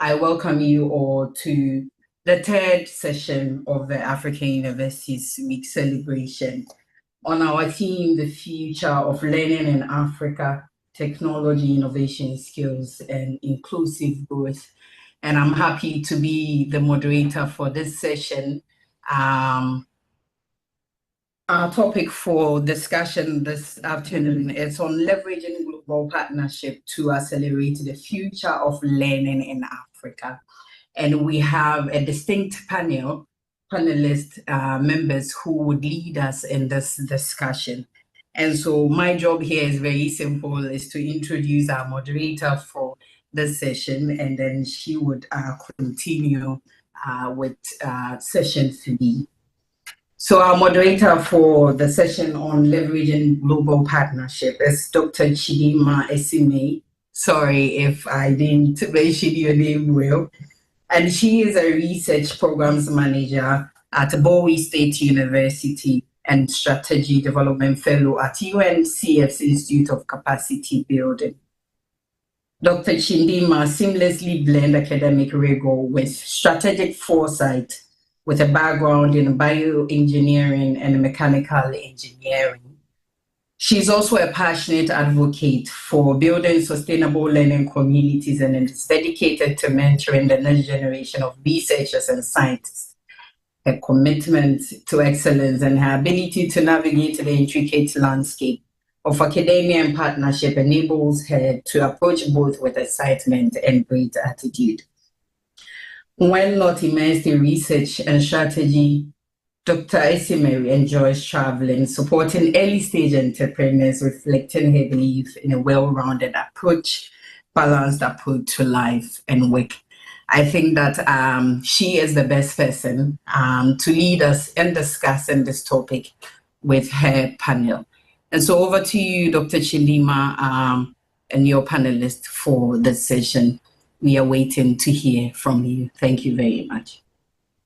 I welcome you all to the third session of the African Universities Week celebration on our theme, The Future of Learning in Africa, Technology, Innovation, Skills, and Inclusive Growth. And I'm happy to be the moderator for this session. Our topic for discussion this afternoon is on leveraging global partnership to accelerate the future of learning in Africa. And we have a distinct panelist members who would lead us in this discussion. And so my job here is very simple, is to introduce our moderator for this session, and then she would continue with session 3. So our moderator for the session on leveraging global partnership is Dr. Chidinma Esime. Sorry if I didn't mention your name well. And she is a research programs manager at Bowie State University and strategy development fellow at UNCF's Institute of Capacity Building. Dr. Chidinma seamlessly blends academic rigor with strategic foresight, with a background in bioengineering and mechanical engineering. She's also a passionate advocate for building sustainable learning communities and is dedicated to mentoring the next generation of researchers and scientists. Her commitment to excellence and her ability to navigate the intricate landscape of academia and partnership enables her to approach both with excitement and great attitude. When not immersed in research and strategy, Dr. Esime enjoys traveling, supporting early-stage entrepreneurs, reflecting her belief in a well-rounded approach, balanced approach to life and work. I think that she is the best person to lead us in discussing this topic with her panel. And so over to you, Dr. Chidinma, and your panelists for this session. We are waiting to hear from you. Thank you very much.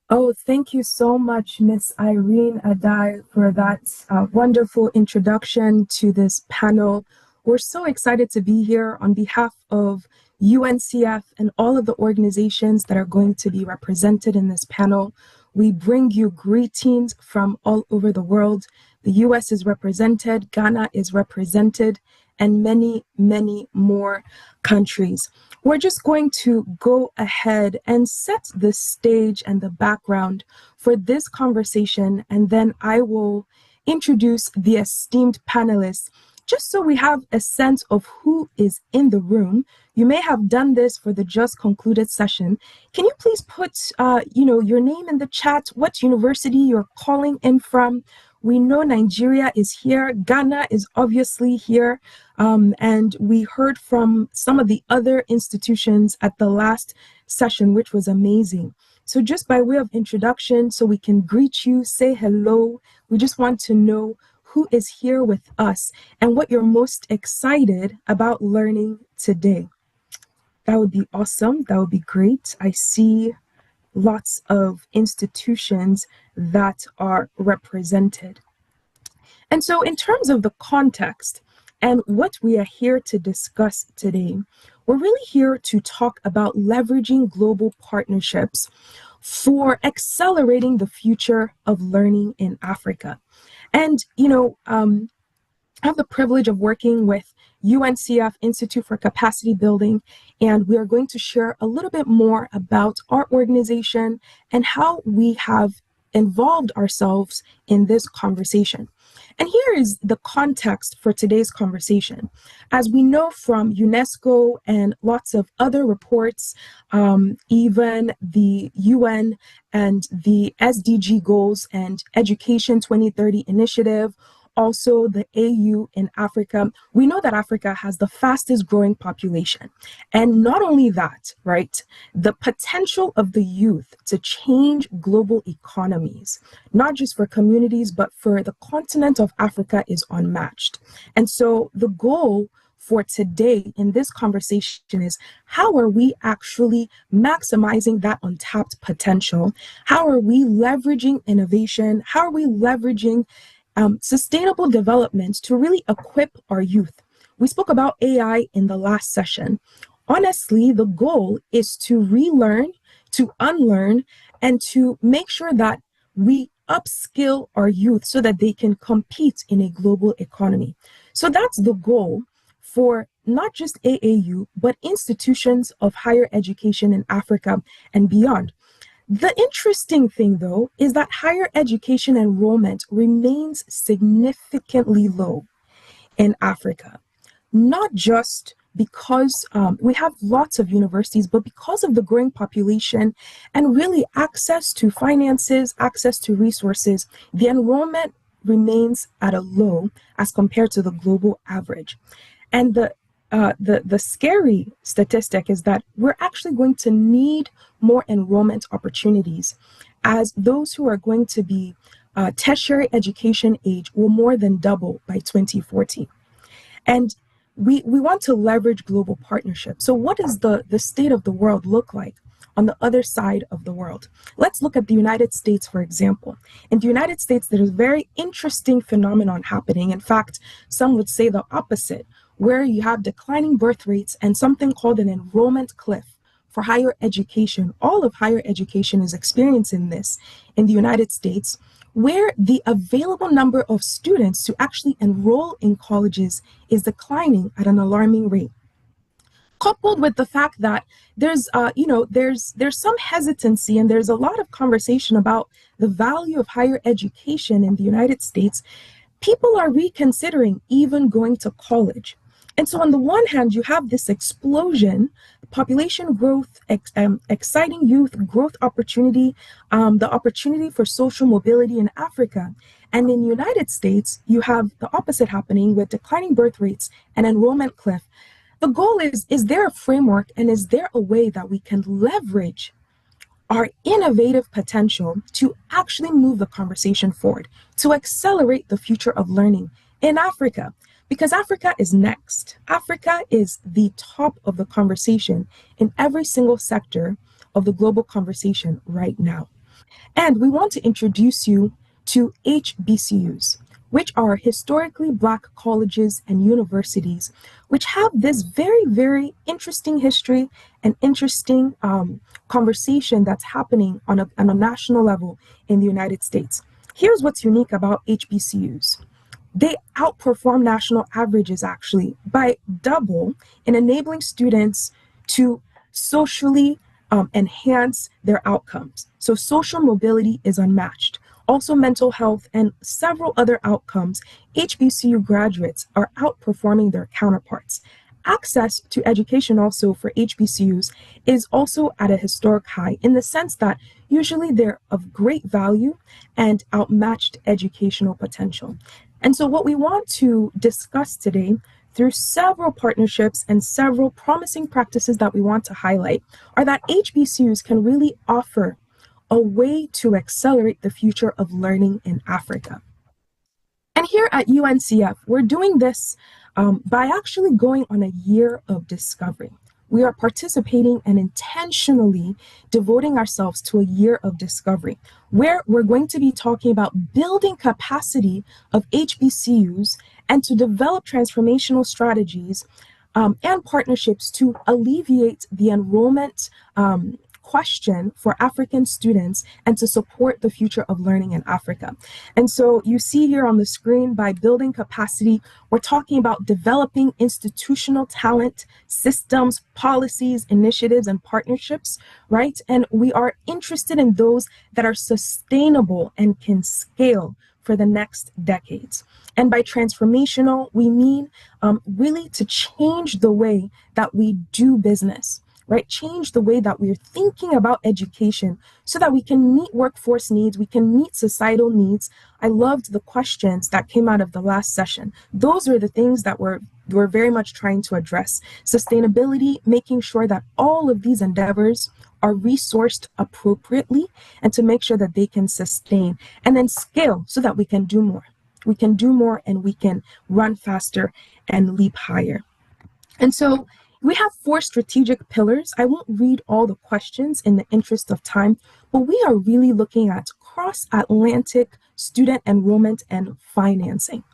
Oh, thank you so much, Miss Irene Adai, for that wonderful introduction to this panel. We're so excited to be here on behalf of UNCF and all of the organizations that are going to be represented in this panel. We bring you greetings from all over the world. The US is represented, Ghana is represented, and many, many more countries. We're just going to go ahead and set the stage and the background for this conversation, and then I will introduce the esteemed panelists, just so we have a sense of who is in the room. You may have done this for the just concluded session. Can you please put your name in the chat, what university you're calling in from? We know Nigeria is here, Ghana is obviously here, and we heard from some of the other institutions at the last session, which was amazing. So just by way of introduction, so we can greet you, say hello, we just want to know who is here with us and what you're most excited about learning today. That would be awesome, that would be great. I see lots of institutions that are represented. And so in terms of the context and what we are here to discuss today, we're really here to talk about leveraging global partnerships for accelerating the future of learning in Africa. And, I have the privilege of working with UNCF Institute for Capacity Building, and we are going to share a little bit more about our organization and how we have involved ourselves in this conversation. And here is the context for today's conversation. As we know from UNESCO and lots of other reports, even the UN and the SDG goals and Education 2030 initiative, also the AU in Africa, we know that Africa has the fastest growing population. And not only that, right, the potential of the youth to change global economies, not just for communities, but for the continent of Africa is unmatched. And so the goal for today in this conversation is, how are we actually maximizing that untapped potential? How are we leveraging innovation? How are we leveraging sustainable development to really equip our youth? We spoke about AI in the last session. honestly, the goal is to relearn, to unlearn, and to make sure that we upskill our youth so that they can compete in a global economy. So that's the goal for not just AAU, but institutions of higher education in Africa and beyond. The interesting thing, though, is that higher education enrollment remains significantly low in Africa, not just because we have lots of universities, but because of the growing population and really access to finances, access to resources, the enrollment remains at a low as compared to the global average. And the scary statistic is that we're actually going to need more enrollment opportunities, as those who are going to be tertiary education age will more than double by 2040. And we want to leverage global partnerships. So what does the state of the world look like on the other side of the world? Let's look at the United States, for example. In the United States, there's a very interesting phenomenon happening. In fact, some would say the opposite, where you have declining birth rates and something called an enrollment cliff for higher education. All of higher education is experiencing this in the United States, where the available number of students to actually enroll in colleges is declining at an alarming rate, coupled with the fact that there's some hesitancy and there's a lot of conversation about the value of higher education in the United States. People are reconsidering even going to college. And so on the one hand, you have this explosion, population growth, exciting youth growth opportunity, the opportunity for social mobility in Africa. And in the United States, you have the opposite happening with declining birth rates and enrollment cliff. The goal is there a framework and is there a way that we can leverage our innovative potential to actually move the conversation forward, to accelerate the future of learning in Africa? Because Africa is next. Africa is the top of the conversation in every single sector of the global conversation right now. And we want to introduce you to HBCUs, which are historically Black colleges and universities, which have this very, very interesting history and interesting conversation that's happening on a national level in the United States. Here's what's unique about HBCUs. They outperform national averages actually by double in enabling students to socially enhance their outcomes. So social mobility is unmatched. Also mental health and several other outcomes, HBCU graduates are outperforming their counterparts. Access to education also for HBCUs is also at a historic high in the sense that usually they're of great value and outmatched educational potential. And so what we want to discuss today through several partnerships and several promising practices that we want to highlight are that HBCUs can really offer a way to accelerate the future of learning in Africa. And here at UNCF, we're doing this by actually going on a year of discovery. We are participating and intentionally devoting ourselves to a year of discovery, where we're going to be talking about building capacity of HBCUs and to develop transformational strategies and partnerships to alleviate the enrollment question for African students and to support the future of learning in Africa. And so you see here on the screen, by building capacity, we're talking about developing institutional talent, systems, policies, initiatives, and partnerships, right? And we are interested in those that are sustainable and can scale for the next decades. And by transformational, we mean really to change the way that we do business, right? Change the way that we're thinking about education so that we can meet workforce needs, we can meet societal needs. I loved the questions that came out of the last session. Those are the things that we're very much trying to address. Sustainability, making sure that all of these endeavors are resourced appropriately and to make sure that they can sustain, and then scale so that we can do more. We can do more and we can run faster and leap higher. And so we have 4 strategic pillars. I won't read all the questions in the interest of time, but we are really looking at cross-Atlantic student enrollment and financing.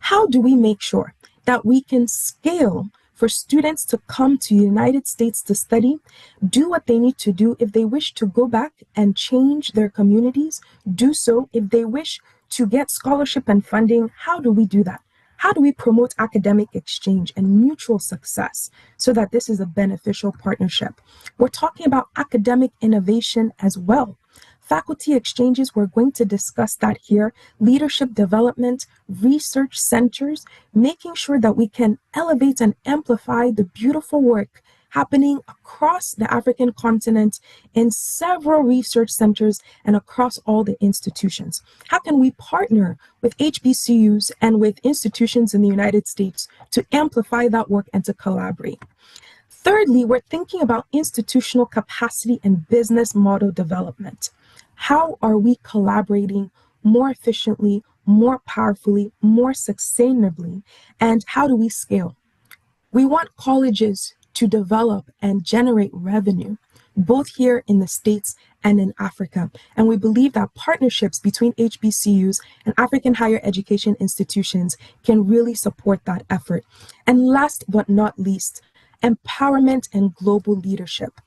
How do we make sure that we can scale for students to come to the United States to study, do what they need to do. If they wish to go back and change their communities, do so. If they wish to get scholarship and funding, how do we do that? How do we promote academic exchange and mutual success so that this is a beneficial partnership? We're talking about academic innovation as well. Faculty exchanges, we're going to discuss that here, leadership development, research centers, making sure that we can elevate and amplify the beautiful work happening across the African continent in several research centers and across all the institutions. How can we partner with HBCUs and with institutions in the United States to amplify that work and to collaborate? Thirdly, we're thinking about institutional capacity and business model development. How are we collaborating more efficiently, more powerfully, more sustainably, and how do we scale? We want colleges to develop and generate revenue, both here in the States and in Africa. And we believe that partnerships between HBCUs and African higher education institutions can really support that effort. And last but not least, empowerment and global leadership.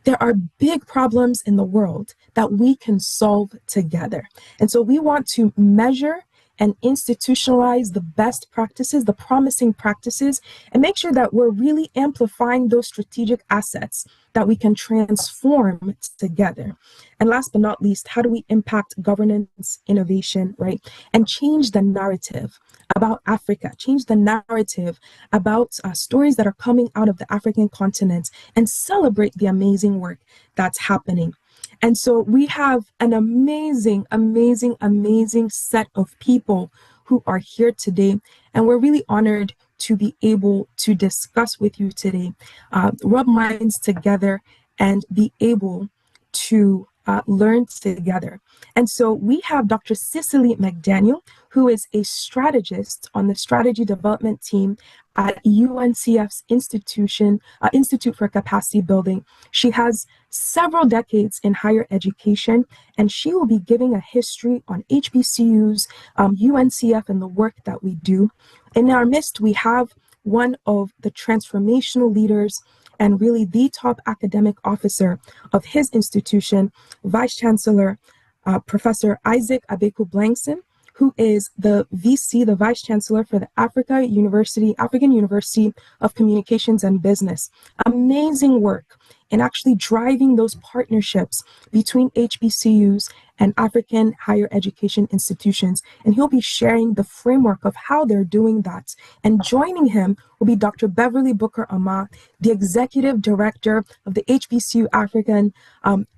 There are big problems in the world that we can solve together. And so we want to measure and institutionalize the best practices, the promising practices, and make sure that we're really amplifying those strategic assets that we can transform together. And last but not least, how do we impact governance, innovation, right? And change the narrative about Africa, change the narrative about stories that are coming out of the African continent and celebrate the amazing work that's happening. And so we have an amazing, amazing, amazing set of people who are here today. And we're really honored to be able to discuss with you today, rub minds together and be able to learn together. And so we have Dr. Cicely McDaniel, who is a strategist on the strategy development team at UNCF's Institute for Capacity Building. She has several decades in higher education, and she will be giving a history on HBCUs, UNCF, and the work that we do. In our midst, we have one of the transformational leaders and really the top academic officer of his institution, Vice Chancellor Professor Isaac Abeku-Blankson, who is the VC, the Vice Chancellor for the African University of Communications and Business. Amazing work in actually driving those partnerships between HBCUs and African higher education institutions. And he'll be sharing the framework of how they're doing that. And joining him will be Dr. Beverly Booker Ama, the Executive Director of the HBCU African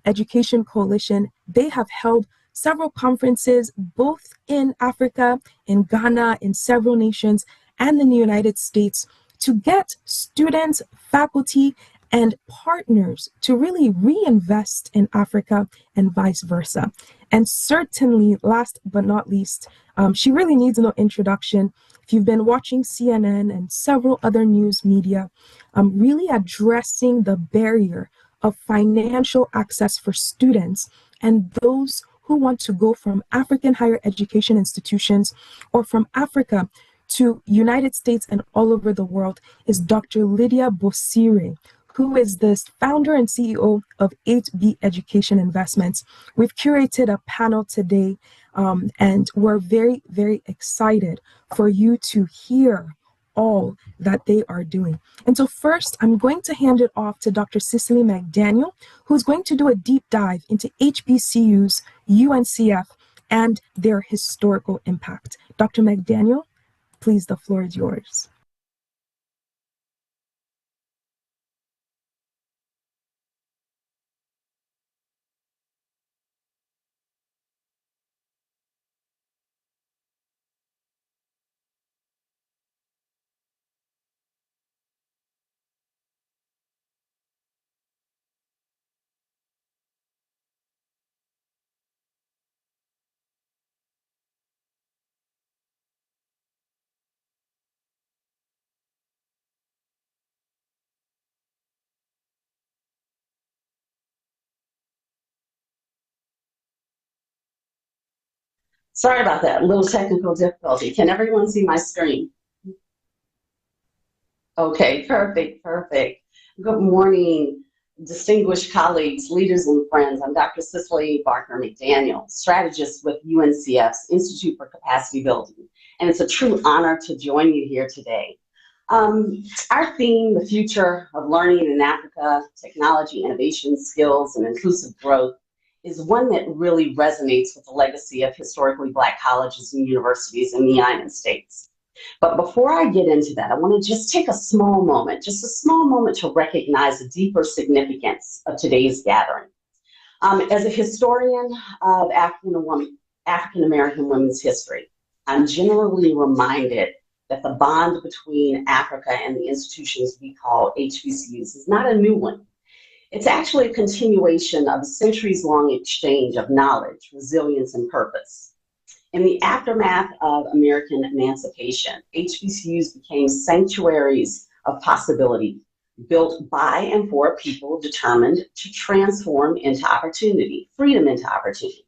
Education Coalition. They have held several conferences, both in Africa, in Ghana, in several nations, and in the United States, to get students, faculty, and partners to really reinvest in Africa and vice versa. And certainly, last but not least, she really needs no introduction. If you've been watching CNN and several other news media, really addressing the barrier of financial access for students and those who want to go from African higher education institutions or from Africa to United States and all over the world is Dr. Lydia Bosire, who is the founder and CEO of 8B Education Investments. We've curated a panel today, and we're very, very excited for you to hear all that they are doing. And so first, I'm going to hand it off to Dr. Cicely McDaniel, who's going to do a deep dive into HBCUs, UNCF, and their historical impact. Dr. McDaniel, please, the floor is yours. Sorry about that, a little technical difficulty. Can everyone see my screen? Okay, perfect, perfect. Good morning, distinguished colleagues, leaders, and friends. I'm Dr. Cicely Barker McDaniel, strategist with UNCF's Institute for Capacity Building, and it's a true honor to join you here today. Our theme, the future of learning in Africa, technology, innovation, skills, and inclusive growth, is one that really resonates with the legacy of historically Black colleges and universities in the United States. But before I get into that, I want to just take a small moment, just a small moment to recognize the deeper significance of today's gathering. As a historian of African American women's history, I'm generally reminded that the bond between Africa and the institutions we call HBCUs is not a new one. It's actually a continuation of a centuries-long exchange of knowledge, resilience, and purpose. In the aftermath of American emancipation, HBCUs became sanctuaries of possibility, built by and for people determined to transform into opportunity, freedom into opportunity.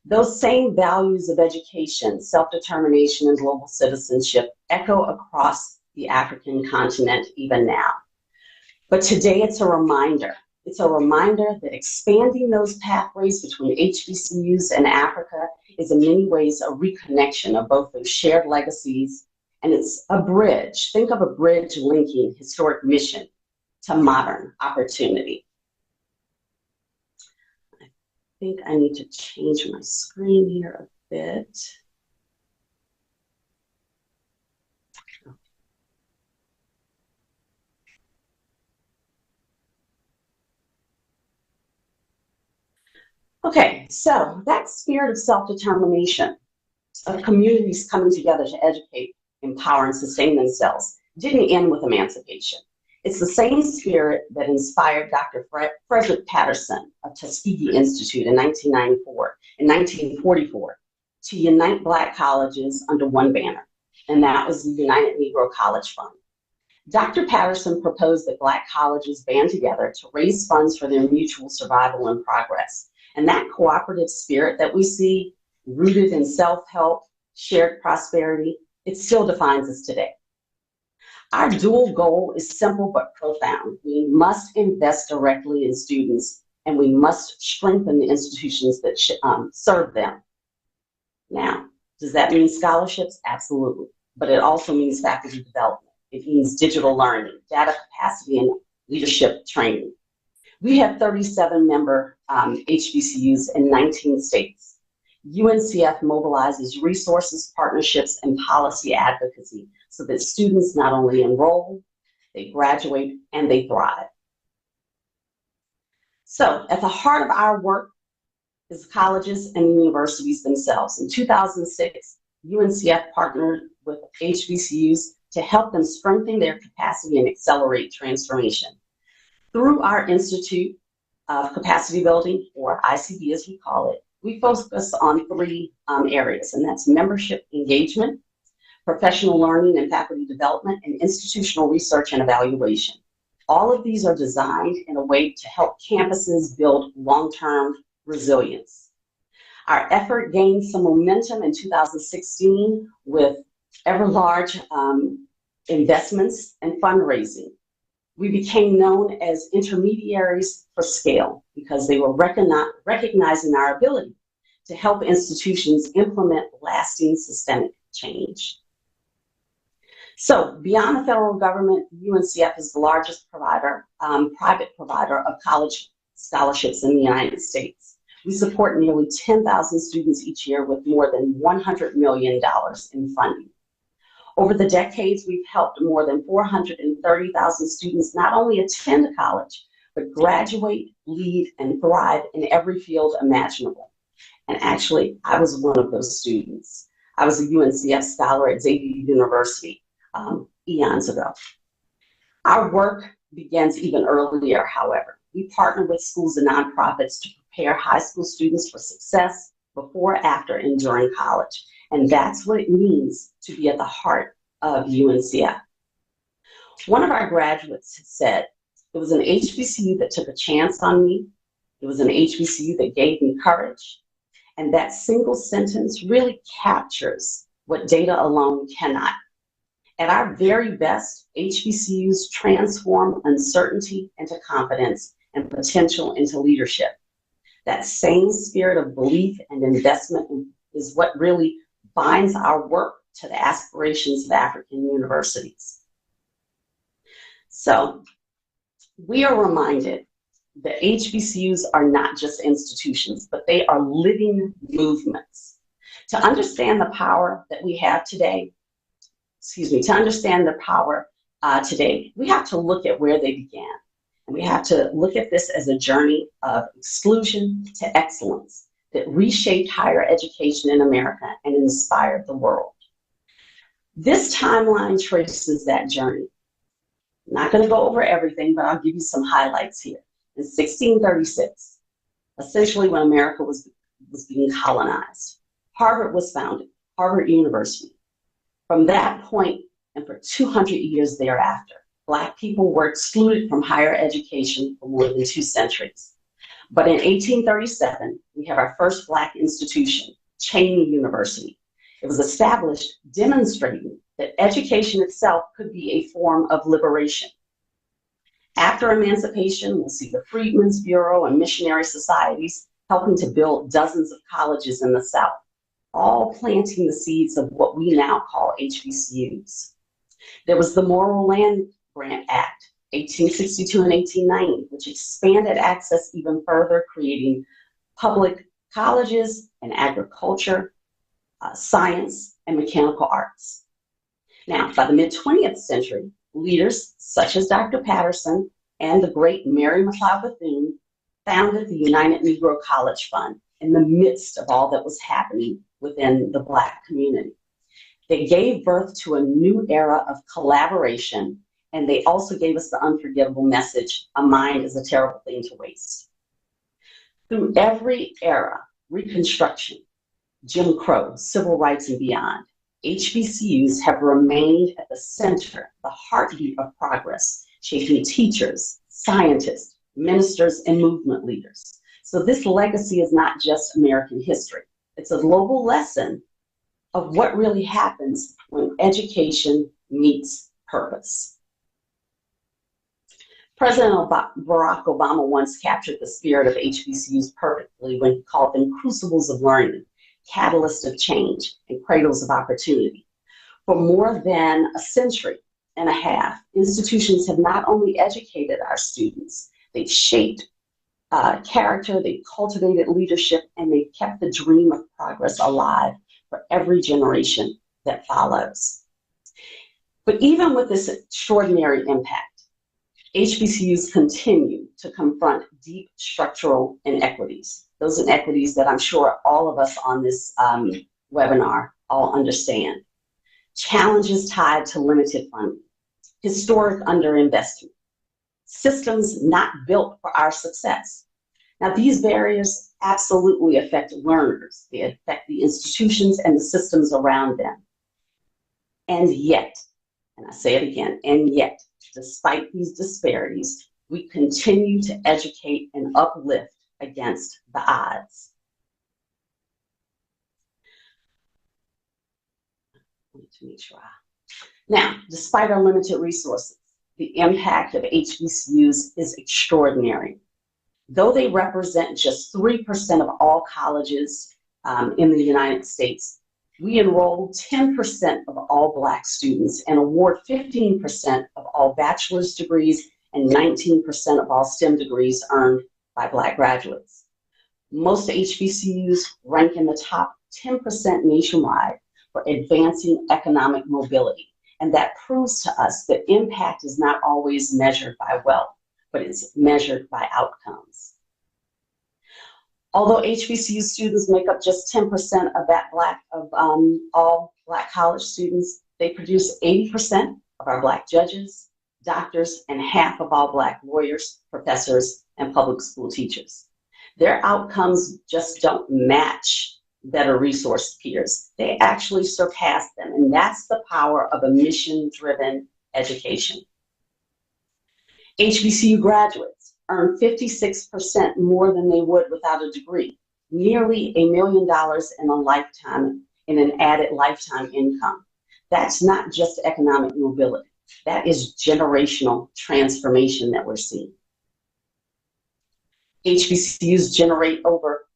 Those same values of education, self-determination, and global citizenship echo across the African continent even now. But today it's a reminder. It's a reminder that expanding those pathways between HBCUs and Africa is in many ways a reconnection of both those shared legacies, and it's a bridge. Think of a bridge linking historic mission to modern opportunity. I think I need to change my screen here a bit. Okay, so that spirit of self-determination, of communities coming together to educate, empower, and sustain themselves didn't end with emancipation. It's the same spirit that inspired Dr. Frederick Patterson of Tuskegee Institute in 1944, to unite Black colleges under one banner, and that was the United Negro College Fund. Dr. Patterson proposed that Black colleges band together to raise funds for their mutual survival and progress. And that cooperative spirit that we see rooted in self-help, shared prosperity, it still defines us today. Our dual goal is simple but profound. We must invest directly in students, and we must strengthen the institutions that serve them. Now, does that mean scholarships? Absolutely. But it also means faculty development. It means digital learning, data capacity, and leadership training. We have 37 member HBCUs in 19 states. UNCF mobilizes resources, partnerships, and policy advocacy so that students not only enroll, they graduate, and they thrive. So at the heart of our work is colleges and universities themselves. In 2006, UNCF partnered with HBCUs to help them strengthen their capacity and accelerate transformation. Through our Institute of Capacity Building, or ICB as we call it, we focus on three areas, and that's membership engagement, professional learning and faculty development, and institutional research and evaluation. All of these are designed in a way to help campuses build long-term resilience. Our effort gained some momentum in 2016 with ever large investments and fundraising. We became known as intermediaries for scale because they were recognizing our ability to help institutions implement lasting systemic change. So beyond the federal government, UNCF is the largest provider, private provider of college scholarships in the United States. We support nearly 10,000 students each year with more than $100 million in funding. Over the decades, we've helped more than 430,000 students not only attend college, but graduate, lead, and thrive in every field imaginable. And actually, I was one of those students. I was a UNCF scholar at Xavier University eons ago. Our work begins even earlier, however. We partner with schools and nonprofits to prepare high school students for success before, after, and during college. And that's what it means to be at the heart of UNCF. One of our graduates said, it was an HBCU that took a chance on me. It was an HBCU that gave me courage. And that single sentence really captures what data alone cannot. At our very best, HBCUs transform uncertainty into confidence and potential into leadership. That same spirit of belief and investment is what really binds our work to the aspirations of African universities. So we are reminded that HBCUs are not just institutions, but they are living movements. To understand the power that we have today, to understand the power today, we have to look at where they began. And we have to look at this as a journey of exclusion to excellence that reshaped higher education in America and inspired the world. This timeline traces that journey. I'm not going to go over everything, but I'll give you some highlights here. In 1636, essentially when America was being colonized, Harvard was founded, Harvard University. From that point, and for 200 years thereafter, Black people were excluded from higher education for more than 2 centuries. But in 1837, we have our first Black institution, Cheyney University. It was established demonstrating that education itself could be a form of liberation. After emancipation, we'll see the Freedmen's Bureau and missionary societies helping to build dozens of colleges in the South, all planting the seeds of what we now call HBCUs. There was the Morrill Land Grant Act, 1862 and 1890, which expanded access even further, creating public colleges in agriculture, science, and mechanical arts. Now, by the mid-20th century, leaders such as Dr. Patterson and the great Mary McLeod Bethune founded the United Negro College Fund in the midst of all that was happening within the Black community. They gave birth to a new era of collaboration, and they also gave us the unforgettable message, a mind is a terrible thing to waste. Through every era, Reconstruction, Jim Crow, civil rights and beyond, HBCUs have remained at the center, the heartbeat of progress, shaping teachers, scientists, ministers, and movement leaders. So this legacy is not just American history. It's a global lesson of what really happens when education meets purpose. President Barack Obama once captured the spirit of HBCUs perfectly when he called them crucibles of learning, catalysts of change, and cradles of opportunity. For more than a century and a half, institutions have not only educated our students, they've shaped character, they've cultivated leadership, and they've kept the dream of progress alive for every generation that follows. But even with this extraordinary impact, HBCUs continue to confront deep structural inequities. Those inequities that I'm sure all of us on this webinar all understand. Challenges tied to limited funding, historic underinvestment, systems not built for our success. Now, these barriers absolutely affect learners. They affect the institutions and the systems around them. And yet, and I say it again, and yet, despite these disparities, we continue to educate and uplift against the odds. To make sure. Now, despite our limited resources, the impact of HBCUs is extraordinary. Though they represent just 3% of all colleges in the United States, we enroll 10% of all Black students and award 15% of all bachelor's degrees and 19% of all STEM degrees earned by Black graduates. Most HBCUs rank in the top 10% nationwide for advancing economic mobility. And that proves to us that impact is not always measured by wealth, but it's measured by outcomes. Although HBCU students make up just 10% of all Black college students, they produce 80% of our Black judges, doctors, and half of all Black lawyers, professors, and public school teachers. Their outcomes just don't match better resource peers. They actually surpass them, and that's the power of a mission-driven education. HBCU graduates earn 56% more than they would without a degree, nearly $1 million in a lifetime, in an added lifetime income. That's not just economic mobility. That is generational transformation that we're seeing. HBCUs generate over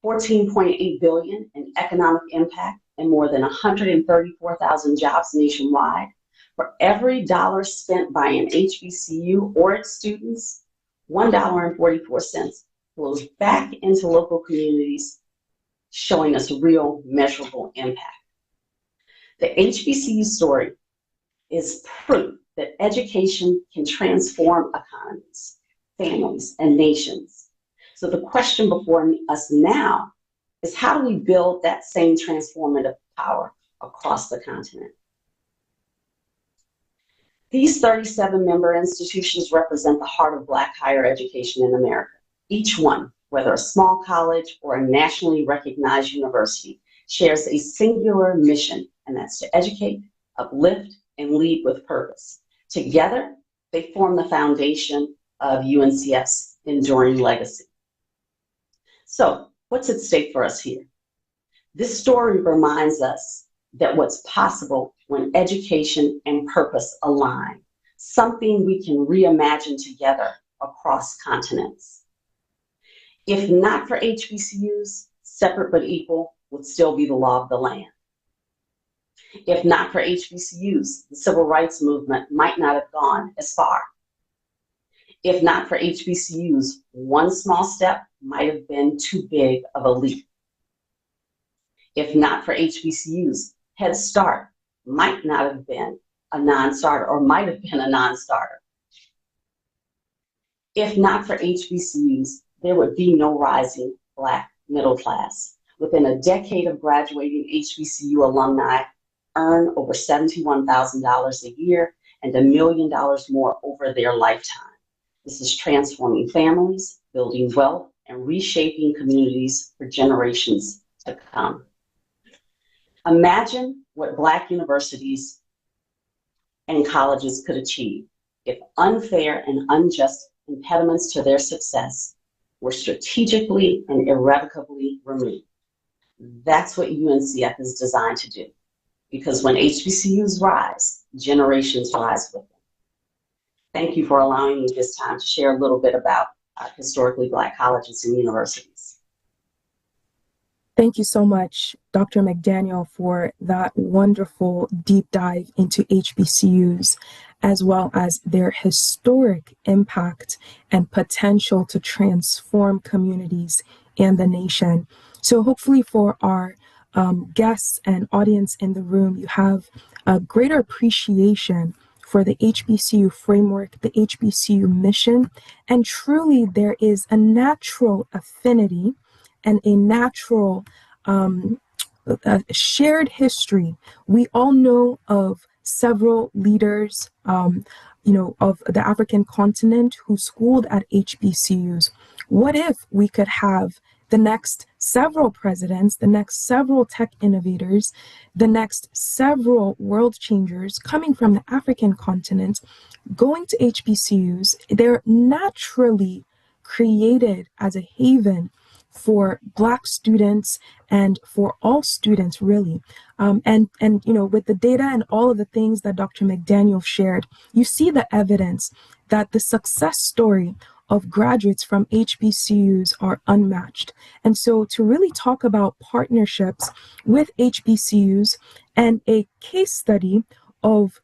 $14.8 billion in economic impact and more than 134,000 jobs nationwide. For every dollar spent by an HBCU or its students, $1.44 flows back into local communities, showing us real measurable impact. The HBCU story is proof that education can transform economies, families, and nations. So the question before us now is, how do we build that same transformative power across the continent? These 37 member institutions represent the heart of Black higher education in America. Each one, whether a small college or a nationally recognized university, shares a singular mission, and that's to educate, uplift, and lead with purpose. Together, they form the foundation of UNCF's enduring legacy. So, what's at stake for us here? This story reminds us that what's possible when education and purpose align, something we can reimagine together across continents. If not for HBCUs, separate but equal would still be the law of the land. If not for HBCUs, the civil rights movement might not have gone as far. If not for HBCUs, one small step might have been too big of a leap. If not for HBCUs, Head Start might not have been a non-starter, or might have been a non-starter. If not for HBCUs, there would be no rising Black middle class. Within a decade of graduating, HBCU alumni earn over $71,000 a year and $1 million more over their lifetime. This is transforming families, building wealth, and reshaping communities for generations to come. Imagine what Black universities and colleges could achieve if unfair and unjust impediments to their success were strategically and irrevocably removed. That's what UNCF is designed to do, because when HBCUs rise, generations rise with them. Thank you for allowing me this time to share a little bit about historically Black colleges and universities. Thank you so much, Dr. McDaniel, for that wonderful deep dive into HBCUs, as well as their historic impact and potential to transform communities and the nation. So hopefully for our guests and audience in the room, you have a greater appreciation for the HBCU framework, the HBCU mission, and truly there is a natural affinity and a natural shared history. We all know of several leaders, of the African continent who schooled at HBCUs. What if we could have the next several presidents, the next several tech innovators, the next several world changers coming from the African continent, going to HBCUs? They're naturally created as a haven for Black students and for all students, really. And with the data and all of the things that Dr. McDaniel shared, you see the evidence that the success story of graduates from HBCUs are unmatched. And so to really talk about partnerships with HBCUs and a case study of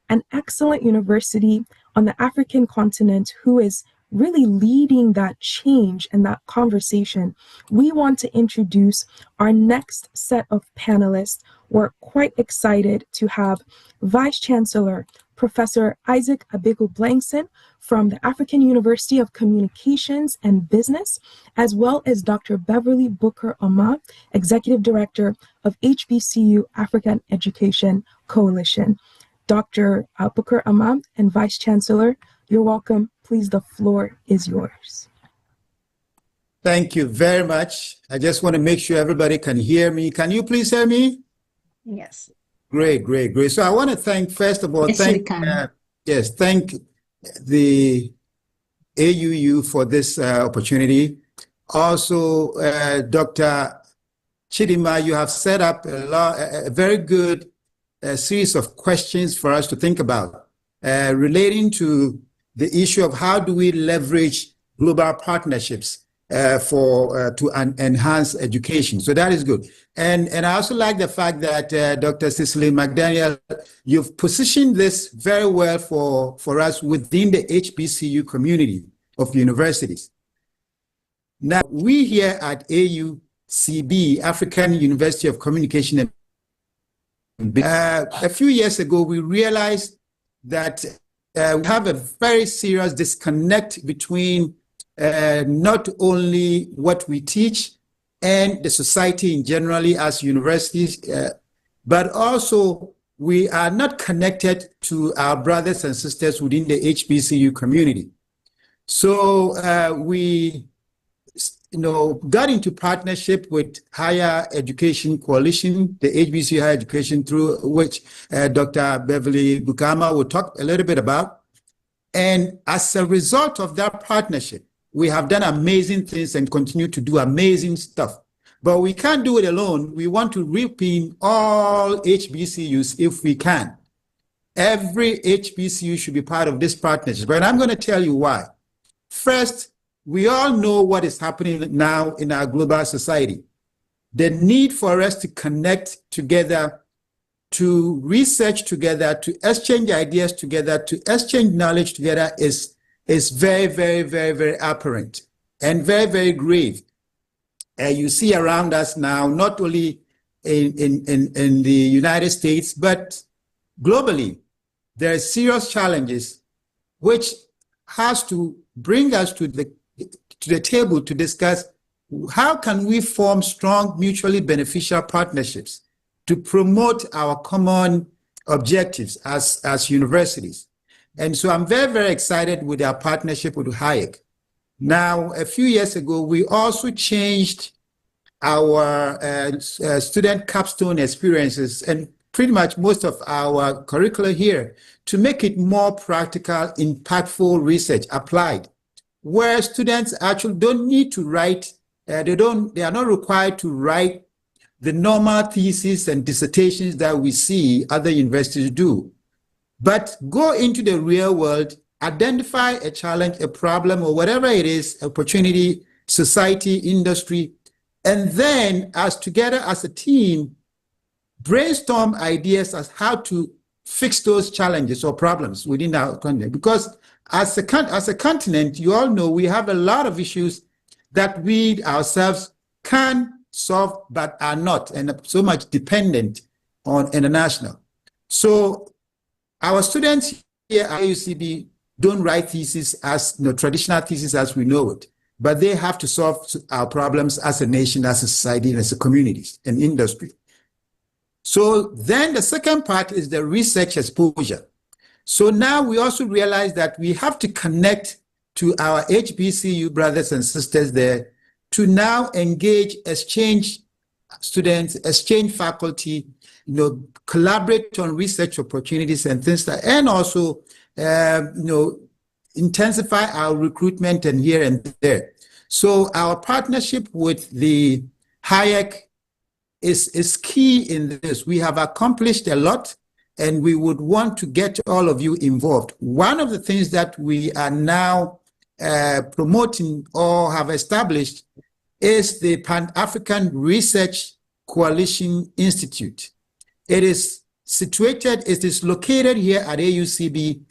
an excellent university on the African continent who is really leading that change and that conversation, we want to introduce our next set of panelists. We're quite excited to have Vice Chancellor Professor Isaac Abigu-Blengson from the African University of Communications and Business, as well as Dr. Beverly Booker Amah, Executive Director of HBCU African Education Coalition. Dr. Booker Amah and Vice Chancellor, you're welcome. Please, the floor is yours. Thank you very much. I just want to make sure everybody can hear me. Can you please hear me? Yes. Great. So I want to thank, first of all, yes, thank the AUU for this opportunity. Also, Dr. Chidinma, you have set up a very good a series of questions for us to think about relating to the issue of how do we leverage global partnerships to enhance education. So that is good. And I also like the fact that Dr. Cicely McDaniel, you've positioned this very well for us within the HBCU community of universities. Now, we here at AUCB, African University of Communication, a few years ago, we realized that we have a very serious disconnect between not only what we teach and the society in generally as universities, but also we are not connected to our brothers and sisters within the HBCU community. So we got into partnership with Higher Education Coalition, the HBCU Higher Education, through which Dr. Beverly Bukama will talk a little bit about. And as a result of that partnership, we have done amazing things and continue to do amazing stuff. But we can't do it alone. We want to reap in all HBCUs if we can. Every HBCU should be part of this partnership. But I'm going to tell you why. First, we all know what is happening now in our global society. The need for us to connect together, to research together, to exchange ideas together, to exchange knowledge together is very, very, very, very apparent and very, very grave. You see around us now, not only in the United States, but globally, there are serious challenges which has to bring us to the table to discuss how can we form strong, mutually beneficial partnerships to promote our common objectives as universities. And so I'm very, very excited with our partnership with HIAC. Now, a few years ago, we also changed our student capstone experiences and pretty much most of our curricula here to make it more practical, impactful research applied, where students actually don't need to write, they are not required to write the normal theses and dissertations that we see other universities do, but go into the real world, identify a challenge, a problem, or whatever it is, opportunity, society, industry, and then as together as a team, brainstorm ideas as how to fix those challenges or problems within our continent. Because as a continent, you all know we have a lot of issues that we ourselves can solve but are not, and so much dependent on international. So our students here at AUCB don't write theses as traditional theses as we know it, but they have to solve our problems as a nation, as a society, and as a communities and industry. So then the second part is the research exposure. So now we also realize that we have to connect to our HBCU brothers and sisters there to now engage, exchange students, exchange faculty, collaborate on research opportunities and things like, and also, intensify our recruitment and here and there. So our partnership with the HIAC is key in this. We have accomplished a lot, and we would want to get all of you involved. One of the things that we are now promoting or have established is the Pan-African Research Coalition Institute. It is located here at AUCB,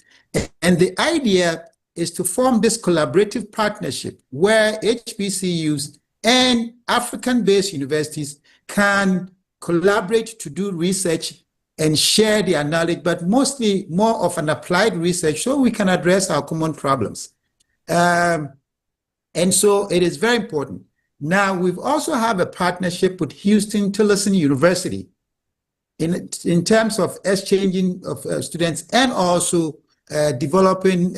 and the idea is to form this collaborative partnership where HBCUs and African-based universities can collaborate to do research and share their knowledge, but mostly more of an applied research so we can address our common problems. And so it is very important. Now, we've also have a partnership with Houston-Tillotson University in terms of exchanging of students and also developing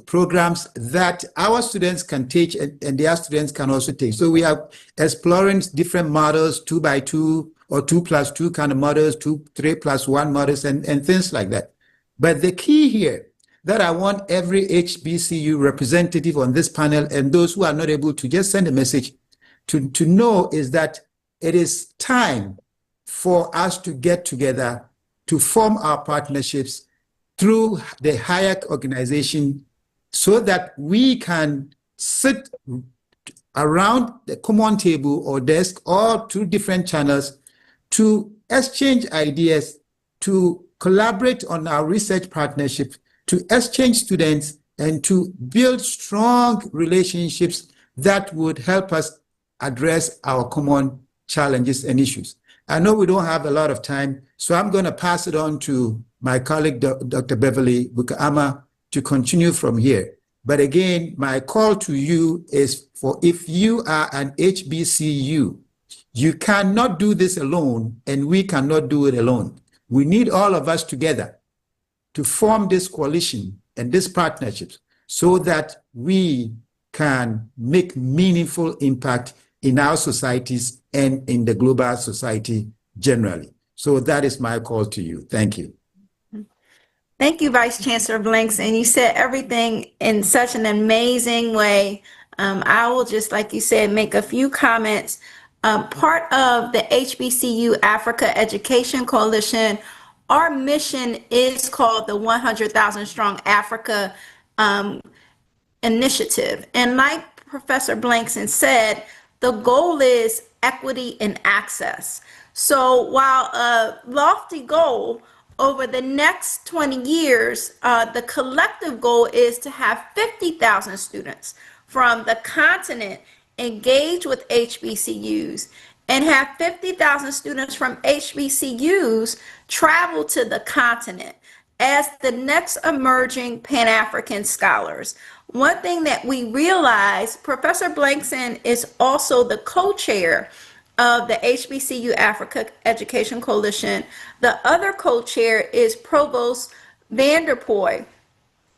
programs that our students can teach and their students can also take. So we are exploring different models, 2x2 or 2+2 kind of models, 3+1 models, and things like that. But the key here that I want every HBCU representative on this panel and those who are not able to just send a message to know is that it is time for us to get together to form our partnerships through the HIAC organization so that we can sit around the common table or desk or through different channels to exchange ideas, to collaborate on our research partnership, to exchange students, and to build strong relationships that would help us address our common challenges and issues. I know we don't have a lot of time, so I'm going to pass it on to my colleague, Dr. Beverly Bukaama, to continue from here. But again, my call to you is for if you are an HBCU, you cannot do this alone, and we cannot do it alone. We need all of us together to form this coalition and this partnerships so that we can make meaningful impact in our societies and in the global society generally. So that is my call to you. Thank you. Thank you, Vice Chancellor Blanks. And you said everything in such an amazing way. I will just, like you said, make a few comments. Part of the HBCU Africa Education Coalition, our mission is called the 100,000 Strong Africa Initiative. And like Professor Blankson said, the goal is equity and access. So while a lofty goal, over the next 20 years, the collective goal is to have 50,000 students from the continent engage with HBCUs and have 50,000 students from HBCUs travel to the continent as the next emerging Pan-African scholars. One thing that we realize, Professor Blankson is also the co-chair of the HBCU Africa Education Coalition. The other co-chair is Provost Vanderpoy.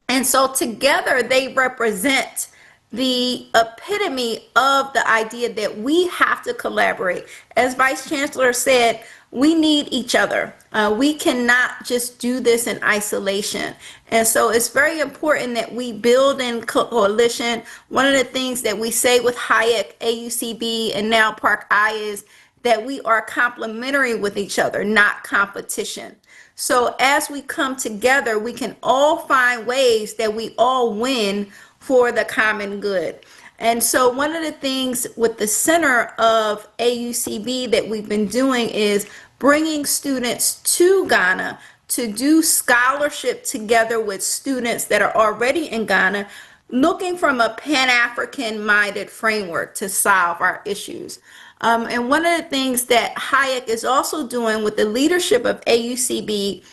And so together they represent the epitome of the idea that we have to collaborate. As Vice Chancellor said, we need each other. We cannot just do this in isolation. And so it's very important that we build in coalition. One of the things that we say with HIAC, AUCB, and now Park-I is that we are complementary with each other, not competition. So as we come together, we can all find ways that we all win for the common good. And so one of the things with the center of AUCB that we've been doing is bringing students to Ghana to do scholarship together with students that are already in Ghana, looking from a Pan-African minded framework to solve our issues. And one of the things that HIAC is also doing with the leadership of AUCB,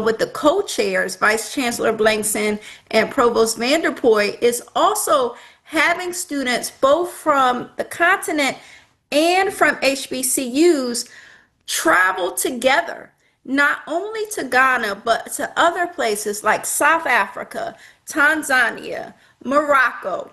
with the co-chairs, Vice Chancellor Blankson and Provost Vanderpoy, is also having students both from the continent and from HBCUs travel together, not only to Ghana, but to other places like South Africa, Tanzania, Morocco,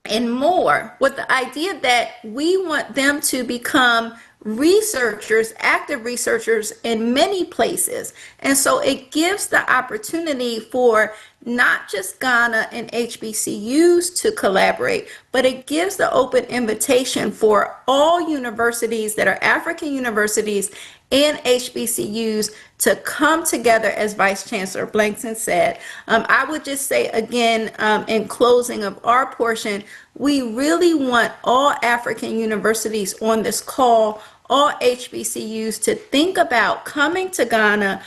and more, with the idea that we want them to become researchers, active researchers in many places. And so it gives the opportunity for not just Ghana and HBCUs to collaborate, but it gives the open invitation for all universities that are African universities and HBCUs to come together, as Vice Chancellor Blankson said. I would just say again, in closing of our portion, we really want all African universities on this call, all HBCUs, to think about coming to Ghana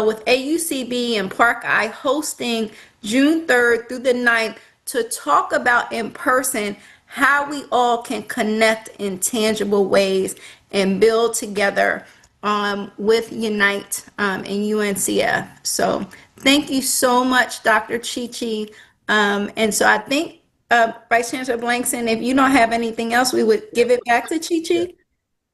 with AUCB and Park-I hosting June 3rd through the 9th to talk about in person how we all can connect in tangible ways and build together with Unite and UNCF. So thank you so much, Dr. Chichi. And so I think, Vice Chancellor Blankson, if you don't have anything else, we would give it back to Chichi.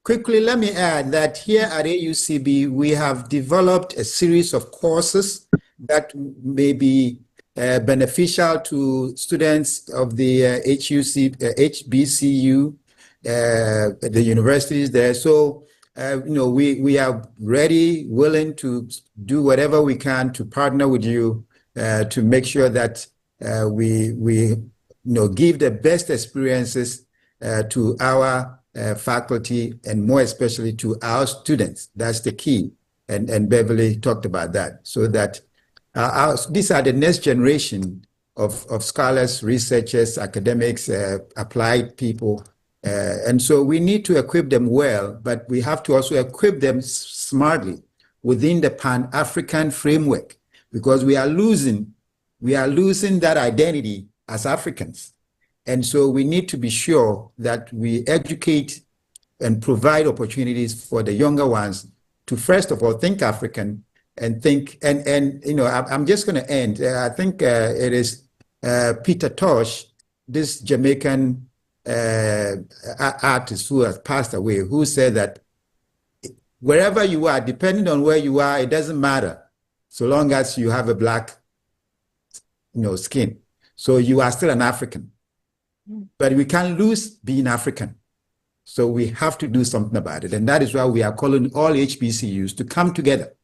Quickly, let me add that here at AUCB, we have developed a series of courses that may be beneficial to students of the HBCU, the universities there. So, we are ready, willing to do whatever we can to partner with you to make sure that we give the best experiences to our faculty and more especially to our students. That's the key. and Beverly talked about that, so that these are the next generation of scholars, researchers, academics, applied people. And so we need to equip them well, but we have to also equip them smartly within the Pan-African framework, because we are losing that identity as Africans. And so we need to be sure that we educate and provide opportunities for the younger ones to, first of all, think African and think, and you know, I'm just going to end. I think it is Peter Tosh, this Jamaican artist who has passed away, who said that wherever you are, depending on where you are, it doesn't matter, so long as you have a black, skin. So you are still an African. But we can't lose being African. So we have to do something about it. And that is why we are calling all HBCUs to come together,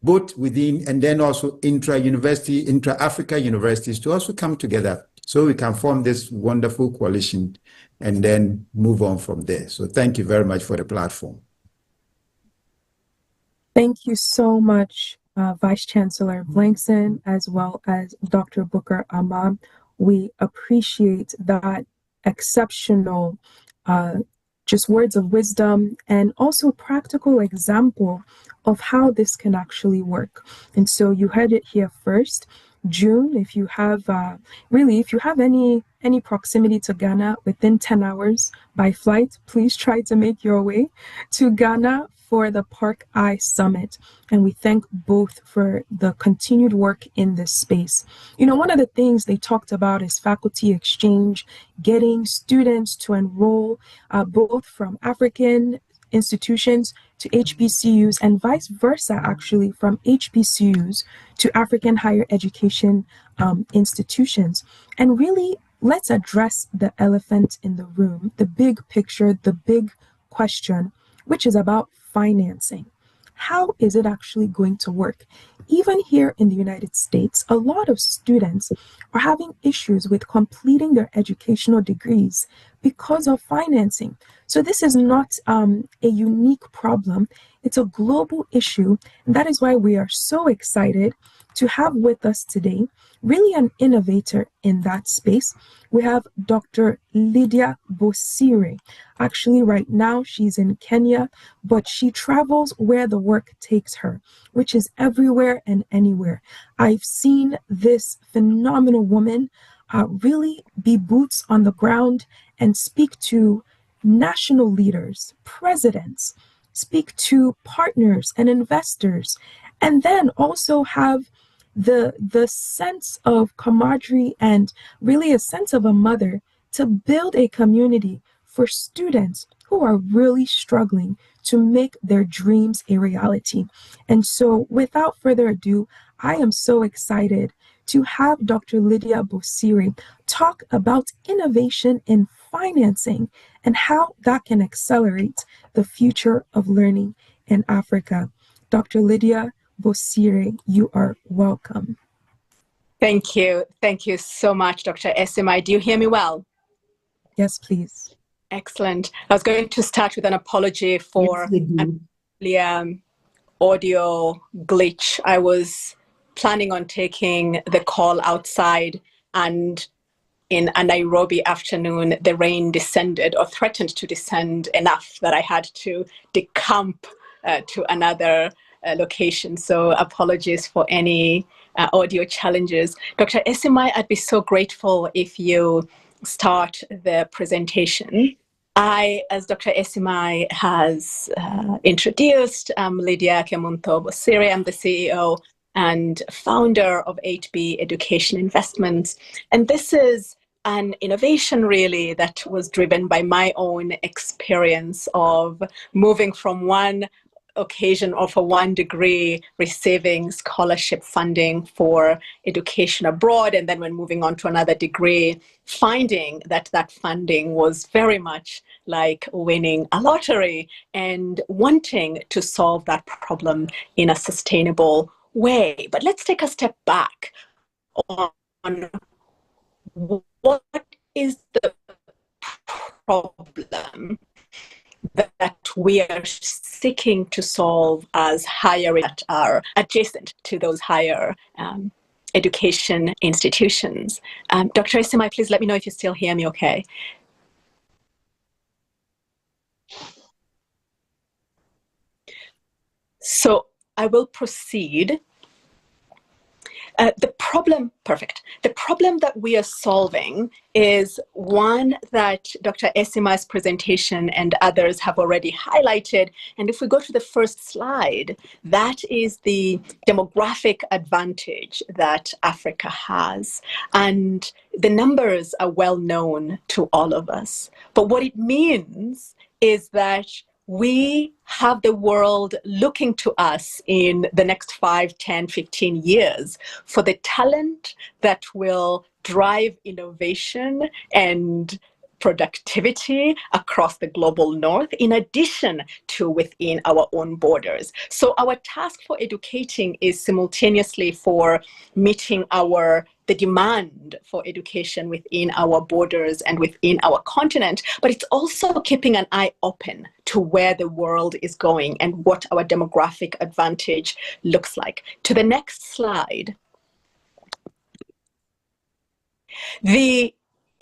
both within and then also intra-university, intra-Africa universities to also come together so we can form this wonderful coalition and then move on from there. So thank you very much for the platform. Thank you so much, Vice Chancellor Blankson, as well as Dr. Booker Amma. We appreciate that exceptional just words of wisdom and also practical example of how this can actually work. And so you heard it here first. June, if you have if you have any proximity to Ghana within 10 hours by flight, please try to make your way to Ghana for the Park Eye Summit. And we thank both for the continued work in this space. One of the things they talked about is faculty exchange, getting students to enroll both from African institutions to HBCUs and vice versa, actually, from HBCUs to African higher education institutions. And really, let's address the elephant in the room, the big picture, the big question, which is about financing. How is it actually going to work? Even here in the United States, a lot of students are having issues with completing their educational degrees because of financing. So this is not a unique problem. It's a global issue. And that is why we are so excited to have with us today really an innovator in that space. We have Dr. Lydia Bosire. Actually, right now she's in Kenya, but she travels where the work takes her, which is everywhere and anywhere. I've seen this phenomenal woman really be boots on the ground and speak to national leaders, presidents, speak to partners and investors, and then also have the sense of camaraderie and really a sense of a mother to build a community for students who are really struggling to make their dreams a reality. And so without further ado, I am so excited to have Dr. Lydia Bosire talk about innovation in financing and how that can accelerate the future of learning in Africa. Dr. Lydia Bosire, you are welcome. Thank you. Thank you so much, Dr. Esimai. Do you hear me well? Yes, please. Excellent. I was going to start with an apology for an audio glitch. I was planning on taking the call outside, and in a Nairobi afternoon, the rain descended or threatened to descend enough that I had to decamp to another location. So apologies for any audio challenges. Dr. Esimai, I'd be so grateful if you start the presentation. I, as Dr. Esimai has introduced, I'm Lydia Kemunto Bosire. I'm the CEO and founder of HB Education Investments. And this is an innovation really that was driven by my own experience of moving from one occasion or for one degree receiving scholarship funding for education abroad, and then when moving on to another degree finding that that funding was very much like winning a lottery and wanting to solve that problem in a sustainable way. But let's take a step back on what is the problem that we are seeing seeking to solve as higher that are adjacent to those higher education institutions. Dr. Esemai, please let me know if you still hear me okay. So I will proceed. The problem that we are solving is one that Dr. Esemai's presentation and others have already highlighted. And if we go to the first slide, that is the demographic advantage that Africa has. And the numbers are well known to all of us. But what it means is that we have the world looking to us in the next 5, 10, 15 years for the talent that will drive innovation and productivity across the global north, in addition to within our own borders. So our task for educating is simultaneously for meeting the demand for education within our borders and within our continent, but it's also keeping an eye open to where the world is going and what our demographic advantage looks like. To the next slide. The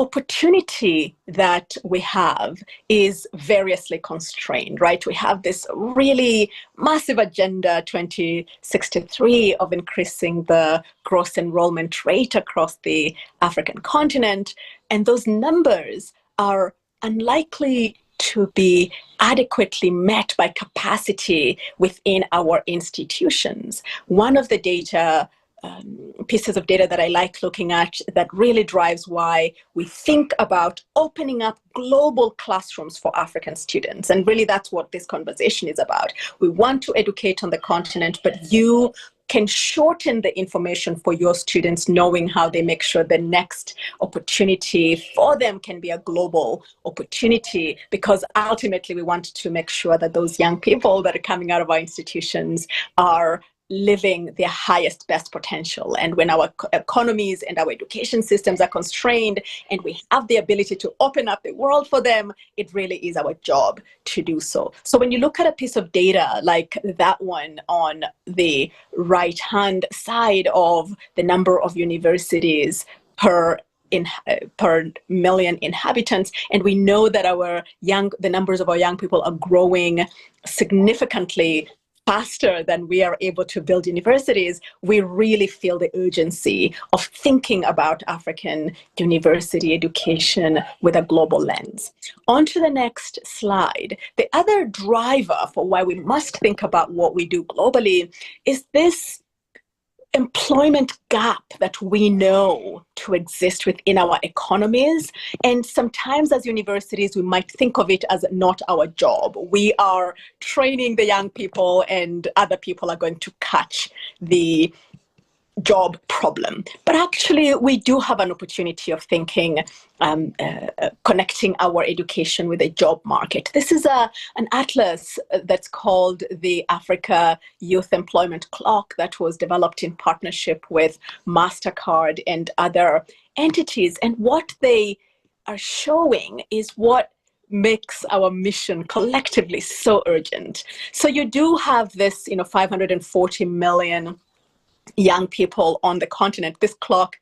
opportunity that we have is variously constrained, right? We have this really massive agenda 2063 of increasing the gross enrollment rate across the African continent, and those numbers are unlikely to be adequately met by capacity within our institutions. One of the pieces of data that I like looking at that really drives why we think about opening up global classrooms for African students. And really that's what this conversation is about. We want to educate on the continent, but you can shorten the information for your students, knowing how they make sure the next opportunity for them can be a global opportunity, because ultimately we want to make sure that those young people that are coming out of our institutions are living their highest, best potential. And when our economies and our education systems are constrained and we have the ability to open up the world for them, it really is our job to do so. So when you look at a piece of data like that one on the right-hand side of the number of universities per million inhabitants, and we know that the numbers of our young people are growing significantly faster than we are able to build universities, we really feel the urgency of thinking about African university education with a global lens. On to the next slide. The other driver for why we must think about what we do globally is this employment gap that we know to exist within our economies. And sometimes as universities, we might think of it as not our job. We are training the young people and other people are going to catch the job problem. But actually, we do have an opportunity of thinking, connecting our education with a job market. This is an atlas that's called the Africa Youth Employment Clock that was developed in partnership with MasterCard and other entities. And what they are showing is what makes our mission collectively so urgent. So you do have this, 540 million young people on the continent. This clock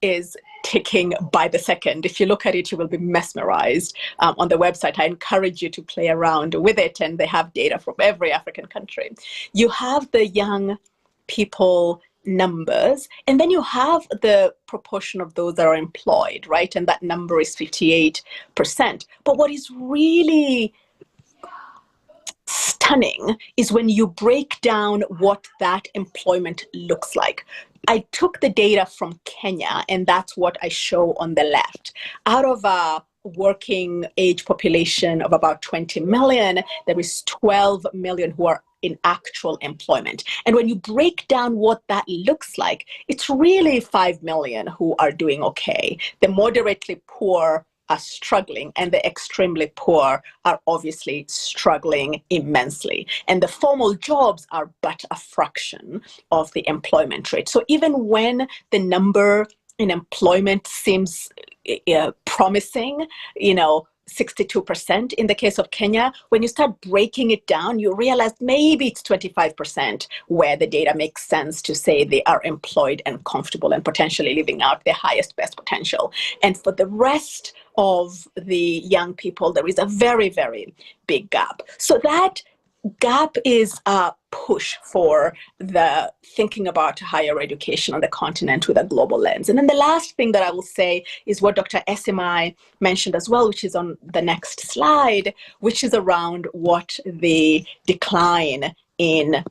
is ticking by the second. If you look at it, you will be mesmerized. On the website, I encourage you to play around with it, and they have data from every African country. You have the young people numbers, and then you have the proportion of those that are employed, right? And that number is 58%. But what is really stunning is when you break down what that employment looks like. I took the data from Kenya, and that's what I show on the left. Out of a working age population of about 20 million, there is 12 million who are in actual employment. And when you break down what that looks like, it's really 5 million who are doing okay. The moderately poor are struggling, and the extremely poor are obviously struggling immensely. And the formal jobs are but a fraction of the employment rate. So even when the number in employment seems promising, 62% in the case of Kenya. When you start breaking it down, you realize maybe it's 25% where the data makes sense to say they are employed and comfortable and potentially living out their highest, best potential. And for the rest of the young people, there is a very, very big gap. So that gap is a push for the thinking about higher education on the continent with a global lens. And then the last thing that I will say is what Dr. Esemai mentioned as well, which is on the next slide, which is around what the decline in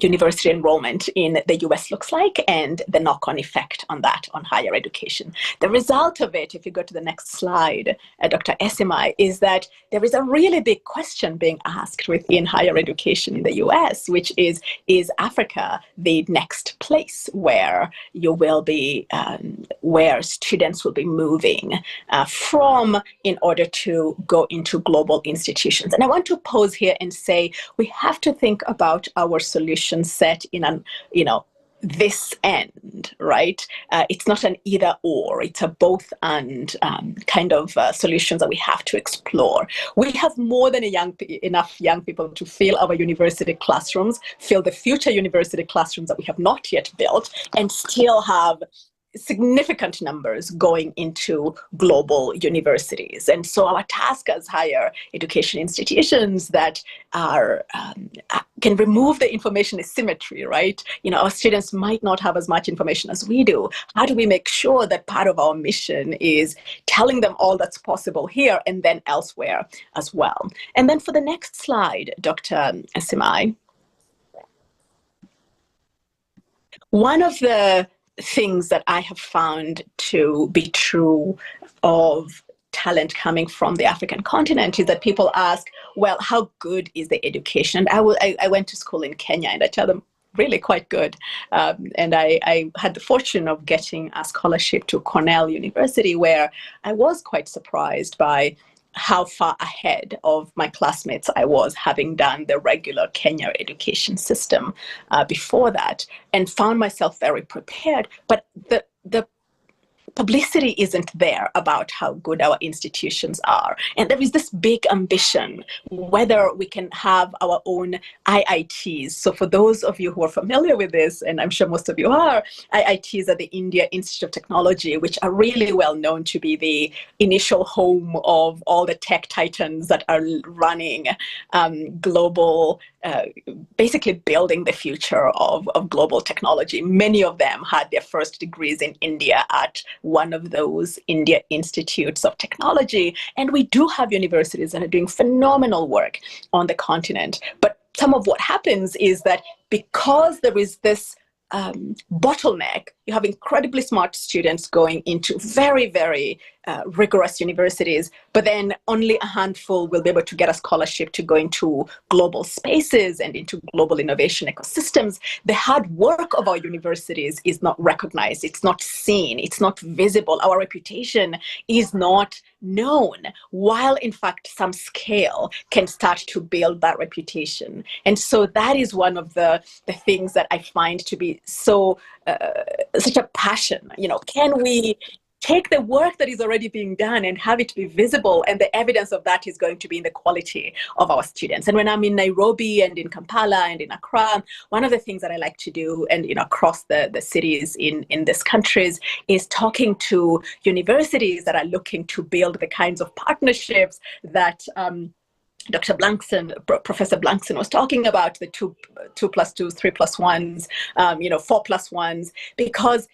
university enrollment in the US looks like and the knock-on effect on that on higher education. The result of it, if you go to the next slide, Dr. Esemai, is that there is a really big question being asked within higher education in the US, which is Africa the next place where you will be, where students will be moving from in order to go into global institutions? And I want to pause here and say we have to think about our solution set in an, this end, right? It's not an either or, it's a both and kind of solutions that we have to explore. We have more than enough young people to fill our university classrooms, fill the future university classrooms that we have not yet built, and still have significant numbers going into global universities. And so our task as higher education institutions that are can remove the information asymmetry, right? Our students might not have as much information as we do. How do we make sure that part of our mission is telling them all that's possible here and then elsewhere as well? And then for the next slide, Dr. Esemai, one of the things that I have found to be true of talent coming from the African continent is that people ask, well, how good is the education? I went to school in Kenya, and I tell them, really quite good. And I had the fortune of getting a scholarship to Cornell University, where I was quite surprised by how far ahead of my classmates I was, having done the regular Kenya education system before that, and found myself very prepared. But the publicity isn't there about how good our institutions are. And there is this big ambition, whether we can have our own IITs. So for those of you who are familiar with this, and I'm sure most of you are, IITs are the India Institute of Technology, which are really well known to be the initial home of all the tech titans that are running global, basically building the future of global technology. Many of them had their first degrees in India at one of those India Institutes of Technology. And we do have universities that are doing phenomenal work on the continent. But some of what happens is that because there is this bottleneck, you have incredibly smart students going into very, very rigorous universities, but then only a handful will be able to get a scholarship to go into global spaces and into global innovation ecosystems. The hard work of our universities is not recognized, it's not seen, it's not visible. Our reputation is not known, while in fact some scale can start to build that reputation. And so that is one of the things that I find to be so such a passion. Can we take the work that is already being done and have it be visible? And the evidence of that is going to be in the quality of our students. And when I'm in Nairobi and in Kampala and in Accra, one of the things that I like to do, and across the cities in these countries, is talking to universities that are looking to build the kinds of partnerships that Dr. Blankson, Professor Blankson was talking about, the 2+2, 3+1s, 4+1s, because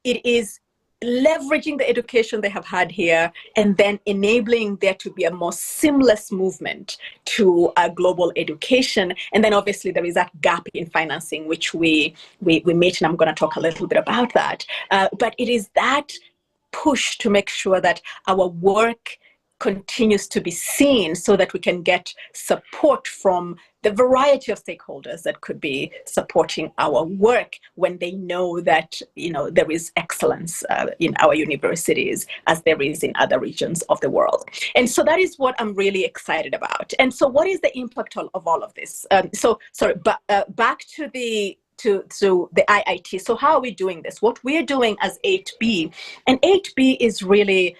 it is leveraging the education they have had here and then enabling there to be a more seamless movement to a global education. And then obviously there is that gap in financing, which we meet, and I'm going to talk a little bit about that. But it is that push to make sure that our work continues to be seen so that we can get support from the variety of stakeholders that could be supporting our work when they know that there is excellence in our universities as there is in other regions of the world. And so that is what I'm really excited about. And so what is the impact of all of this? Back to the IIT. So how are we doing this? What we're doing as 8B, and 8B is really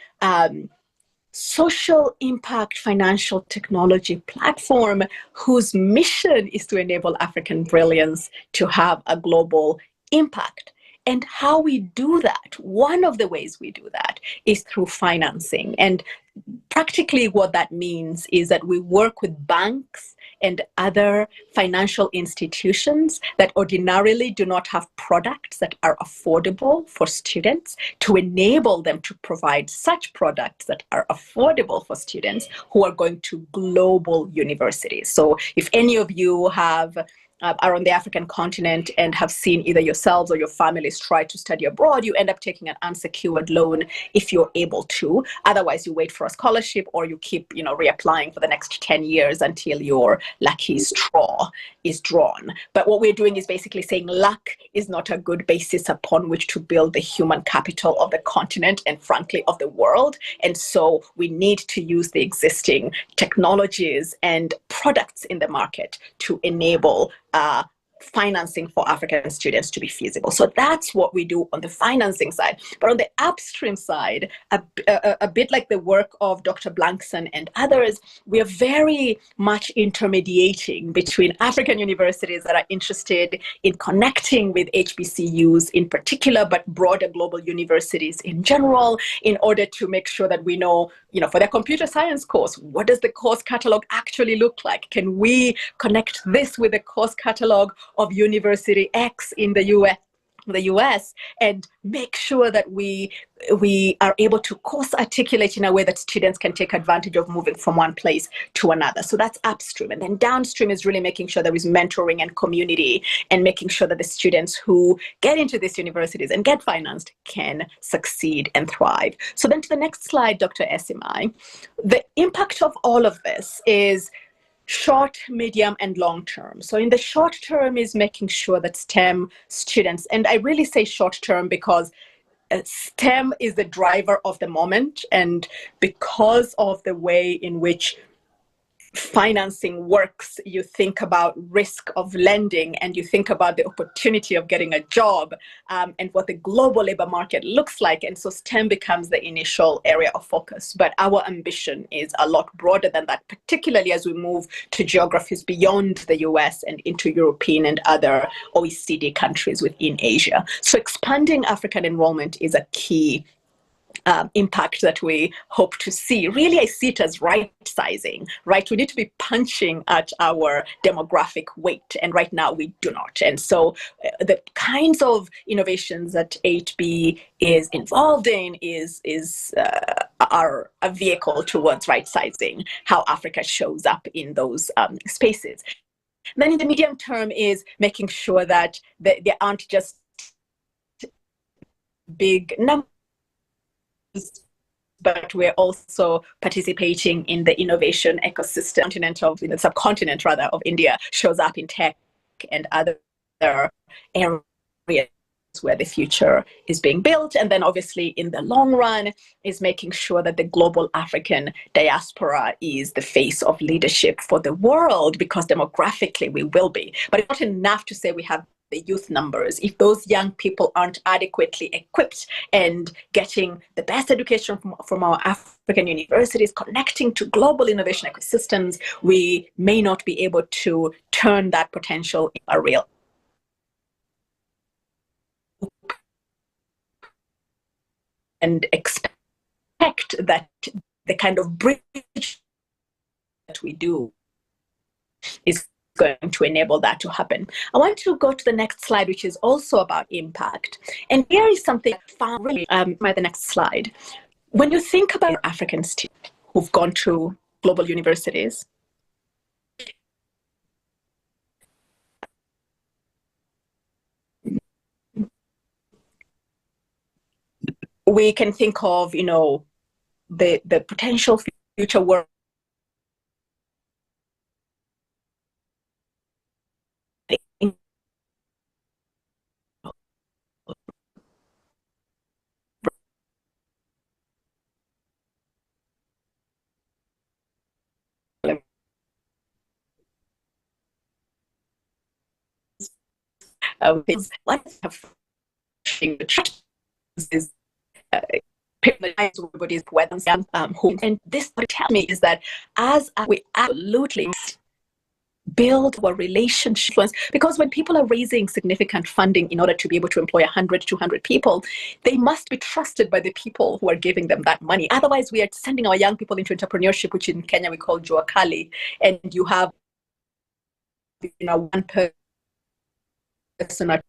social impact financial technology platform whose mission is to enable African brilliance to have a global impact. And how we do that, one of the ways we do that is through financing. And practically what that means is that we work with banks and other financial institutions that ordinarily do not have products that are affordable for students to enable them to provide such products that are affordable for students who are going to global universities. So if any of you are on the African continent and have seen either yourselves or your families try to study abroad, you end up taking an unsecured loan if you're able to. Otherwise, you wait for a scholarship or you keep, reapplying for the next 10 years until your lucky straw is drawn. But what we're doing is basically saying luck is not a good basis upon which to build the human capital of the continent and frankly of the world. And so we need to use the existing technologies and products in the market to enable financing for African students to be feasible. So that's what we do on the financing side. But on the upstream side, a bit like the work of Dr. Blankson and others, we are very much intermediating between African universities that are interested in connecting with HBCUs in particular, but broader global universities in general, in order to make sure that we know, for their computer science course, what does the course catalog actually look like? Can we connect this with the course catalog of University X in the US, and make sure that we are able to course articulate in a way that students can take advantage of moving from one place to another. So that's upstream. And then downstream is really making sure there is mentoring and community and making sure that the students who get into these universities and get financed can succeed and thrive. So then to the next slide, Dr. Esimai, the impact of all of this is short, medium, and long term. So in the short term is making sure that STEM students, and I really say short term because STEM is the driver of the moment, and because of the way in which financing works, you think about risk of lending and you think about the opportunity of getting a job and what the global labor market looks like. And so STEM becomes the initial area of focus. But our ambition is a lot broader than that, particularly as we move to geographies beyond the US and into European and other OECD countries within Asia. So expanding African enrollment is a key impact that we hope to see. Really, I see it as right sizing, right? We need to be punching at our demographic weight, and right now we do not. And so the kinds of innovations that 8B is involved in are a vehicle towards right sizing how Africa shows up in those spaces. Then in the medium term is making sure that there aren't just big numbers, but we're also participating in the innovation ecosystem. The subcontinent rather of India shows up in tech and other areas where the future is being built. And then obviously in the long run is making sure that the global African diaspora is the face of leadership for the world, because demographically we will be. But it's not enough to say we have the youth numbers. If those young people aren't adequately equipped and getting the best education from our African universities, connecting to global innovation ecosystems, we may not be able to turn that potential into a real and expect that the kind of bridge that we do is going to enable that to happen. I want to go to the next slide, which is also about impact. And here is something I found really, by the next slide. When you think about African students who've gone to global universities, we can think of, the potential future work things. One of the is everybody's whether home. And this what tells me is that as we absolutely build our relationships, because when people are raising significant funding in order to be able to employ 100, 200 people, they must be trusted by the people who are giving them that money. Otherwise, we are sending our young people into entrepreneurship, which in Kenya we call Jua Kali, and you have one person or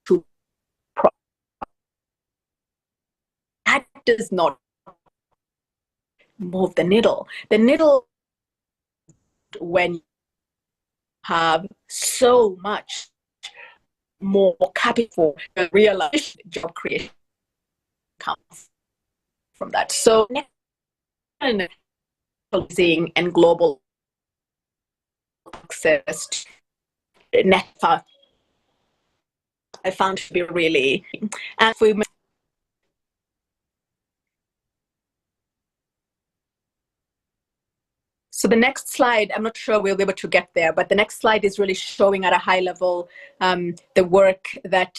two. That does not move the needle. The needle, when you have so much more capital, realize job creation comes from that. So, and global access to network, I found to be really, and if we So the next slide, I'm not sure we'll be able to get there, but the next slide is really showing at a high level the work that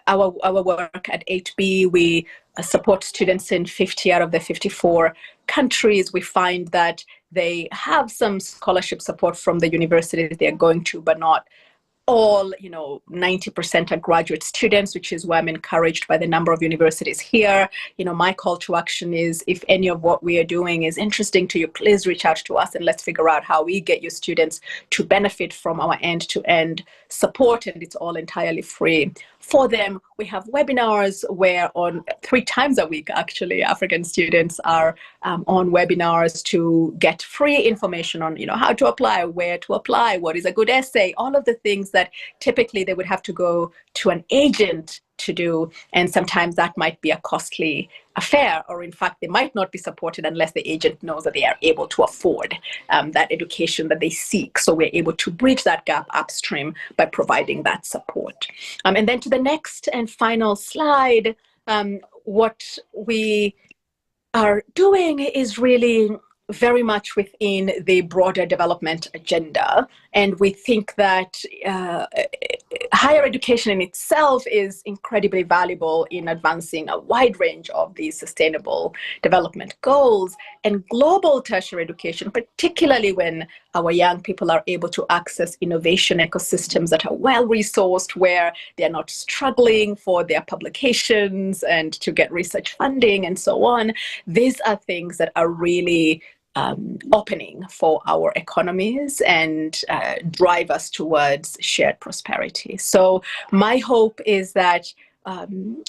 our work at HB. We support students in 50 out of the 54 countries. We find that they have some scholarship support from the universities they're going to, but not all, 90% are graduate students, which is why I'm encouraged by the number of universities here. My call to action is, if any of what we are doing is interesting to you, please reach out to us and let's figure out how we get you students to benefit from our end-to-end support, and it's all entirely free for them. We have webinars where on 3 times a week, actually, African students are on webinars to get free information on, how to apply, where to apply, what is a good essay, all of the things that typically they would have to go to an agent to do. And sometimes that might be a costly affair, or in fact, they might not be supported unless the agent knows that they are able to afford that education that they seek. So we're able to bridge that gap upstream by providing that support. And then to the next and final slide, what we are doing is really very much within the broader development agenda. And we think that higher education in itself is incredibly valuable in advancing a wide range of these sustainable development goals. And global tertiary education, particularly when our young people are able to access innovation ecosystems that are well-resourced, where they're not struggling for their publications and to get research funding and so on, these are things that are really opening for our economies and drive us towards shared prosperity. So my hope is that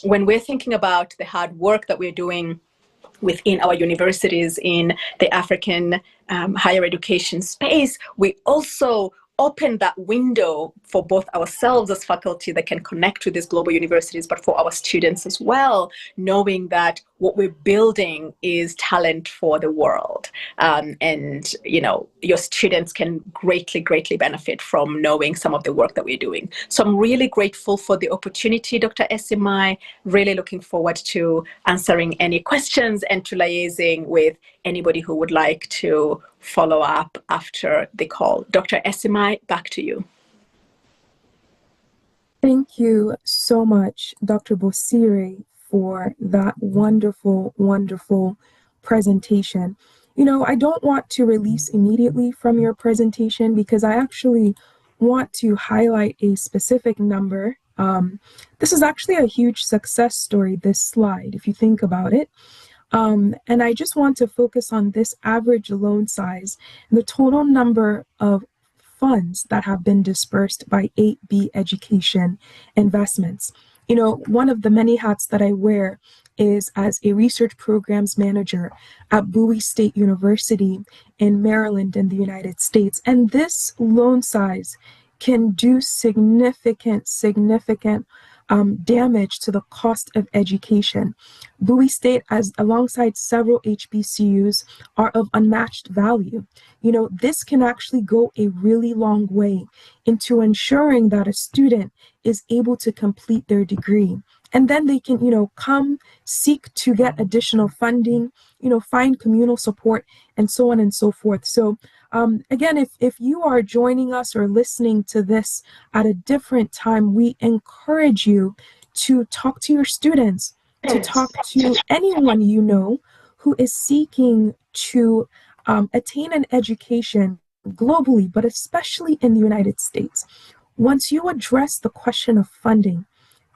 when we're thinking about the hard work that we're doing within our universities in the African higher education space, we also open that window for both ourselves as faculty that can connect with these global universities, but for our students as well, knowing that what we're building is talent for the world. And, your students can greatly, greatly benefit from knowing some of the work that we're doing. So I'm really grateful for the opportunity, Dr. Esimai, really looking forward to answering any questions and to liaising with anybody who would like to follow up after the call. Dr. Esimai, back to you. Thank you so much, Dr. Bosire, for that wonderful, wonderful presentation. I don't want to release immediately from your presentation because I actually want to highlight a specific number. This is actually a huge success story, this slide, if you think about it. And I just want to focus on this average loan size and the total number of funds that have been dispersed by 8B Education Investments. One of the many hats that I wear is as a research programs manager at Bowie State University in Maryland in the United States. And this loan size can do significant damage to the cost of education. Bowie State, alongside several HBCUs, are of unmatched value. This can actually go a really long way into ensuring that a student is able to complete their degree. And then they can, come seek to get additional funding, find communal support, and so on and so forth. So again, if you are joining us or listening to this at a different time, we encourage you to talk to your students, to talk to anyone you know who is seeking to attain an education globally, but especially in the United States. Once you address the question of funding,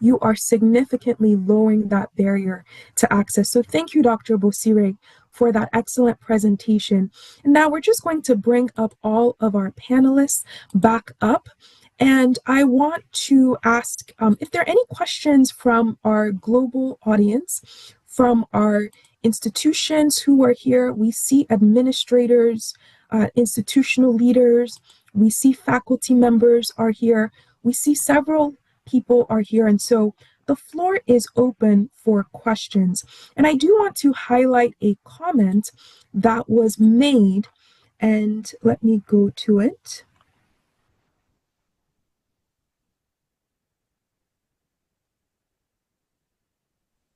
you are significantly lowering that barrier to access. So thank you, Dr. Bosire, for that excellent presentation. And now we're just going to bring up all of our panelists back up. And I want to ask if there are any questions from our global audience, from our institutions who are here. We see administrators, institutional leaders, we see faculty members are here, we see several people are here, and so the floor is open for questions. And I do want to highlight a comment that was made, and let me go to it.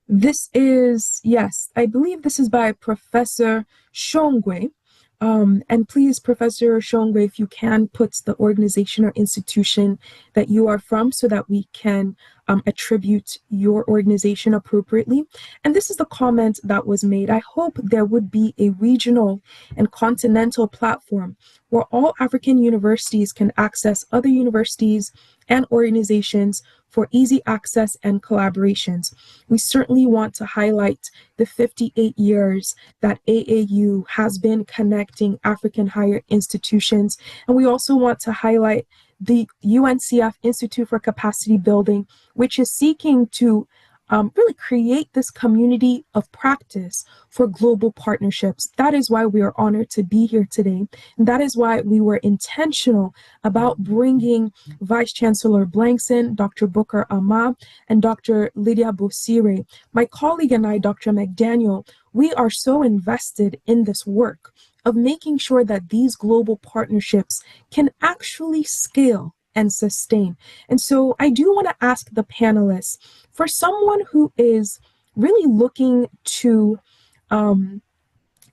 This is, yes, I believe this is by Professor Shongwe. And please, Professor Shongwe, if you can put the organization or institution that you are from so that we can attribute your organization appropriately. And this is the comment that was made. I hope there would be a regional and continental platform where all African universities can access other universities and organizations for easy access and collaborations. We certainly want to highlight the 58 years that AAU has been connecting African higher institutions. And we also want to highlight the UNCF Institute for Capacity Building, which is seeking to really create this community of practice for global partnerships. That is why we are honored to be here today. And that is why we were intentional about bringing Vice Chancellor Blankson, Dr. Booker Amma, and Dr. Lydia Bosire. My colleague and I, Dr. McDaniel, we are so invested in this work of making sure that these global partnerships can actually scale and sustain. And so I do want to ask the panelists, for someone who is really looking to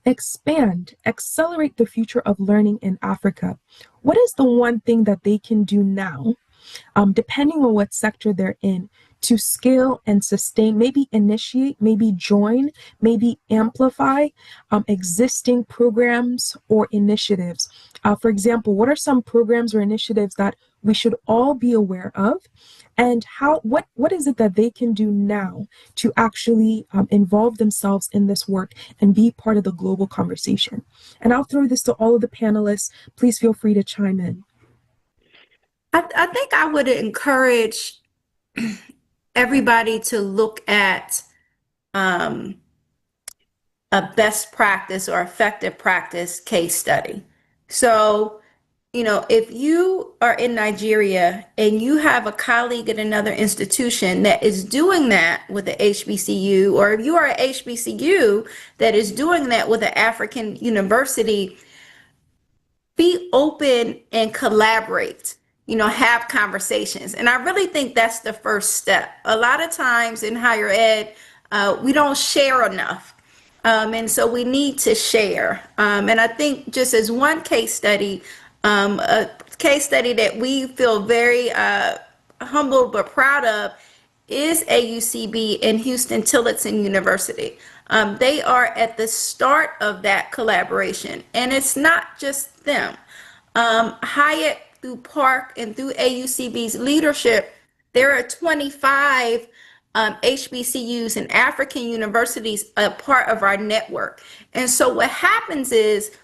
expand, accelerate the future of learning in Africa, what is the one thing that they can do now, depending on what sector they're in, to scale and sustain, maybe initiate, maybe join, maybe amplify existing programs or initiatives? For example, what are some programs or initiatives that we should all be aware of? And what is it that they can do now to actually involve themselves in this work and be part of the global conversation? And I'll throw this to all of the panelists. Please feel free to chime in. I think I would encourage everybody to look at a best practice or effective practice case study. So, if you are in Nigeria and you have a colleague at another institution that is doing that with the HBCU, or if you are an HBCU that is doing that with an African university, be open and collaborate. Have conversations. And I really think that's the first step. A lot of times in higher ed, we don't share enough. And so we need to share. And I think just as one case study, a case study that we feel very humbled but proud of is AUCB and Houston Tillotson University. They are at the start of that collaboration. And it's not just them. Hyatt, through Park and through AUCB's leadership, there are 25 HBCUs and African universities a part of our network. And so what happens is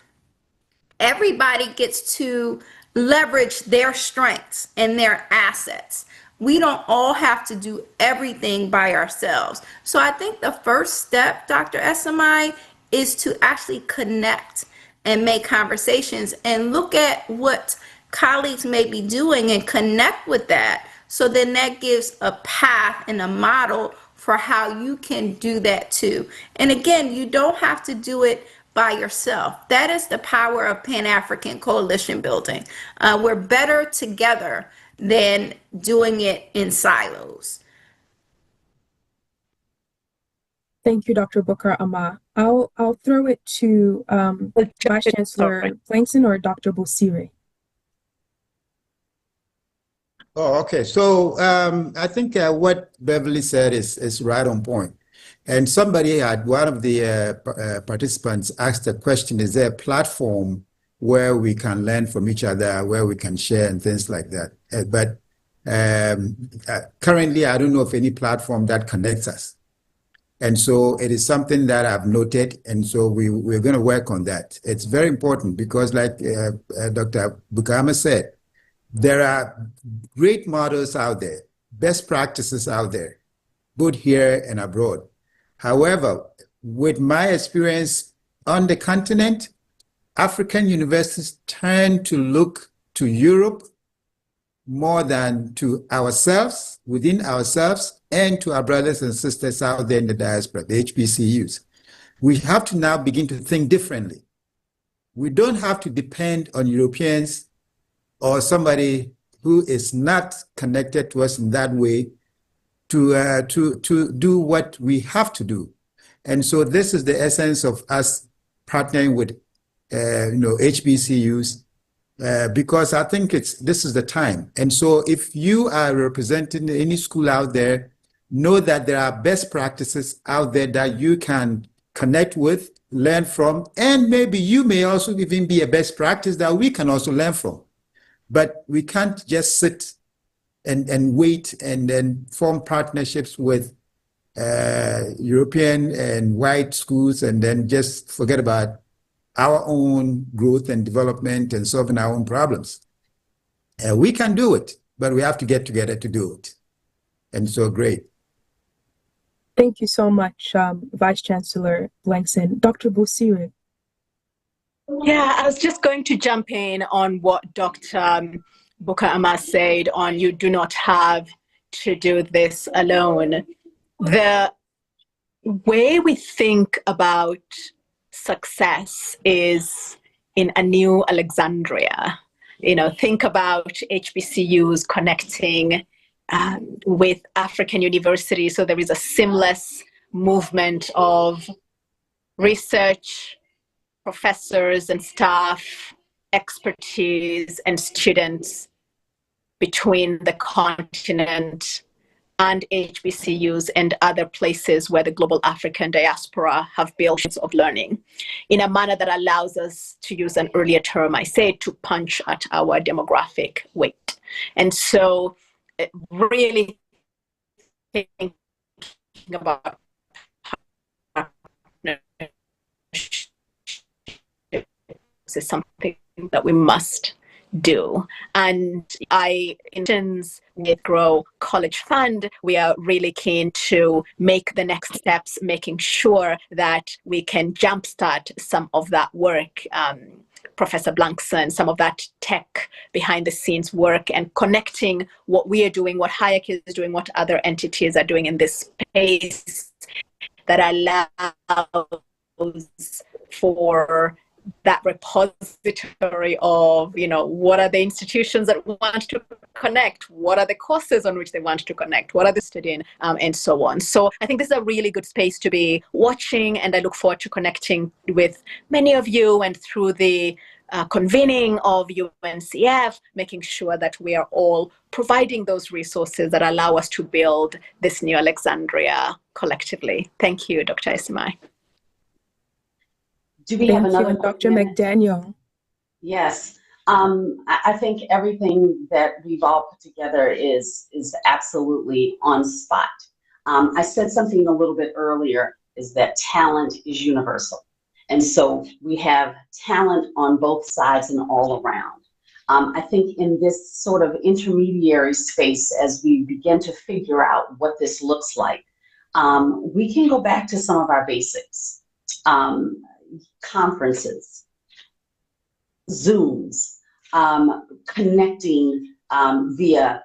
everybody gets to leverage their strengths and their assets. We don't all have to do everything by ourselves. So I think the first step, Dr. Esemai, is to actually connect and make conversations and look at what colleagues may be doing and connect with that. So then that gives a path and a model for how you can do that too. And again, you don't have to do it by yourself. That is the power of Pan-African coalition building. We're better together than doing it in silos. Thank you, Dr. Booker Amma. I'll throw it to Vice Chancellor Blankson or Dr. Bosire. Oh, okay. So I think what Beverly said is right on point. And somebody had one of the participants asked a question: is there a platform where we can learn from each other, where we can share and things like that? But currently, I don't know of any platform that connects us. And so it is something that I've noted, and so we're going to work on that. It's very important because, like Dr. Bukama said, there are great models out there, best practices out there, both here and abroad. However, with my experience on the continent, African universities tend to look to Europe more than to ourselves, within ourselves, and to our brothers and sisters out there in the diaspora, the HBCUs. We have to now begin to think differently. We don't have to depend on Europeans or somebody who is not connected to us in that way to do what we have to do. And so this is the essence of us partnering with HBCUs, because I think this is the time. And so if you are representing any school out there, know that there are best practices out there that you can connect with, learn from, and maybe you may also even be a best practice that we can also learn from. But we can't just sit and wait and then form partnerships with European and white schools and then just forget about our own growth and development and solving our own problems. We can do it, but we have to get together to do it. And so great. Thank you so much, Vice Chancellor Blankson. Dr. Busiri. Yeah, I was just going to jump in on what Dr. Bukama said on you do not have to do this alone. The way we think about success is in a new Alexandria. Think about HBCUs connecting with African universities, so there is a seamless movement of research, professors and staff, expertise and students between the continent and HBCUs and other places where the global African diaspora have built of learning in a manner that allows us, to use an earlier term I said, to punch at our demographic weight. And so really thinking about is something that we must do. And with Grow College Fund, we are really keen to make the next steps, making sure that we can jumpstart some of that work. Professor Blankson, some of that tech behind the scenes work and connecting what we are doing, what HIAC is doing, what other entities are doing in this space that allows for that repository of, what are the institutions that want to connect? What are the courses on which they want to connect? What are they studying? And so on. So I think this is a really good space to be watching, and I look forward to connecting with many of you and through the convening of UNCF, making sure that we are all providing those resources that allow us to build this new Alexandria collectively. Thank you, Dr. Esimai. Do we have another Dr. McDaniel? Yes. I think everything that we've all put together is absolutely on spot. I said something a little bit earlier, is that talent is universal. And so we have talent on both sides and all around. I think in this sort of intermediary space, as we begin to figure out what this looks like, we can go back to some of our basics. Conferences, Zooms, connecting via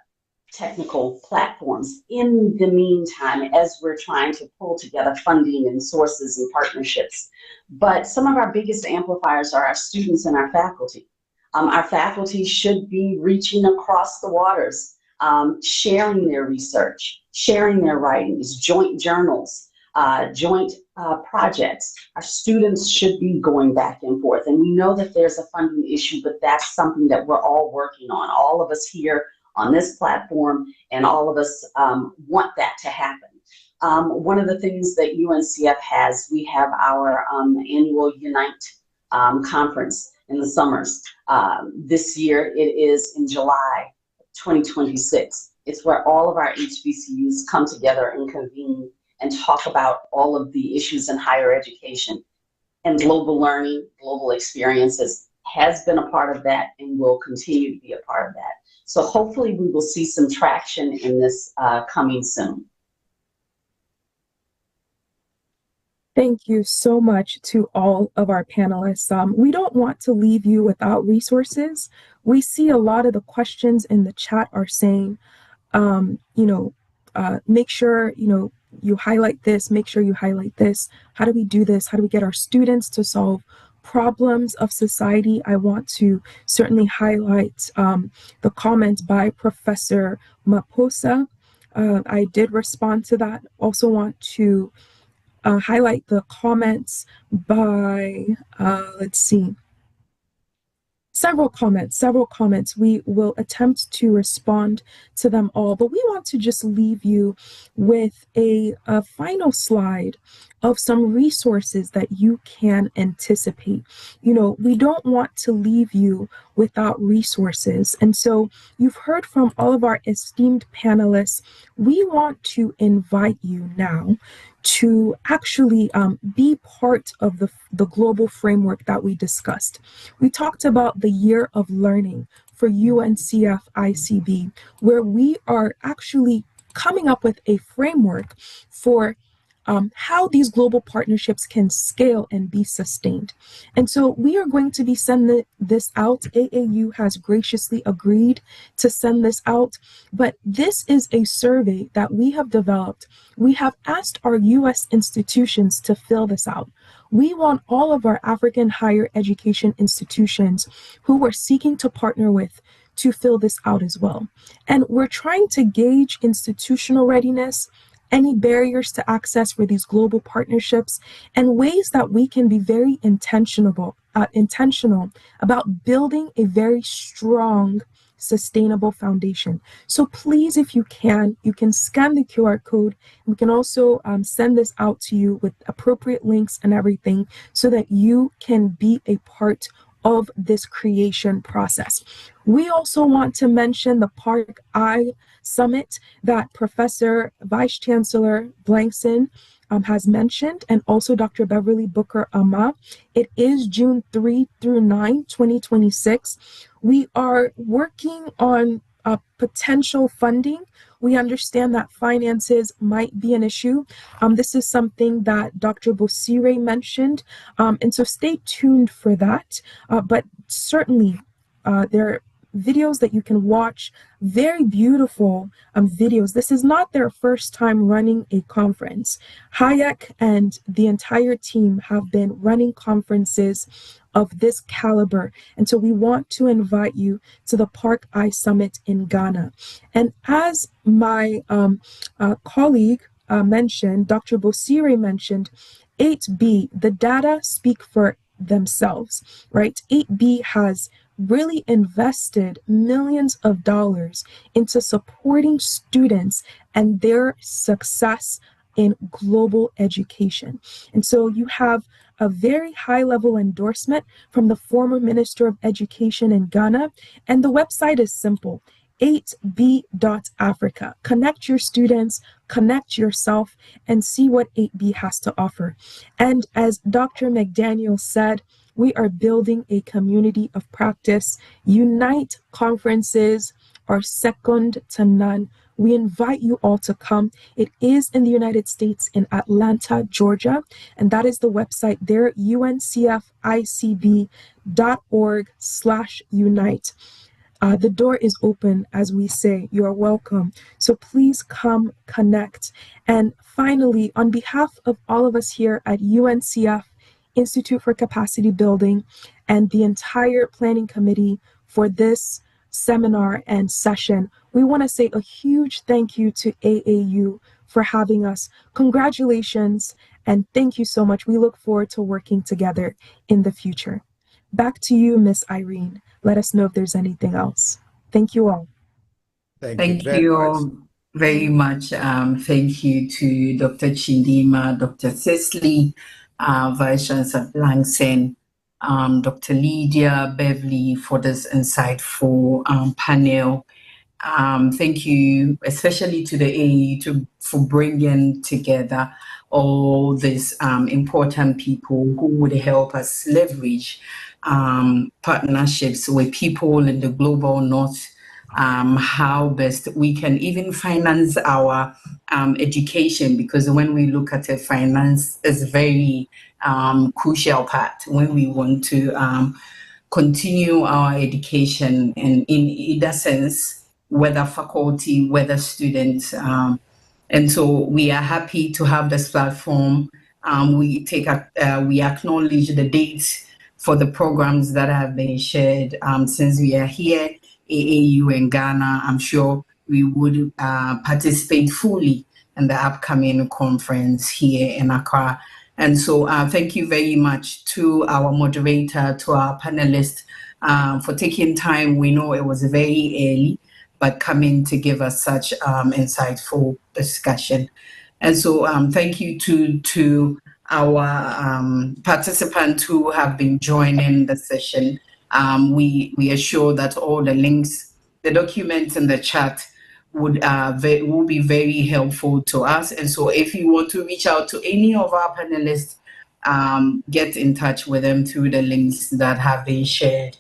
technical platforms in the meantime as we're trying to pull together funding and sources and partnerships. But some of our biggest amplifiers are our students and our faculty. Our faculty should be reaching across the waters, sharing their research, sharing their writings, joint journals, joint projects. Our students should be going back and forth. And we know that there's a funding issue, but that's something that we're all working on. All of us here on this platform, and all of us want that to happen. One of the things that UNCF has, we have our annual Unite conference in the summers. This year it is in July 2026. It's where all of our HBCUs come together and convene and talk about all of the issues in higher education. And global learning, global experiences has been a part of that and will continue to be a part of that. So hopefully we will see some traction in this coming soon. Thank you so much to all of our panelists. We don't want to leave you without resources. We see a lot of the questions in the chat are saying, make sure, you highlight this, make sure you highlight this. How do we do this? How do we get our students to solve problems of society? I want to certainly highlight the comment by Professor Maposa. I did respond to that. Also want to highlight the comments by, several comments. We will attempt to respond to them all, but we want to just leave you with a final slide of some resources that you can anticipate. We don't want to leave you without resources. And so you've heard from all of our esteemed panelists. We want to invite you now to actually be part of the global framework that we discussed. We talked about the year of learning for UNCF ICB, where we are actually coming up with a framework for how these global partnerships can scale and be sustained. And so we are going to be sending this out. AAU has graciously agreed to send this out, but this is a survey that we have developed. We have asked our U.S. institutions to fill this out. We want all of our African higher education institutions who we're seeking to partner with to fill this out as well. And we're trying to gauge institutional readiness, any barriers to access for these global partnerships, and ways that we can be very intentional about building a very strong, sustainable foundation. So please, if you can scan the QR code. We can also send this out to you with appropriate links and everything so that you can be a part of this creation process. We also want to mention the Park I Summit that Professor Vice Chancellor Blankson has mentioned, and also Dr. Beverly Booker Ama. It is June 3 through 9, 2026. We are working on potential funding. We understand that finances might be an issue. This is something that Dr. Bosire mentioned, and so stay tuned for that. But certainly, there are videos that you can watch, very beautiful videos. This is not their first time running a conference. Hayek and the entire team have been running conferences of this caliber. And so we want to invite you to the Park I Summit in Ghana. And as my colleague mentioned, Dr. Bosire mentioned, 8B, the data speak for themselves, right? 8B has really invested millions of dollars into supporting students and their success in global education. And so you have a very high level endorsement from the former Minister of Education in Ghana, and the website is simple: 8b.africa. Connect your students, connect yourself, and see what 8B has to offer. And as Dr. McDaniel said, we are building a community of practice. Unite conferences are second to none. We invite you all to come. It is in the United States, in Atlanta, Georgia, and that is the website there, uncficb.org/unite. The door is open, as we say. You are welcome. So please come connect. And finally, on behalf of all of us here at UNCF Institute for Capacity Building and the entire planning committee for this seminar and session, we want to say a huge thank you to AAU for having us. Congratulations, and thank you so much. We look forward to working together in the future. Back to you, Miss Irene. Let us know if there's anything else. Thank you all. Thank very you much. all very much. Thank you to Dr. Chidima, Dr. Cicely, Vice Chancellor Blankson, Dr. Lydia Beverly for this insightful panel. Thank you, especially to the AAU for bringing together all these important people who would help us leverage partnerships with people in the global north, how best we can even finance our education, because when we look at it, finance is a very crucial part when we want to continue our education, and in either sense, whether faculty, whether students. And so we are happy to have this platform. We acknowledge the dates for the programs that have been shared. Since we are here, AAU in Ghana, I'm sure we would participate fully in the upcoming conference here in Accra. And so thank you very much to our moderator, to our panelists for taking time. We know it was very early, but coming to give us such insightful discussion. And so thank you to our participants who have been joining the session. We are sure that all the links, the documents in the chat will be very helpful to us. And so if you want to reach out to any of our panelists, get in touch with them through the links that have been shared.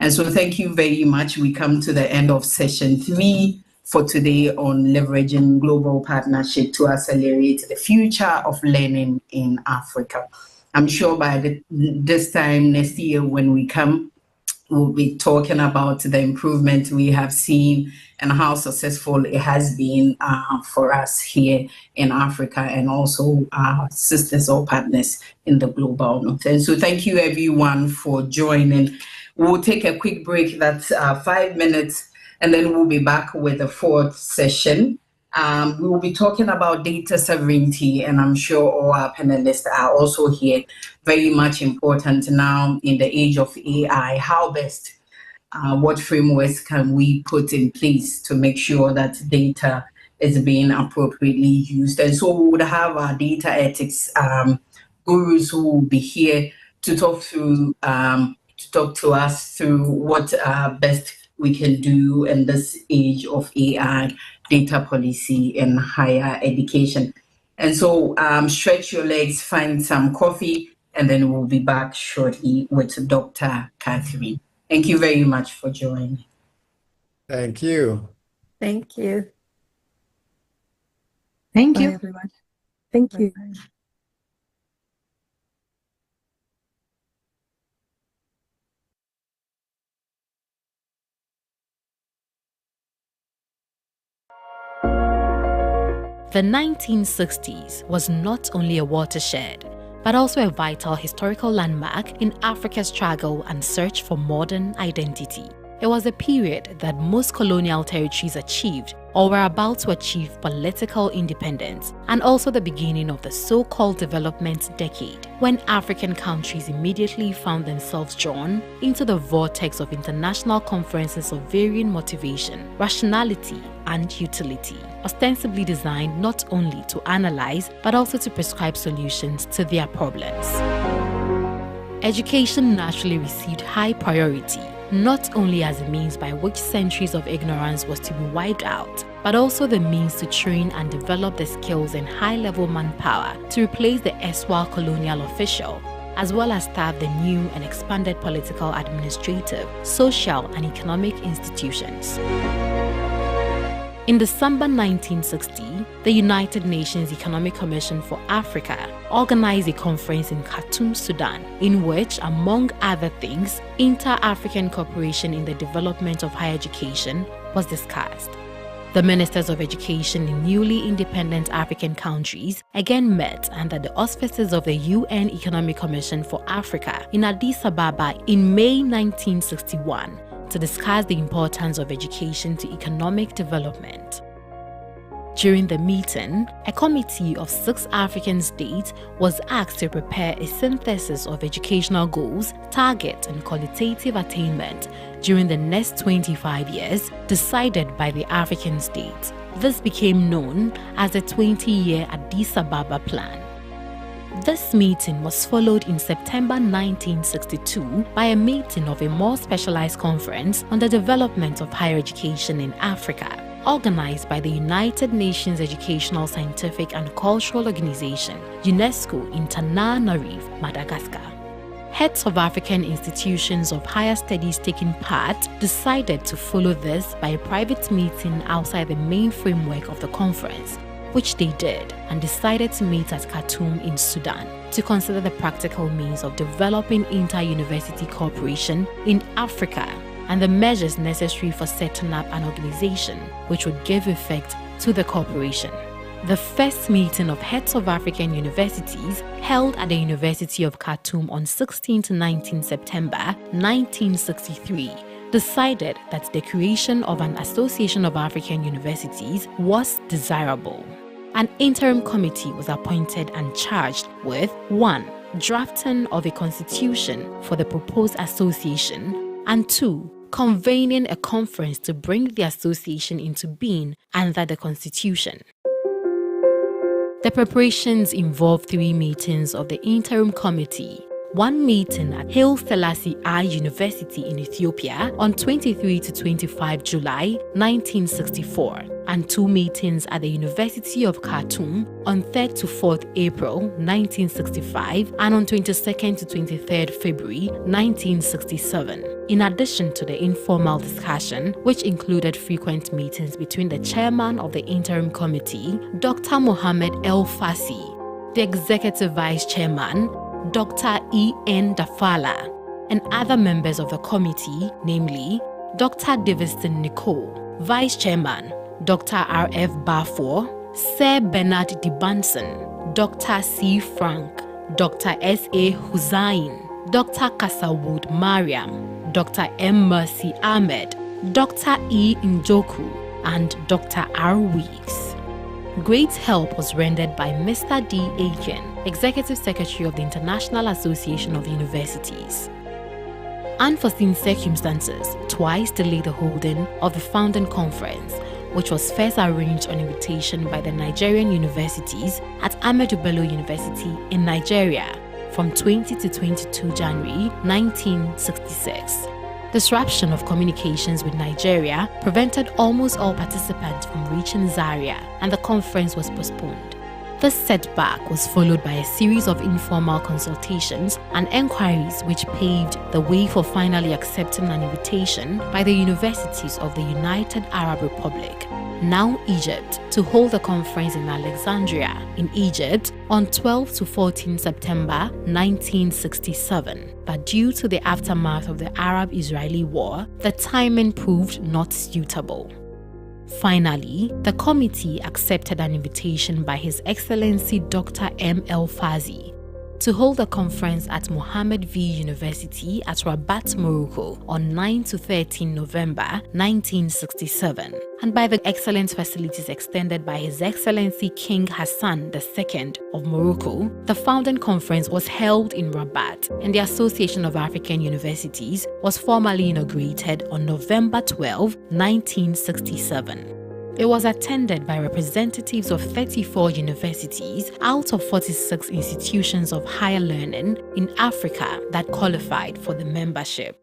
And so thank you very much. We come to the end of session 3 for today on leveraging global partnership to accelerate the future of learning in Africa. I'm sure by this time next year when we come, we'll be talking about the improvement we have seen and how successful it has been for us here in Africa, and also our sisters or partners in the global north. And so thank you everyone for joining. We'll take a quick break, that's 5 minutes, and then we'll be back with the 4th session. We will be talking about data sovereignty, and I'm sure all our panelists are also here. Very much important now in the age of AI. How best, what frameworks can we put in place to make sure that data is being appropriately used? And so we would have our data ethics gurus who will be here to talk to us through what best we can do in this age of AI, data policy in higher education. And so stretch your legs, find some coffee, and then we'll be back shortly with Dr. Catherine. Thank you very much for joining. Thank you. Thank you. Thank you, everyone. Thank you. The 1960s was not only a watershed, but also a vital historical landmark in Africa's struggle and search for modern identity. It was a period that most colonial territories achieved or were about to achieve political independence, and also the beginning of the so-called development decade, when African countries immediately found themselves drawn into the vortex of international conferences of varying motivation, rationality, and utility, ostensibly designed not only to analyze but also to prescribe solutions to their problems. Education naturally received high priority, not only as a means by which centuries of ignorance was to be wiped out, but also the means to train and develop the skills and high-level manpower to replace the erstwhile colonial official, as well as staff the new and expanded political, administrative, social, and economic institutions. In December 1960, the United Nations Economic Commission for Africa organized a conference in Khartoum, Sudan, in which, among other things, inter-African cooperation in the development of higher education was discussed. The ministers of education in newly independent African countries again met under the auspices of the UN Economic Commission for Africa in Addis Ababa in May 1961 to discuss the importance of education to economic development. During the meeting, a committee of 6 African states was asked to prepare a synthesis of educational goals, targets, and qualitative attainment during the next 25 years, decided by the African states. This became known as the 20-year Addis Ababa Plan. This meeting was followed in September 1962 by a meeting of a more specialized conference on the development of higher education in Africa, organized by the United Nations Educational, Scientific and Cultural Organization, UNESCO, in Tananarive, Madagascar. Heads of African institutions of higher studies taking part decided to follow this by a private meeting outside the main framework of the conference, which they did, and decided to meet at Khartoum in Sudan to consider the practical means of developing inter-university cooperation in Africa and the measures necessary for setting up an organization which would give effect to the cooperation. The first meeting of heads of African universities, held at the University of Khartoum on 16 to 19 September 1963, decided that the creation of an Association of African Universities was desirable. An interim committee was appointed and charged with 1. Drafting of a constitution for the proposed association, and 2. Convening a conference to bring the association into being under the constitution. The preparations involved 3 meetings of the interim committee. 1 meeting at Haile Selassie I University in Ethiopia on 23 to 25 July 1964, and 2 meetings at the University of Khartoum on 3rd to 4th April 1965 and on 22nd to 23rd February 1967. In addition to the informal discussion, which included frequent meetings between the chairman of the interim committee, Dr. Mohamed El Fassi, the executive vice chairman, Dr. E.N. Dafala, and other members of the committee, namely Dr. Davidson Nicole, Vice Chairman, Dr. R.F. Bafor, Sir Bernard Dibanson, Dr. C. Frank, Dr. S.A. Hussain, Dr. Kasawood Mariam, Dr. M. Mercy Ahmed, Dr. E. Njoku, and Dr. R. Weeks. Great help was rendered by Mr. D. Aiken, Executive Secretary of the International Association of Universities. Unforeseen circumstances twice delayed the holding of the founding conference, which was first arranged on invitation by the Nigerian universities at Ahmadu Bello University in Nigeria from 20 to 22 January 1966. Disruption of communications with Nigeria prevented almost all participants from reaching Zaria, and the conference was postponed. This setback was followed by a series of informal consultations and enquiries which paved the way for finally accepting an invitation by the universities of the United Arab Republic, now Egypt, to hold the conference in Alexandria, in Egypt, on 12 to 14 September 1967. But due to the aftermath of the Arab-Israeli War, the timing proved not suitable. Finally, the committee accepted an invitation by His Excellency Dr. M. El Fazi to hold a conference at Mohammed V University at Rabat, Morocco on 9 to 13 November 1967, and by the excellent facilities extended by His Excellency King Hassan II of Morocco. The founding conference was held in Rabat, and the Association of African Universities was formally inaugurated on November 12, 1967. It was attended by representatives of 34 universities out of 46 institutions of higher learning in Africa that qualified for the membership.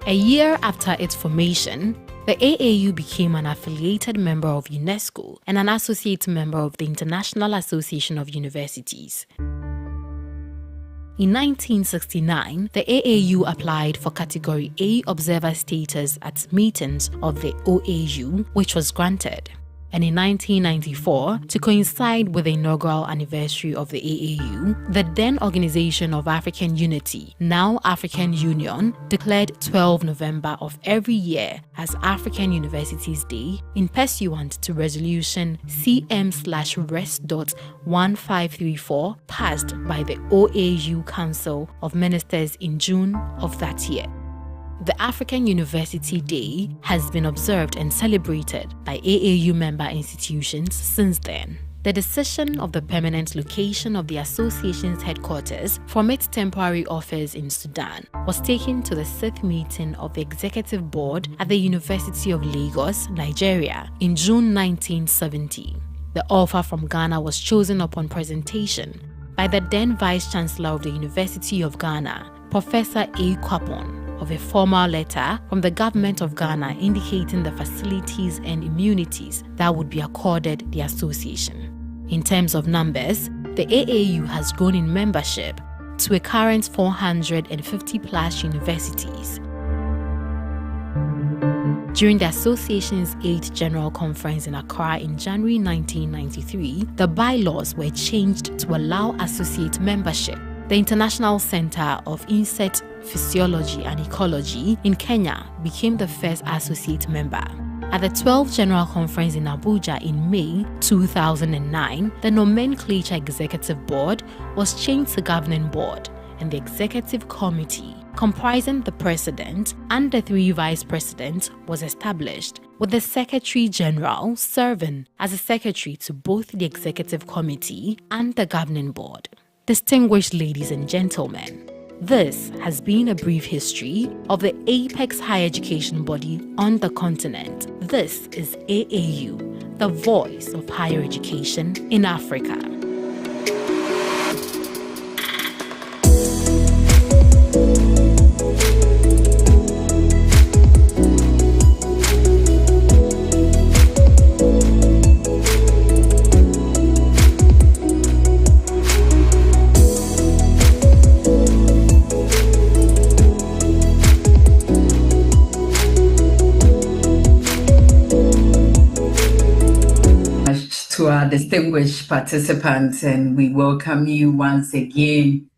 A year after its formation, the AAU became an affiliated member of UNESCO and an associate member of the International Association of Universities. In 1969, the AAU applied for Category A observer status at meetings of the OAU, which was granted. And in 1994, to coincide with the inaugural anniversary of the AAU, the then Organization of African Unity, now African Union, declared 12 November of every year as African Universities Day in pursuant to Resolution CM/Res.1534 passed by the OAU Council of Ministers in June of that year. The African University Day has been observed and celebrated by AAU member institutions since then. The decision of the permanent location of the association's headquarters from its temporary office in Sudan was taken to the 6th meeting of the Executive Board at the University of Lagos, Nigeria, in June 1970. The offer from Ghana was chosen upon presentation by the then Vice-Chancellor of the University of Ghana, Professor A. Kwapon, of a formal letter from the government of Ghana indicating the facilities and immunities that would be accorded the association. In terms of numbers, the AAU has grown in membership to a current 450 plus universities. During the association's 8th General Conference in Accra in January 1993, the bylaws were changed to allow associate membership. The International Center of Insect Physiology and Ecology in Kenya became the first associate member. At the 12th General Conference in Abuja in May 2009, the Nomenclature Executive Board was changed to Governing Board, and the Executive Committee, comprising the President and the 3 Vice Presidents, was established, with the Secretary General serving as a secretary to both the Executive Committee and the Governing Board. Distinguished ladies and gentlemen, this has been a brief history of the apex higher education body on the continent. This is AAU, the voice of higher education in Africa. To our distinguished participants, and we welcome you once again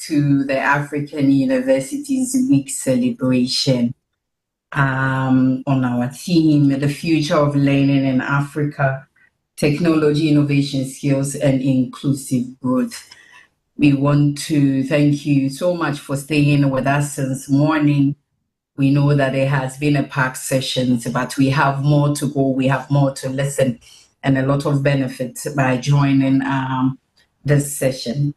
to the African Universities Week celebration on our theme, the future of learning in Africa, technology, innovation, skills, and inclusive growth. We want to thank you so much for staying with us since morning. We know that it has been a packed session, but we have more to go, we have more to listen, and a lot of benefits by joining this session.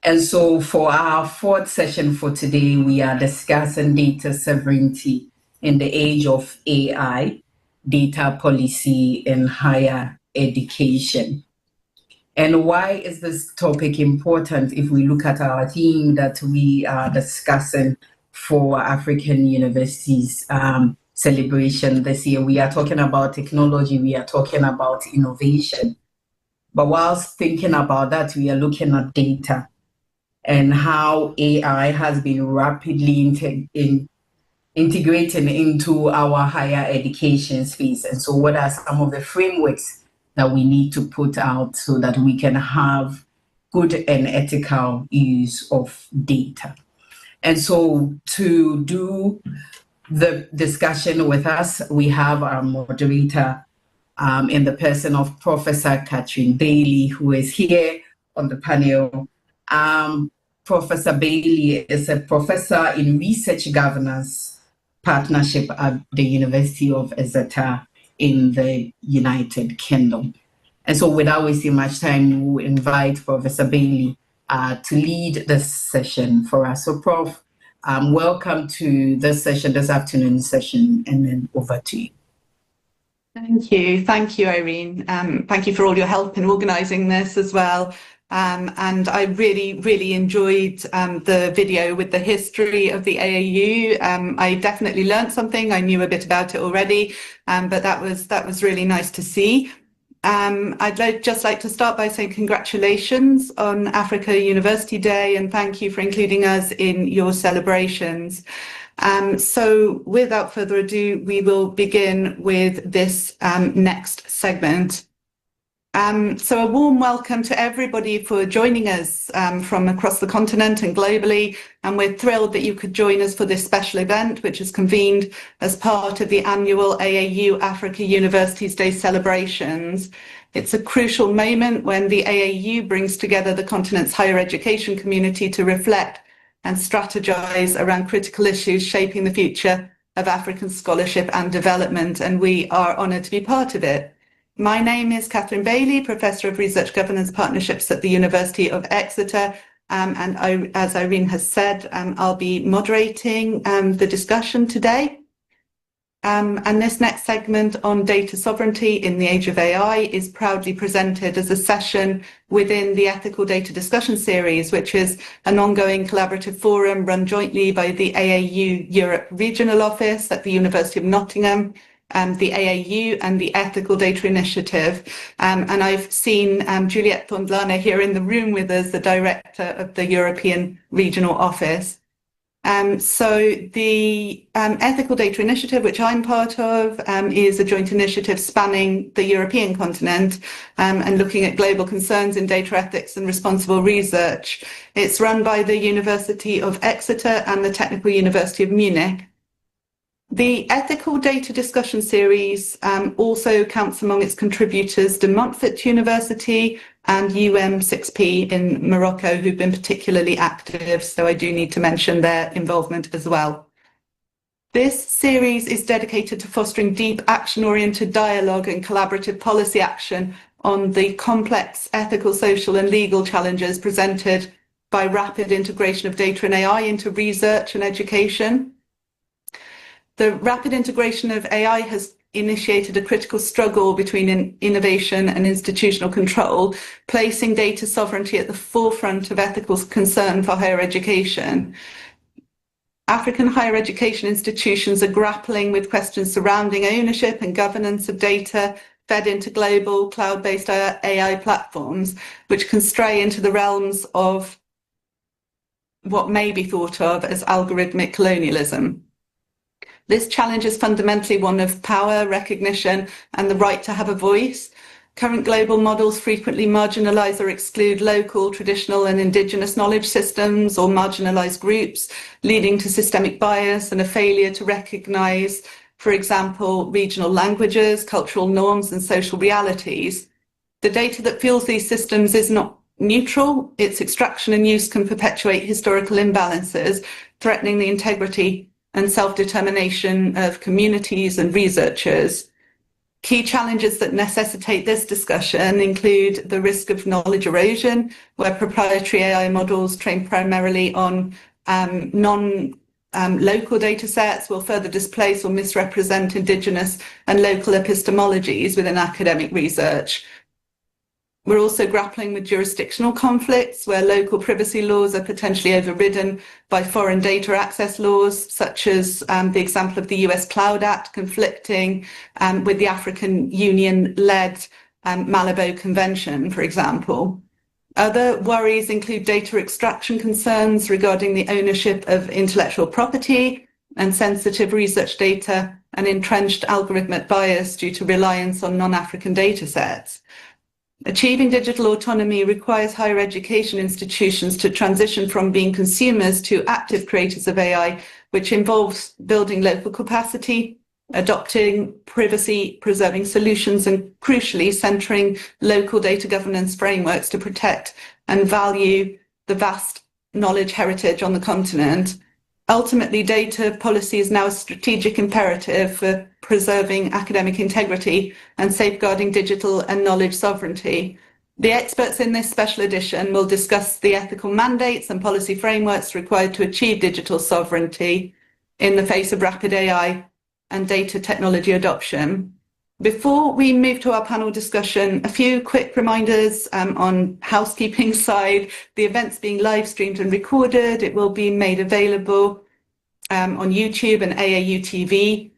And so for our 4th session for today, we are discussing data sovereignty in the age of AI, data policy in higher education. And why is this topic important if we look at our theme that we are discussing for African universities celebration this year? We are talking about technology, we are talking about innovation. But whilst thinking about that, we are looking at data and how AI has been rapidly integrating into our higher education space. And so what are some of the frameworks that we need to put out so that we can have good and ethical use of data? And so to do the discussion with us, we have our moderator in the person of Professor Catherine Bailey, who is here on the panel. Professor Bailey is a professor in research governance partnership at the University of Exeter in the United Kingdom. And so without wasting much time, we will invite Professor Bailey to lead this session for us. So Prof, welcome to this session, this afternoon session, and then over to you. Thank you, Irene. Thank you for all your help in organising this as well. And I really enjoyed the video with the history of the AAU. I definitely learned something. I knew a bit about it already, but that was really nice to see. Just like to start by saying congratulations on Africa University Day and thank you for including us in your celebrations. So without further ado, we will begin with this next segment. So a warm welcome to everybody for joining us from across the continent and globally. And we're thrilled that you could join us for this special event, which is convened as part of the annual AAU Africa Universities Day celebrations. It's a crucial moment when the AAU brings together the continent's higher education community to reflect and strategize around critical issues shaping the future of African scholarship and development. And we are honoured to be part of it. My name is Catherine Bailey, Professor of Research Governance Partnerships at the University of Exeter. As Irene has said, I'll be moderating the discussion today. And this next segment on data sovereignty in the age of AI is proudly presented as a session within the Ethical Data Discussion Series, which is an ongoing collaborative forum run jointly by the AAU Europe Regional Office at the University of Nottingham, the AAU and the Ethical Data Initiative. And I've seen Juliette Tondlane here in the room with us, the Director of the European Regional Office. So the Ethical Data Initiative, which I'm part of, is a joint initiative spanning the European continent and looking at global concerns in data ethics and responsible research. It's run by the University of Exeter and the Technical University of Munich. The Ethical Data Discussion Series also counts among its contributors De Montfort University and UM6P in Morocco, who've been particularly active, so I do need to mention their involvement as well. This series is dedicated to fostering deep action-oriented dialogue and collaborative policy action on the complex ethical, social and legal challenges presented by rapid integration of data and AI into research and education. The rapid integration of AI has initiated a critical struggle between innovation and institutional control, placing data sovereignty at the forefront of ethical concern for higher education. African higher education institutions are grappling with questions surrounding ownership and governance of data fed into global cloud-based AI platforms, which can stray into the realms of what may be thought of as algorithmic colonialism. This challenge is fundamentally one of power, recognition, and the right to have a voice. Current global models frequently marginalize or exclude local, traditional, and indigenous knowledge systems or marginalized groups, leading to systemic bias and a failure to recognize, for example, regional languages, cultural norms, and social realities. The data that fuels these systems is not neutral. Its extraction and use can perpetuate historical imbalances, threatening the integrity and self-determination of communities and researchers. Key challenges that necessitate this discussion include the risk of knowledge erosion, where proprietary AI models trained primarily on non-local data sets will further displace or misrepresent indigenous and local epistemologies within academic research. We're also grappling with jurisdictional conflicts where local privacy laws are potentially overridden by foreign data access laws, such as the example of the US Cloud Act conflicting with the African Union-led Malabo Convention, for example. Other worries include data extraction concerns regarding the ownership of intellectual property and sensitive research data and entrenched algorithmic bias due to reliance on non-African data sets. Achieving digital autonomy requires higher education institutions to transition from being consumers to active creators of AI, which involves building local capacity, adopting privacy-preserving solutions, and crucially, centering local data governance frameworks to protect and value the vast knowledge heritage on the continent. Ultimately, data policy is now a strategic imperative for preserving academic integrity and safeguarding digital and knowledge sovereignty. The experts in this special edition will discuss the ethical mandates and policy frameworks required to achieve digital sovereignty in the face of rapid AI and data technology adoption. Before we move to our panel discussion, a few quick reminders on housekeeping side. The event's being live streamed and recorded. It will be made available on YouTube and AAU TV.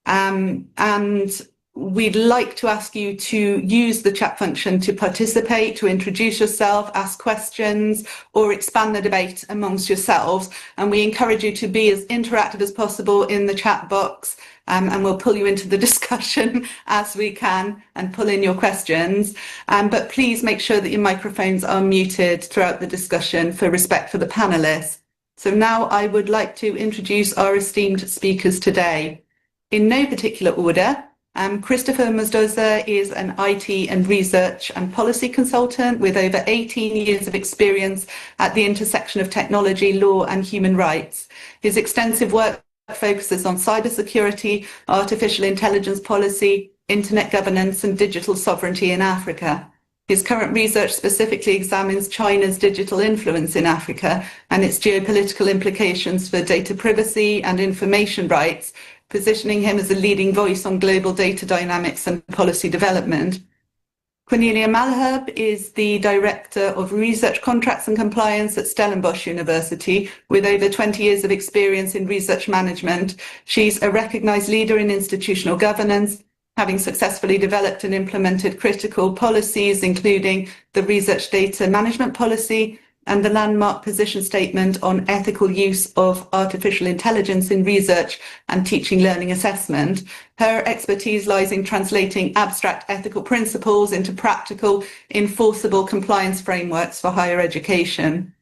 And we'd like to ask you to use the chat function to participate, to introduce yourself, ask questions, or expand the debate amongst yourselves. And we encourage you to be as interactive as possible in the chat box, and we'll pull you into the discussion as we can and pull in your questions. But please make sure that your microphones are muted throughout the discussion for respect for the panelists. So now I would like to introduce our esteemed speakers today. In no particular order, Christopher Mazdoza is an IT and research and policy consultant with over 18 years of experience at the intersection of technology, law and human rights. His extensive work focuses on cybersecurity, artificial intelligence policy, internet governance and digital sovereignty in Africa. His current research specifically examines China's digital influence in Africa and its geopolitical implications for data privacy and information rights, positioning him as a leading voice on global data dynamics and policy development. Cornelia Malherbe is the Director of Research Contracts and Compliance at Stellenbosch University, with over 20 years of experience in research management. She's a recognized leader in institutional governance, having successfully developed and implemented critical policies, including the Research Data Management Policy, and the landmark position statement on ethical use of artificial intelligence in research and teaching learning assessment. Her expertise lies in translating abstract ethical principles into practical, enforceable compliance frameworks for higher education.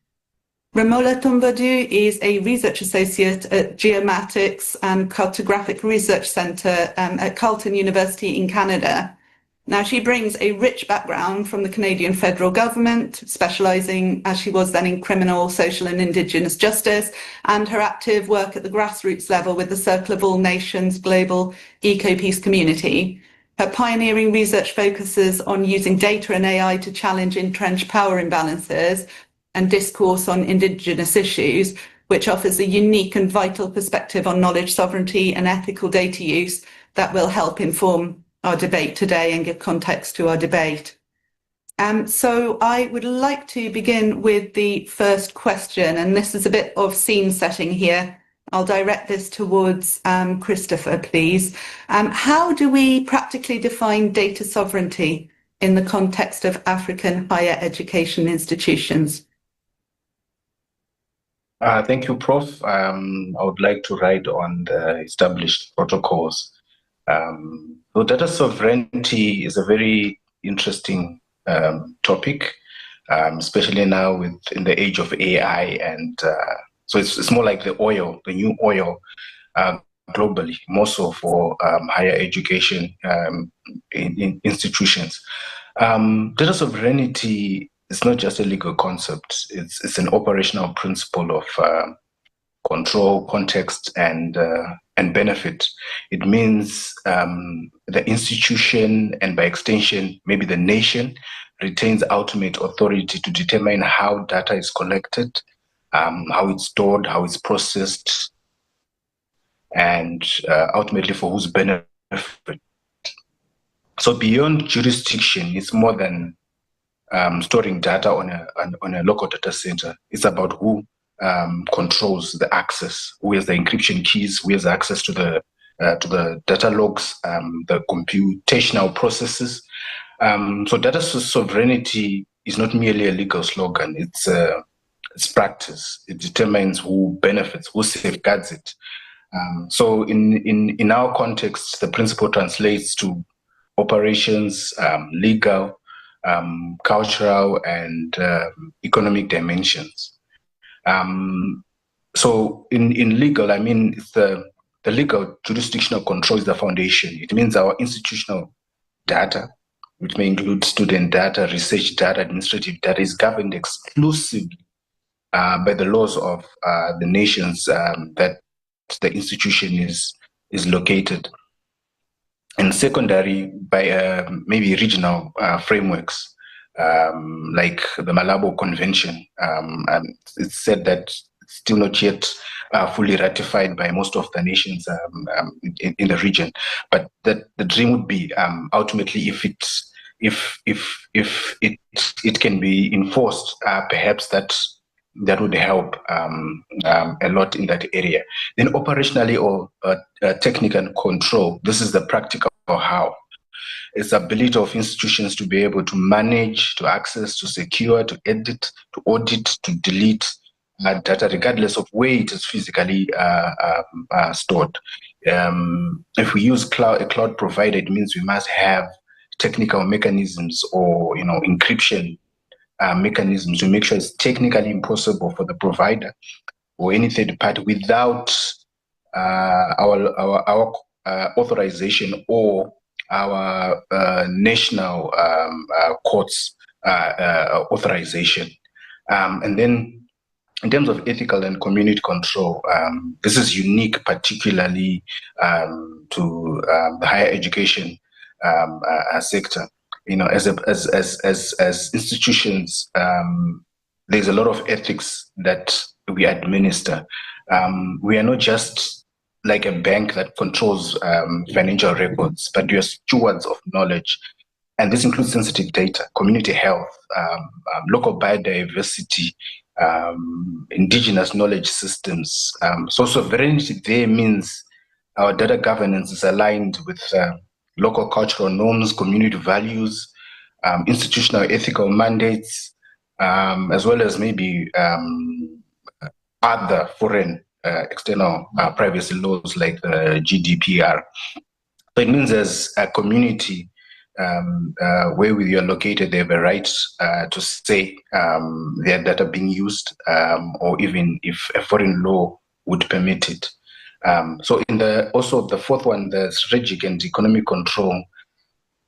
Ramola Tombadu is a research associate at Geomatics and Cartographic Research Centre at Carleton University in Canada. Now, she brings a rich background from the Canadian federal government, specialising, as she was then, in criminal, social and Indigenous justice, and her active work at the grassroots level with the Circle of All Nations Global Eco-Peace Community. Her pioneering research focuses on using data and AI to challenge entrenched power imbalances and discourse on Indigenous issues, which offers a unique and vital perspective on knowledge sovereignty and ethical data use that will help inform our debate today and give context to our debate. So I would like to begin with the first question, and this is a bit of scene setting here. I'll direct this towards Christopher, please. How do we practically define data sovereignty in the context of African higher education institutions? Thank you, Prof. I would like to write on the established protocols. So data sovereignty is a very interesting topic, especially now in the age of AI, and so it's more like the oil, the new oil globally, more so for higher education in institutions. Data sovereignty is not just a legal concept; it's an operational principle of control, context, and benefit. It means the institution, and by extension, maybe the nation, retains ultimate authority to determine how data is collected, how it's stored, how it's processed, and ultimately for whose benefit. So beyond jurisdiction, it's more than storing data on a local data center. It's about who controls the access, who has the encryption keys, who has access to the data logs, the computational processes. So data sovereignty is not merely a legal slogan; it's practice. It determines who benefits, who safeguards it. So in our context, the principle translates to operations, legal, cultural, and economic dimensions. So in legal, I mean, it's the legal jurisdictional control is the foundation. It means our institutional data, which may include student data, research data, administrative data, is governed exclusively by the laws of the nations that the institution is located. And secondary, by maybe regional frameworks, like the Malabo Convention. And it's said that it's still not yet fully ratified by most of the nations in the region, but that the dream would be ultimately if it can be enforced, perhaps that would help a lot in that area. Then operationally or technical control, this is the practical how. It's the ability of institutions to be able to manage, to access, to secure, to edit, to audit, to delete data, regardless of where it is physically stored. If we use a cloud provider, it means we must have technical mechanisms or encryption mechanisms to make sure it's technically impossible for the provider or any third party without our authorization or our national courts authorization. And then in terms of ethical and community control, this is unique particularly to the higher education sector. As institutions, there's a lot of ethics that we administer. We are not just like a bank that controls financial records, but we are stewards of knowledge. And this includes sensitive data, community health, local biodiversity, indigenous knowledge systems. So sovereignty there means our data governance is aligned with local cultural norms, community values, institutional ethical mandates, as well as maybe other foreign external privacy laws like the GDPR. So it means as a community where you are located, they have a right to say their data being used, or even if a foreign law would permit it. So in also the fourth one, the strategic and economic control,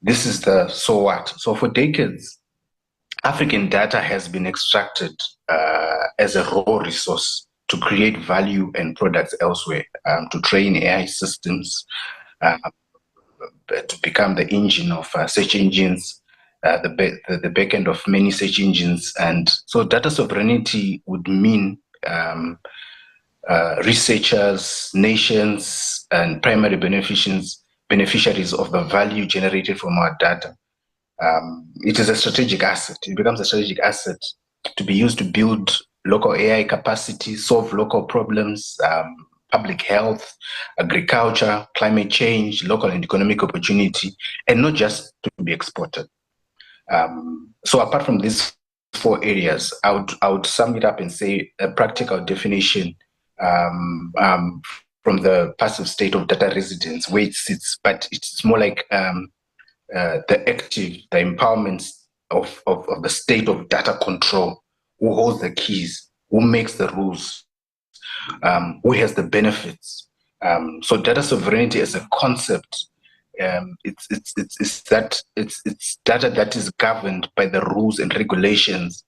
this is the so what. So for decades, African data has been extracted as a raw resource to create value and products elsewhere, to train AI systems, to become the engine of search engines, the back end of many search engines. And so data sovereignty would mean researchers, nations, and primary beneficiaries of the value generated from our data. It is a strategic asset. It becomes a strategic asset to be used to build local AI capacity, solve local problems, public health, agriculture, climate change, local and economic opportunity, and not just to be exported. So apart from these four areas, I would sum it up and say a practical definition from the passive state of data residence, where it sits, but it's more like the active, the empowerment of the state of data control, who holds the keys, who makes the rules, who has the benefits. So data sovereignty as a concept, it's data that is governed by the rules and regulations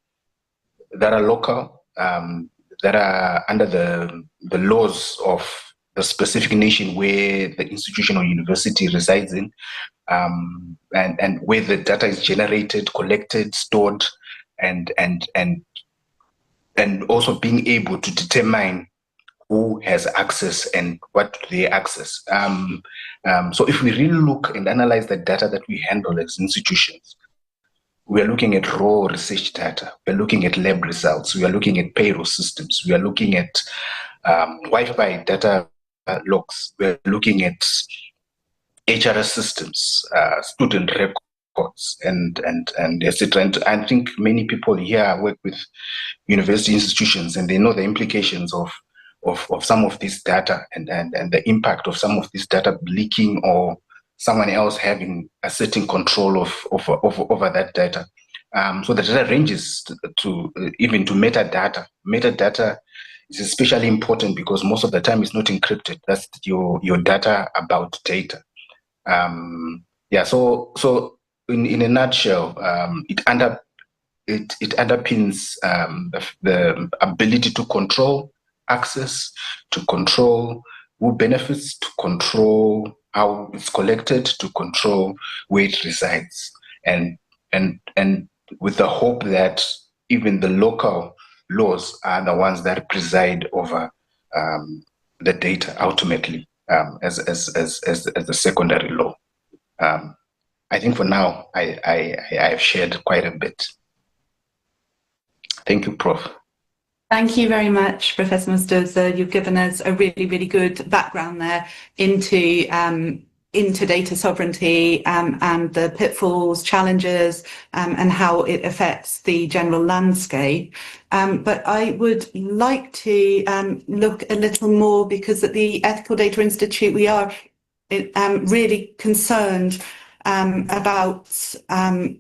that are local, that are under the laws of the specific nation where the institution or university resides in, and where the data is generated, collected, stored, and also being able to determine who has access and what they access. So if we really look and analyze the data that we handle as institutions, we are looking at raw research data, we're looking at lab results, we are looking at payroll systems, we are looking at Wi-Fi data logs, we're looking at HRS systems, student records, and etc. And I think many people here work with university institutions, and they know the implications of some of this data and the impact of some of this data leaking or someone else having a certain control over that data. So the data ranges to even to metadata. Metadata is especially important because most of the time it's not encrypted. That's your data about data. So in a nutshell, it underpins the ability to control access, to control who benefits, to control how it's collected, to control where it resides, and with the hope that even the local laws are the ones that preside over the data ultimately, as the secondary law. I think for now I have shared quite a bit. Thank you, Prof. Thank you very much, Professor Masdoza. You've given us a really, really good background there into into data sovereignty and the pitfalls, challenges, and how it affects the general landscape. But I would like to look a little more, because at the Ethical Data Institute, we are really concerned about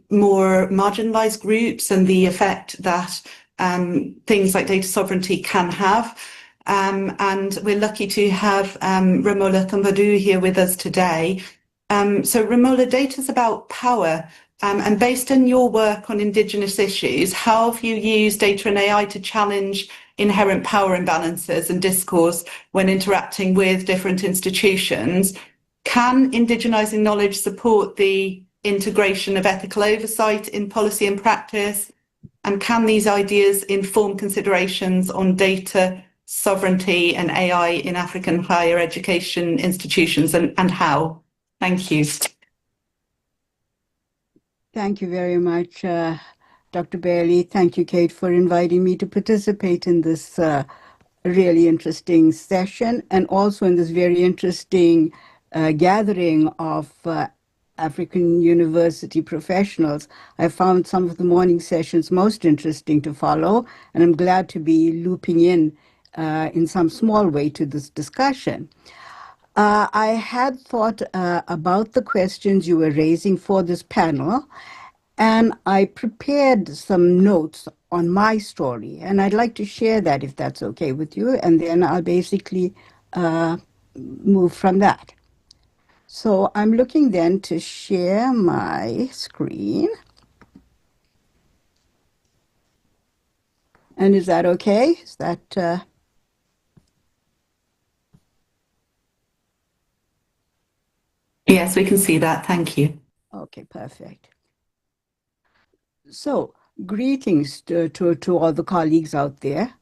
more marginalized groups and the effect that things like data sovereignty can have. And we're lucky to have Romola Kumbadu here with us today. So Romola, data is about power. And based on your work on Indigenous issues, how have you used data and AI to challenge inherent power imbalances and discourse when interacting with different institutions? Can indigenizing knowledge support the integration of ethical oversight in policy and practice? And can these ideas inform considerations on data sovereignty and AI in African higher education institutions, and how? Thank you. Thank you very much, Dr. Bailey. Thank you, Kate, for inviting me to participate in this really interesting session, and also in this very interesting gathering of African university professionals. I found some of the morning sessions most interesting to follow, and I'm glad to be looping in some small way to this discussion. I had thought about the questions you were raising for this panel, and I prepared some notes on my story, and I'd like to share that if that's okay with you, and then I'll basically move from that. So I'm looking then to share my screen. And is that okay? Is that... Yes, we can see that. Thank you. Okay, perfect. So, greetings to all the colleagues out there.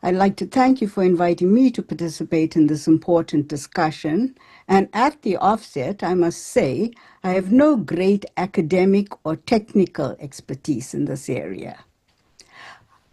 I'd like to thank you for inviting me to participate in this important discussion. And at the offset, I must say, I have no great academic or technical expertise in this area.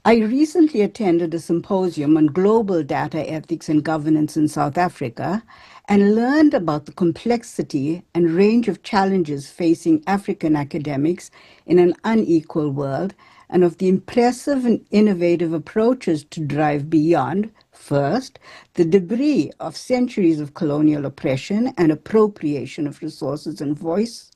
I recently attended a symposium on global data ethics and governance in South Africa and learned about the complexity and range of challenges facing African academics in an unequal world, and of the impressive and innovative approaches to drive beyond, first, the debris of centuries of colonial oppression and appropriation of resources and voice.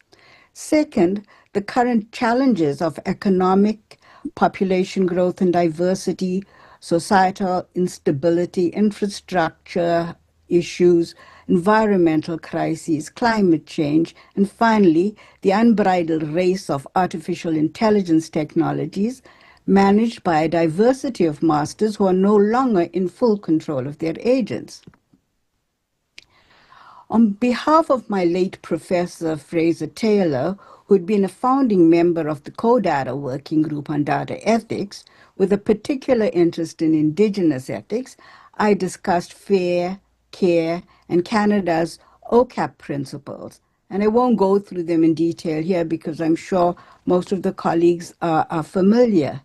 Second, the current challenges of economic, population growth and diversity, societal instability, infrastructure issues, environmental crises, climate change, and finally, the unbridled race of artificial intelligence technologies managed by a diversity of masters who are no longer in full control of their agents. On behalf of my late Professor Fraser Taylor, who had been a founding member of the CODATA Working Group on Data Ethics, with a particular interest in Indigenous ethics, I discussed FAIR, CARE, and Canada's OCAP principles. And I won't go through them in detail here because I'm sure most of the colleagues are familiar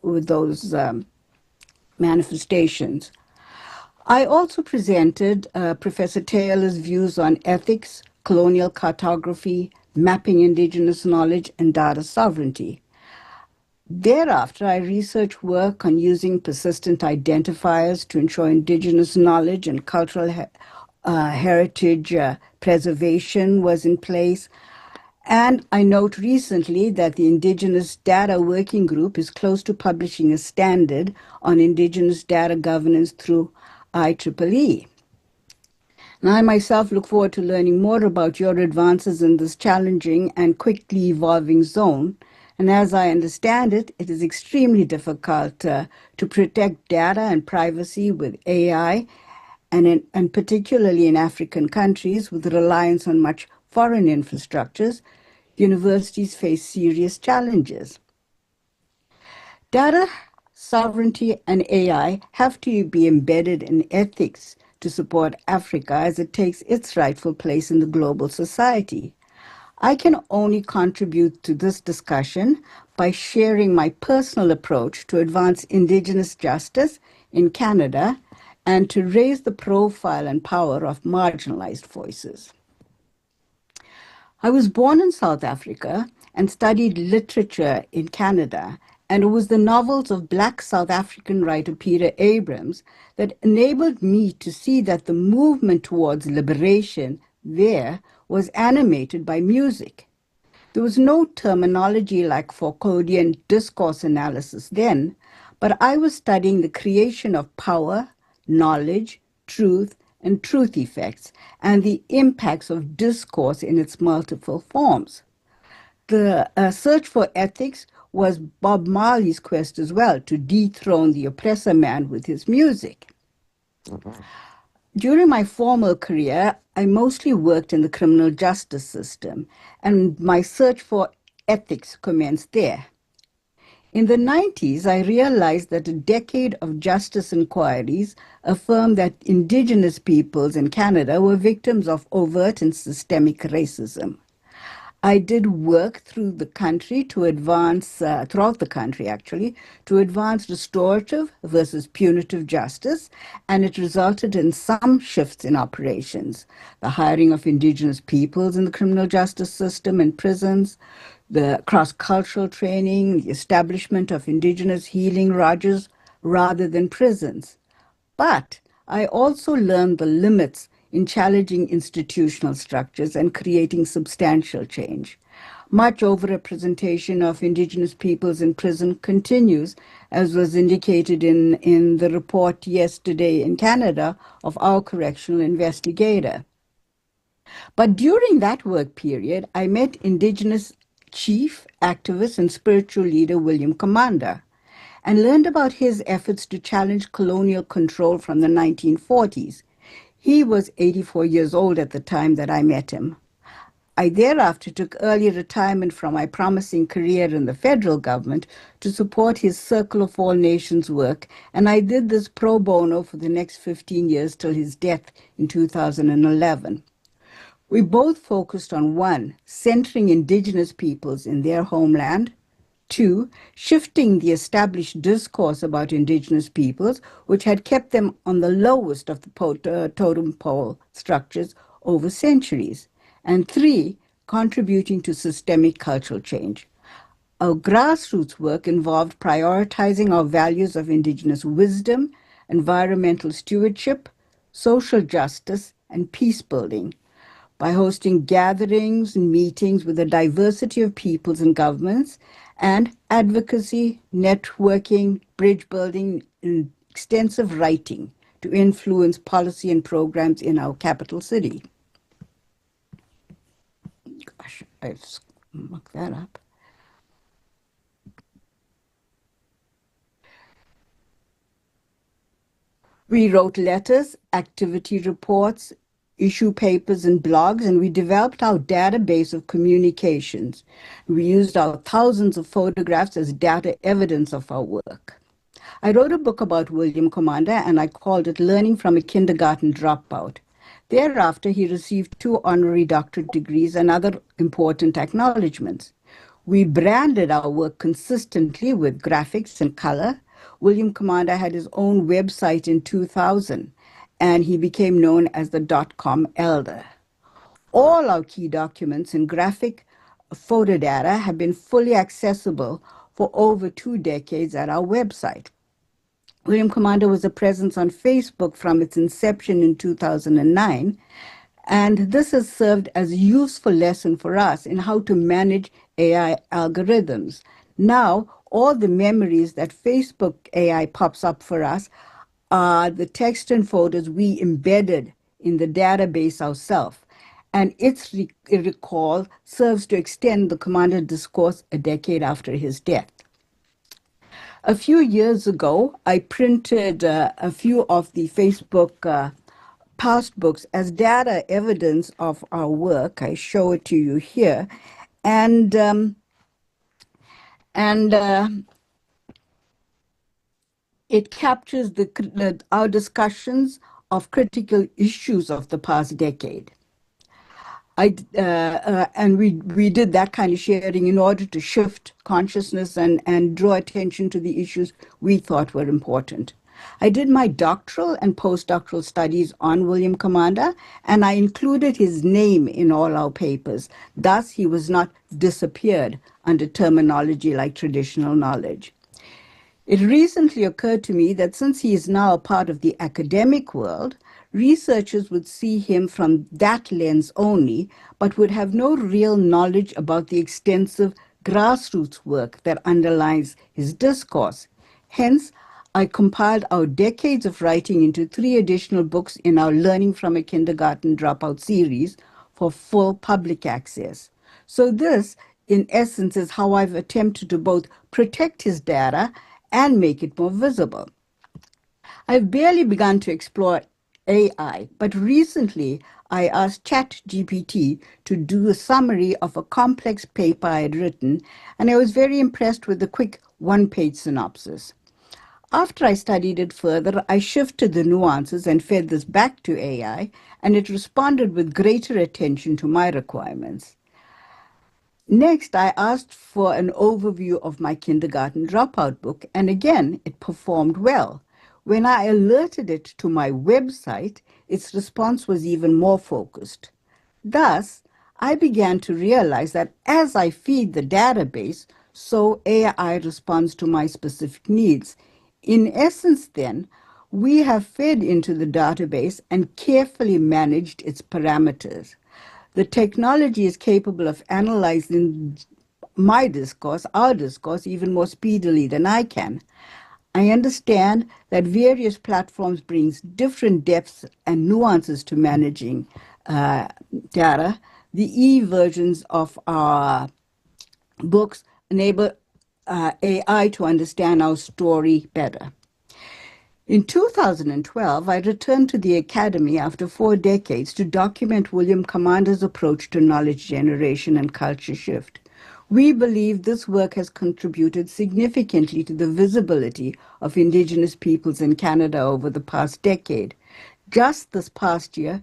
with those manifestations. I also presented Professor Taylor's views on ethics, colonial cartography, mapping Indigenous knowledge, and data sovereignty. Thereafter, I researched work on using persistent identifiers to ensure Indigenous knowledge and cultural heritage preservation was in place. And I note recently that the Indigenous Data Working Group is close to publishing a standard on Indigenous data governance through IEEE. And I myself look forward to learning more about your advances in this challenging and quickly evolving zone. And as I understand it, it is extremely difficult to protect data and privacy with AI, and particularly in African countries with reliance on much foreign infrastructures. Universities face serious challenges. Data sovereignty and AI have to be embedded in ethics to support Africa as it takes its rightful place in the global society. I can only contribute to this discussion by sharing my personal approach to advance Indigenous justice in Canada and to raise the profile and power of marginalized voices. I was born in South Africa and studied literature in Canada, and it was the novels of Black South African writer Peter Abrams that enabled me to see that the movement towards liberation there was animated by music. There was no terminology like Foucauldian discourse analysis then, but I was studying the creation of power, knowledge, truth, and truth effects, and the impacts of discourse in its multiple forms. The search for ethics was Bob Marley's quest as well, to dethrone the oppressor man with his music. During my formal career, I mostly worked in the criminal justice system, and my search for ethics commenced there. In the 90s, I realized that a decade of justice inquiries affirmed that Indigenous peoples in Canada were victims of overt and systemic racism. I did work through the country to advance, throughout the country actually, to advance restorative versus punitive justice, and it resulted in some shifts in operations. The hiring of Indigenous peoples in the criminal justice system and prisons, the cross-cultural training, the establishment of Indigenous healing lodges rather than prisons. But I also learned the limits in challenging institutional structures and creating substantial change. Much overrepresentation of Indigenous peoples in prison continues, as was indicated in the report yesterday in Canada of our correctional investigator. But during that work period, I met Indigenous chief, activist, and spiritual leader William Commanda, and learned about his efforts to challenge colonial control from the 1940s. He was 84 years old at the time that I met him. I thereafter took early retirement from my promising career in the federal government to support his Circle of All Nations work, and I did this pro bono for the next 15 years till his death in 2011. We both focused on 1, centering Indigenous peoples in their homeland, 2, shifting the established discourse about Indigenous peoples, which had kept them on the lowest of the totem pole structures over centuries, and 3, contributing to systemic cultural change. Our grassroots work involved prioritizing our values of Indigenous wisdom, environmental stewardship, social justice, and peace building, by hosting gatherings and meetings with a diversity of peoples and governments, and advocacy, networking, bridge building, and extensive writing to influence policy and programs in our capital city. Gosh, I've mucked that up. We wrote letters, activity reports, issue papers and blogs, and we developed our database of communications. We used our thousands of photographs as data evidence of our work. I wrote a book about William Commanda, and I called it Learning from a Kindergarten Dropout. Thereafter, he received 2 honorary doctorate degrees and other important acknowledgements. We branded our work consistently with graphics and color. William Commanda had his own website in 2000, and he became known as the .com elder. All our key documents and graphic photo data have been fully accessible for over 2 decades at our website. William Commanda was a presence on Facebook from its inception in 2009, and this has served as a useful lesson for us in how to manage AI algorithms. Now, all the memories that Facebook AI pops up for us are the text and photos we embedded in the database ourselves, and its recall serves to extend the Commanda discourse a decade after his death. A few years ago, I printed a few of the Facebook past books as data evidence of our work. I show it to you here, and it captures our discussions of critical issues of the past decade. And we did that kind of sharing in order to shift consciousness and draw attention to the issues we thought were important. I did my doctoral and postdoctoral studies on William Commanda, and I included his name in all our papers. Thus, he was not disappeared under terminology like traditional knowledge. It recently occurred to me that since he is now a part of the academic world, researchers would see him from that lens only, but would have no real knowledge about the extensive grassroots work that underlies his discourse. Hence, I compiled our decades of writing into 3 additional books in our Learning from a Kindergarten Dropout series for full public access. So this, in essence, is how I've attempted to both protect his data and make it more visible. I've barely begun to explore AI, but recently I asked ChatGPT to do a summary of a complex paper I had written, and I was very impressed with the quick 1-page synopsis. After I studied it further, I shifted the nuances and fed this back to AI, and it responded with greater attention to my requirements. Next, I asked for an overview of my kindergarten dropout book, and again, it performed well. When I alerted it to my website, its response was even more focused. Thus, I began to realize that as I feed the database, so AI responds to my specific needs. In essence, then, we have fed into the database and carefully managed its parameters. The technology is capable of analyzing my discourse, our discourse, even more speedily than I can. I understand that various platforms brings different depths and nuances to managing data. The e-versions of our books enable AI to understand our story better. In 2012, I returned to the Academy after 4 decades to document William Commanda's approach to knowledge generation and culture shift. We believe this work has contributed significantly to the visibility of Indigenous peoples in Canada over the past decade. Just this past year,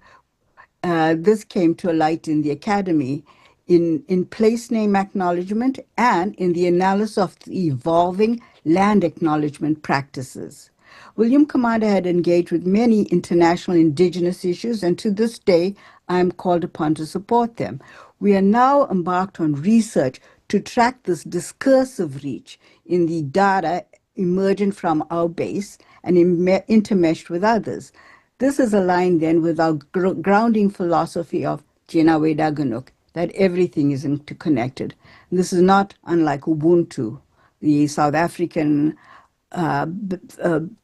this came to light in the Academy in place name acknowledgement and in the analysis of the evolving land acknowledgement practices. William Commanda had engaged with many international Indigenous issues, and to this day, I am called upon to support them. We are now embarked on research to track this discursive reach in the data emergent from our base and intermeshed with others. This is aligned then with our grounding philosophy of Jinawe Daganuk, that everything is interconnected. And this is not unlike Ubuntu, the South African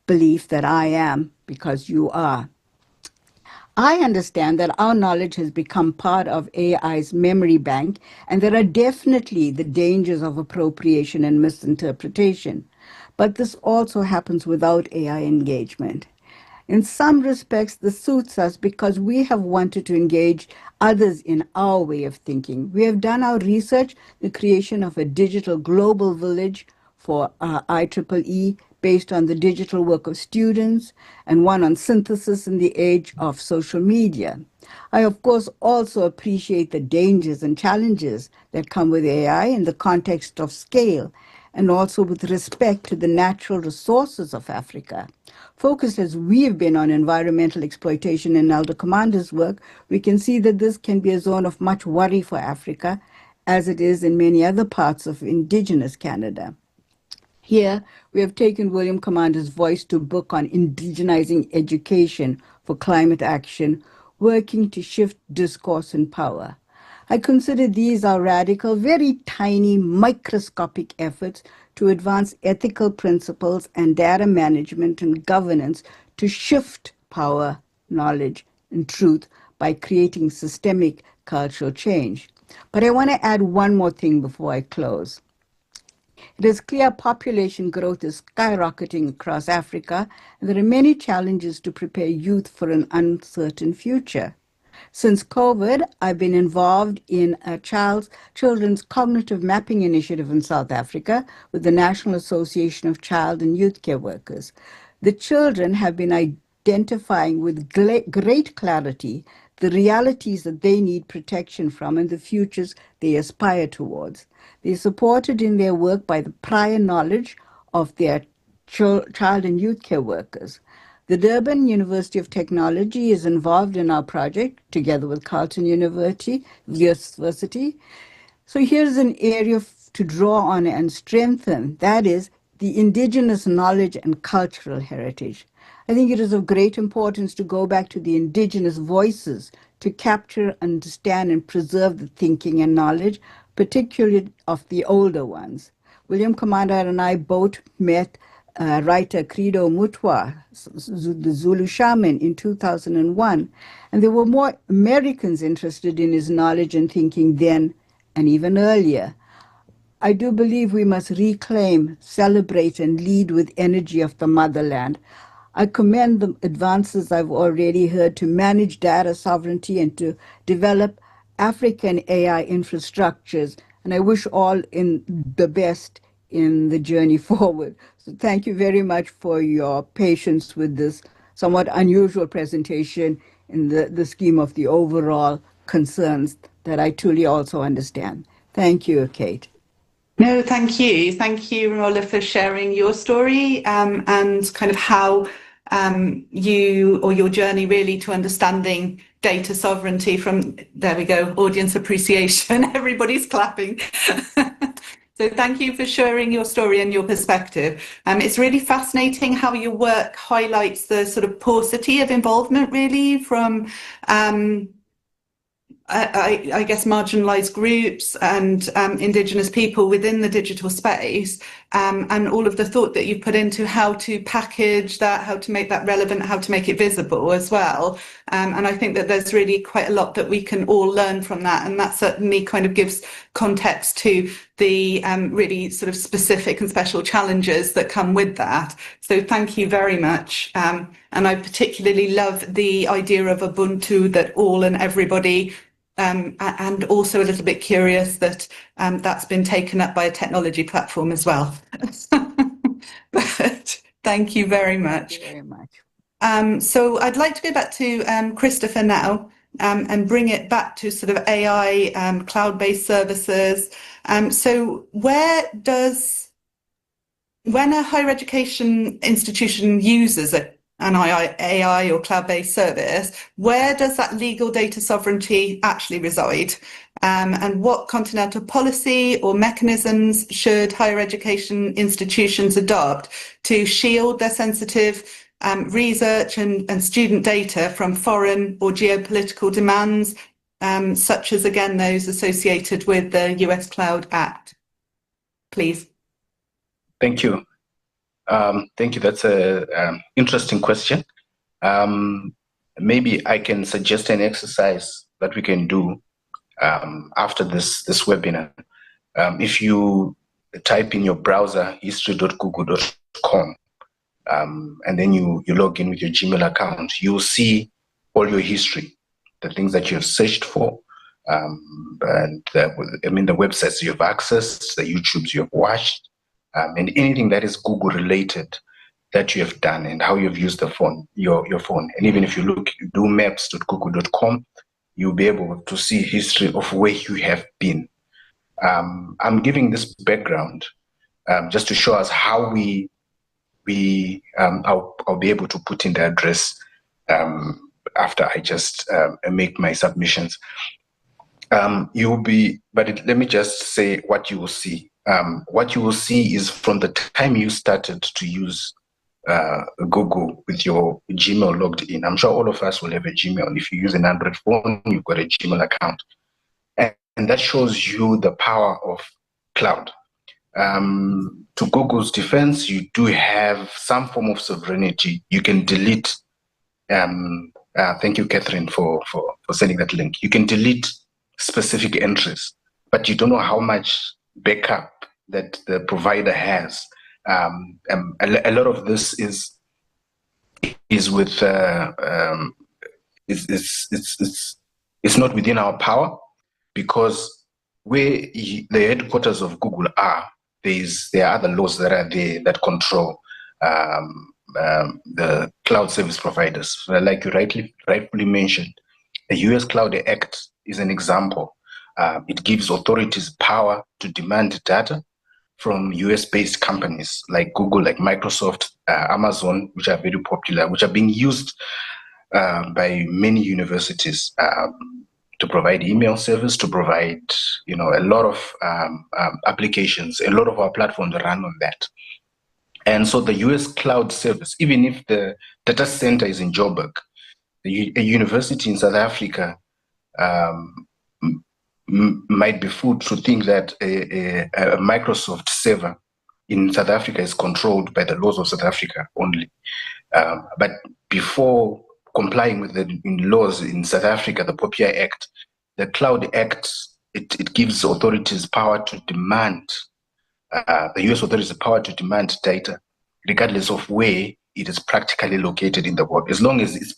belief that I am because you are. I understand that our knowledge has become part of AI's memory bank, and there are definitely the dangers of appropriation and misinterpretation. But this also happens without AI engagement. In some respects, this suits us because we have wanted to engage others in our way of thinking. We have done our research, the creation of a digital global village for IEEE based on the digital work of students, and one on synthesis in the age of social media. I, of course, also appreciate the dangers and challenges that come with AI in the context of scale, and also with respect to the natural resources of Africa. Focused as we have been on environmental exploitation in Elder Commanda's work, we can see that this can be a zone of much worry for Africa, as it is in many other parts of Indigenous Canada. Here, we have taken William Commanda's voice to book on indigenizing education for climate action, working to shift discourse and power. I consider these are radical, very tiny, microscopic efforts to advance ethical principles and data management and governance to shift power, knowledge, and truth by creating systemic cultural change. But I want to add one more thing before I close. It is clear population growth is skyrocketing across Africa, and there are many challenges to prepare youth for an uncertain future. Since COVID, I've been involved in a children's cognitive mapping initiative in South Africa with the National Association of Child and Youth Care Workers. The children have been identifying with great clarity the realities that they need protection from and the futures they aspire towards. They're supported in their work by the prior knowledge of their child and youth care workers. The Durban University of Technology is involved in our project together with Carleton University. So here's an area to draw on and strengthen, that is the indigenous knowledge and cultural heritage. I think it is of great importance to go back to the indigenous voices to capture, understand, and preserve the thinking and knowledge, particularly of the older ones. William Kamanda and I both met writer Credo Mutwa, the Zulu shaman, in 2001, and there were more Americans interested in his knowledge and thinking then and even earlier. I do believe we must reclaim, celebrate, and lead with energy of the motherland. I commend the advances I've already heard to manage data sovereignty and to develop African AI infrastructures, and I wish all in the best in the journey forward. So thank you very much for your patience with this somewhat unusual presentation in the scheme of the overall concerns that I truly also understand. Thank you, Kate. No, thank you. Thank you, Romola, for sharing your story and kind of how you or your journey really to understanding data sovereignty from, there we go, audience appreciation. Everybody's clapping. So thank you for sharing your story and your perspective. It's really fascinating how your work highlights the sort of paucity of involvement really from I guess marginalized groups and indigenous people within the digital space, and all of the thought that you've put into how to package that, how to make that relevant, how to make it visible as well. And I think that there's really quite a lot that we can all learn from that, and that certainly kind of gives context to the really sort of specific and special challenges that come with that. So thank you very much. And I particularly love the idea of Ubuntu, that all and everybody, and also a little bit curious that that's been taken up by a technology platform as well. But thank you very much. Thank you very much. So I'd like to go back to Christopher now and bring it back to sort of AI, cloud-based services. So when a higher education institution uses an AI or cloud-based service, where does that legal data sovereignty actually reside? And what continental policy or mechanisms should higher education institutions adopt to shield their sensitive research and student data from foreign or geopolitical demands, such as, again, those associated with the US Cloud Act? Please. Thank you. Thank you. That's an interesting question. Maybe I can suggest an exercise that we can do after this webinar. If you type in your browser history.google.com and then you log in with your Gmail account, you'll see all your history, the things that you've searched for, and the websites you've accessed, the YouTubes you've watched, and anything that is Google related that you have done and how you've used the phone, your phone. And even if you do maps.google.com, you'll be able to see history of where you have been. I'm giving this background just to show us how I'll be able to put in the address after I just make my submissions. Let me just say what you will see. What you will see is from the time you started to use Google with your Gmail logged in. I'm sure all of us will have a Gmail. If you use an Android phone, you've got a Gmail account. And that shows you the power of cloud. To Google's defense, you do have some form of sovereignty. You can delete, thank you, Catherine, for sending that link. You can delete specific entries, but you don't know how much backup that the provider has. A lot of this is with it's not within our power, because where the headquarters of Google are, there are other laws that are there that control the cloud service providers. Like you rightfully mentioned, the US Cloud Act is an example. It gives authorities power to demand data from US-based companies like Google, like Microsoft, Amazon, which are very popular, which are being used by many universities to provide email service, to provide, a lot of applications. A lot of our platforms run on that. And so the US cloud service, even if the data center is in Joburg, a university in South Africa might be fooled to think that a Microsoft server in South Africa is controlled by the laws of South Africa only. But before complying with the laws in South Africa, the POPIA Act, the Cloud Act, it gives authorities power to demand, the US authorities the power to demand data, regardless of where it is practically located in the world. As long as it's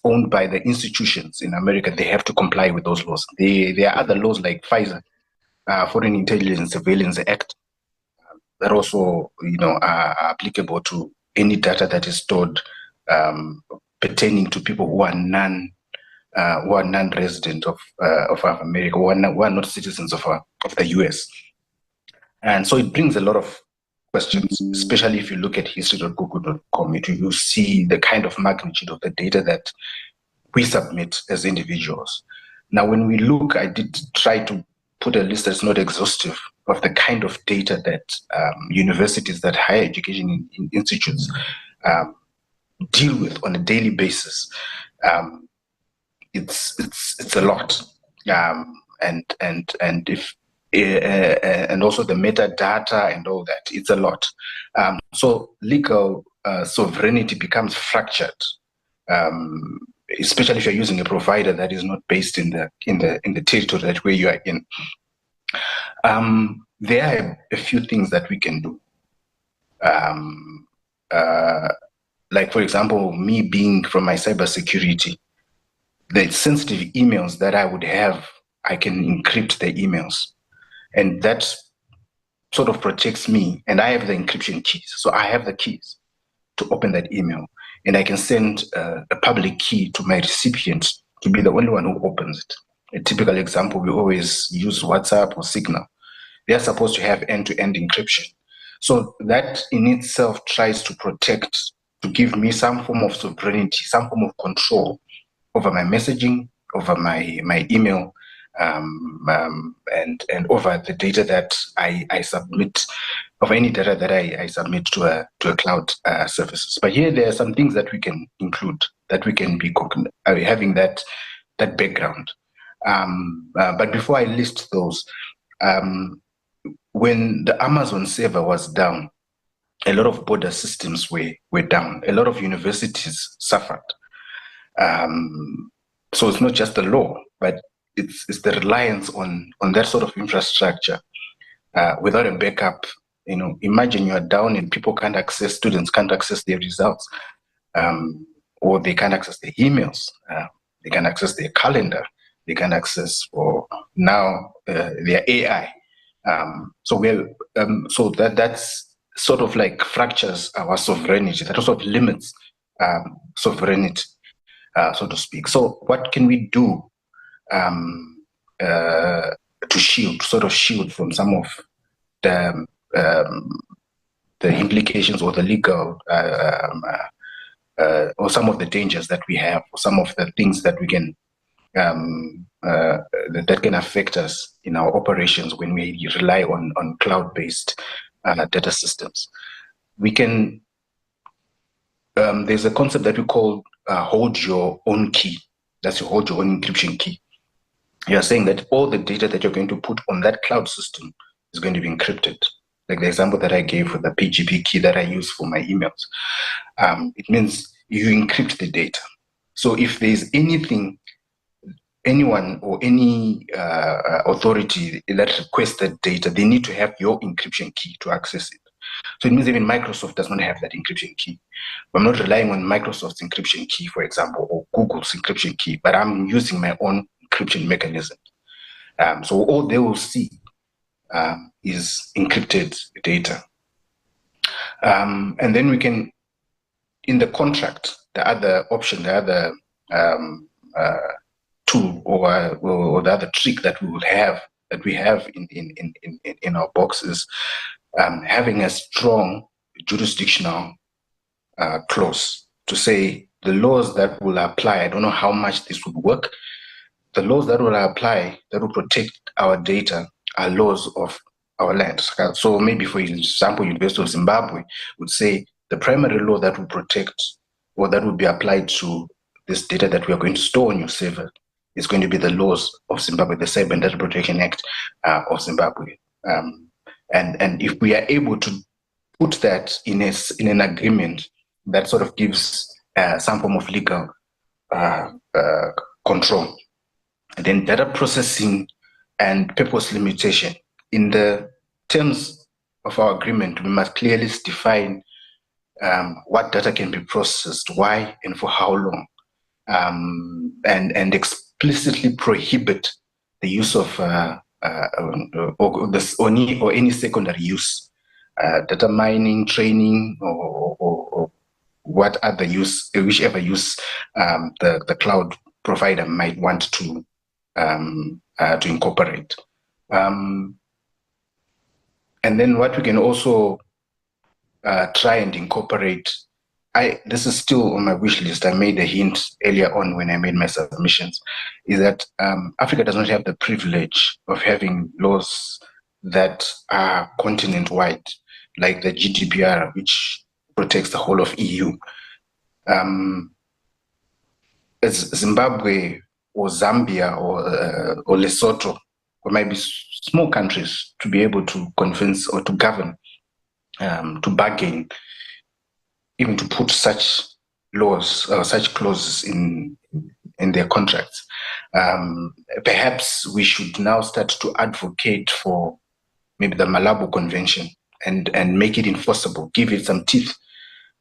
owned by the institutions in America, they have to comply with those laws. There are other laws like FISA, Foreign Intelligence and Surveillance Act, that also, are applicable to any data that is stored pertaining to people who are non-resident of America, who are not citizens of the US. And so it brings a lot of questions, especially if you look at history.google.com, you see the kind of magnitude of the data that we submit as individuals. Now, when we look, I did try to put a list that's not exhaustive of the kind of data that universities, that higher education institutes deal with on a daily basis. It's a lot, and also the metadata and all that. It's a lot. So legal sovereignty becomes fractured, especially if you're using a provider that is not based in the territory that where you are in. There are a few things that we can do. Like, for example, me being from my cybersecurity, the sensitive emails that I would have, I can encrypt the emails. And that sort of protects me. And I have the encryption keys. So I have the keys to open that email. And I can send a public key to my recipient to be the only one who opens it. A typical example, we always use WhatsApp or Signal. They are supposed to have end-to-end encryption. So that in itself tries to protect, to give me some form of sovereignty, some form of control over my messaging, over my email, and over the data that I submit, of any data that I submit to a cloud services. But here there are some things that we can include, that we can be having that background. But before I list those, when the Amazon server was down, a lot of border systems were down. A lot of universities suffered. So it's not just the law, but it's the reliance on that sort of infrastructure without a backup. Imagine you are down and students can't access their results, or they can't access their emails, they can access their calendar, they can access, or now their AI. So that's sort of like fractures our sovereignty. That sort of limits sovereignty, so to speak. So what can we do to shield from some of the implications or the legal or some of the dangers that we have, or some of the things that we can that can affect us in our operations when we rely on cloud-based data systems? We can. There's a concept that we call hold your own key. That's your hold your own encryption key. You're saying that all the data that you're going to put on that cloud system is going to be encrypted. Like the example that I gave for the PGP key that I use for my emails. It means you encrypt the data. So if there's anyone or any authority that requests that data, they need to have your encryption key to access it. So it means even Microsoft does not have that encryption key. I'm not relying on Microsoft's encryption key, for example, or Google's encryption key, but I'm using my own encryption mechanism. So all they will see is encrypted data. And then we can, in the contract, the other option, the other tool or the other trick that we will have that we have in our box is having a strong jurisdictional clause to say the laws that will apply. I don't know how much this would work. The laws that will apply, that will protect our data, are laws of our land. So maybe, for example, University of Zimbabwe would say the primary law that will protect or that will be applied to this data that we are going to store on your server is going to be the laws of Zimbabwe, the Cyber and Data Protection Act of Zimbabwe. And if we are able to put that in an agreement that sort of gives some form of legal control, then data processing and purpose limitation. In the terms of our agreement, we must clearly define what data can be processed, why, and for how long, and explicitly prohibit the use of or any secondary use, data mining, training, or what other use, whichever use the cloud provider might want to incorporate. And then what we can also try and incorporate, this is still on my wish list. I made a hint earlier on when I made my submissions, is that Africa does not have the privilege of having laws that are continent-wide, like the GDPR, which protects the whole of EU. As Zimbabwe or Zambia or Lesotho, or maybe small countries, to be able to convince or to govern, to bargain, even to put such laws or such clauses in their contracts. Perhaps we should now start to advocate for maybe the Malabo Convention and make it enforceable, give it some teeth,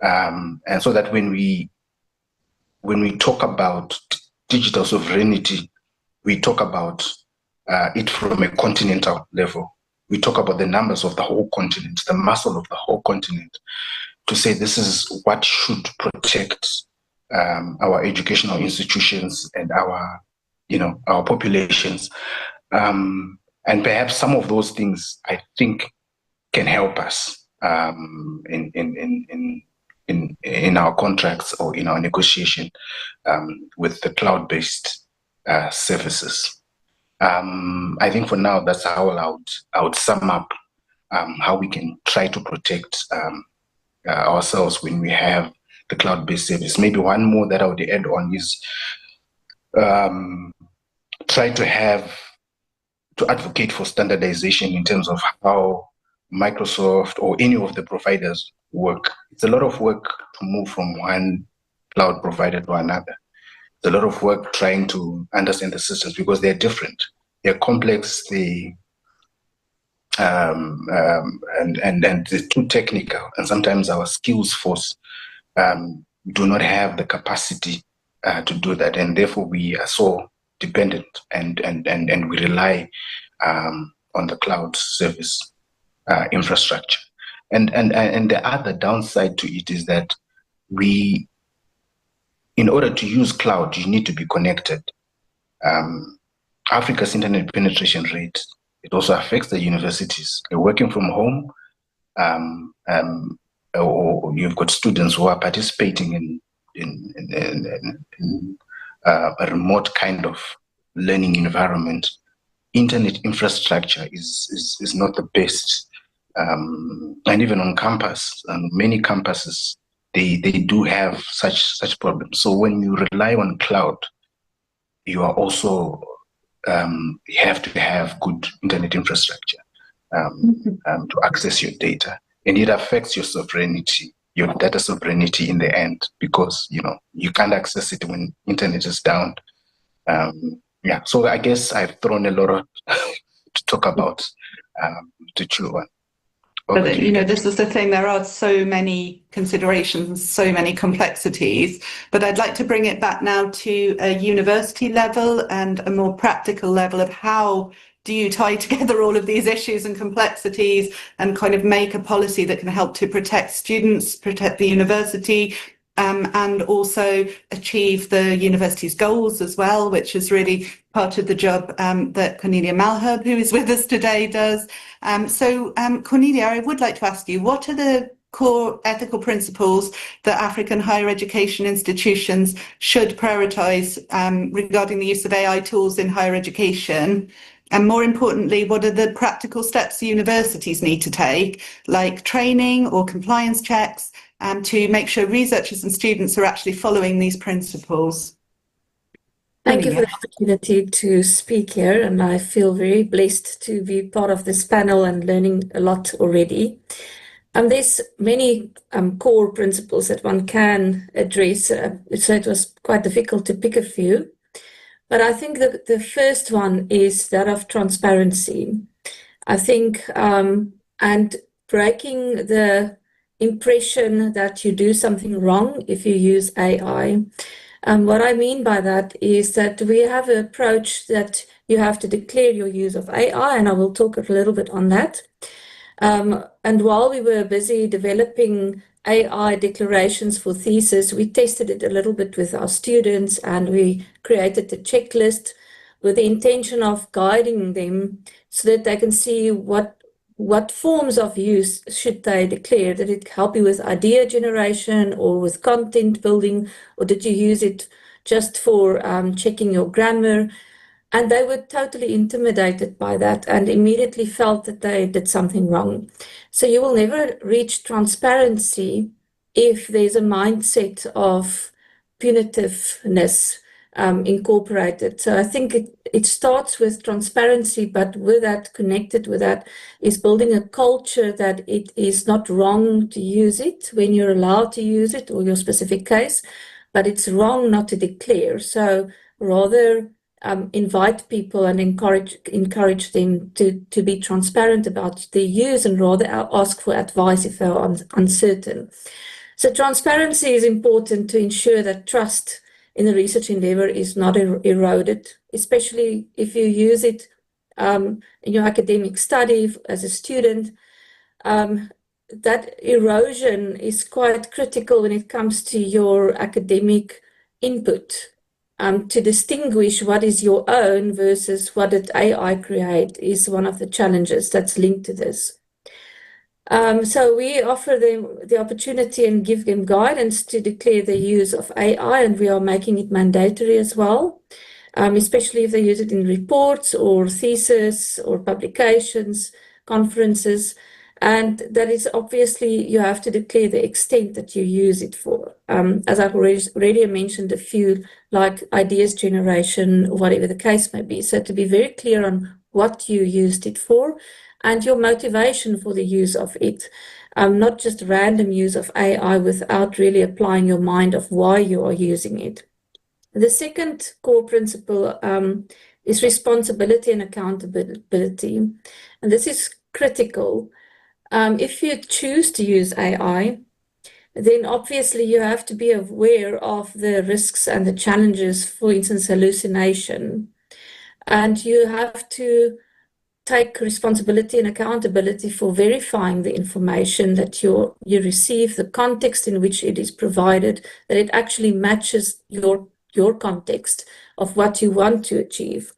and so that when we talk about digital sovereignty, we talk about it from a continental level. We talk about the numbers of the whole continent, the muscle of the whole continent, to say this is what should protect our educational institutions and our populations. And perhaps some of those things, I think, can help us in our contracts or in our negotiation with the cloud-based services. I think for now, that's how I would sum up how we can try to protect ourselves when we have the cloud-based service. Maybe one more that I would add on is try to advocate for standardization in terms of how Microsoft or any of the providers work. It's a lot of work to move from one cloud provider to another. It's a lot of work trying to understand the systems because they're different, they're complex, and they're too technical. And sometimes our skills force do not have the capacity to do that, and therefore we are so dependent and we rely on the cloud service infrastructure. And the other downside to it is that in order to use cloud, you need to be connected. Africa's internet penetration rate, it also affects the universities. They're working from home, or you've got students who are participating in a remote kind of learning environment. Internet infrastructure is not the best. And even on campus, many campuses, they do have such problems. So when you rely on cloud, you are also you have to have good internet infrastructure to access your data, and it affects your sovereignty, your data sovereignty in the end, because you can't access it when internet is down. Yeah, so I guess I've thrown a lot to talk about, to chew on. But this is the thing, there are so many considerations, so many complexities, but I'd like to bring it back now to a university level and a more practical level of how do you tie together all of these issues and complexities and kind of make a policy that can help to protect students, protect the university, and also achieve the university's goals as well, which is really part of the job that Cornelia Malherbe, who is with us today, does. Cornelia, I would like to ask you, what are the core ethical principles that African higher education institutions should prioritise regarding the use of AI tools in higher education? And more importantly, what are the practical steps universities need to take, like training or compliance checks, to make sure researchers and students are actually following these principles? Thank you for the opportunity to speak here, and I feel very blessed to be part of this panel and learning a lot already. There's many core principles that one can address, so it was quite difficult to pick a few. But I think the first one is that of transparency. I think, and breaking the impression that you do something wrong if you use AI. What I mean by that is that we have an approach that you have to declare your use of AI, and I will talk a little bit on that. And while we were busy developing AI declarations for thesis, we tested it a little bit with our students, and we created a checklist with the intention of guiding them so that they can see what forms of use should they declare. Did it help you with idea generation or with content building, or did you use it just for checking your grammar? And they were totally intimidated by that and immediately felt that they did something wrong. So you will never reach transparency if there's a mindset of punitiveness incorporated. So I think it starts with transparency, but with that, connected with that, is building a culture that it is not wrong to use it when you're allowed to use it, or your specific case, but it's wrong not to declare. So rather invite people and encourage them to be transparent about their use, and rather ask for advice if they're uncertain. So transparency is important to ensure that trust in the research endeavor is not eroded, especially if you use it in your academic study as a student. That erosion is quite critical when it comes to your academic input. To distinguish what is your own versus what did AI create is one of the challenges that's linked to this. So we offer them the opportunity and give them guidance to declare the use of AI, and we are making it mandatory as well, especially if they use it in reports or thesis or publications, conferences. And that is obviously, you have to declare the extent that you use it for. As I've already mentioned a few, like ideas generation, whatever the case may be. So to be very clear on what you used it for and your motivation for the use of it. Not just random use of AI without really applying your mind of why you are using it. The second core principle is responsibility and accountability. And this is critical. If you choose to use AI, then obviously you have to be aware of the risks and the challenges, for instance, hallucination. And you have to take responsibility and accountability for verifying the information that you receive, the context in which it is provided, that it actually matches your context of what you want to achieve.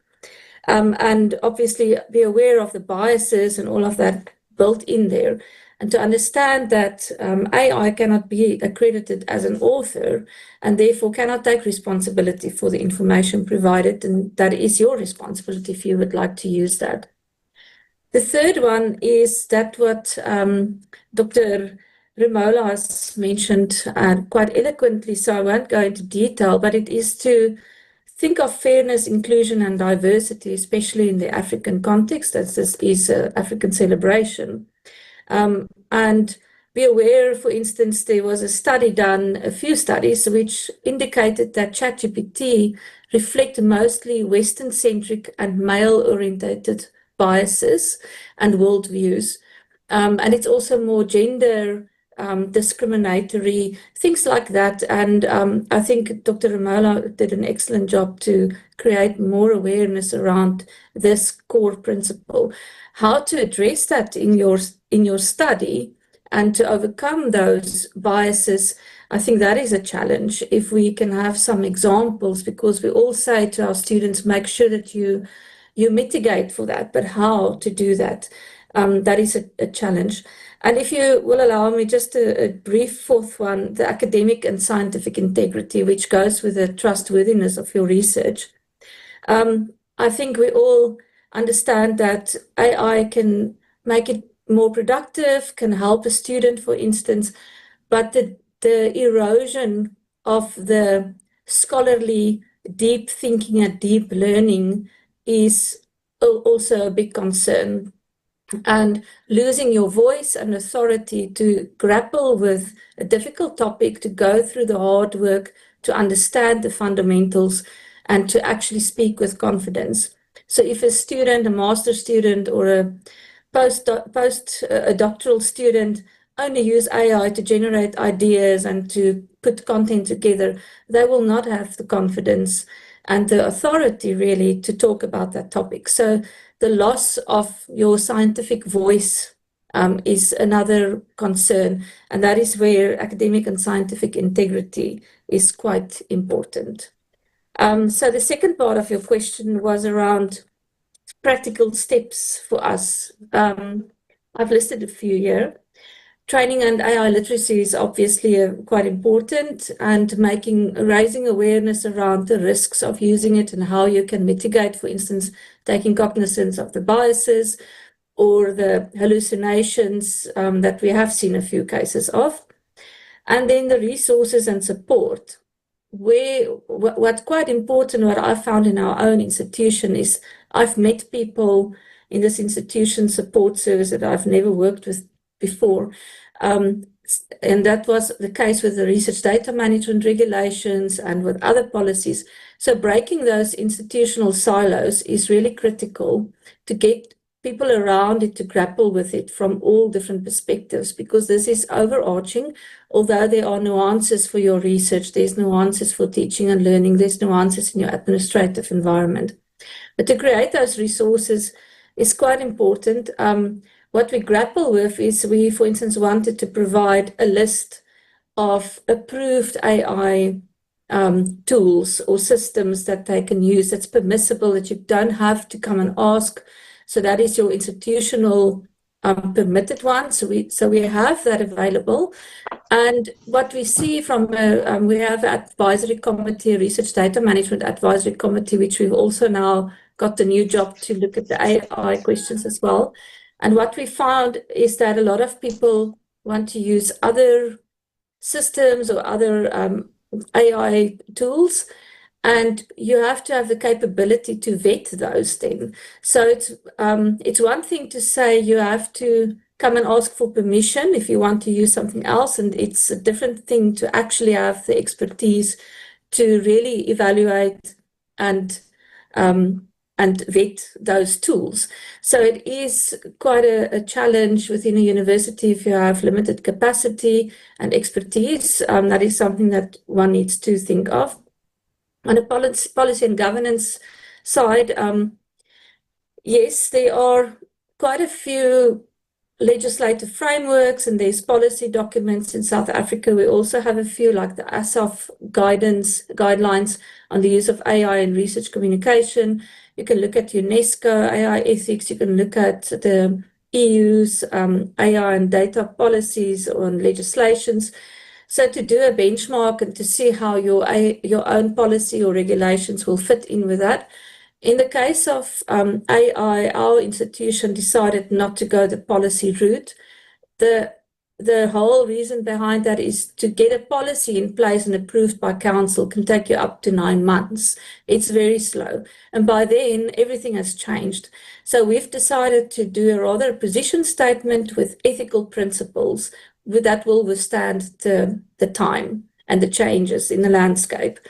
And obviously be aware of the biases and all of that built in there, and to understand that AI cannot be accredited as an author and therefore cannot take responsibility for the information provided, and that is your responsibility if you would like to use that. The third one is that what Dr. Remola has mentioned quite eloquently, so I won't go into detail, but it is to think of fairness, inclusion, and diversity, especially in the African context, as this is an African celebration. And be aware, for instance, there was a study done, a few studies, which indicated that ChatGPT reflect mostly Western-centric and male-orientated biases and worldviews. And it's also more gender discriminatory, things like that. And I think Dr. Remola did an excellent job to create more awareness around this core principle. How to address that in your study and to overcome those biases I think that is a challenge. If we can have some examples, because we all say to our students, make sure that you mitigate for that, but how to do that? That is a challenge. And if you will allow me just a brief fourth one, the academic and scientific integrity, which goes with the trustworthiness of your research. I think we all understand that AI can make it more productive, can help a student, for instance, but the erosion of the scholarly deep thinking and deep learning is also a big concern. And losing your voice and authority to grapple with a difficult topic, to go through the hard work, to understand the fundamentals, and to actually speak with confidence. So if a student, a master's student or a doctoral student only use AI to generate ideas and to put content together, they will not have the confidence and the authority really to talk about that topic. So the loss of your scientific voice is another concern, and that is where academic and scientific integrity is quite important. So the second part of your question was around practical steps for us. I've listed a few here. Training and AI literacy is obviously quite important, and raising awareness around the risks of using it and how you can mitigate, for instance, taking cognizance of the biases or the hallucinations that we have seen a few cases of. And then the resources and support. What's quite important, what I found in our own institution is I've met people in this institution support service that I've never worked with before. And that was the case with the research data management regulations and with other policies. So breaking those institutional silos is really critical to get people around it to grapple with it from all different perspectives, because this is overarching. Although there are nuances for your research, there's nuances for teaching and learning, there's nuances in your administrative environment. But to create those resources is quite important. What we grapple with is we, for instance, wanted to provide a list of approved AI tools or systems that they can use that's permissible, that you don't have to come and ask. So that is your institutional permitted one. So we have that available. And what we see from, we have an advisory committee, research data management advisory committee, which we've also now got the new job to look at the AI questions as well. And what we found is that a lot of people want to use other systems or other AI tools, and you have to have the capability to vet those then. So it's one thing to say you have to come and ask for permission if you want to use something else, and it's a different thing to actually have the expertise to really evaluate and vet those tools. So it is quite a challenge within a university if you have limited capacity and expertise. That is something that one needs to think of. On the policy and governance side, yes, there are quite a few legislative frameworks and there's policy documents in South Africa. We also have a few like the ASAF guidelines on the use of AI in research communication. You can look at UNESCO AI ethics. You can look at the EU's AI and data policies on legislations. So to do a benchmark and to see how your own policy or regulations will fit in with that. In the case of AI, our institution decided not to go the policy route. The whole reason behind that is to get a policy in place and approved by council can take you up to 9 months. It's very slow. And by then, everything has changed. So we've decided to do a rather position statement with ethical principles that will withstand the time and the changes in the landscape.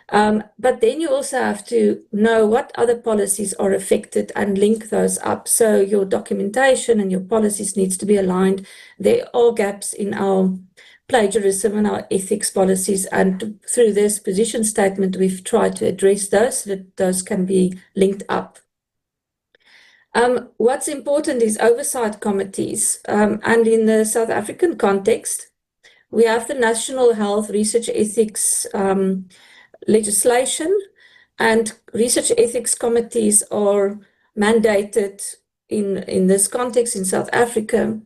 But then you also have to know what other policies are affected and link those up. So your documentation and your policies needs to be aligned. There are gaps in our plagiarism and our ethics policies. And through this position statement, we've tried to address those so that those can be linked up. What's important is oversight committees. And in the South African context, We have the National Health Research Ethics legislation, and research ethics committees are mandated in this context in South Africa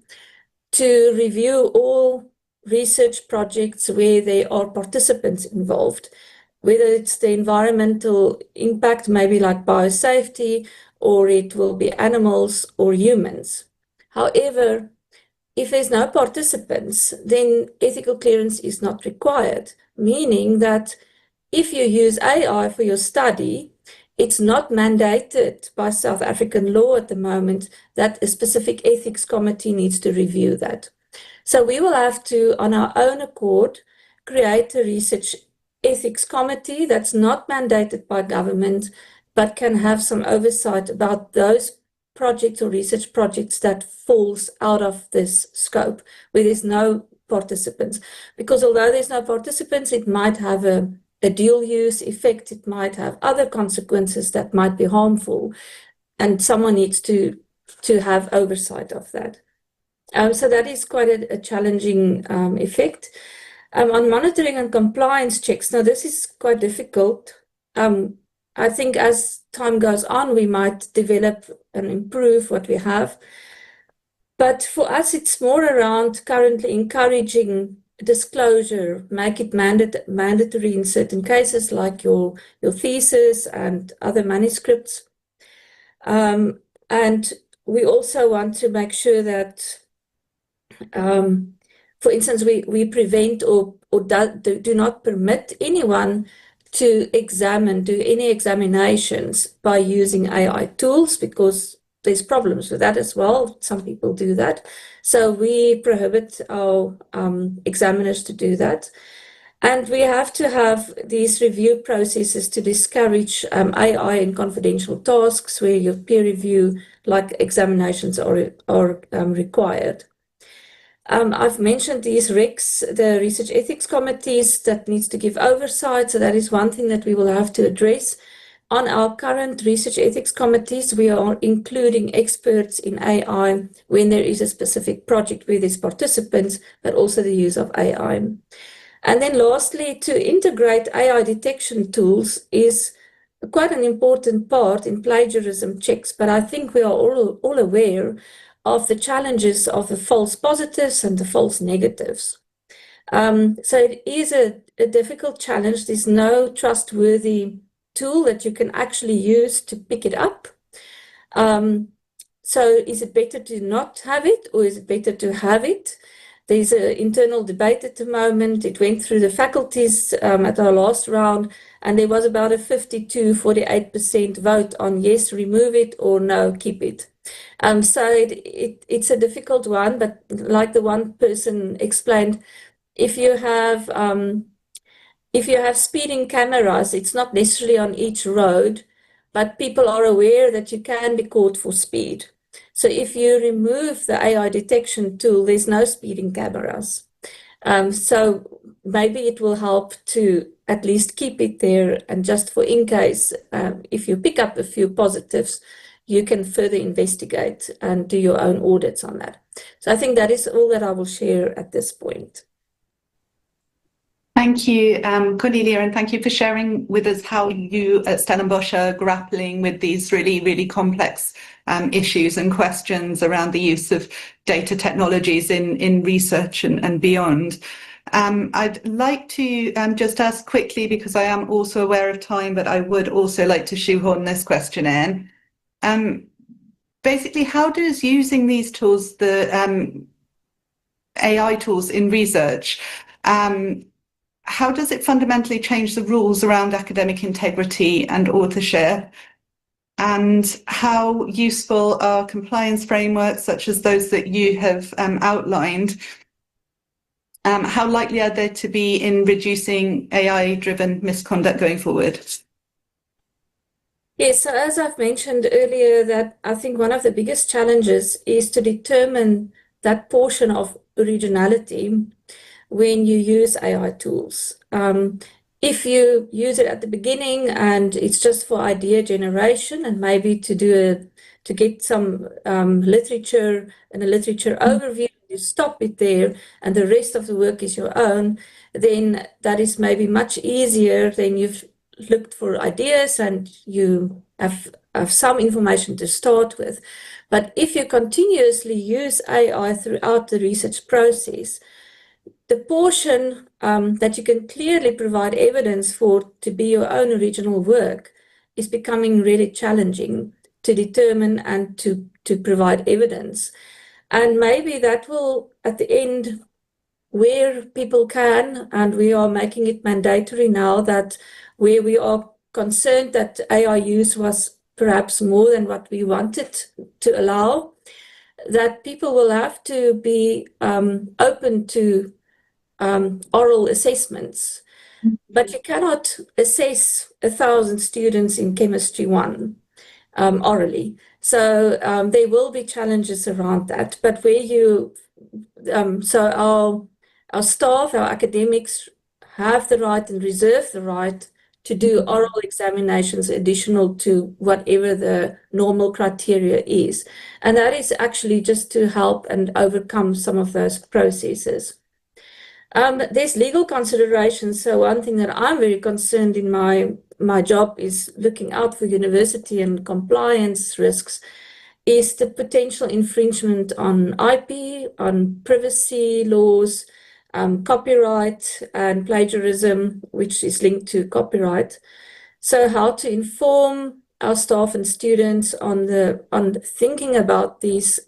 to review all research projects where there are participants involved, whether it's the environmental impact, maybe like biosafety, or it will be animals or humans. However, if there's no participants, then ethical clearance is not required, meaning that if you use AI for your study, it's not mandated by South African law at the moment that a specific ethics committee needs to review that. So we will have to, on our own accord, create a research ethics committee that's not mandated by government, but can have some oversight about those projects or research projects that falls out of this scope, where there's no participants. Because although there's no participants, it might have a dual use effect, it might have other consequences that might be harmful, and someone needs to have oversight of that. So that is quite a challenging effect. On monitoring and compliance checks, now this is quite difficult. I think as time goes on, we might develop and improve what we have. But for us, it's more around currently encouraging disclosure, make it mandatory in certain cases, like your thesis and other manuscripts. And we also want to make sure that, for instance, we prevent or do not permit anyone to do any examinations by using AI tools, because there's problems with that as well. Some people do that. So we prohibit our examiners to do that. And we have to have these review processes to discourage AI in confidential tasks where your peer review, like examinations, are required. I've mentioned these RECs, the research ethics committees that needs to give oversight. So that is one thing that we will have to address. On our current research ethics committees, we are including experts in AI when there is a specific project where there's participants, but also the use of AI. And then lastly, to integrate AI detection tools is quite an important part in plagiarism checks, but I think we are all aware of the challenges of the false positives and the false negatives. So it is a difficult challenge. There's no trustworthy tool that you can actually use to pick it up. So is it better to not have it, or is it better to have it? There's an internal debate at the moment. It went through the faculties at our last round, and there was about a 52-48% vote on yes, remove it, or no, keep it. So it's a difficult one, but like the one person explained, if you have speeding cameras, it's not necessarily on each road, but people are aware that you can be caught for speed. So if you remove the AI detection tool, there's no speeding cameras. So maybe it will help to at least keep it there, and just for in case, if you pick up a few positives, you can further investigate and do your own audits on that. So I think that is all that I will share at this point. Thank you, Cornelia, and thank you for sharing with us how you at Stellenbosch are grappling with these really, really complex issues and questions around the use of data technologies in research and beyond. I'd like to just ask quickly, because I am also aware of time, but I would also like to shoehorn this question in. Basically, how does using these tools, the AI tools in research, how does it fundamentally change the rules around academic integrity and authorship? And how useful are compliance frameworks such as those that you have outlined? How likely are they to be in reducing AI-driven misconduct going forward? Yes, so as I've mentioned earlier, that I think one of the biggest challenges is to determine that portion of originality when you use AI tools. If you use it at the beginning and it's just for idea generation and maybe to get some literature and a literature overview, you stop it there and the rest of the work is your own, then that is maybe much easier. Then you've looked for ideas and you have some information to start with. But if you continuously use AI throughout the research process, the portion that you can clearly provide evidence for to be your own original work is becoming really challenging to determine and to provide evidence. And maybe that will, at the end, where people can, and we are making it mandatory now, that where we are concerned that AI use was perhaps more than what we wanted to allow, that people will have to be open to oral assessments. But you cannot assess 1,000 students in Chemistry 1 orally. So there will be challenges around that. But where you, so our staff, our academics have the right and reserve the right to do oral examinations additional to whatever the normal criteria is. And that is actually just to help and overcome some of those processes. There's legal considerations. So one thing that I'm very concerned in my job is looking out for university and compliance risks, is the potential infringement on IP, on privacy laws, copyright and plagiarism, which is linked to copyright. So how to inform our staff and students on thinking about these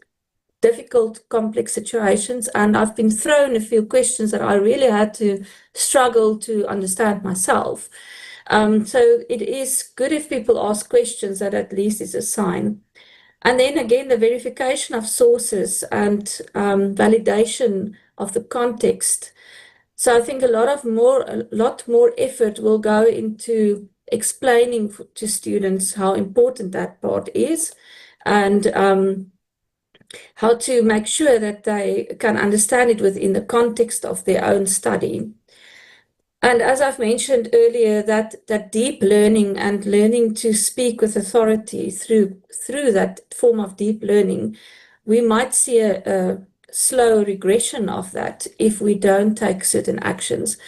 difficult, complex situations. And I've been thrown a few questions that I really had to struggle to understand myself. So it is good if people ask questions, that at least is a sign. And then again, the verification of sources and validation of the context. So I think a lot more effort will go into explaining to students how important that part is, and how to make sure that they can understand it within the context of their own study. And as I've mentioned earlier, that deep learning and learning to speak with authority through that form of deep learning, we might see a slow regression of that if we don't take certain actions.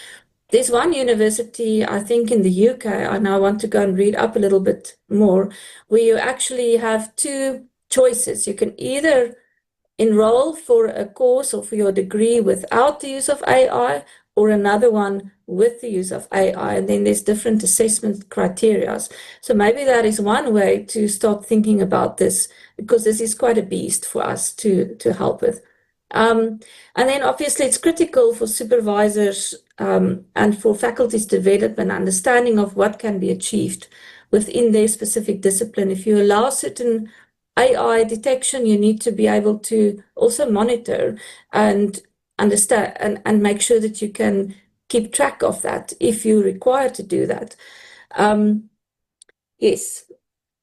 There's one university, I think in the UK, and I want to go and read up a little bit more, where you actually have two choices. You can either enroll for a course or for your degree without the use of AI, or another one with the use of AI, and then there's different assessment criteria. So maybe that is one way to start thinking about this, because this is quite a beast for us to help with. And then obviously it's critical for supervisors and for faculty's development, understanding of what can be achieved within their specific discipline. If you allow certain AI detection, you need to be able to also monitor and understand and make sure that you can keep track of that if you're required to do that. Yes,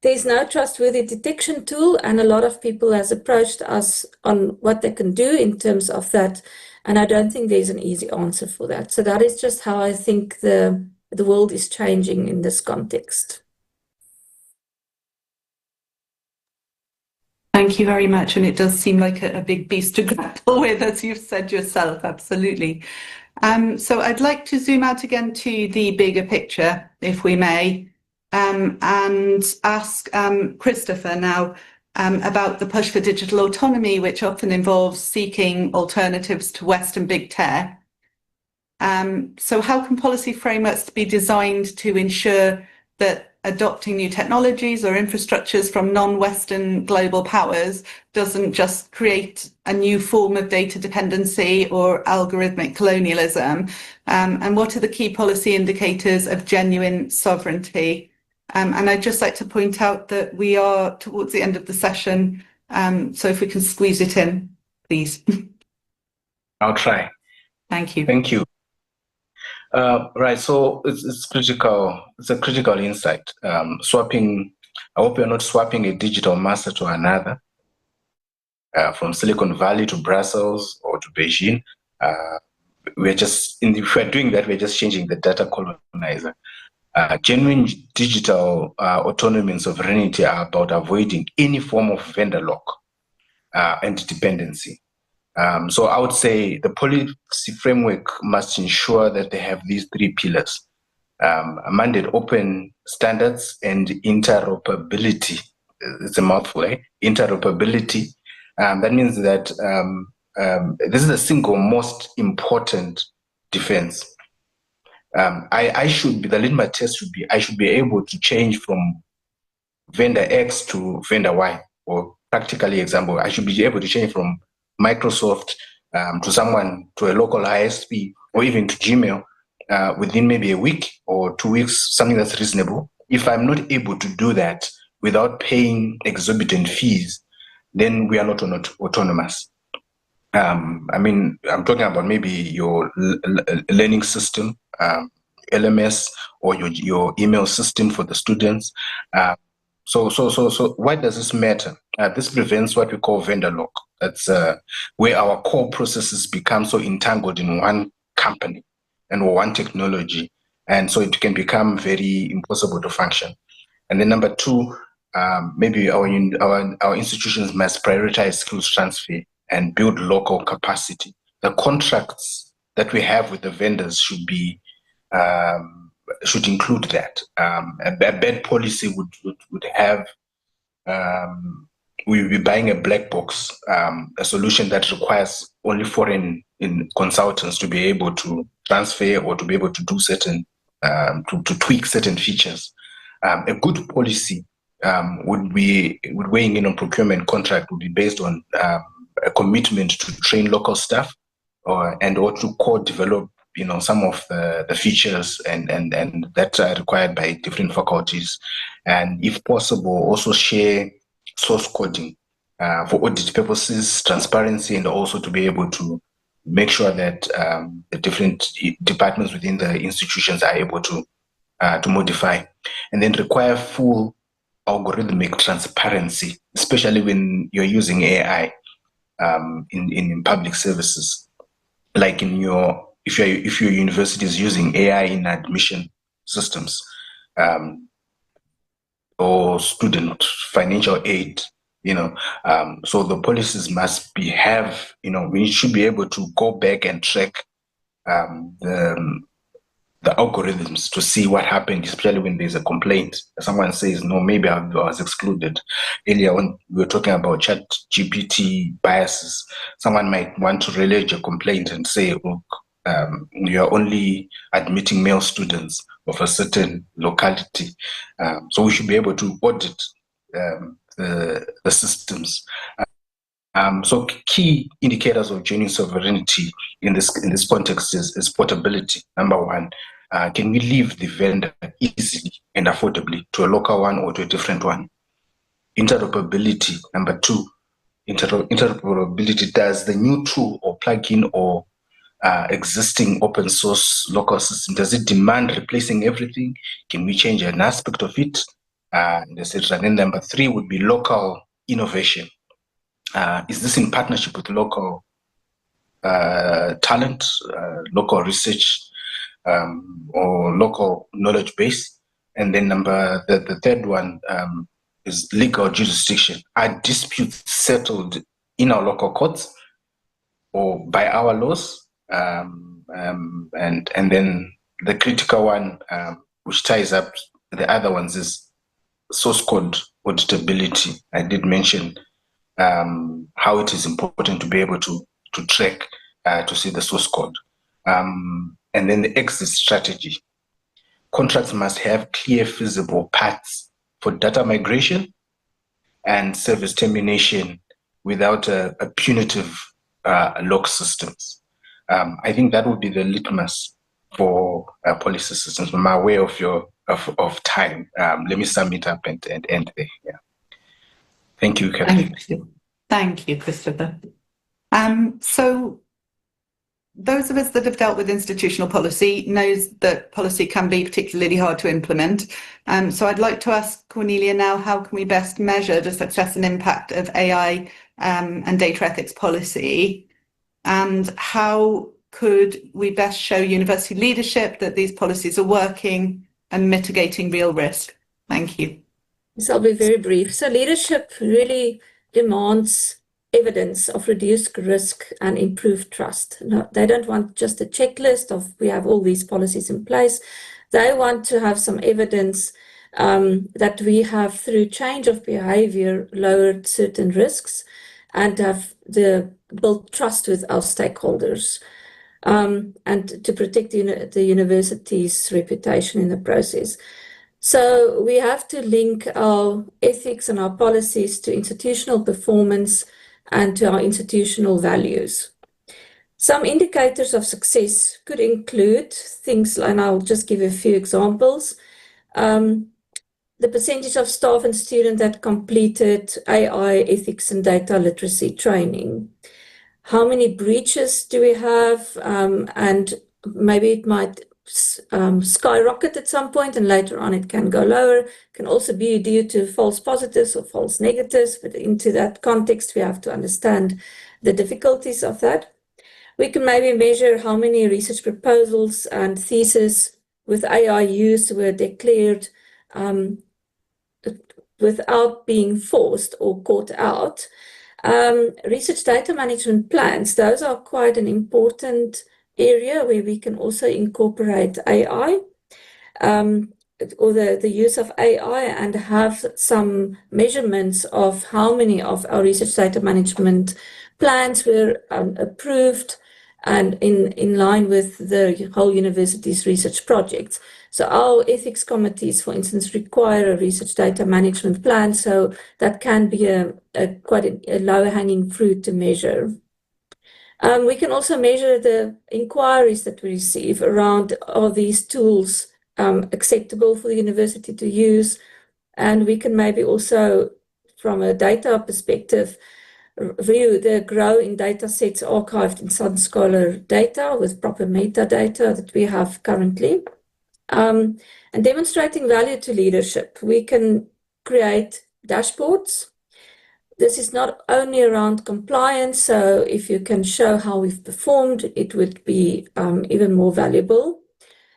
there's no trustworthy detection tool, and a lot of people has approached us on what they can do in terms of that, and I don't think there's an easy answer for that. So that is just how I think the world is changing in this context. Thank you very much. And it does seem like a big beast to grapple with, as you've said yourself, absolutely. So I'd like to zoom out again to the bigger picture, if we may, and ask Christopher now about the push for digital autonomy, which often involves seeking alternatives to Western big tech. So how can policy frameworks be designed to ensure that adopting new technologies or infrastructures from non-Western global powers doesn't just create a new form of data dependency or algorithmic colonialism? And what are the key policy indicators of genuine sovereignty? And I'd just like to point out that we are towards the end of the session, so if we can squeeze it in, please. I'll try. Thank you. Thank you. Right, so it's critical. It's a critical insight. Swapping. I hope you're not swapping a digital master to another, from Silicon Valley to Brussels or to Beijing. We're just, if we're doing that, we're just changing the data colonizer. Genuine digital autonomy and sovereignty are about avoiding any form of vendor lock and dependency. So I would say the policy framework must ensure that they have these three pillars: mandate open standards and interoperability. It's a mouthful, eh? Interoperability. That means that this is the single most important defense. The litmus test should be, I should be able to change from vendor X to vendor Y, or practically example, I should be able to change from Microsoft to a local ISP, or even to Gmail within maybe a week or 2 weeks, something that's reasonable. If I'm not able to do that without paying exorbitant fees, then we are not autonomous. I'm talking about maybe your learning system, LMS, or your email system for the students. So why does this matter? This prevents what we call vendor lock. That's where our core processes become so entangled in one company and one technology, and so it can become very impossible to function. And then number two, maybe our institutions must prioritize skills transfer and build local capacity. The contracts that we have with the vendors should include that. A bad policy would have, we will be buying a black box, a solution that requires only foreign consultants to be able to transfer or to be able to do certain, to tweak certain features. A good policy would weighing in on procurement contract would be based on a commitment to train local staff, or to co-develop some of the features and that are required by different faculties, and if possible also share source coding for audit purposes, transparency, and also to be able to make sure that the different departments within the institutions are able to modify, and then require full algorithmic transparency, especially when you're using AI in public services, like if your university is using AI in admission systems, or student financial aid, so the policies must we should be able to go back and track the algorithms to see what happened, especially when there's a complaint. Someone says, no, maybe I was excluded. Earlier when we were talking about ChatGPT biases, someone might want to relay a complaint and say, look, you're only admitting male students of a certain locality. So we should be able to audit the systems. So key indicators of genuine sovereignty in this context is portability. Number one, can we leave the vendor easily and affordably to a local one or to a different one? Interoperability. Number two, interoperability. Does the new tool or plugin or existing open source local system, does it demand replacing everything? Can we change an aspect of it? Etc. And then number three would be local innovation. Is this in partnership with local talent, local research, or local knowledge base? And then the third one is legal jurisdiction. Are disputes settled in our local courts or by our laws? And then the critical one, which ties up the other ones, is source code auditability. I did mention how it is important to be able to track, to see the source code. And then the exit strategy. Contracts must have clear, feasible paths for data migration and service termination without a punitive lock systems. I think that would be the litmus for policy systems. I'm aware of time. Let me sum it up and end there. Yeah. Thank you, Kathleen. Thank you, Christopher. So those of us that have dealt with institutional policy knows that policy can be particularly hard to implement. So I'd like to ask Cornelia now, how can we best measure the success and impact of AI and data ethics policy? And how could we best show university leadership that these policies are working and mitigating real risk? Thank you. So I'll be very brief. So leadership really demands evidence of reduced risk and improved trust. No, they don't want just a checklist of we have all these policies in place. They want to have some evidence that we have, through change of behavior, lowered certain risks and have built trust with our stakeholders, and to protect the university's reputation in the process. So we have to link our ethics and our policies to institutional performance and to our institutional values. Some indicators of success could include things, and I'll just give a few examples. The percentage of staff and students that completed AI ethics and data literacy training. How many breaches do we have? And maybe it might skyrocket at some point, and later on it can go lower. It can also be due to false positives or false negatives, but into that context we have to understand the difficulties of that. We can maybe measure how many research proposals and theses with AI use were declared without being forced or caught out. Research data management plans, those are quite an important area where we can also incorporate AI, or the use of AI, and have some measurements of how many of our research data management plans were approved and in line with the whole university's research projects. So our ethics committees, for instance, require a research data management plan, so that can be quite a low-hanging fruit to measure. We can also measure the inquiries that we receive around, are these tools acceptable for the university to use? And we can maybe also, from a data perspective, view the growing data sets archived in Sun Scholar data with proper metadata that we have currently. And demonstrating value to leadership. We can create dashboards. This is not only around compliance, so if you can show how we've performed, it would be even more valuable.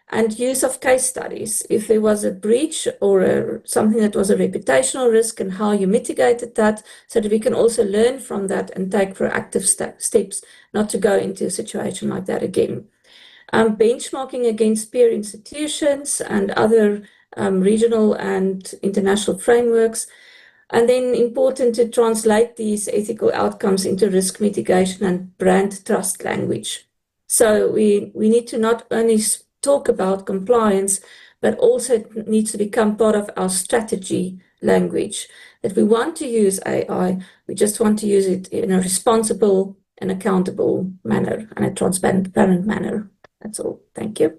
And use of case studies. If there was a breach or something that was a reputational risk, and how you mitigated that, so that we can also learn from that and take proactive steps not to go into a situation like that again. Benchmarking against peer institutions and other regional and international frameworks. And then important to translate these ethical outcomes into risk mitigation and brand trust language. So we need to not only talk about compliance, but also it needs to become part of our strategy language. That we want to use AI, we just want to use it in a responsible and accountable manner and a transparent manner. That's all. Thank you.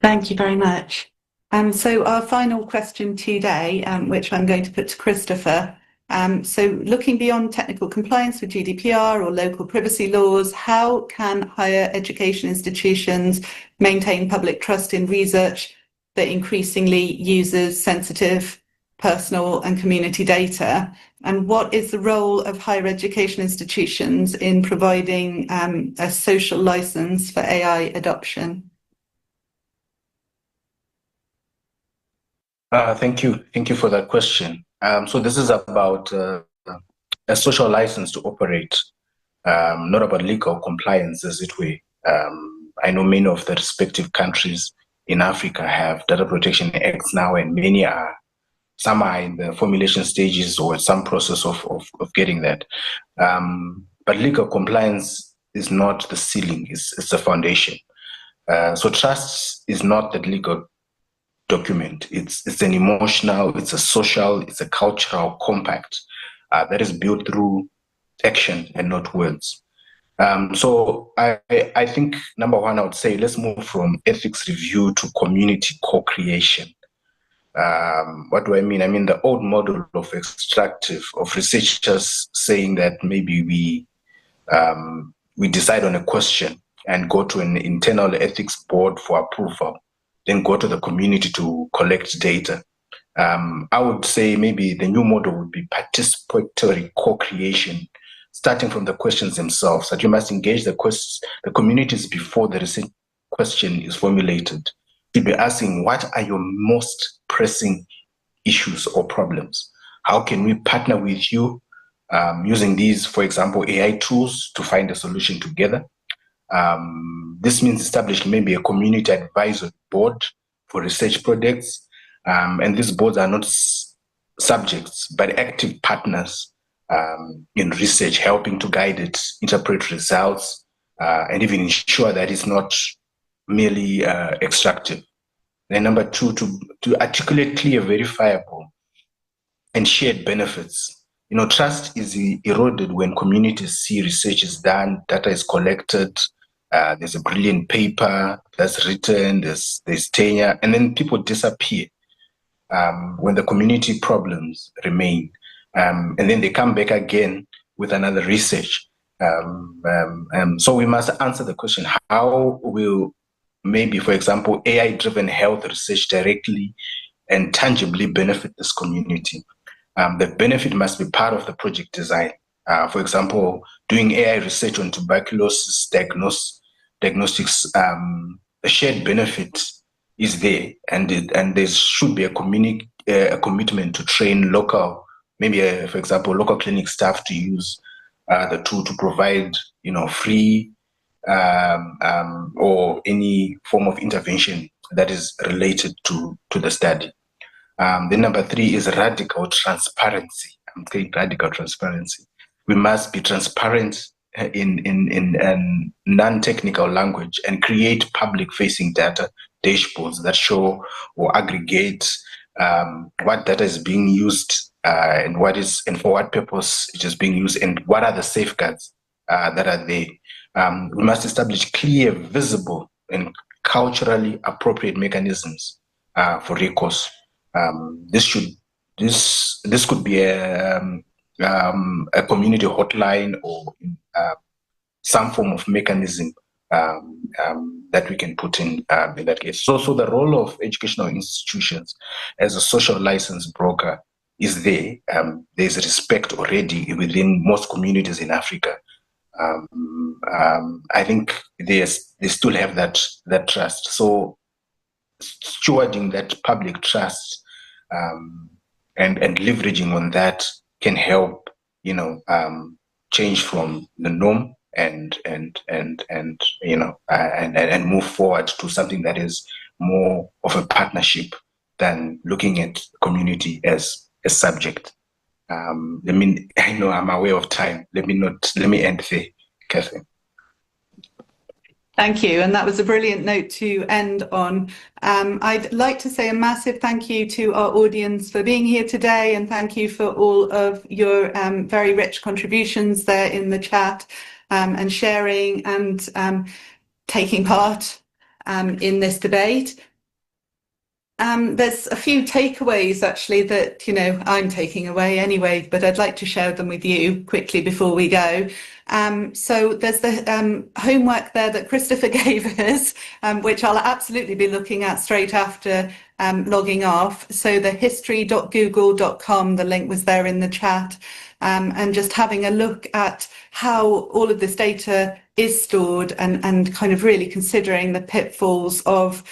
Thank you very much. So our final question today, which I'm going to put to Christopher. So looking beyond technical compliance with GDPR or local privacy laws, how can higher education institutions maintain public trust in research that increasingly uses sensitive personal and community data? And what is the role of higher education institutions in providing a social license for AI adoption? Thank you. Thank you for that question. So this is about a social license to operate, not about legal compliance, as it were. I know many of the respective countries in Africa have data protection acts now, and many are. Some are in the formulation stages or some process of getting that. But legal compliance is not the ceiling, it's the foundation. So trust is not the legal document. It's an emotional, it's a social, it's a cultural compact that is built through action and not words. So I think, number one, I would say let's move from ethics review to community co-creation. What do I mean? I mean the old model of extractive, of researchers saying that maybe we decide on a question and go to an internal ethics board for approval, then go to the community to collect data. I would say maybe the new model would be participatory co-creation, starting from the questions themselves, that you must engage the communities before the research question is formulated. You'd be asking, what are your most pressing issues or problems? how can we partner with you using these, for example, AI tools to find a solution together. This means establishing maybe a community advisory board for research projects. And these boards are not subjects, but active partners in research, helping to guide it, interpret results, and even ensure that it's not merely extractive. Then number two, to articulate clear, verifiable, and shared benefits. Trust is eroded when communities see research is done, data is collected, there's a brilliant paper that's written, there's tenure, and then people disappear when the community problems remain. And then they come back again with another research. So we must answer the question, how will maybe, for example, AI-driven health research directly and tangibly benefit this community? The benefit must be part of the project design. For example, doing AI research on tuberculosis diagnostics, the shared benefit is there, and there should be a commitment to train local, maybe for example, local clinic staff to use the tool to provide, free or any form of intervention that is related to the study. Then number three is radical transparency. I'm saying radical transparency. We must be transparent in non-technical language and create public-facing data dashboards that show or aggregate what data is being used and for what purpose it is being used, and what are the safeguards that are there. We must establish clear, visible, and culturally appropriate mechanisms for recourse. This could be a community hotline or some form of mechanism that we can put in that case. So the role of educational institutions as a social license broker is there. There's respect already within most communities in Africa. I think they still have that trust. So stewarding that public trust and leveraging on that can help, change from the norm and move forward to something that is more of a partnership than looking at community as a subject. I know I'm aware of time. Let me end there, Catherine. Thank you, and that was a brilliant note to end on. I'd like to say a massive thank you to our audience for being here today, and thank you for all of your very rich contributions there in the chat, and sharing and taking part in this debate. There's a few takeaways actually that I'm taking away anyway, but I'd like to share them with you quickly before we go. So there's the homework there that Christopher gave us, which I'll absolutely be looking at straight after logging off. So the history.google.com, the link was there in the chat, and just having a look at how all of this data is stored and kind of really considering the pitfalls of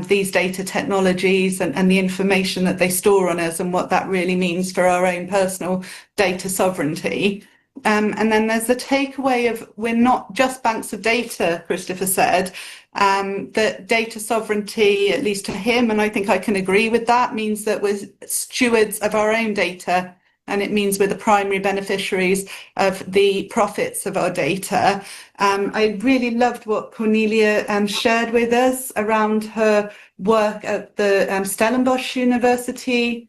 these data technologies and the information that they store on us and what that really means for our own personal data sovereignty. And then there's the takeaway of we're not just banks of data, Christopher said, that data sovereignty, at least to him, and I think I can agree with that, means that we're stewards of our own data, and it means we're the primary beneficiaries of the profits of our data. I really loved what Cornelia shared with us around her work at the Stellenbosch University.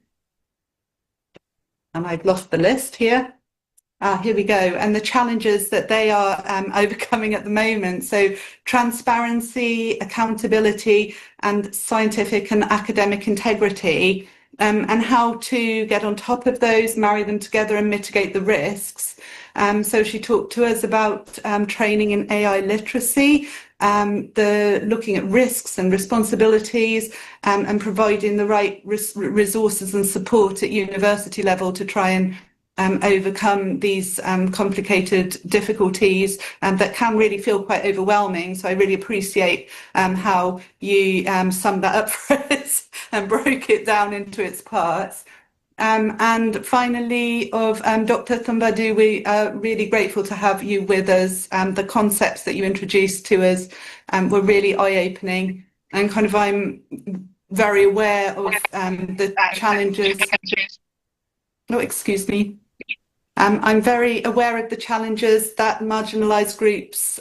And I've lost the list here. Here we go, and the challenges that they are overcoming at the moment. So transparency, accountability, and scientific and academic integrity, and how to get on top of those, marry them together and mitigate the risks. So she talked to us about training in AI literacy, looking at risks and responsibilities, and providing the right resources and support at university level to try and overcome these complicated difficulties that can really feel quite overwhelming. So I really appreciate how you summed that up for us and broke it down into its parts. And finally, of Dr. Thumbadu, we are really grateful to have you with us. The concepts that you introduced to us were really eye-opening, and kind of I'm very aware of the challenges. No, excuse me. I'm very aware of the challenges that marginalised groups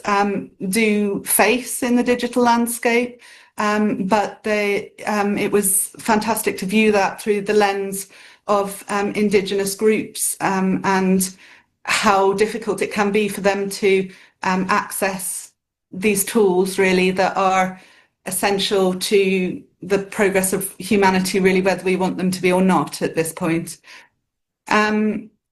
do face in the digital landscape, but it was fantastic to view that through the lens of Indigenous groups and how difficult it can be for them to access these tools, really, that are essential to the progress of humanity, really, whether we want them to be or not at this point.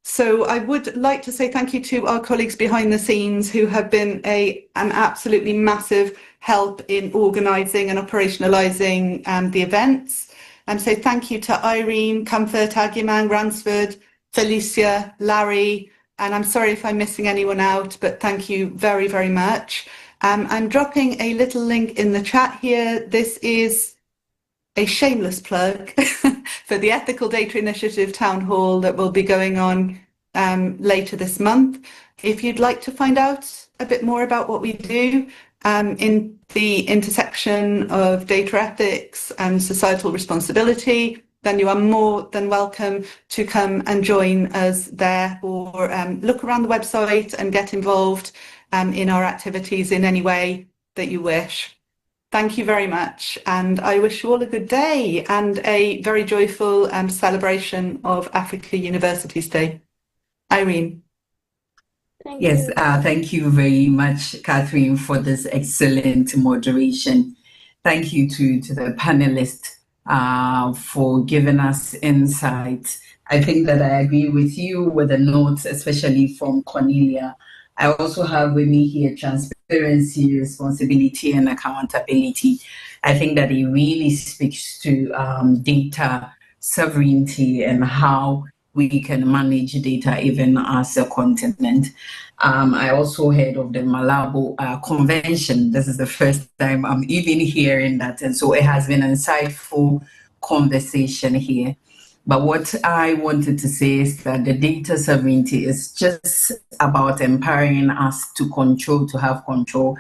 So I would like to say thank you to our colleagues behind the scenes who have been an absolutely massive help in organising and operationalising the events. So thank you to Irene, Comfort, Agiman, Ransford, Felicia, Larry, and I'm sorry if I'm missing anyone out, but thank you very, very much. I'm dropping a little link in the chat here. This is a shameless plug for the Ethical Data Initiative Town Hall that will be going on later this month. If you'd like to find out a bit more about what we do in the intersection of data ethics and societal responsibility, then you are more than welcome to come and join us there, or look around the website and get involved in our activities in any way that you wish. Thank you very much, and I wish you all a good day and a very joyful celebration of Africa Universities Day. Irene. Yes, thank you very much, Catherine, for this excellent moderation. Thank you to the panelists for giving us insight. I think that I agree with you with the notes, especially from Cornelia. I also have with me here transparency, responsibility, and accountability. I think that it really speaks to data sovereignty and how we can manage data even as a continent. I also heard of the Malabo Convention. This is the first time I'm even hearing that. And so it has been an insightful conversation here. But what I wanted to say is that the data sovereignty is just about empowering us to control, to have control,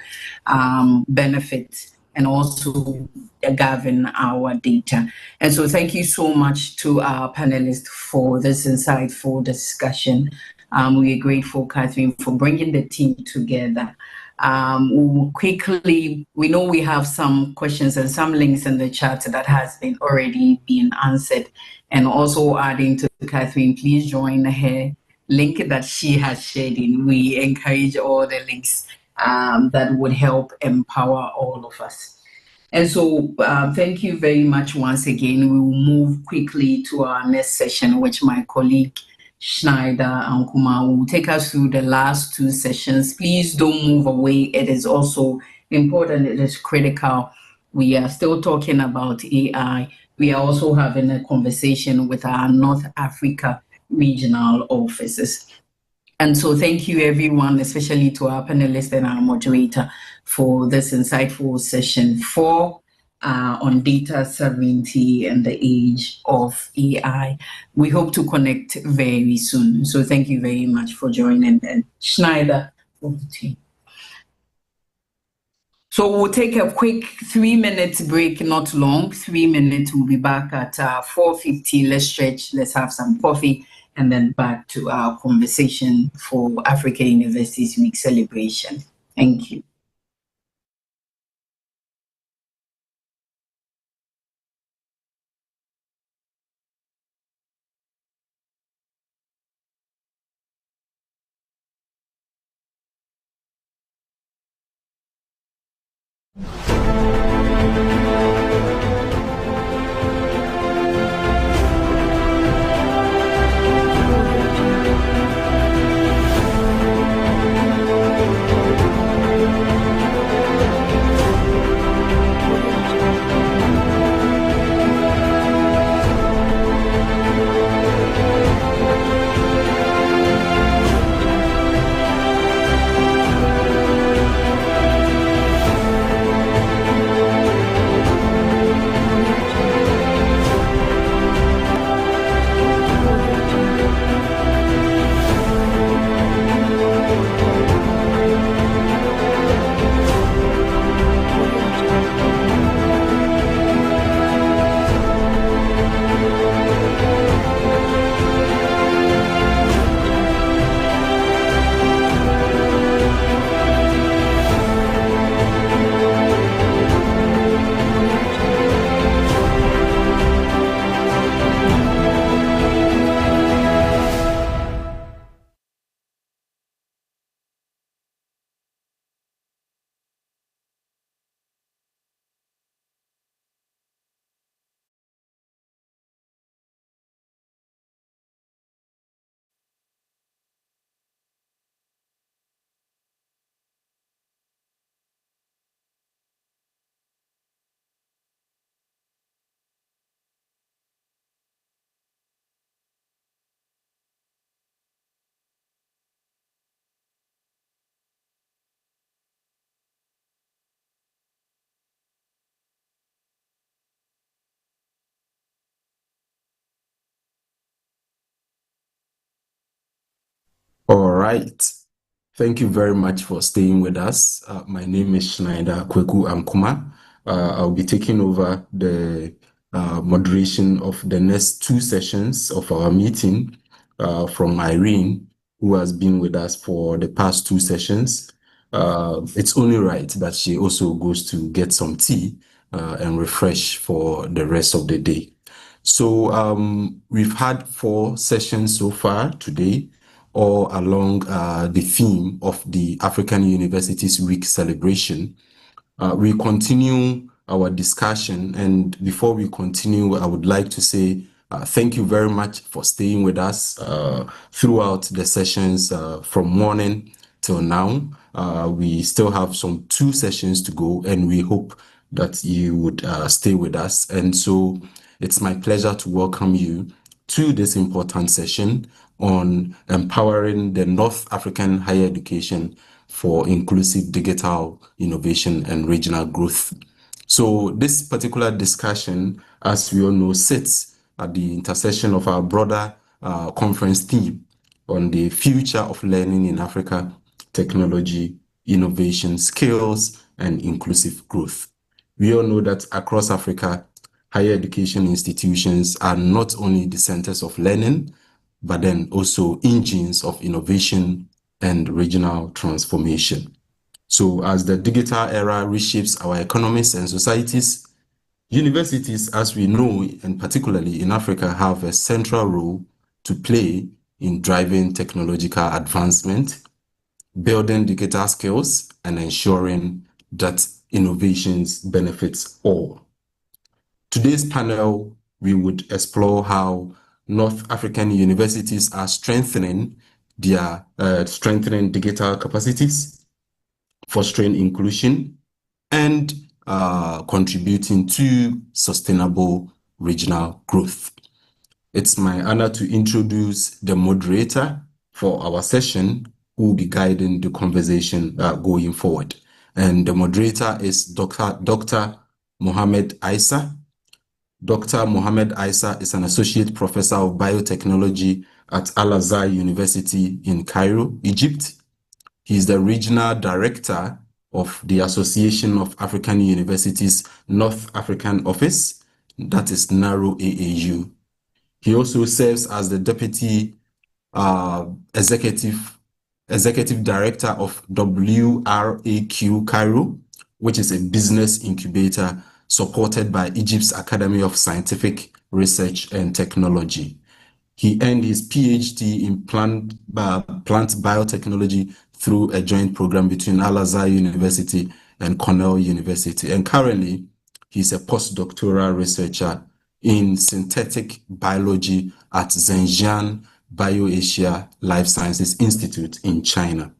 benefit, and also govern our data. And so thank you so much to our panelists for this insightful discussion. We're grateful, Catherine, for bringing the team together. We'll quickly, we know we have some questions and some links in the chat that has been already been answered. And also adding to Catherine, please join her link that she has shared in. We encourage all the links that would help empower all of us. And so thank you very much once again. We will move quickly to our next session, which my colleague Schneider and Kuma will take us through the last two sessions. Please don't move away. It is also important. It is critical. We are still talking about AI. We are also having a conversation with our North Africa regional offices. And so thank you, everyone, especially to our panelists and our moderator for this insightful session 4 on data sovereignty and the age of AI. We hope to connect very soon. So thank you very much for joining. And Schneider, over to you. So we'll take a quick 3-minute break, not long, 3 minutes. We'll be back at 4:50. Let's stretch, let's have some coffee, and then back to our conversation for Africa Universities Week celebration. Thank you. All right. Thank you very much for staying with us. My name is Schneider Kweku Ankuma. I'll be taking over the moderation of the next 2 sessions of our meeting from Irene, who has been with us for the past 2 sessions. It's only right that she also goes to get some tea and refresh for the rest of the day. So we've had 4 sessions so far today, all along the theme of the African Universities Week celebration. We continue our discussion, and before we continue, I would like to say thank you very much for staying with us throughout the sessions from morning till now. We still have some 2 sessions to go, and we hope that you would stay with us. And so it's my pleasure to welcome you to this important session on empowering the North African higher education for inclusive digital innovation and regional growth. So this particular discussion, as we all know, sits at the intersection of our broader conference theme on the future of learning in Africa, technology, innovation, skills, and inclusive growth. We all know that across Africa, higher education institutions are not only the centers of learning, but then also engines of innovation and regional transformation. So as the digital era reshapes our economies and societies, universities, as we know, and particularly in Africa, have a central role to play in driving technological advancement, building digital skills, and ensuring that innovations benefits all. Today's panel, we would explore how North African universities are strengthening their digital capacities, fostering inclusion, and contributing to sustainable regional growth. It's my honor to introduce the moderator for our session, who will be guiding the conversation going forward. And the moderator is Dr. Mohamed Issa. Dr. Mohamed Issa is an associate professor of biotechnology at Al-Azhar University in Cairo, Egypt. He is the regional director of the Association of African Universities North African Office, that is NARO AAU. He also serves as the deputy executive director of WRAQ Cairo, which is a business incubator supported by Egypt's Academy of Scientific Research and Technology. He earned his PhD in plant biotechnology through a joint program between Al-Azhar University and Cornell University. And currently, he's a postdoctoral researcher in synthetic biology at Zhenjiang BioAsia Life Sciences Institute in China.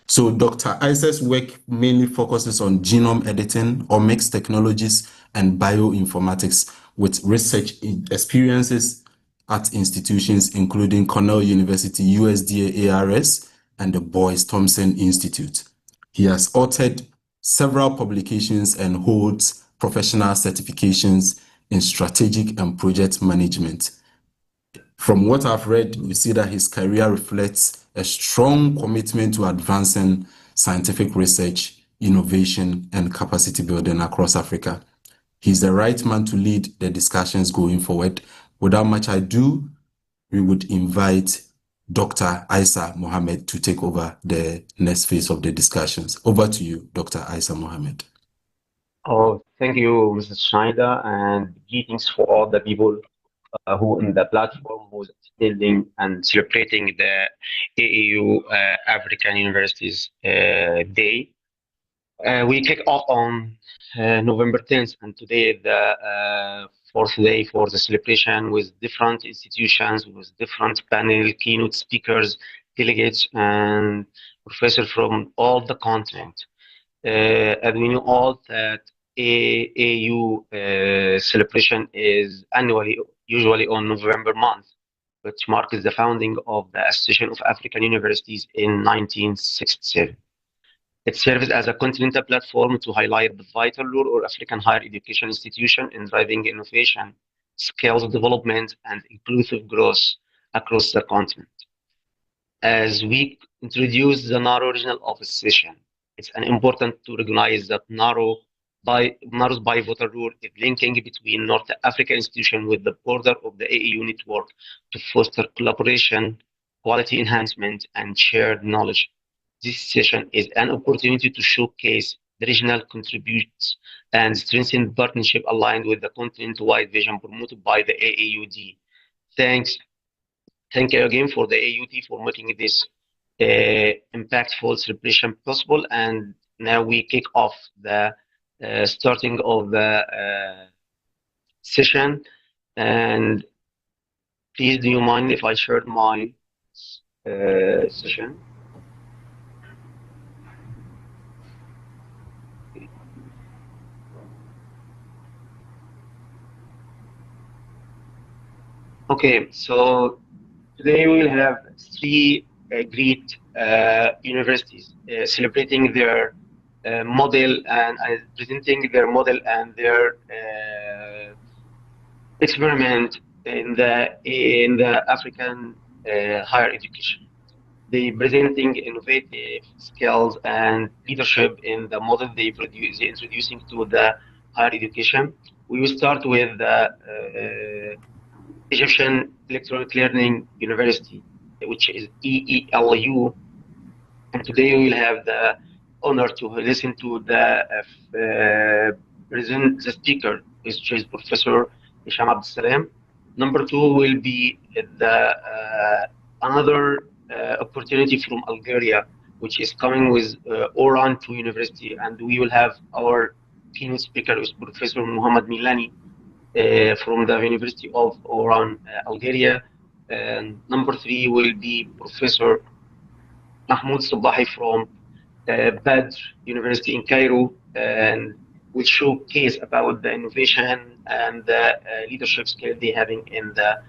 So Dr. Issa's work mainly focuses on genome editing, omics technologies, and bioinformatics, with research experiences at institutions including Cornell University, USDA ARS, and the Boyce Thompson Institute. He has authored several publications and holds professional certifications in strategic and project management. From what I've read, we see that his career reflects a strong commitment to advancing scientific research, innovation, and capacity building across Africa. He's the right man to lead the discussions going forward. Without much ado, we would invite Dr. Issa Mohamed to take over the next phase of the discussions. Over to you, Dr. Issa Mohamed. Oh, thank you, Mrs. Schneider, and greetings for all the people who in the platform who's attending and celebrating the AAU African Universities Day. We kick off on November 10th, and today is the 4th day for the celebration with different institutions, with different panel, keynote speakers, delegates, and professors from all the continent. And we know all that AAU celebration is usually on November month, which marks the founding of the Association of African Universities in 1967. It serves as a continental platform to highlight the vital role of African higher education institutions in driving innovation, skills development, and inclusive growth across the continent. as we introduce the NARO Regional Office session. It's important to recognize that NARO's pivotal role is linking between North African institutions with the border of the AAU network to foster collaboration, quality enhancement, and shared knowledge. This session is an opportunity to showcase the regional contributes and strengthen partnership aligned with the continent-wide vision promoted by the AAUD. Thank you again for the AAUD for making this impactful celebration possible. And now we kick off the starting of the session. And please, do you mind if I share my session? Okay, so today we will have three great universities celebrating their model and presenting their model and their experiment in the African higher education. They presenting innovative skills and leadership in the model they introducing to the higher education. We will start with the Egyptian Electronic Learning University, which is EELU, and today we will have the honor to listen to the speaker, which is Professor Hisham Abdeslam. Number two will be the another opportunity from Algeria, which is coming with Oran to University, and we will have our keynote speaker, is Professor Muhammad Milani from the University of Oran, Algeria. And number three will be Professor Mahmoud Sabahi from Badr University in Cairo, and will showcase about the innovation and the leadership skill they having in the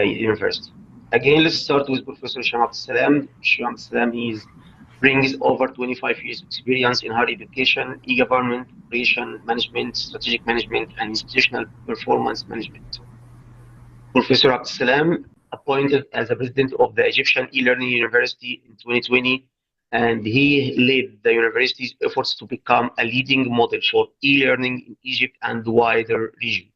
university. Again, let's start with Professor Hisham Abdeslam. Hisham Abdeslam brings over 25 years experience in higher education, e-government, operation management, strategic management, and institutional performance management. Professor Abdeslam appointed as the president of the Egyptian e-learning university in 2020, and he led the university's efforts to become a leading model for e-learning in Egypt and the wider region.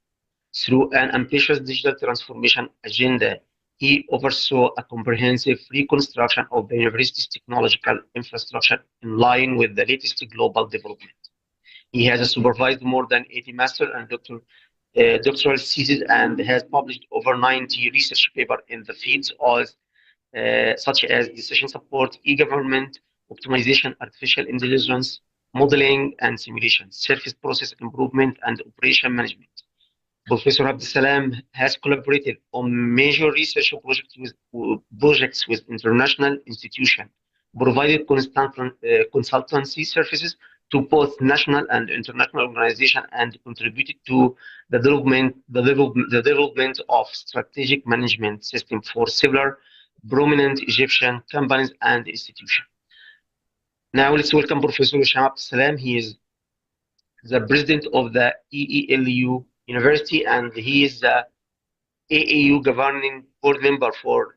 Through an ambitious digital transformation agenda, he oversaw a comprehensive reconstruction of the university's technological infrastructure in line with the latest global development. He has supervised more than 80 master and doctoral theses and has published over 90 research papers in the fields such as decision support, e-government, optimization, artificial intelligence, modeling and simulation, surface process improvement, and operation management. Professor Abdeslam has collaborated on major research projects with international institutions, provided consultancy services to both national and international organizations, and contributed to the development of strategic management system for several prominent Egyptian companies and institutions. Now let's welcome Professor Hisham Abdeslam. He is the president of the EELU University, and he is the AAU governing board member for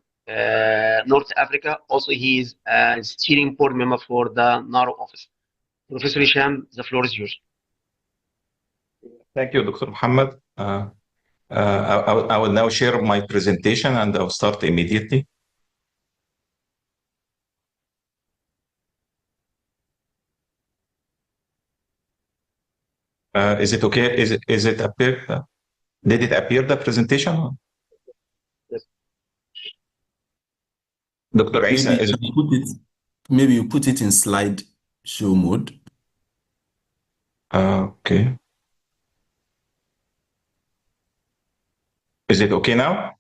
North Africa. Also, he is a steering board member for the NARO office. Professor Hisham, the floor is yours. Thank you, Dr. Muhammad. I will now share my presentation, and I'll start immediately. Is it okay? Is it appear? Did it appear, the presentation? Yes. Dr. Isa, maybe you put it in slide show mode. Okay. Is it okay now?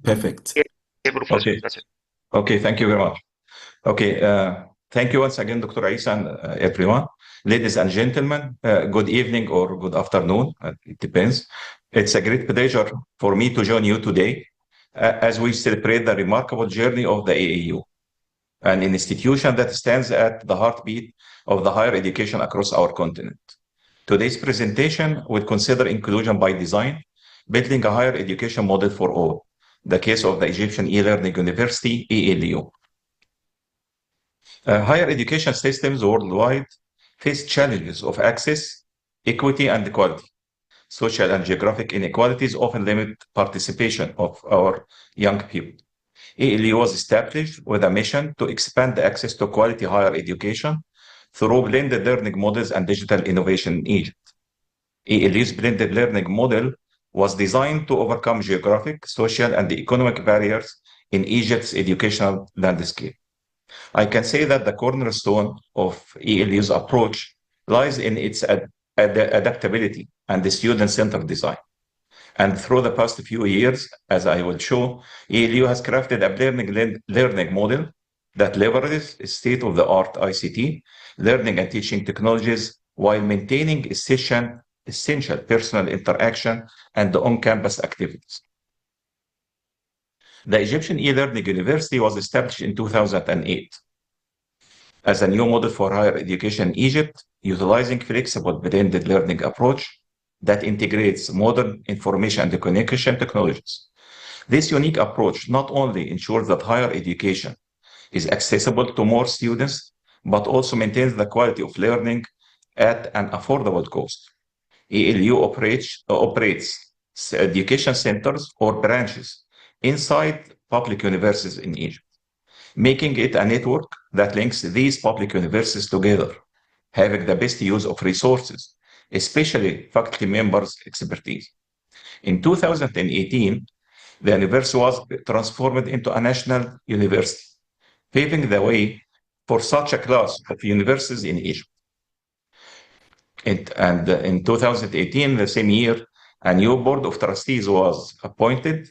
Perfect. Okay. Okay, thank you very much. Okay, thank you once again, Dr. Isa, and everyone. Ladies and gentlemen, good evening or good afternoon, it depends. It's a great pleasure for me to join you today as we celebrate the remarkable journey of the AAU, an institution that stands at the heartbeat of the higher education across our continent. Today's presentation will consider inclusion by design, building a higher education model for all, the case of the Egyptian e-learning university, ELU. Higher education systems worldwide face challenges of access, equity, and quality. Social and geographic inequalities often limit participation of our young people. ELU was established with a mission to expand the access to quality higher education through blended learning models and digital innovation in Egypt. ELU's blended learning model was designed to overcome geographic, social, and economic barriers in Egypt's educational landscape. I can say that the cornerstone of ELU's approach lies in its adaptability and the student-centered design. And through the past few years, as I will show, ELU has crafted a learning model that leverages state-of-the-art ICT, learning and teaching technologies, while maintaining essential personal interaction and the on-campus activities. The Egyptian e-learning university was established in 2008 as a new model for higher education in Egypt, utilizing flexible blended learning approach that integrates modern information and communication technologies. This unique approach not only ensures that higher education is accessible to more students, but also maintains the quality of learning at an affordable cost. ELU operates education centers or branches inside public universities in Egypt, making it a network that links these public universities together, having the best use of resources, especially faculty members' expertise. In 2018, the university was transformed into a national university, paving the way for such a class of universities in Egypt. And in 2018, the same year, a new board of trustees was appointed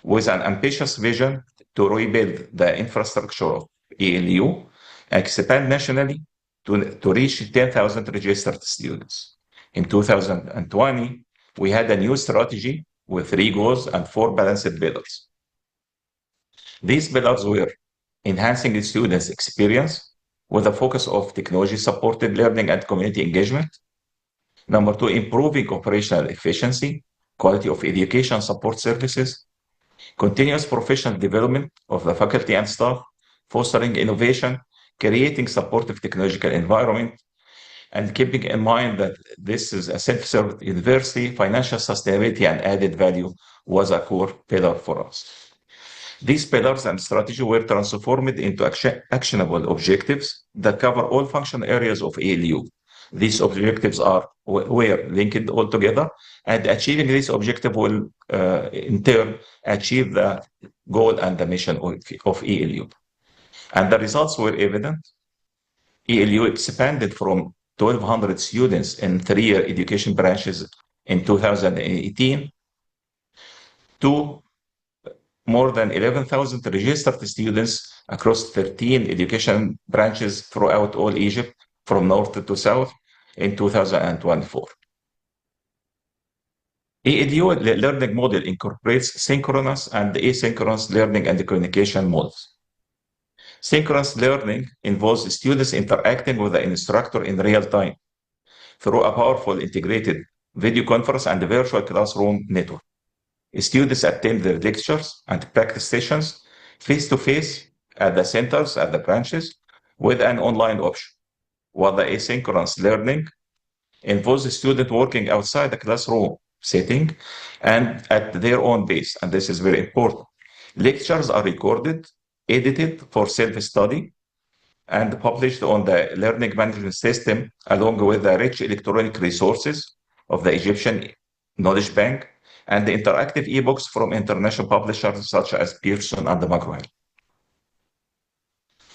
with an ambitious vision to rebuild the infrastructure of ELU and expand nationally to reach 10,000 registered students. In 2020, we had a new strategy with 3 goals and 4 balanced pillars. These pillars were enhancing the students' experience with a focus of technology-supported learning and community engagement. Number 2, improving operational efficiency, quality of education support services, continuous professional development of the faculty and staff, fostering innovation, creating supportive technological environment, and keeping in mind that this is a self-served university, financial sustainability and added value was a core pillar for us. These pillars and strategy were transformed into actionable objectives that cover all functional areas of ELU. These objectives were linked all together, and achieving this objective will in turn achieve the goal and the mission of ELU. And the results were evident. ELU expanded from 1,200 students in 3-year education branches in 2018 to more than 11,000 registered students across 13 education branches throughout all Egypt, from north to south, in 2024. ELU learning model incorporates synchronous and asynchronous learning and communication models. Synchronous learning involves students interacting with the instructor in real time through a powerful integrated video conference and virtual classroom network. Students attend their lectures and practice sessions face-to-face at the centers, at the branches, with an online option, while the asynchronous learning involves the student working outside the classroom setting and at their own pace, and this is very important. Lectures are recorded, edited for self-study, and published on the learning management system, along with the rich electronic resources of the Egyptian Knowledge Bank and the interactive ebooks from international publishers such as Pearson and McGraw-Hill.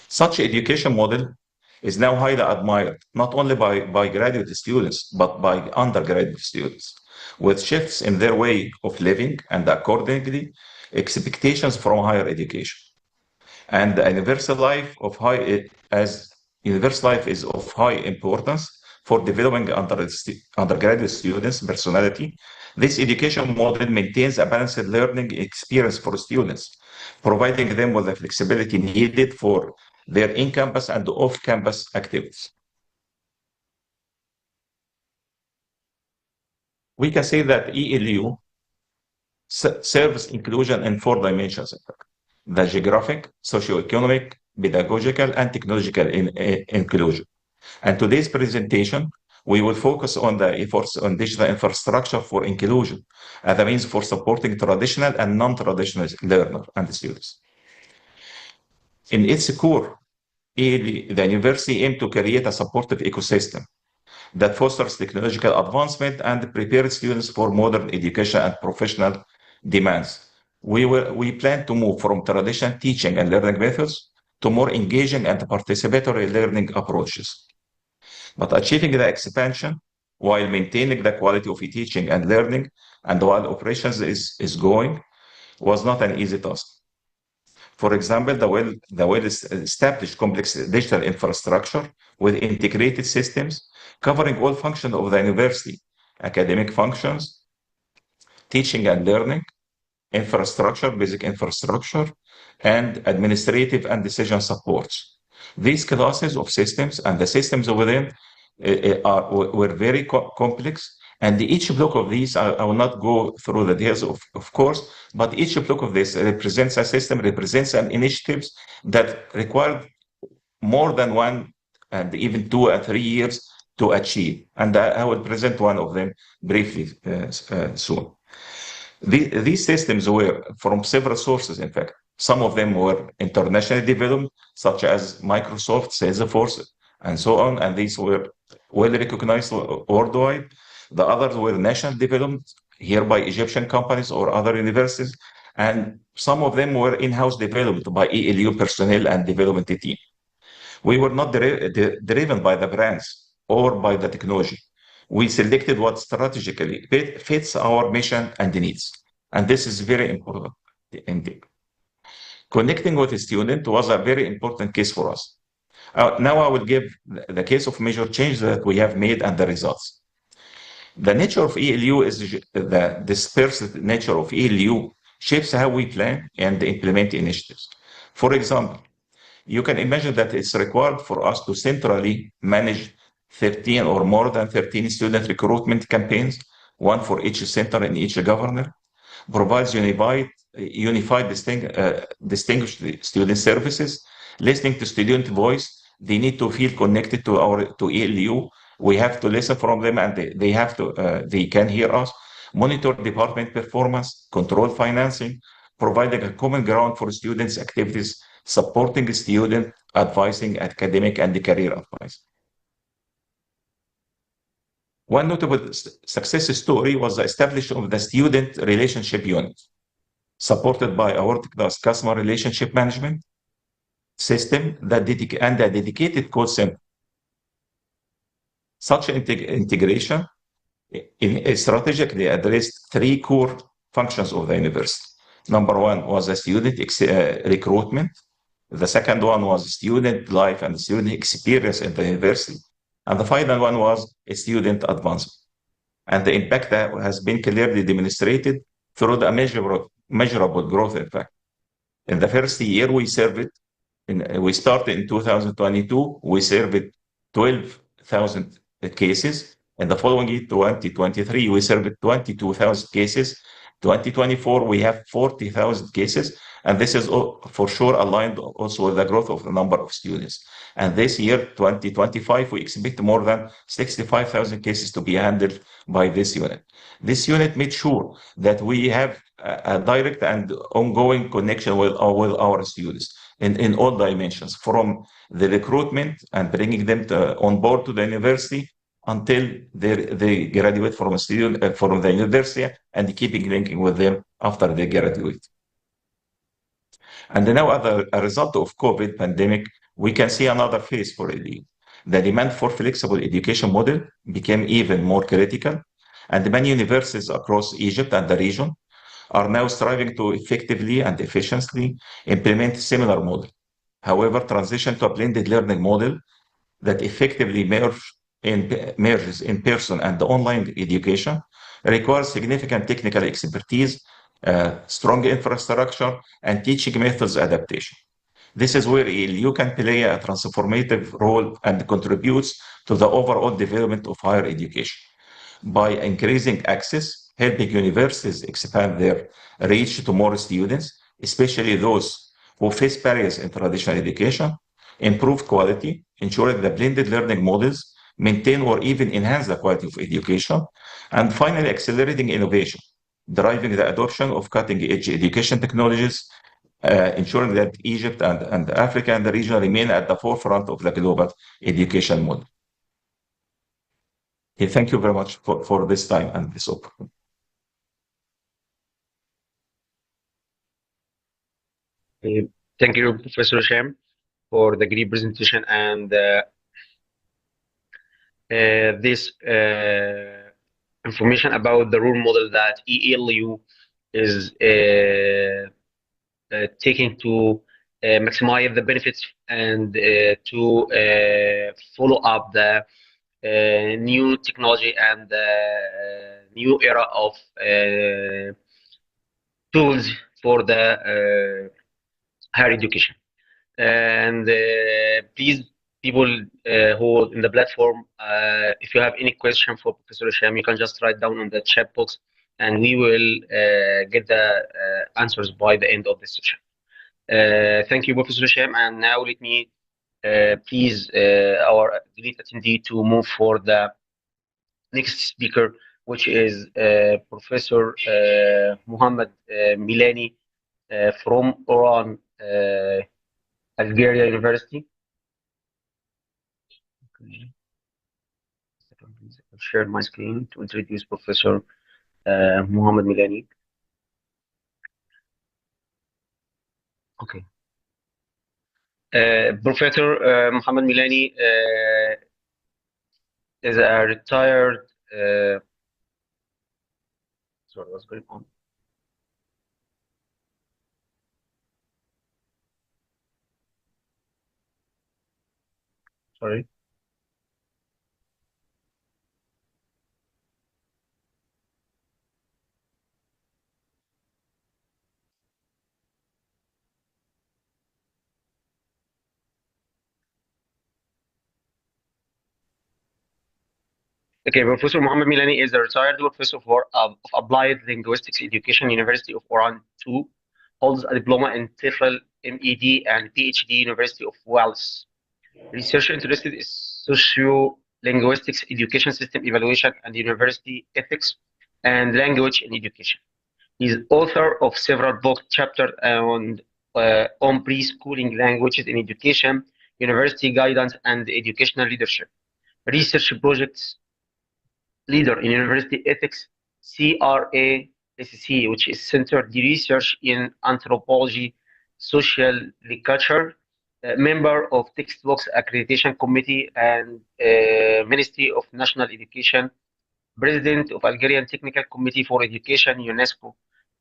Such education model is now highly admired, not only by graduate students, but by undergraduate students, with shifts in their way of living and accordingly expectations from higher education. And the universal life is of high importance for developing undergraduate students' personality. This education model maintains a balanced learning experience for students, providing them with the flexibility needed for their in-campus and off-campus activities. We can say that ELU serves inclusion in 4 dimensions: the geographic, socioeconomic, pedagogical, and technological inclusion. And today's presentation, we will focus on the efforts on digital infrastructure for inclusion as a means for supporting traditional and non-traditional learners and students. In its core, the university aims to create a supportive ecosystem that fosters technological advancement and prepares students for modern education and professional demands. We plan to move from traditional teaching and learning methods to more engaging and participatory learning approaches. But achieving the expansion while maintaining the quality of teaching and learning and while operations is going was not an easy task. For example, the well-established complex digital infrastructure with integrated systems covering all functions of the university, academic functions, teaching and learning, infrastructure, basic infrastructure, and administrative and decision supports. These classes of systems and the systems within were very complex, and each block of these, I will not go through the details, of course, but each block of this represents a system, represents an initiatives that required more than 1 and even 2 and 3 years to achieve. And I will present one of them briefly soon. These systems were from several sources, in fact. Some of them were internationally developed, such as Microsoft, Salesforce, and so on, and these were well recognized worldwide. The others were national developed, here by Egyptian companies or other universities, and some of them were in-house developed by ELU personnel and development team. We were not driven by the brands or by the technology. We selected what strategically fits our mission and needs. And this is very important indeed. Connecting with the student was a very important case for us. Now I will give the case of major change that we have made and the results. The nature of ELU is the dispersed nature of ELU shapes how we plan and implement initiatives. For example, you can imagine that it's required for us to centrally manage 13 or more than 13 student recruitment campaigns, one for each center and each governor, provides unified distinguished student services, listening to student voice. They need to feel connected to ELU. We have to listen from them, and they can hear us. Monitor department performance, control financing, providing a common ground for students' activities, supporting student, advising academic and career advice. One notable success story was the establishment of the student relationship unit, supported by our world-class customer relationship management system and a dedicated call center. Such integration strategically addressed 3 core functions of the university. Number 1 was the student recruitment. The second one was student life and student experience in the university. And the final one was a student advancement. And the impact that has been clearly demonstrated through the measurable growth, in fact. In the first year, we started in 2022, we served 12,000 cases. In the following year, 2023, we served 22,000 cases. 2024, we have 40,000 cases. And this is for sure aligned also with the growth of the number of students. And this year, 2025, we expect more than 65,000 cases to be handled by this unit. This unit made sure that we have a direct and ongoing connection with our students in all dimensions, from the recruitment and bringing them on board to the university until they graduate from the university and keeping linking with them after they graduate. And now, as a result of COVID pandemic, we can see another phase for ELU. The demand for flexible education model became even more critical, and many universities across Egypt and the region are now striving to effectively and efficiently implement similar model. However, transition to a blended learning model that effectively merges in-person and online education requires significant technical expertise, strong infrastructure, and teaching methods adaptation. This is where ELU can play a transformative role and contributes to the overall development of higher education by increasing access, helping universities expand their reach to more students, especially those who face barriers in traditional education, improve quality, ensuring that blended learning models maintain or even enhance the quality of education, and finally, accelerating innovation, driving the adoption of cutting-edge education technologies, ensuring that Egypt and Africa and the region remain at the forefront of the global education model. Okay, thank you very much for this time and this opportunity. Thank you, Professor Hisham, for the great presentation and this information about the role model that ELU is taking to maximize the benefits and to follow up the new technology and the new era of tools for the higher education. And please, people who in the platform, if you have any question for Professor Hisham, you can just write down on the chat box, and we will get the answers by the end of the session. Thank you, Professor Hisham. And now let me please our great attendee to move for the next speaker, which is Professor Muhammad Milani from Oran, Algeria University. Okay. I'll share my screen to introduce Professor Muhammad Milani. Okay. Professor Muhammad Milani is a retired. Sorry, what's going on? Sorry. Okay, Professor Muhammad Milani is a retired professor of Applied Linguistics Education, University of Oran 2, holds a diploma in TEFL, MED, and PhD, University of Wales. Research interested is socio-linguistics, education system evaluation, and university ethics, and language in education. He is author of several book chapters on preschooling languages in education, university guidance, and educational leadership. Research projects leader in university ethics, CRASC, which is Center de Research in Anthropology, Social Literature, member of Textbooks Accreditation Committee and Ministry of National Education, President of Algerian Technical Committee for Education, UNESCO.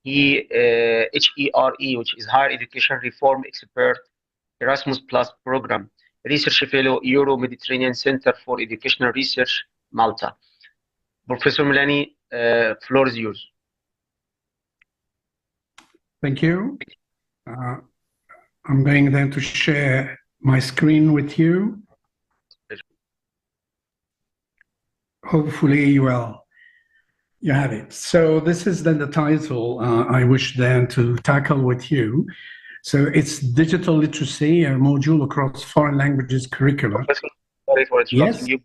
He HERE, which is Higher Education Reform Expert, Erasmus Plus Program, Research Fellow, Euro-Mediterranean Center for Educational Research, Malta. Professor Milani, floor is yours. Thank you. I'm going then to share my screen with you. Hopefully you have it. So this is then the title I wish then to tackle with you. So it's Digital Literacy, a module across foreign languages curricula. Sorry for interrupting you.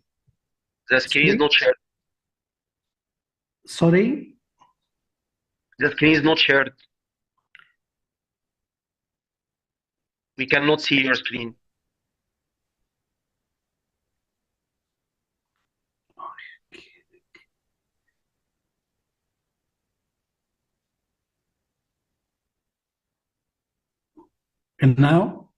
The screen is not shared. Sorry? The screen is not shared. We cannot see your screen. And now?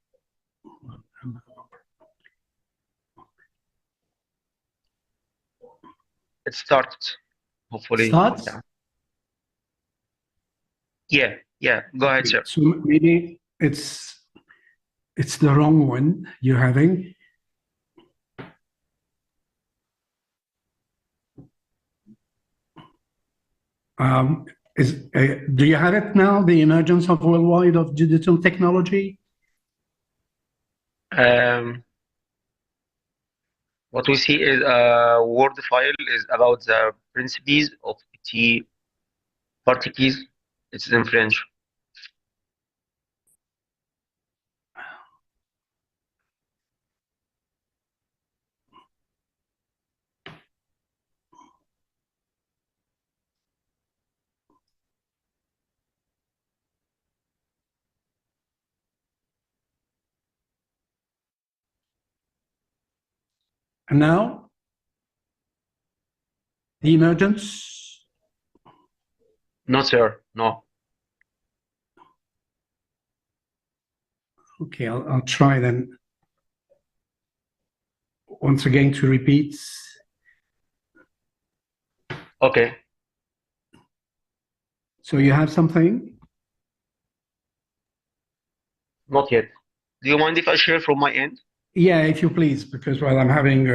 It starts. Hopefully. Starts? Yeah. Go ahead, sir. So maybe it's the wrong one you're having. Do you have it now, the emergence of worldwide of digital technology? What we see is a Word file is about the principles of Portuguese, it's in French. And now, the emergence? No, sir, no. Okay, I'll try then once again to repeat. Okay. So you have something? Not yet. Do you mind if I share from my end? Yeah, if you please, because well, I'm having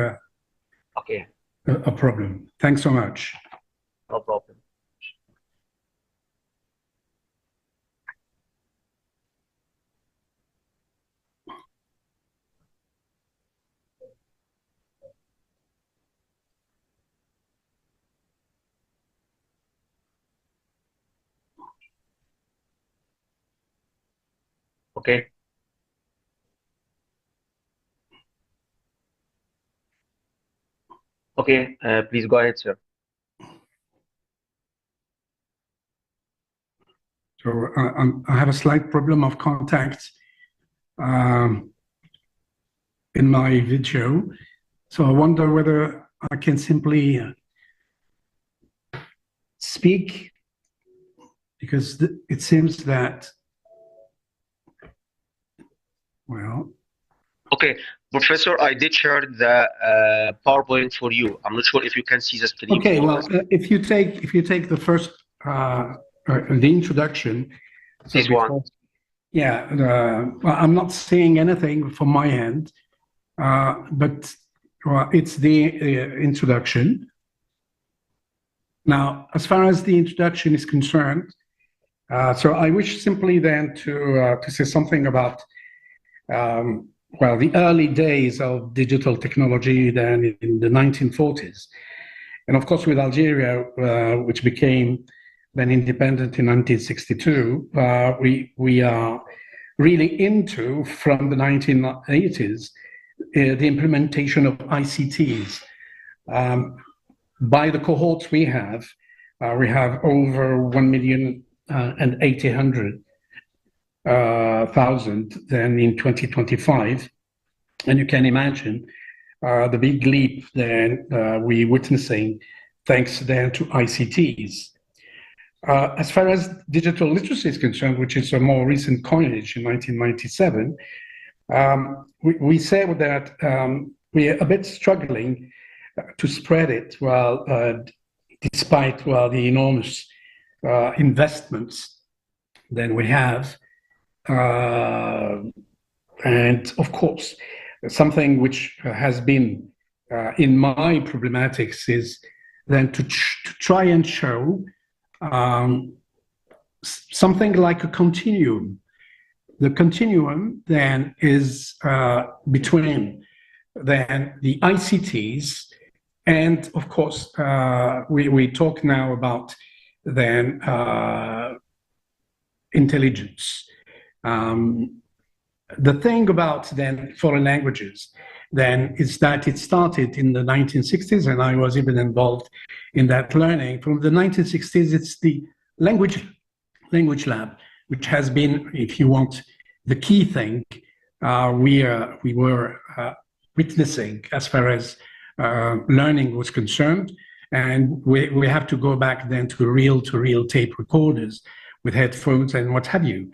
Okay, a problem. Thanks so much. no problem. Okay. Okay, please go ahead, sir. So I have a slight problem of contact in my video. So I wonder whether I can simply speak, because it seems that, well. Okay, Professor, I did share the PowerPoint for you. I'm not sure if you can see the screen. Okay, well, if you take the first the introduction. So This one. Yeah, well, I'm not saying anything from my end, but well, it's the introduction. Now, as far as the introduction is concerned, so I wish simply then to say something about well, the early days of digital technology then in the 1940s. And of course, with Algeria, which became then independent in 1962, we are really into, from the 1980s, the implementation of ICTs. By the cohorts we have over 1,800,000 then in 2025. And you can imagine the big leap then we're witnessing thanks then to ICTs. As far as digital literacy is concerned, which is a more recent coinage in 1997, we say that we're a bit struggling to spread it, well, despite well, the enormous investments that we have. And of course, something which has been in my problematics is then to try and show something like a continuum. The continuum then is between then the ICTs and of course we talk now about then intelligence. The thing about then foreign languages then is that it started in the 1960s, and I was even involved in that learning. From the 1960s, it's the language lab, which has been, if you want, the key thing we were witnessing as far as learning was concerned. And we have to go back then to reel-to-reel tape recorders with headphones and what have you.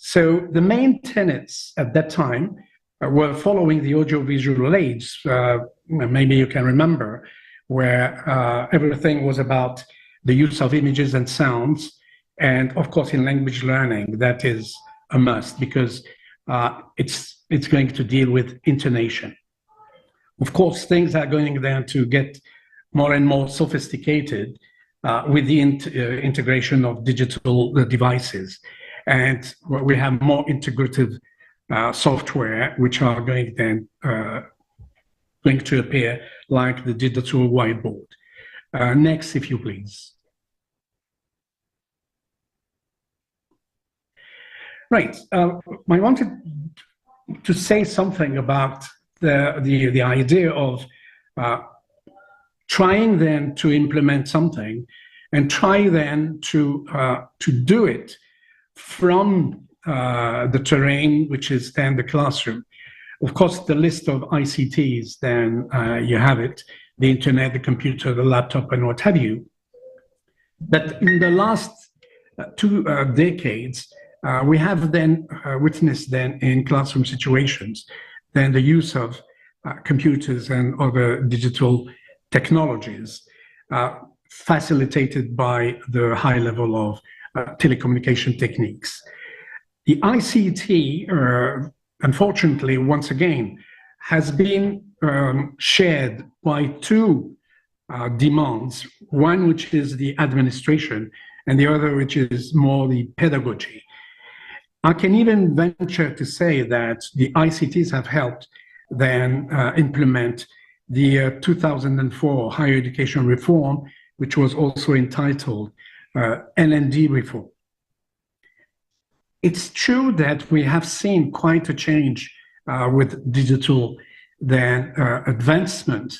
So the main tenets at that time were following the audiovisual age. Maybe you can remember, where everything was about the use of images and sounds. And of course, in language learning, that is a must, because it's going to deal with intonation. Of course, things are going then to get more and more sophisticated with the integration of digital devices. And we have more integrative software, which are going then going to appear like the digital whiteboard. Next, if you please. Right. I wanted to say something about the idea of trying then to implement something and try then to do it from the terrain, which is then the classroom. Of course, the list of ICTs, then you have it, the internet, the computer, the laptop, and what have you. But in the last 2 decades, we have then witnessed then in classroom situations, then the use of computers and other digital technologies facilitated by the high level of telecommunication techniques. The ICT, unfortunately, once again, has been shared by 2 demands, one which is the administration and the other which is more the pedagogy. I can even venture to say that the ICTs have helped then implement the 2004 higher education reform, which was also entitled LND reform. It's true that we have seen quite a change with digital then advancement,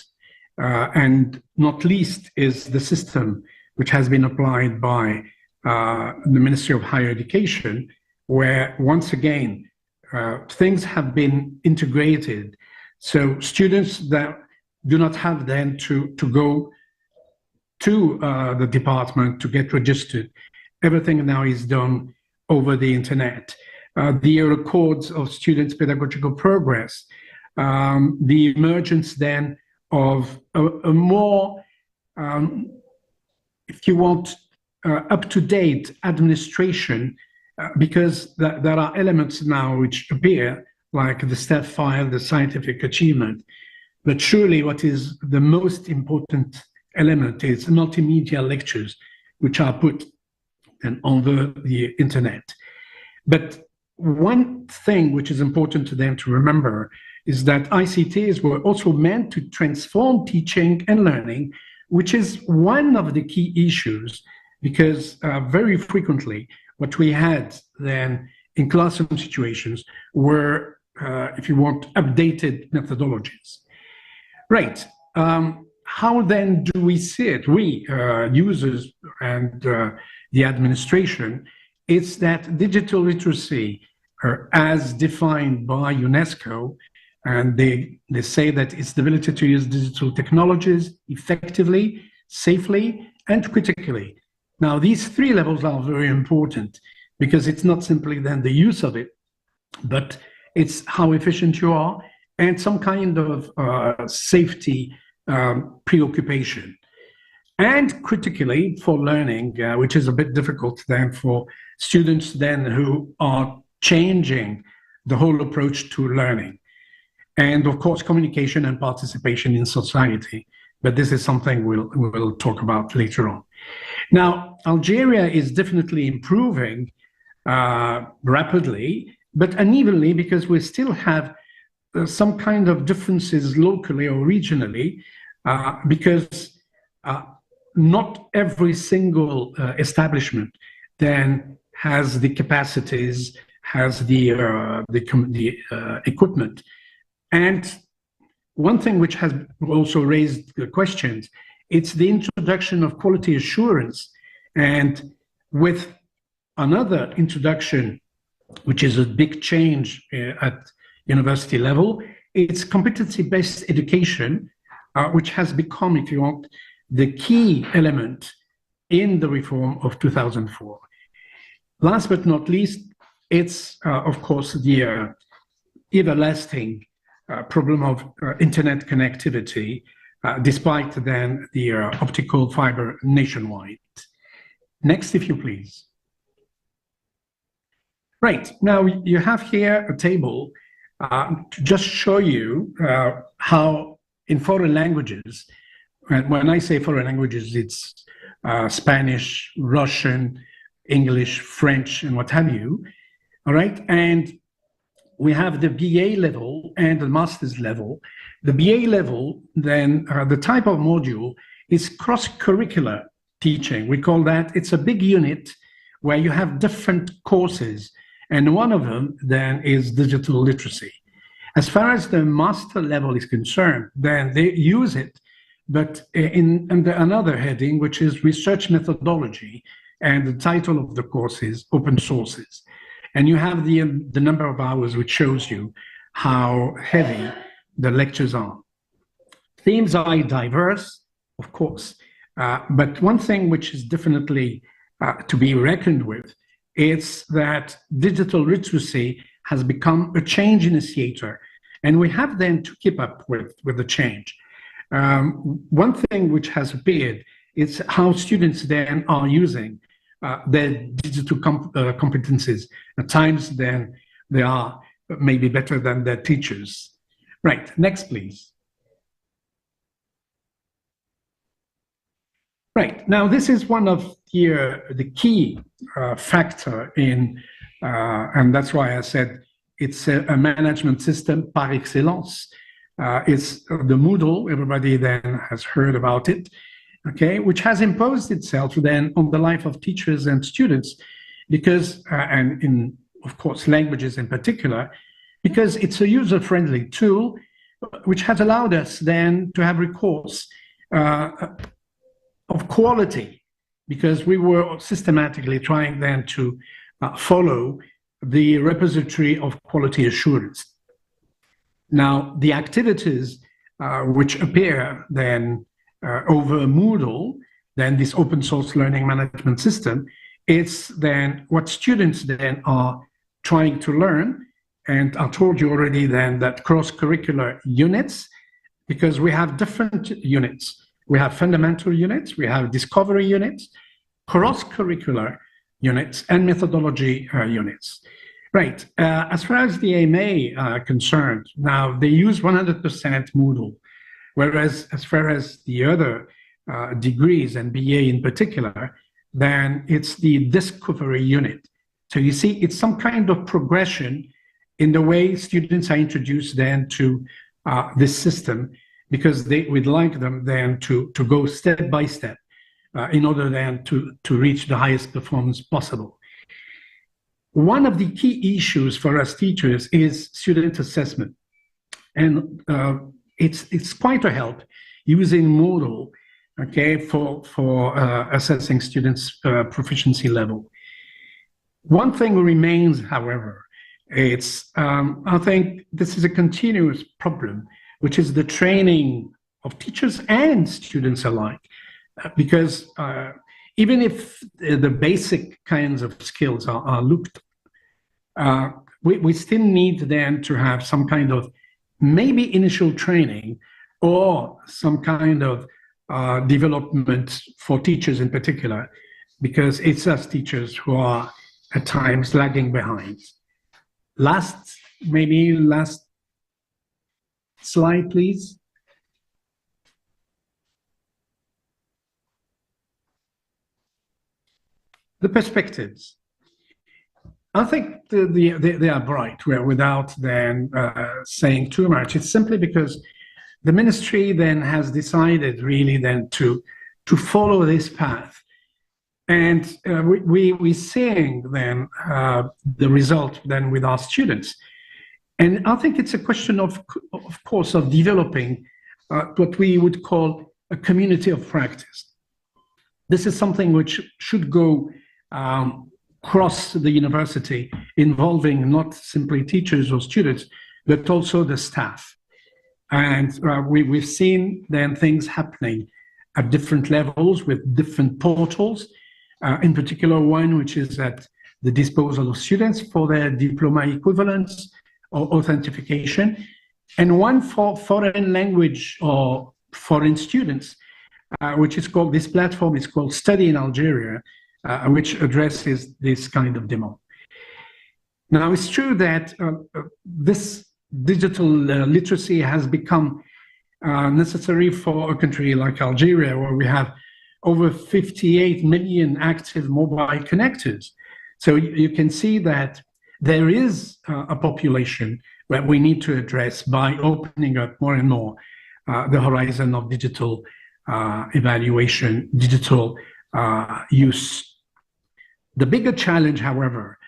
and not least is the system which has been applied by the Ministry of Higher Education, where once again things have been integrated. So students that do not have then to go to the department to get registered, everything now is done over the internet. The records of students' pedagogical progress, the emergence then of a more, if you want, up-to-date administration, because there are elements now which appear like the STEP file, the scientific achievement, but surely what is the most important element is multimedia lectures, which are put and on the internet. But one thing which is important to them to remember is that ICTs were also meant to transform teaching and learning, which is one of the key issues, because very frequently what we had then in classroom situations were, if you want, updated methodologies. Right. How then do we see it? We, users and the administration, it's that digital literacy, as defined by UNESCO, and they say that it's the ability to use digital technologies effectively, safely, and critically. Now, these 3 levels are very important because it's not simply then the use of it, but it's how efficient you are and some kind of safety preoccupation. And critically for learning, which is a bit difficult then for students then who are changing the whole approach to learning. And of course, communication and participation in society. But this is something we'll talk about later on. Now, Algeria is definitely improving rapidly, but unevenly, because we still have some kind of differences locally or regionally, because not every single establishment then has the capacities, has the equipment. And one thing which has also raised the questions, it's the introduction of quality assurance. And with another introduction, which is a big change at university level, it's competency-based education, which has become, if you want, the key element in the reform of 2004. Last but not least, it's, of course, the everlasting problem of internet connectivity, despite then the optical fiber nationwide. Next, if you please. Right, now you have here a table to just show you how in foreign languages, and when I say foreign languages, it's Spanish, Russian, English, French, and what have you, all right? And we have the BA level and the master's level. The BA level, then the type of module is cross-curricular teaching. We call that, it's a big unit where you have different courses And one of them then is digital literacy. As far as the master level is concerned, then they use it, but under another heading, which is research methodology, and the title of the course is open sources. And you have the number of hours, which shows you how heavy the lectures are. Themes are diverse, of course, but one thing which is definitely to be reckoned with is that digital literacy has become a change initiator, and we have then to keep up with the change. One thing which has appeared is how students then are using their digital competencies. At times then they are maybe better than their teachers. Right, next please. Right, now this is one of the key factor in, and that's why I said it's a management system par excellence. It's the Moodle, everybody then has heard about it, okay, which has imposed itself then on the life of teachers and students because, and in, of course, languages in particular, because it's a user-friendly tool which has allowed us then to have recourse of quality, because we were systematically trying then to follow the repository of quality assurance. Now, the activities which appear then over Moodle, then this open source learning management system, it's then what students then are trying to learn. And I told you already then that cross-curricular units, because we have different units. We have fundamental units, we have discovery units, cross-curricular units, and methodology units. Right, as far as the AMA are concerned, now they use 100% Moodle, whereas as far as the other degrees and BA in particular, then it's the discovery unit. So you see, it's some kind of progression in the way students are introduced then to this system, because we'd like them then to go step by step in order then to reach the highest performance possible. One of the key issues for us teachers is student assessment. And it's quite a help using Moodle, okay, for assessing students' proficiency level. One thing remains, however, it's, I think this is a continuous problem, which is the training of teachers and students alike. Because even if the basic kinds of skills are looked, we still need then to have some kind of maybe initial training or some kind of development for teachers in particular, because it's us teachers who are at times lagging behind. Last slide, please. The perspectives. I think they are bright, without then saying too much. It's simply because the ministry then has decided really then to follow this path. And we're seeing then the result then with our students. And I think it's a question of course, of developing what we would call a community of practice. This is something which should go across the university, involving not simply teachers or students, but also the staff. And we've seen then things happening at different levels with different portals, in particular one which is at the disposal of students for their diploma equivalence or authentication, and one for foreign language or foreign students, which is called, this platform is called Study in Algeria, which addresses this kind of demand. Now, it's true that this digital literacy has become necessary for a country like Algeria, where we have over 58 million active mobile connectors. So you can see that there is a population that we need to address by opening up more and more the horizon of digital evaluation, digital use. The bigger challenge, however,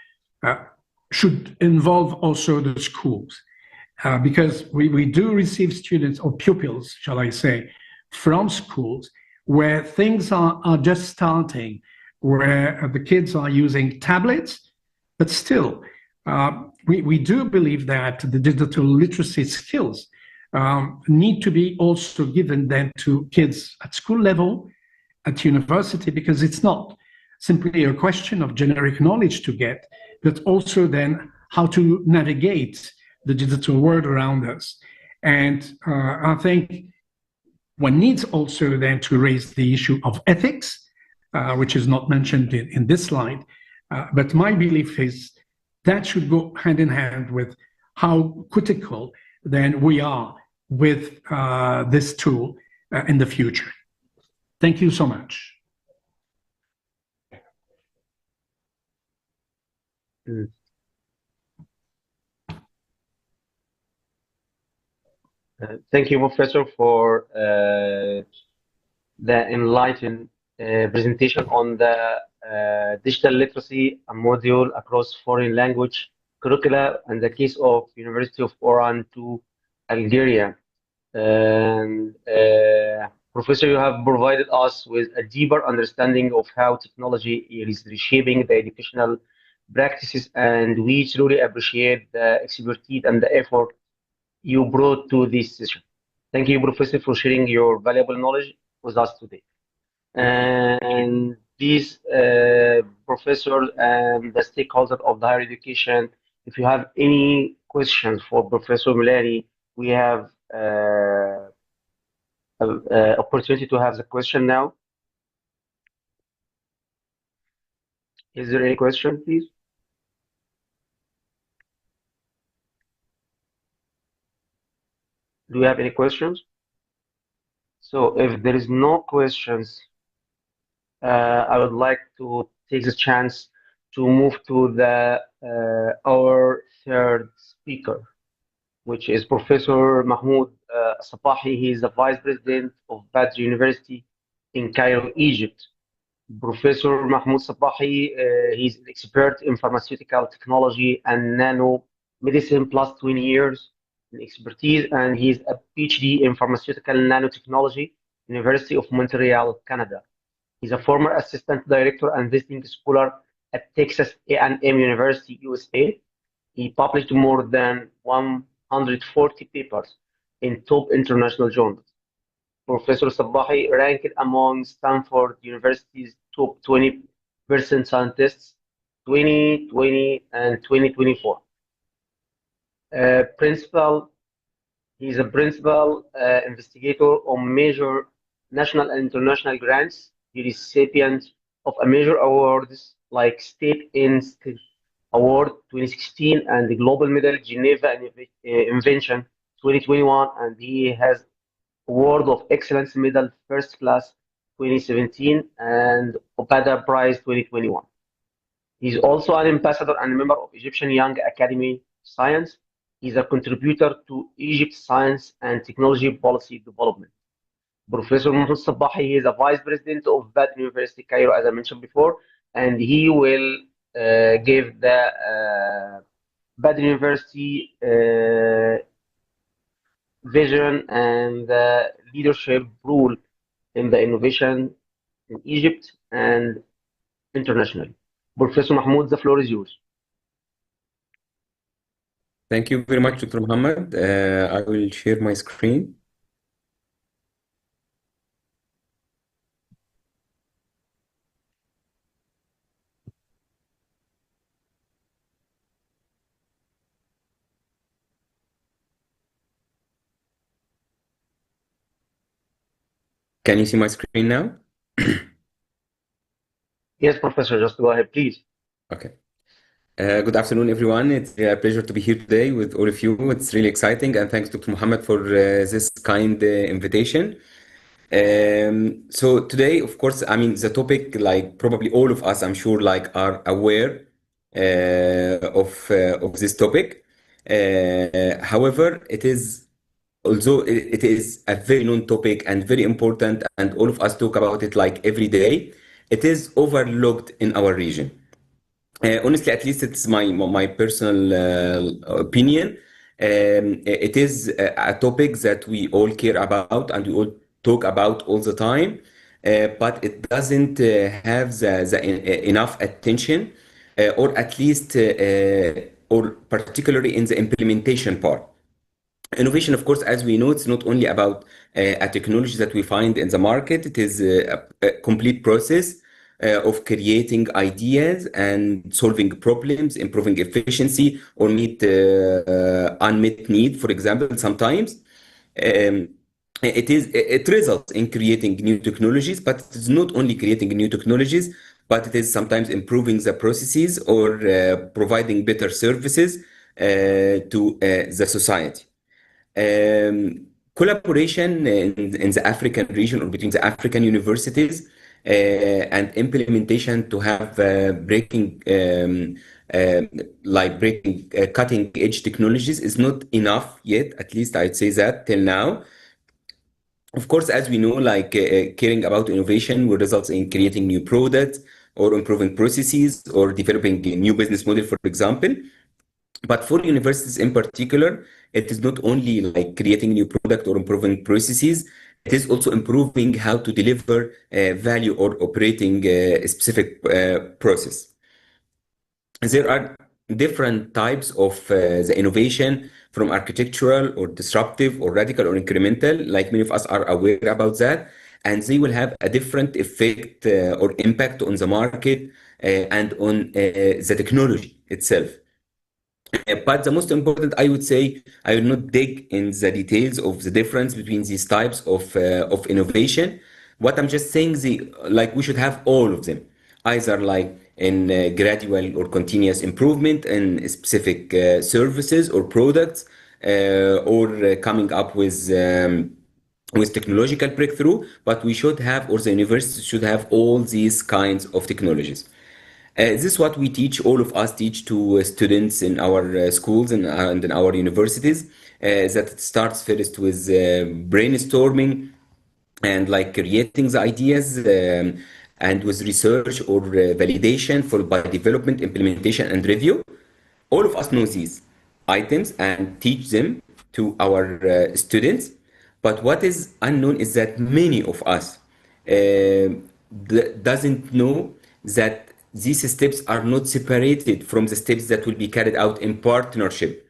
should involve also the schools, because we do receive students or pupils, shall I say, from schools where things are just starting, where the kids are using tablets, but still, we do believe that the digital literacy skills need to be also given then to kids at school level, at university, because it's not simply a question of generic knowledge to get, but also then how to navigate the digital world around us. And I think one needs also then to raise the issue of ethics, which is not mentioned in this slide. But my belief is that should go hand in hand with how critical then we are with this tool in the future. Thank you so much. Thank you, Professor, for the enlightened presentation on the digital literacy module across foreign language curricula and the case of University of Oran to Algeria. And Professor, you have provided us with a deeper understanding of how technology is reshaping the educational practices, and we truly appreciate the expertise and the effort you brought to this session. Thank you, Professor, for sharing your valuable knowledge with us today. And these professors and the stakeholders of the higher education, if you have any questions for Professor Milani, we have opportunity to have the question now. Is there any question, please? Do you have any questions? So if there is no questions, I would like to take the chance to move to the our third speaker, which is Professor Mahmoud Sabahi. He is the Vice President of Badr University in Cairo, Egypt. Professor Mahmoud Sabahi, he's an expert in pharmaceutical technology and nano medicine, plus 20 years in expertise, and he's a PhD in pharmaceutical nanotechnology, University of Montreal, Canada. He's a former assistant director and visiting scholar at Texas A&M University, USA. He published more than 140 papers in top international journals. Professor Sabahi ranked among Stanford University's top 20% scientists 2020 and 2024. He's a principal investigator on major national and international grants. He is recipient of a major awards like State Institute Award 2016 and the Global Medal Geneva Invention 2021, and he has Award of Excellence Medal First Class 2017 and Opada Prize 2021. He's also an ambassador and member of Egyptian Young Academy Science. He's a contributor to Egypt Science and Technology Policy Development. Professor Mahmoud Sabahi is a Vice President of Badr University, Cairo, as I mentioned before, and he will give the Badr University vision and the leadership role in the innovation in Egypt and internationally. Professor Mahmoud, the floor is yours. Thank you very much, Dr. Muhammad. I will share my screen. Can you see my screen now? Yes, Professor, just go ahead, please. Okay. Good afternoon, everyone. It's a pleasure to be here today with all of you. It's really exciting, and thanks, Dr. Muhammad, for this kind invitation. So today, of course, I mean, the topic, like probably all of us, I'm sure, like are aware of this topic. However, although it is a very known topic and very important, and all of us talk about it like every day, it is overlooked in our region. Honestly, at least it's my personal opinion. It is a topic that we all care about and we all talk about all the time, but it doesn't have enough attention, or at least, or particularly in the implementation part. Innovation, of course, as we know, it's not only about a technology that we find in the market. It is a complete process of creating ideas and solving problems, improving efficiency, or meet unmet need, for example, sometimes. It results in creating new technologies, but it's not only creating new technologies, but it is sometimes improving the processes or providing better services to the society. Collaboration in the African region or between the African universities and implementation to have cutting edge technologies is not enough yet. At least I'd say that till now. Of course, as we know, caring about innovation will result in creating new products or improving processes or developing a new business model, for example. But for universities in particular, it is not only like creating new product or improving processes, it is also improving how to deliver value or operating a specific process. There are different types of the innovation, from architectural or disruptive or radical or incremental, like many of us are aware about that, and they will have a different effect or impact on the market and on the technology itself. But the most important, I would say, I will not dig in the details of the difference between these types of innovation. What I'm just saying, we should have all of them, either like in gradual or continuous improvement in specific services or products, or coming up with technological breakthrough. But we should have, or the university should have, all these kinds of technologies. This is what we teach, all of us teach to students in our schools and in our universities, that it starts first with brainstorming and like creating the ideas, and with research or validation, followed by development, implementation, and review. All of us know these items and teach them to our students. But what is unknown is that many of us doesn't know that these steps are not separated from the steps that will be carried out in partnership,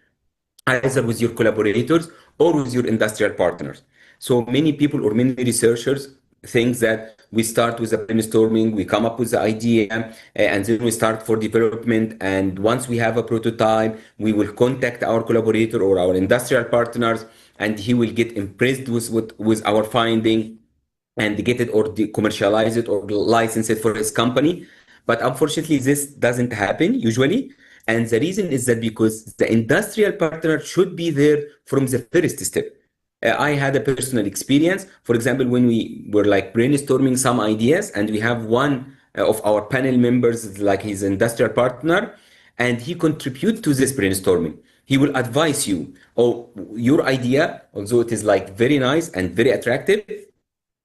either with your collaborators or with your industrial partners. So many people or many researchers think that we start with a brainstorming, we come up with the idea, and then we start for development. And once we have a prototype, we will contact our collaborator or our industrial partners, and he will get impressed with our finding and get it or commercialize it or license it for his company. But unfortunately, this doesn't happen usually. And the reason is that because the industrial partner should be there from the first step. I had a personal experience. For example, when we were like brainstorming some ideas, and we have one of our panel members, like his industrial partner, and he contributes to this brainstorming. He will advise you, oh, your idea, although it is like very nice and very attractive,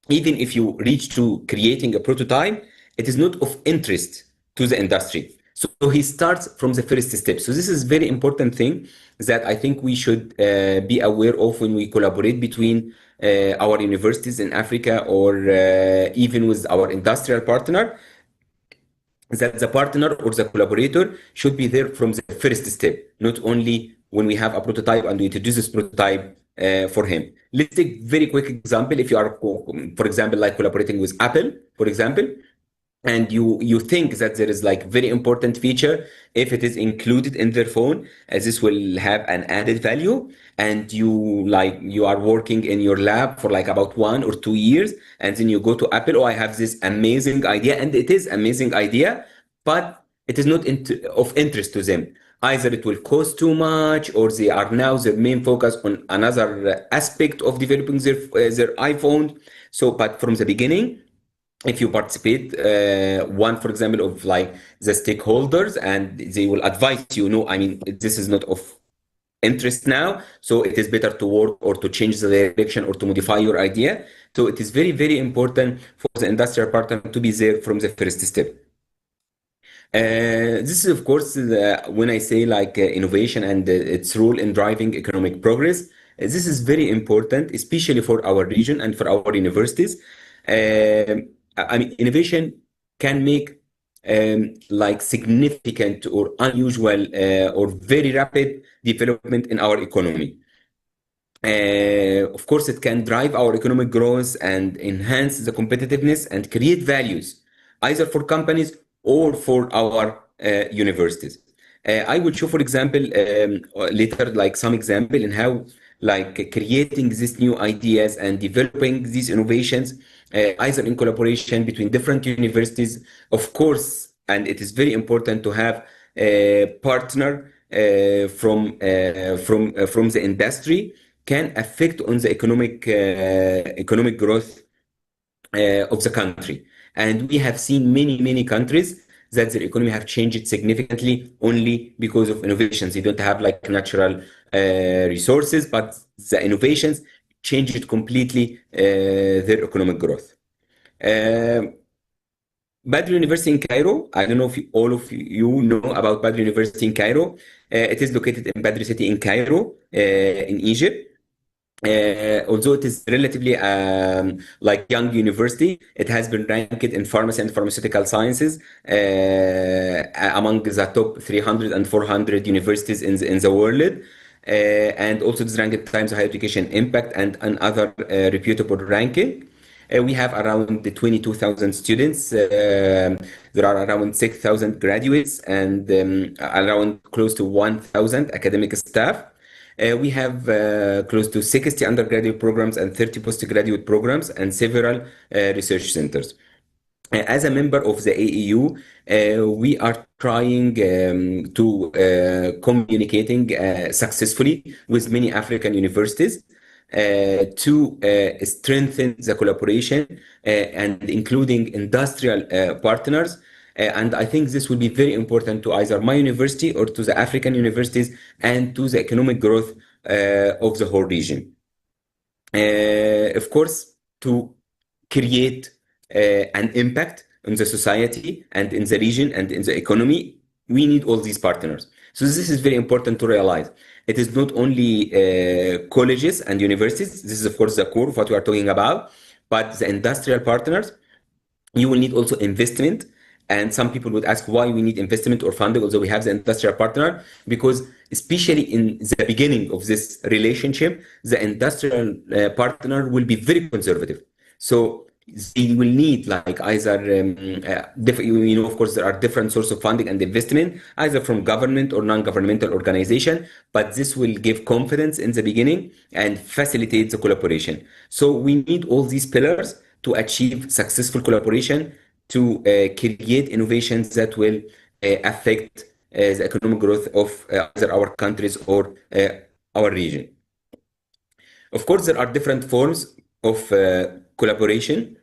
even if you reach to creating a prototype, it is not of interest to the industry. So he starts from the first step. So this is very important thing that I think we should be aware of when we collaborate between our universities in Africa, or even with our industrial partner, that the partner or the collaborator should be there from the first step, not only when we have a prototype and we introduce this prototype for him. Let's take very quick example. If you are, for example, like collaborating with Apple, for example, and you think that there is like very important feature, if it is included in their phone, as this will have an added value, and you are working in your lab for like about 1 or 2 years, and then you go to Apple, oh, I have this amazing idea, and it is amazing idea, but it is not of interest to them. Either it will cost too much, or they are now their main focus on another aspect of developing their iPhone. So, but from the beginning, if you participate, one, for example, of like the stakeholders, and they will advise you, no, I mean, this is not of interest now, so it is better to work or to change the direction or to modify your idea. So it is very, very important for the industrial partner to be there from the first step. This is, of course, when I say like innovation and its role in driving economic progress, this is very important, especially for our region and for our universities. I mean, innovation can make like significant or unusual or very rapid development in our economy. Of course, it can drive our economic growth and enhance the competitiveness and create values, either for companies or for our universities. I will show, for example, later, like some example in how like creating these new ideas and developing these innovations, either in collaboration between different universities, of course, and it is very important to have a partner from the industry, can affect on the economic growth of the country. And we have seen many countries that their economy have changed significantly only because of innovations. They don't have like natural resources, but the innovations changed completely their economic growth. Badr University in Cairo, I don't know if all of you know about Badr University in Cairo. It is located in Badr City in Cairo, in Egypt. Although it is relatively like young university, it has been ranked in pharmacy and pharmaceutical sciences among the top 300 and 400 universities in the world. And also it is ranked Times Higher Education Impact and other reputable ranking. We have around 22,000 students. There are around 6,000 graduates and around close to 1,000 academic staff. We have close to 60 undergraduate programs and 30 postgraduate programs and several research centers. As a member of the AEU, we are trying to communicating successfully with many African universities to strengthen the collaboration and including industrial partners. And I think this will be very important to either my university or to the African universities and to the economic growth of the whole region. Of course, to create an impact on the society and in the region and in the economy, we need all these partners. So this is very important to realize. It is not only colleges and universities. This is, of course, the core of what we are talking about, but the industrial partners. You will need also investment. And some people would ask why we need investment or funding, although we have the industrial partner, because especially in the beginning of this relationship, the industrial partner will be very conservative. So they will need like either, of course, there are different sources of funding and investment, either from government or non-governmental organization, but this will give confidence in the beginning and facilitate the collaboration. So we need all these pillars to achieve successful collaboration, to create innovations that will affect the economic growth of either our countries or our region. Of course, there are different forms of collaboration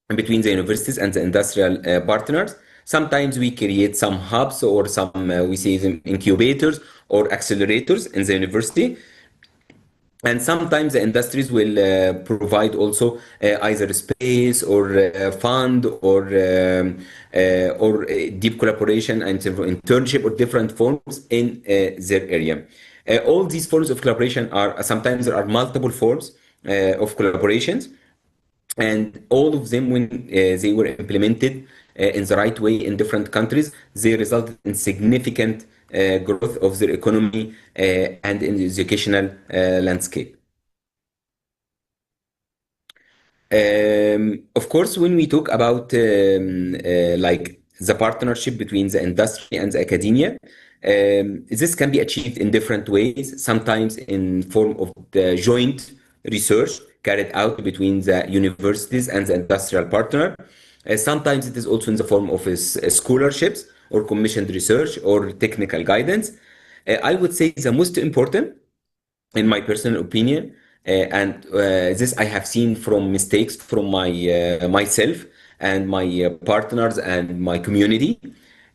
between the universities and the industrial partners. Sometimes we create some hubs or some, we say them incubators or accelerators in the university. And sometimes the industries will provide also either space or fund or deep collaboration and internship or different forms in their area. All these forms of collaboration are, sometimes there are multiple forms of collaborations, and all of them, when they were implemented in the right way in different countries, they resulted in significant growth of their economy and in the educational landscape. Of course, when we talk about like the partnership between the industry and the academia, this can be achieved in different ways, sometimes in form of the joint research carried out between the universities and the industrial partner. Sometimes it is also in the form of scholarships or commissioned research or technical guidance. I would say the most important, in my personal opinion, and this I have seen from mistakes from myself and my partners and my community.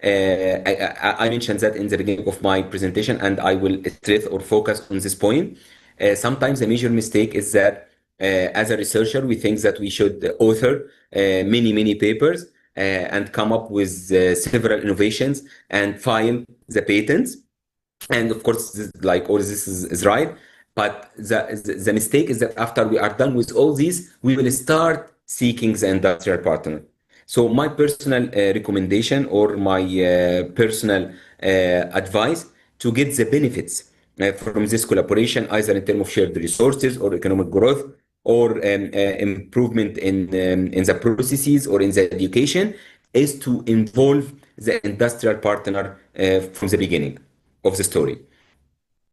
I mentioned that in the beginning of my presentation, and I will stress or focus on this point. Sometimes the major mistake is that as a researcher, we think that we should author many papers and come up with several innovations and file the patents. And of course, like all this is right. But the mistake is that after we are done with all these, we will start seeking the industrial partner. So my personal recommendation or my personal advice to get the benefits from this collaboration, either in terms of shared resources or economic growth or improvement in the processes or in the education, is to involve the industrial partner from the beginning of the story.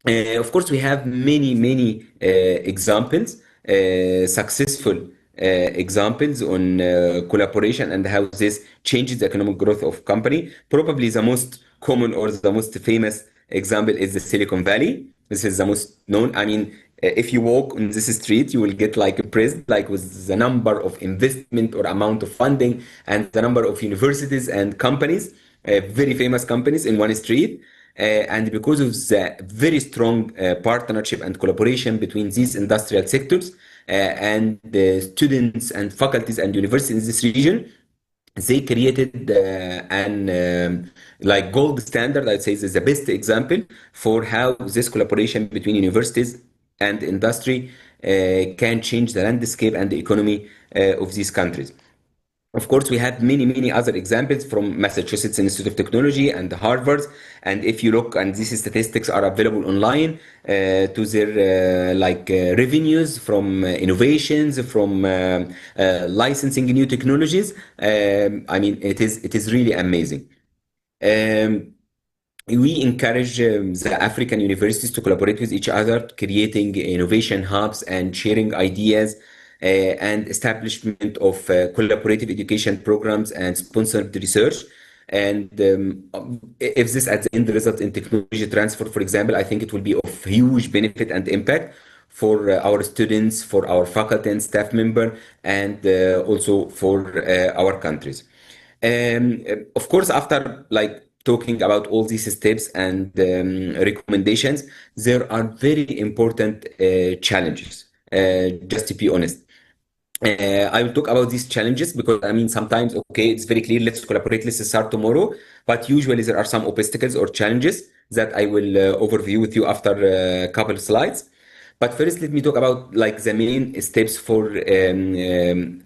Of course, we have many examples, successful examples on collaboration and how this changes the economic growth of company. Probably the most common or the most famous example is the Silicon Valley. This is the most known. I mean, if you walk on this street, you will get like impressed, like with the number of investment or amount of funding and the number of universities and companies, very famous companies in one street. And because of the very strong partnership and collaboration between these industrial sectors and the students and faculties and universities in this region, they created an like gold standard. I'd say this is the best example for how this collaboration between universities and industry can change the landscape and the economy of these countries. Of course, we have many other examples from Massachusetts Institute of Technology and Harvard. And if you look, and these statistics are available online, to their revenues from innovations, from licensing new technologies. I mean, it is really amazing. We encourage the African universities to collaborate with each other, creating innovation hubs and sharing ideas. And establishment of collaborative education programs and sponsored research. And if this at the end results in technology transfer, for example, I think it will be of huge benefit and impact for our students, for our faculty and staff member, and also for our countries. Of course, after like talking about all these steps and recommendations, there are very important challenges, just to be honest. I will talk about these challenges because I mean sometimes okay it's very clear, let's collaborate, let's start tomorrow, but usually there are some obstacles or challenges that I will overview with you after a couple of slides. But first let me talk about like the main steps for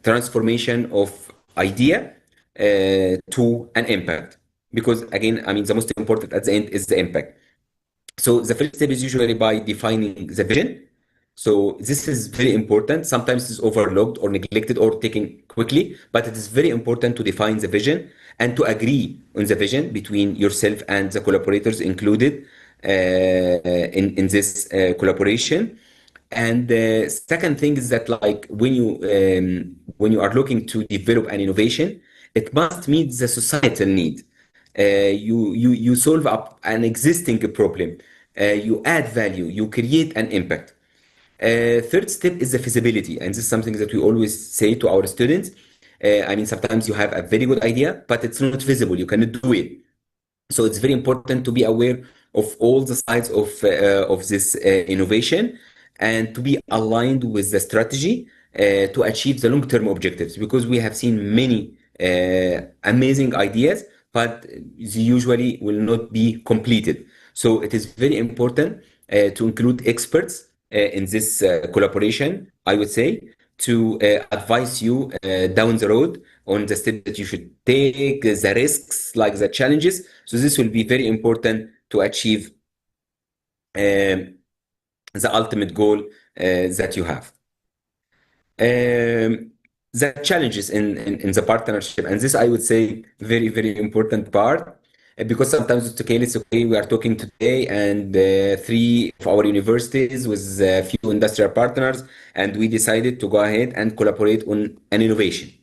transformation of idea to an impact, because again I mean the most important at the end is the impact. So the first step is usually by defining the vision. So this is very important. Sometimes it's overlooked or neglected or taken quickly, but it is very important to define the vision and to agree on the vision between yourself and the collaborators included in this collaboration. And the second thing is that like when you are looking to develop an innovation, it must meet the societal need. You solve up an existing problem, you add value, you create an impact. Third step is the feasibility, and this is something that we always say to our students. I mean, sometimes you have a very good idea, but it's not feasible. You cannot do it. So it's very important to be aware of all the sides of this innovation and to be aligned with the strategy to achieve the long-term objectives, because we have seen many amazing ideas, but they usually will not be completed. So it is very important to include experts in this collaboration, I would say, to advise you down the road on the steps that you should take, the risks, like the challenges. So this will be very important to achieve the ultimate goal that you have. The challenges in the partnership, and this I would say very important part. Because sometimes it's okay, we are talking today and 3 of our universities with a few industrial partners, and we decided to go ahead and collaborate on an innovation.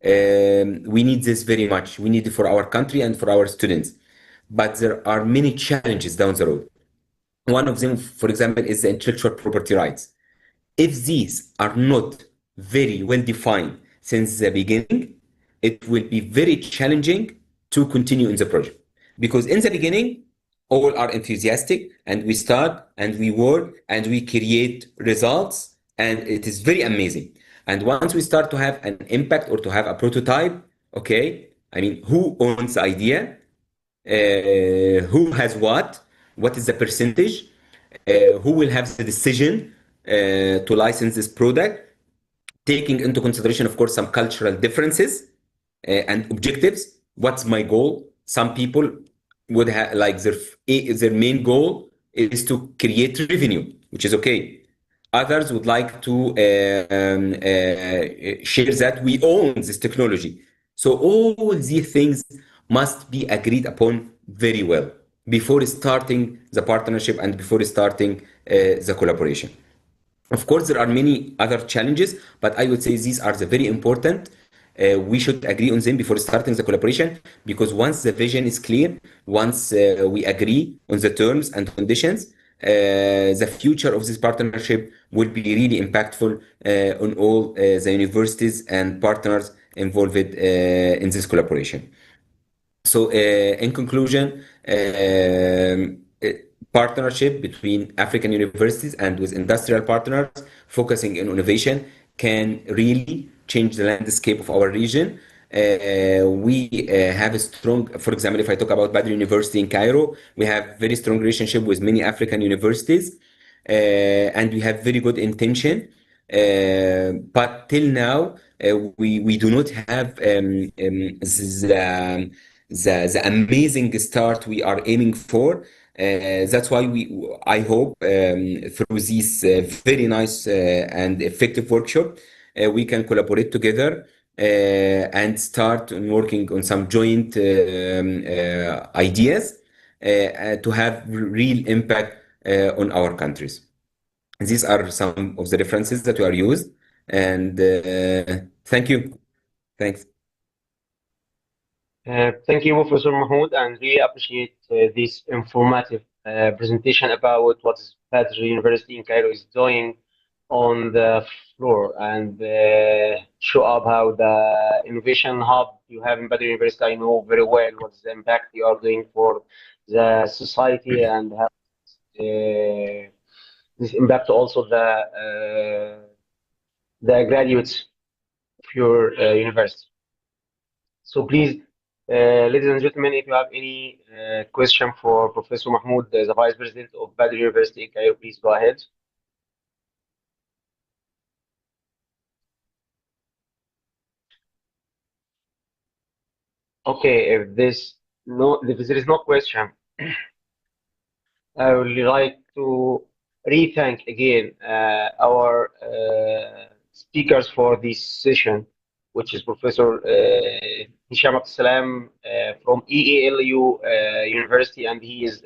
We need this very much. We need it for our country and for our students. But there are many challenges down the road. One of them, for example, is the intellectual property rights. If these are not very well defined since the beginning, it will be very challenging to continue in the project, because in the beginning all are enthusiastic and we start and we work and we create results and it is very amazing. And once we start to have an impact or to have a prototype Okay, I mean, who owns the idea? Who has what is the percentage, who will have the decision to license this product, taking into consideration, of course, some cultural differences and objectives. What's my goal? Some people would have like their main goal is to create revenue, which is okay. Others would like to share that we own this technology. So all these things must be agreed upon very well before starting the partnership and before starting the collaboration. Of course, there are many other challenges, but I would say these are the very important. We should agree on them before starting the collaboration, because once the vision is clear, once we agree on the terms and conditions, the future of this partnership will be really impactful on all the universities and partners involved in this collaboration. So, in conclusion, partnership between African universities and with industrial partners focusing on innovation can really change the landscape of our region. We have a strong, for example, if I talk about Badr University in Cairo, we have very strong relationship with many African universities, and we have very good intention. But till now, we do not have the amazing start we are aiming for. That's why I hope through this very nice and effective workshop, we can collaborate together and start working on some joint ideas to have real impact on our countries. These are some of the references that we are used, and thank you. Thanks. Thank you, Professor Mahmoud, and really appreciate this informative presentation about what Badr University in Cairo is doing on the floor, and show up how the innovation hub you have in Badr University. I know very well what's the impact you are doing for the society, and how this impact also the graduates of your university. So please, ladies and gentlemen, if you have any question for Professor Mahmoud, the Vice President of Badr University in Cairo, please go ahead. Okay, if there is no question, I would like to re-thank again our speakers for this session, which is Professor Hisham Abdeslam from EALU University, and he is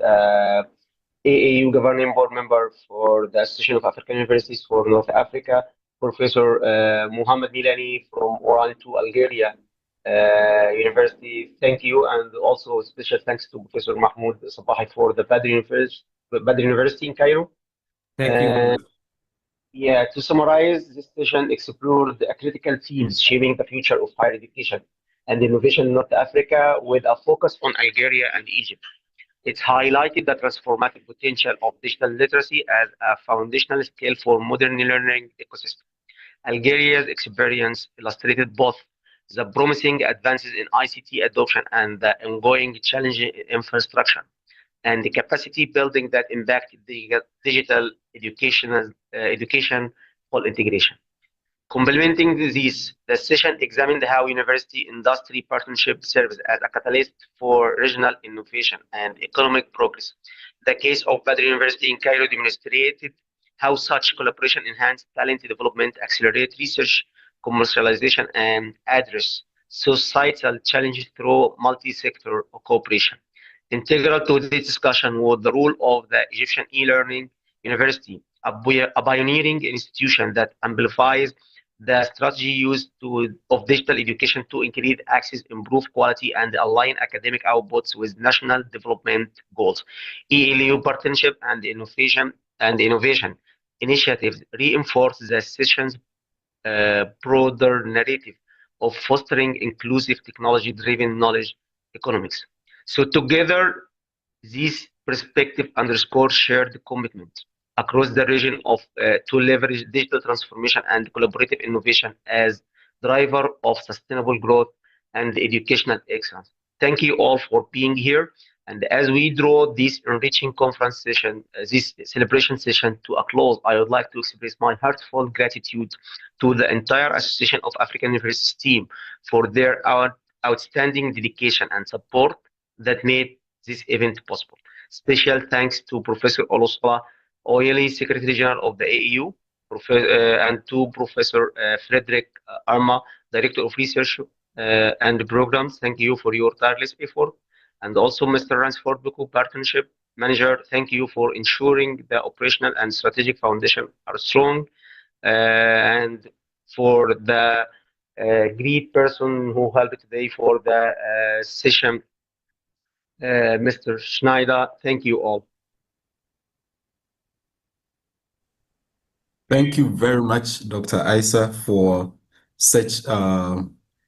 AAU Governing Board member for the Association of African Universities for North Africa. Professor Muhammad Milani from Oran to Algeria University, thank you, and also special thanks to Professor Mahmoud Sabahi for the Badr University in Cairo. Thank you. Yeah, to summarize, this session explored the critical themes shaping the future of higher education and innovation in North Africa with a focus on Algeria and Egypt. It highlighted the transformative potential of digital literacy as a foundational skill for modern learning ecosystem. Algeria's experience illustrated both the promising advances in ICT adoption and the ongoing challenge in infrastructure, and the capacity building that impact the digital education full integration. Complementing this, the session examined how university industry partnership serves as a catalyst for regional innovation and economic progress. The case of Badr University in Cairo demonstrated how such collaboration enhanced talent development, accelerate research, commercialization, and address societal challenges through multi-sector cooperation. Integral to this discussion was the role of the Egyptian e-learning university, a pioneering institution that amplifies the strategy used of digital education to increase access, improve quality, and align academic outputs with national development goals. EALU partnership and innovation initiatives reinforce the session's broader narrative of fostering inclusive technology-driven knowledge economics. So together, these perspectives underscore shared commitment across the region to leverage digital transformation and collaborative innovation as driver of sustainable growth and educational excellence. Thank you all for being here. And as we draw this enriching conference session, this celebration session to a close, I would like to express my heartfelt gratitude to the entire Association of African Universities team for their outstanding dedication and support that made this event possible. Special thanks to Professor Olusola Oyele, Secretary General of the AEU, and to Professor Frederick Arma, Director of Research and Programs. Thank you for your tireless effort. And also Mr. Ransford Buku, Partnership Manager, thank you for ensuring the operational and strategic foundation are strong. And for the great person who helped today for the session, Mr. Schneider, thank you all. Thank you very much, Dr. Isa, for such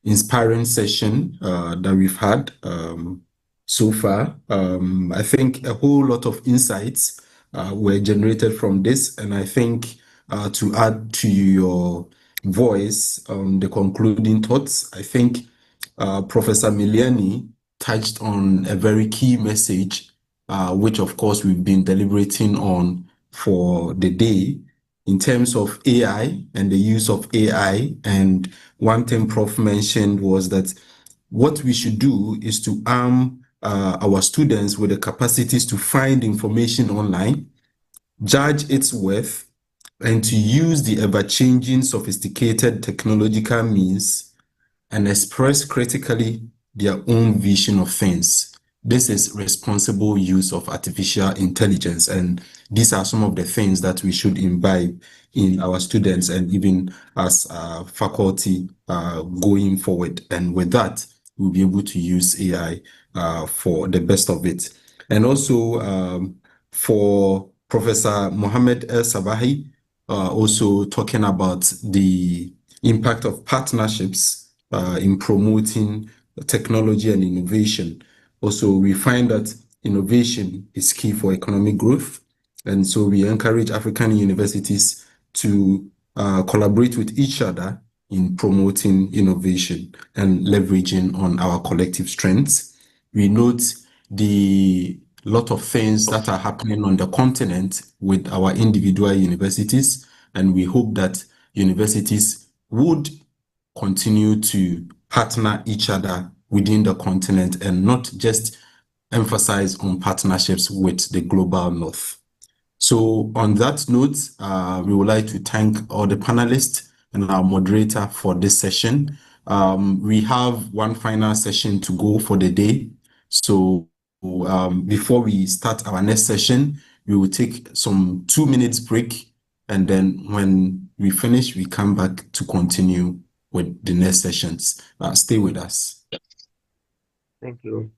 inspiring session that we've had so far. I think a whole lot of insights were generated from this, and I think to add to your voice on the concluding thoughts, I think Professor Miliani touched on a very key message, which of course we've been deliberating on for the day, in terms of AI and the use of AI. And one thing Prof mentioned was that what we should do is to arm our students with the capacities to find information online, judge its worth, and to use the ever-changing sophisticated technological means and express critically their own vision of things. This is responsible use of artificial intelligence, and these are some of the things that we should imbibe in our students and even as faculty going forward. And with that, we'll be able to use AI for the best of it. And also for Professor Mohammed El Sabahi, also talking about the impact of partnerships in promoting technology and innovation. Also, we find that innovation is key for economic growth. And so we encourage African universities to collaborate with each other in promoting innovation and leveraging on our collective strengths. We note the lot of things that are happening on the continent with our individual universities, and we hope that universities would continue to partner each other within the continent and not just emphasize on partnerships with the global north. So on that note, we would like to thank all the panelists and our moderator for this session. We have one final session to go for the day. So before we start our next session, we will take some 2 minutes break. And then when we finish, we come back to continue with the next sessions. Stay with us. Thank you.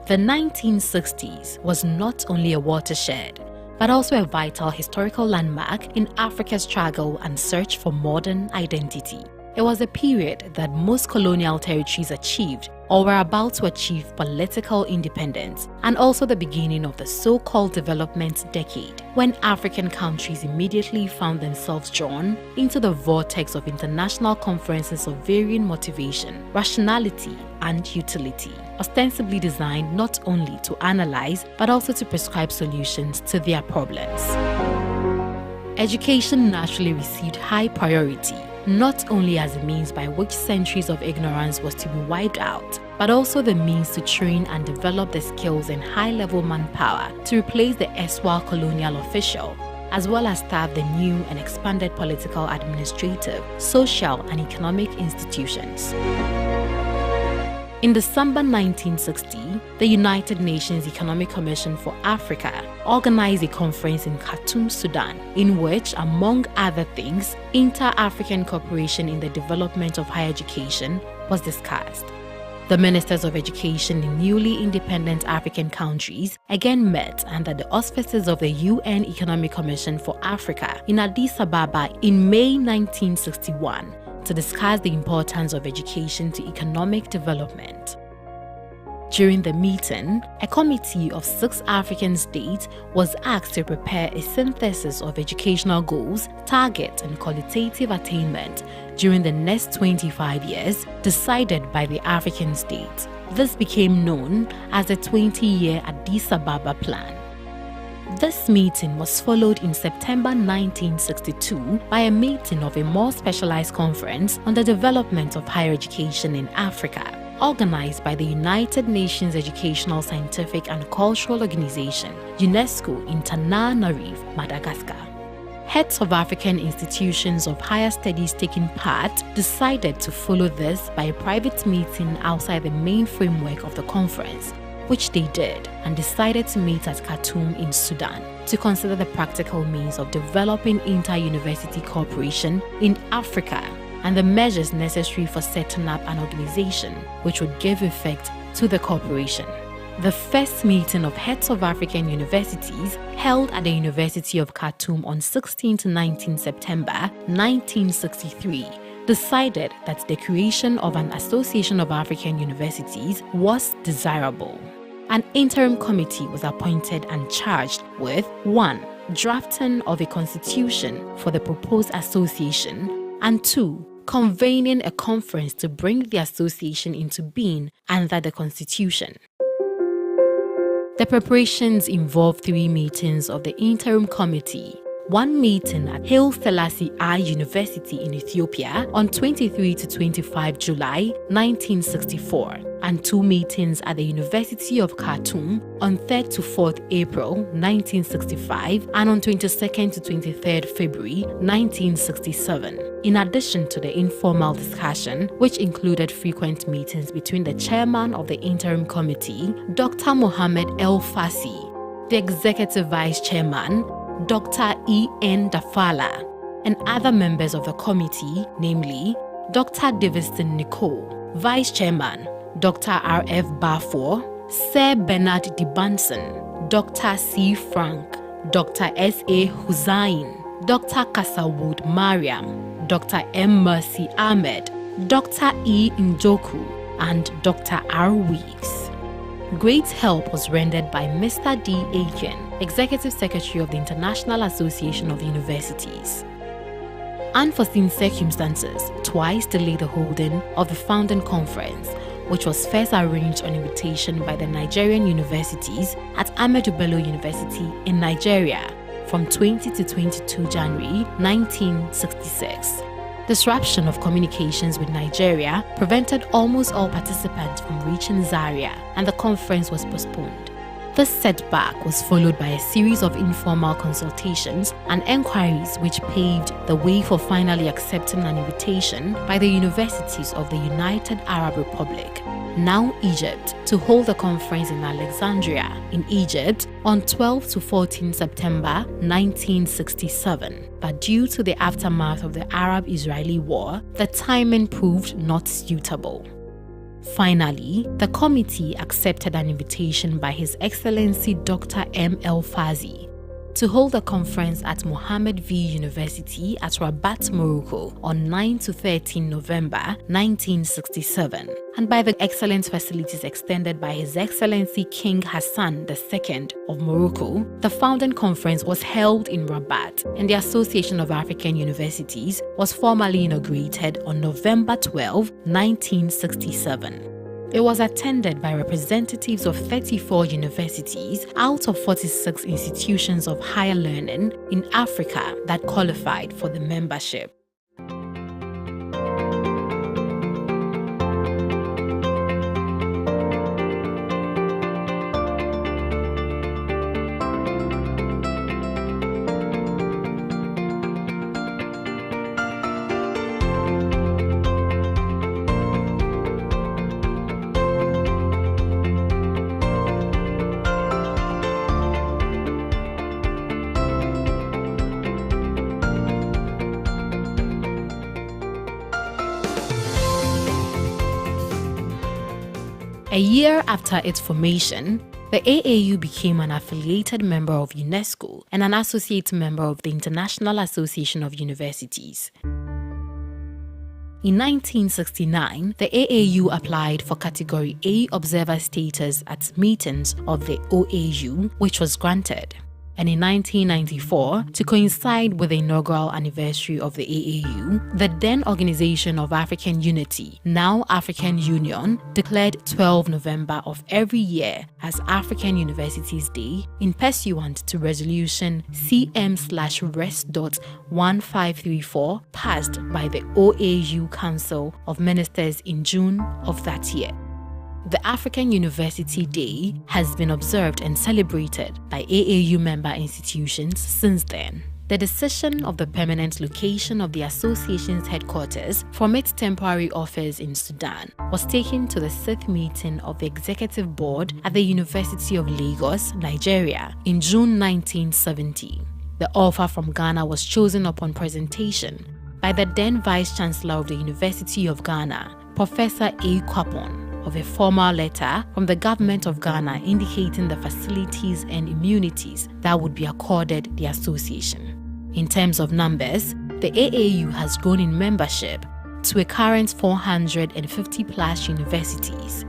The 1960s was not only a watershed, but also a vital historical landmark in Africa's struggle and search for modern identity. It was a period that most colonial territories achieved or were about to achieve political independence, and also the beginning of the so-called development decade, when African countries immediately found themselves drawn into the vortex of international conferences of varying motivation, rationality, and utility, ostensibly designed not only to analyze but also to prescribe solutions to their problems. Education naturally received high priority, not only as a means by which centuries of ignorance was to be wiped out, but also the means to train and develop the skills and high-level manpower to replace the erstwhile colonial official, as well as staff the new and expanded political, administrative, social, and economic institutions. In December 1960, the United Nations Economic Commission for Africa organized a conference in Khartoum, Sudan, in which, among other things, inter-African cooperation in the development of higher education was discussed. The ministers of education in newly independent African countries again met under the auspices of the UN Economic Commission for Africa in Addis Ababa in May 1961 to discuss the importance of education to economic development. During the meeting, a committee of 6 African states was asked to prepare a synthesis of educational goals, targets, and qualitative attainment during the next 25 years, decided by the African states. This became known as the 20-year Addis Ababa Plan. This meeting was followed in September 1962 by a meeting of a more specialized conference on the development of higher education in Africa, organized by the United Nations Educational, Scientific and Cultural Organization, UNESCO, in Tananarive, Madagascar. Heads of African institutions of higher studies taking part decided to follow this by a private meeting outside the main framework of the conference, which they did, and decided to meet at Khartoum in Sudan to consider the practical means of developing inter-university cooperation in Africa and the measures necessary for setting up an organization which would give effect to the cooperation. The first meeting of heads of African universities, held at the University of Khartoum on 16 to 19 September 1963, decided that the creation of an Association of African Universities was desirable. An interim committee was appointed and charged with 1. Drafting of a constitution for the proposed association, and 2. Convening a conference to bring the association into being under the constitution. The preparations involved 3 meetings of the interim committee. 1 meeting at Haile Selassie I University in Ethiopia on 23 to 25 July 1964, and 2 meetings at the University of Khartoum on 3rd to 4th April 1965 and on 22nd to 23rd February 1967, in addition to the informal discussion, which included frequent meetings between the chairman of the interim committee, Dr. Mohamed El Fassi, the executive vice chairman, Dr. E.N. Dafala, and other members of the committee, namely Dr. Daviston Nicole, Vice Chairman, Dr. R.F. Bafor, Sir Bernard Dibanson, Dr. C. Frank, Dr. S.A. Hussain, Dr. Kasawood Mariam, Dr. M. Mercy Ahmed, Dr. E. Njoku, and Dr. R. Weeks. Great help was rendered by Mr. D. Aiken, Executive Secretary of the International Association of Universities. Unforeseen circumstances twice delayed the holding of the founding conference, which was first arranged on invitation by the Nigerian universities at Ahmadu Bello University in Nigeria from 20 to 22 January 1966. Disruption of communications with Nigeria prevented almost all participants from reaching Zaria, and the conference was postponed. This setback was followed by a series of informal consultations and enquiries which paved the way for finally accepting an invitation by the universities of the United Arab Republic, now Egypt, to hold the conference in Alexandria, in Egypt, on 12 to 14 September 1967. But due to the aftermath of the Arab-Israeli War, the timing proved not suitable. Finally, the committee accepted an invitation by His Excellency Dr. M. El Fazi to hold a conference at Mohammed V University at Rabat, Morocco on 9 to 13 November 1967, and by the excellent facilities extended by His Excellency King Hassan II of Morocco. The founding conference was held in Rabat, and the Association of African Universities was formally inaugurated on November 12, 1967. It was attended by representatives of 34 universities out of 46 institutions of higher learning in Africa that qualified for the membership. A year after its formation, the AAU became an affiliated member of UNESCO and an associate member of the International Association of Universities. In 1969, the AAU applied for Category A observer status at meetings of the OAU, which was granted. And in 1994, to coincide with the inaugural anniversary of the AAU, the then Organization of African Unity, now African Union, declared 12 November of every year as African Universities Day in pursuant to Resolution CM/Res.1534 passed by the OAU Council of Ministers in June of that year. The African University Day has been observed and celebrated by AAU member institutions since then. The decision of the permanent location of the association's headquarters from its temporary office in Sudan was taken to the 6th meeting of the Executive Board at the University of Lagos, Nigeria, in June 1970. The offer from Ghana was chosen upon presentation by the then Vice-Chancellor of the University of Ghana, Professor A. Kwapon, of a formal letter from the government of Ghana indicating the facilities and immunities that would be accorded the association. In terms of numbers, the AAU has grown in membership to a current 450 plus universities.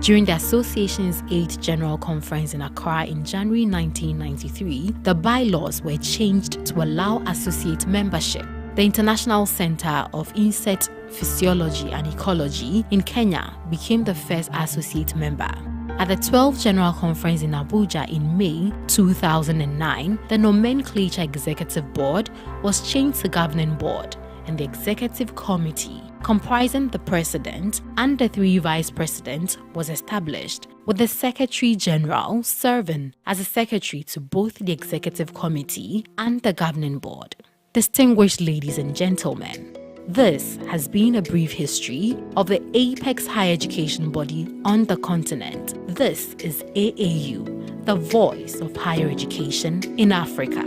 During the association's 8th General Conference in Accra in January 1993, the bylaws were changed to allow associate membership. The International Center of Insect Physiology and Ecology in Kenya became the first associate member. At the 12th General Conference in Abuja in May 2009, the Nomenclature Executive Board was changed to Governing Board, and the Executive Committee, comprising the President and the 3 Vice Presidents, was established, with the Secretary General serving as a secretary to both the Executive Committee and the Governing Board. Distinguished ladies and gentlemen, this has been a brief history of the apex higher education body on the continent. This is AAU, the voice of higher education in Africa.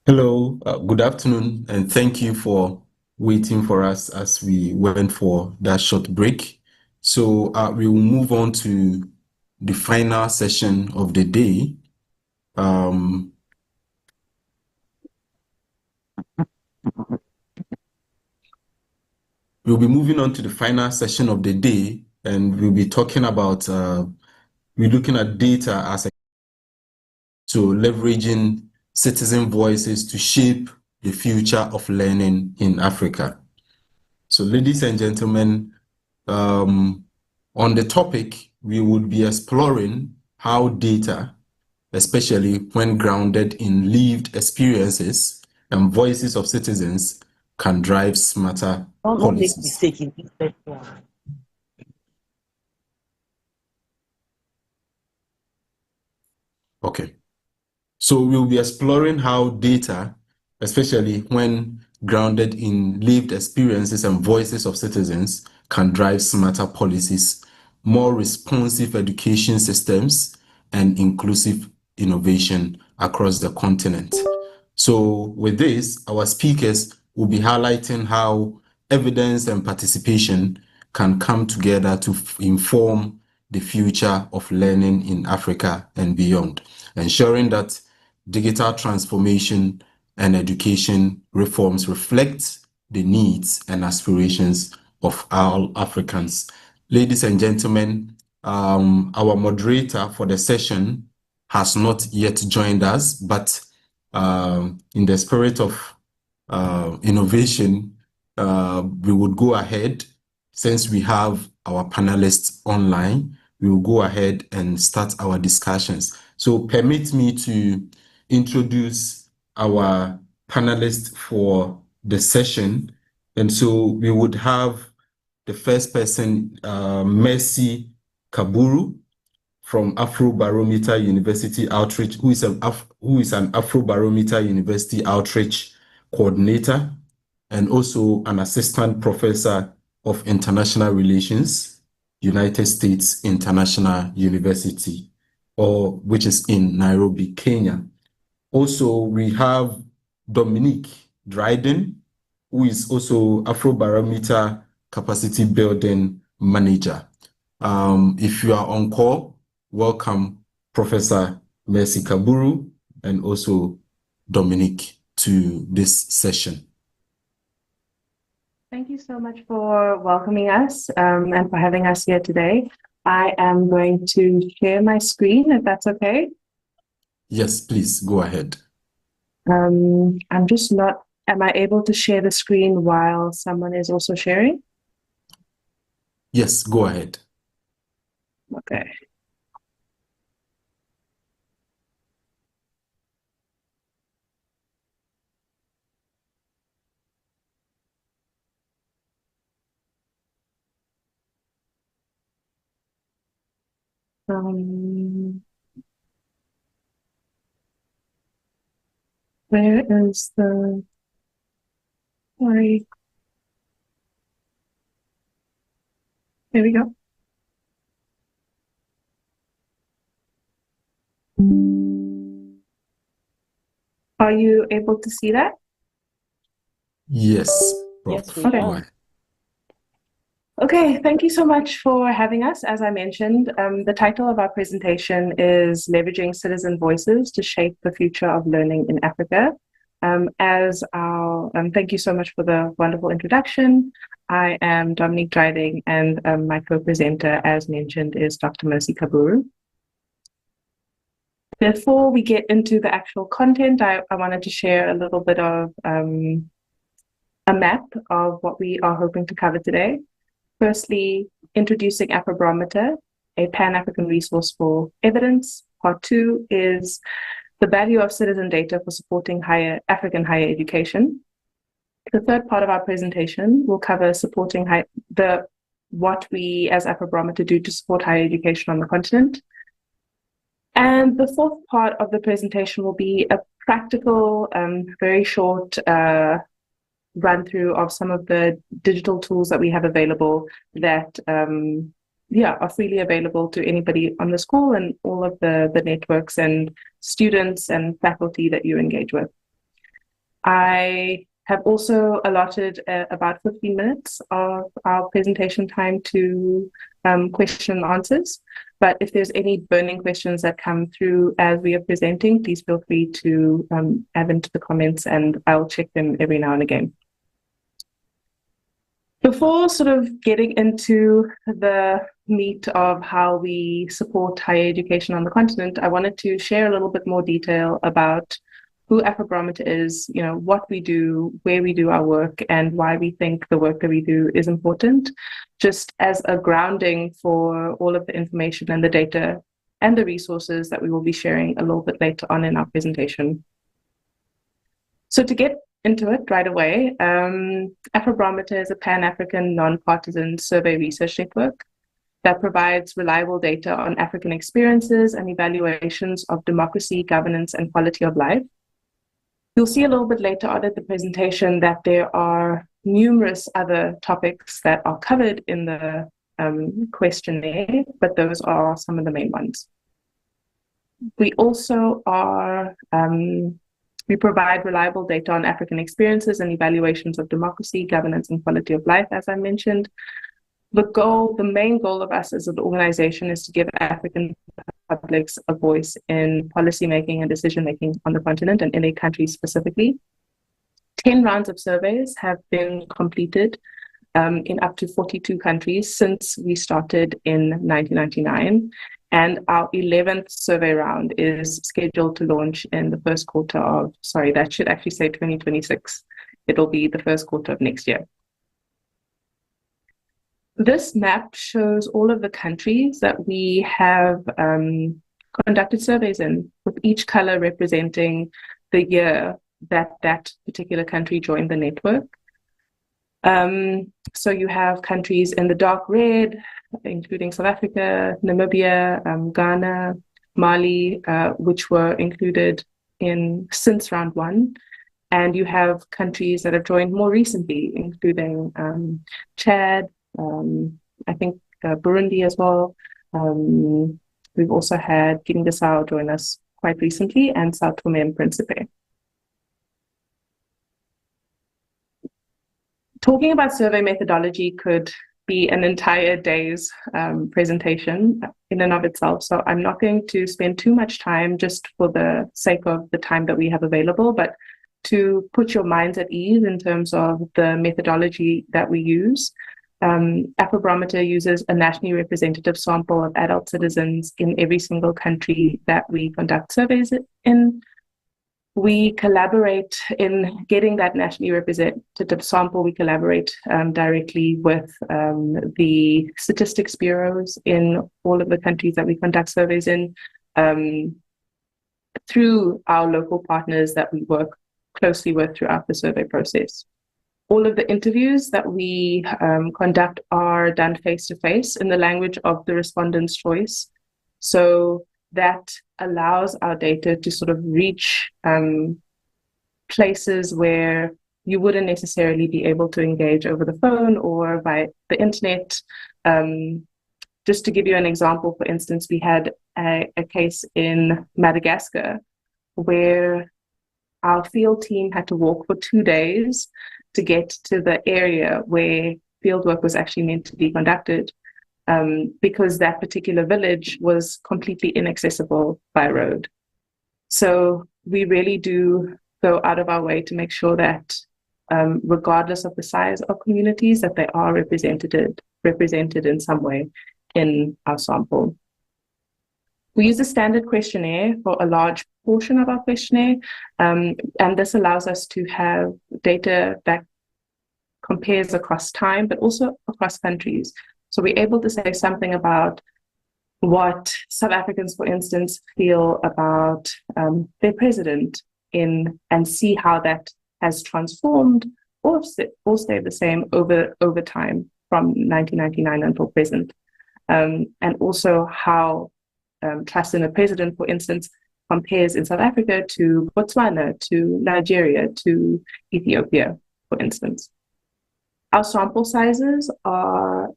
Hello, good afternoon, and thank you for waiting for us as we went for that short break. So we will move on to the final session of the day. We'll be moving on to the final session of the day, and we'll be talking about, we're looking at data as a so leveraging citizen voices to shape the future of learning in Africa. So ladies and gentlemen, on the topic, we would be exploring how data, especially when grounded in lived experiences and voices of citizens, can drive smarter policies. Okay. So we'll be exploring how data, especially when grounded in lived experiences and voices of citizens, can drive smarter policies, more responsive education systems, and inclusive innovation across the continent. So with this, our speakers will be highlighting how evidence and participation can come together to inform the future of learning in Africa and beyond, ensuring that digital transformation and education reforms reflect the needs and aspirations of all Africans. Ladies and gentlemen, our moderator for the session has not yet joined us, but in the spirit of innovation, we would go ahead, since we have our panelists online, we will go ahead and start our discussions. So permit me to introduce our panelists for the session. And so we would have the first person, Mercy Kaburu from Afrobarometer University Outreach, who is an Afrobarometer University Outreach Coordinator and also an Assistant Professor of International Relations, United States International University, which is in Nairobi, Kenya. Also, we have Dominique Dryden, who is also Afrobarometer Capacity Building Manager. If you are on call, welcome Professor Mercy Kaburu and also Dominique to this session. Thank you so much for welcoming us and for having us here today. I am going to share my screen, if that's okay. Yes, please go ahead. I'm just not, am I able to share the screen while someone is also sharing? Yes, go ahead. Okay. Where is the, sorry. Here we go. Are you able to see that? Yes, Yes, we are. Okay, thank you so much for having us. As I mentioned, the title of our presentation is Leveraging Citizen Voices to Shape the Future of Learning in Africa. Thank you so much for the wonderful introduction. I am Dominique Dryden, and my co-presenter, as mentioned, is Dr. Mercy Kaburu. Before we get into the actual content, I wanted to share a little bit of a map of what we are hoping to cover today. Firstly, introducing Afrobarometer, a Pan-African resource for evidence. Part 2 is the value of citizen data for supporting African higher education. The third part of our presentation will cover supporting what we as Afrobarometer do to support higher education on the continent. And the fourth part of the presentation will be a practical, very short run through of some of the digital tools that we have available that are freely available to anybody on the school and all of the networks and students and faculty that you engage with. I have also allotted about 15 minutes of our presentation time to question and answers. But if there's any burning questions that come through as we are presenting, please feel free to add them to the comments and I'll check them every now and again. Before sort of getting into the meat of how we support higher education on the continent, I wanted to share a little bit more detail about who Afrobarometer is, you know, what we do, where we do our work, and why we think the work that we do is important, just as a grounding for all of the information and the data and the resources that we will be sharing a little bit later on in our presentation. So to get into it right away, Afrobarometer is a Pan-African non-partisan survey research network that provides reliable data on African experiences and evaluations of democracy, governance, and quality of life. You'll see a little bit later on in the presentation that there are numerous other topics that are covered in the questionnaire, but those are some of the main ones. We also are, we provide reliable data on African experiences and evaluations of democracy, governance, and quality of life, as I mentioned. The main goal of us as an organization is to give African publics a voice in policymaking and decision-making on the continent and in a country specifically. 10 rounds of surveys have been completed in up to 42 countries since we started in 1999. And our 11th survey round is scheduled to launch in the first quarter of, sorry, that should actually say 2026. It'll be the first quarter of next year. This map shows all of the countries that we have conducted surveys in, with each color representing the year that that particular country joined the network. So you have countries in the dark red, including South Africa, Namibia, Ghana, Mali, which were included since round one. And you have countries that have joined more recently, including Chad, I think Burundi as well. We've also had Guinea-Bissau join us quite recently, and Sao Tome and Principe. Talking about survey methodology could be an entire day's presentation in and of itself, so I'm not going to spend too much time just for the sake of the time that we have available, but to put your minds at ease in terms of the methodology that we use. Afrobarometer uses a nationally representative sample of adult citizens in every single country that we conduct surveys in. We collaborate in getting that nationally representative sample. We collaborate directly with the statistics bureaus in all of the countries that we conduct surveys in, through our local partners that we work closely with throughout the survey process. All of the interviews that we conduct are done face-to-face in the language of the respondent's choice. So that allows our data to sort of reach places where you wouldn't necessarily be able to engage over the phone or by the internet. Just to give you an example, for instance, we had a case in Madagascar where our field team had to walk for 2 days to get to the area where fieldwork was actually meant to be conducted, because that particular village was completely inaccessible by road. So we really do go out of our way to make sure that regardless of the size of communities, that they are represented in some way in our sample. We use a standard questionnaire for a large portion of our questionnaire, and this allows us to have data that compares across time, but also across countries. So we're able to say something about what South Africans, for instance, feel about their president and see how that has transformed or stayed the same over time from 1999 until present. And also how trust in the president, for instance, compares in South Africa to Botswana, to Nigeria, to Ethiopia, for instance. Our sample sizes are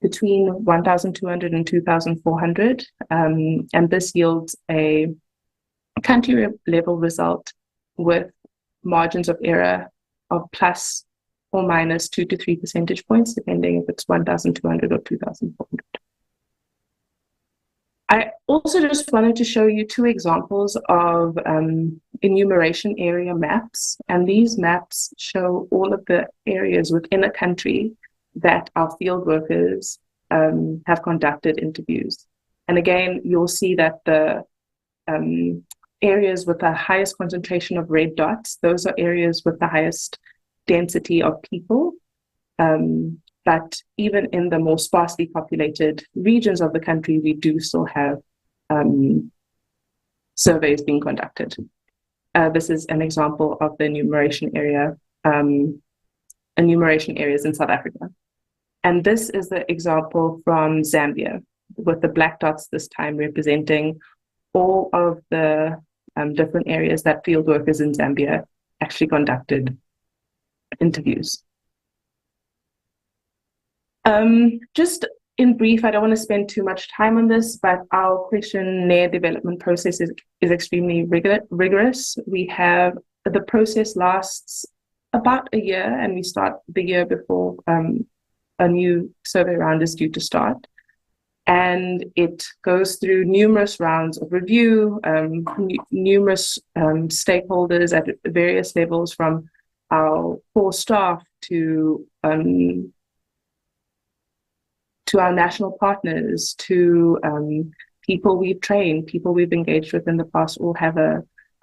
between 1,200 and 2,400, and this yields a country level result with margins of error of plus or minus 2 to 3 percentage points, depending if it's 1,200 or 2,400. I also just wanted to show you two examples of enumeration area maps, and these maps show all of the areas within a country that our field workers have conducted interviews. And again, you'll see that the areas with the highest concentration of red dots, those are areas with the highest density of people. But even in the more sparsely populated regions of the country, we do still have surveys being conducted. This is an example of the enumeration areas in South Africa. And this is the example from Zambia, with the black dots this time representing all of the different areas that field workers in Zambia actually conducted interviews. Just in brief, I don't want to spend too much time on this, but our questionnaire development process is extremely rigorous. We have, the process lasts about a year, and we start the year before a new survey round is due to start. And it goes through numerous rounds of review, numerous stakeholders at various levels, from our core staff to our national partners, to people we've trained, people we've engaged with in the past, all have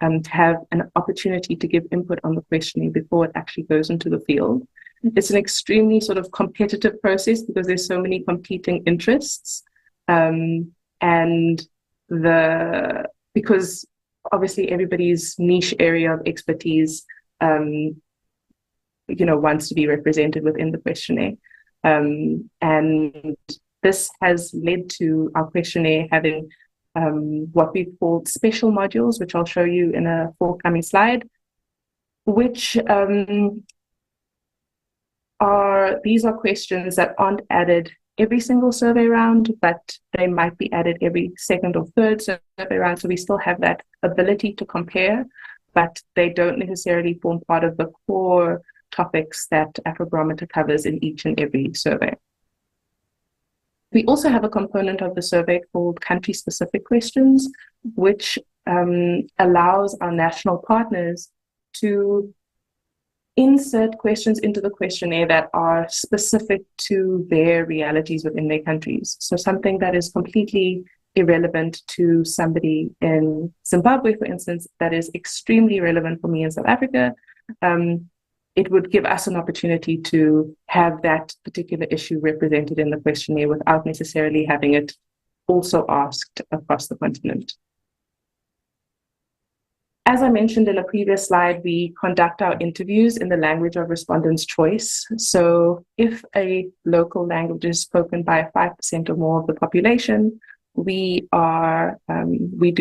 an opportunity to give input on the questioning before it actually goes into the field. It's an extremely sort of competitive process because there's so many competing interests. Because obviously everybody's niche area of expertise, wants to be represented within the questionnaire. And this has led to our questionnaire having what we call special modules, which I'll show you in a forthcoming slide, which these are questions that aren't added every single survey round, but they might be added every second or third survey round. So we still have that ability to compare, but they don't necessarily form part of the core topics that Afrobarometer covers in each and every survey. We also have a component of the survey called country-specific questions, which allows our national partners to insert questions into the questionnaire that are specific to their realities within their countries. So something that is completely irrelevant to somebody in Zimbabwe, for instance, that is extremely relevant for me in South Africa, it would give us an opportunity to have that particular issue represented in the questionnaire without necessarily having it also asked across the continent. As I mentioned in a previous slide, we conduct our interviews in the language of respondents' choice. So if a local language is spoken by 5% or more of the population, we do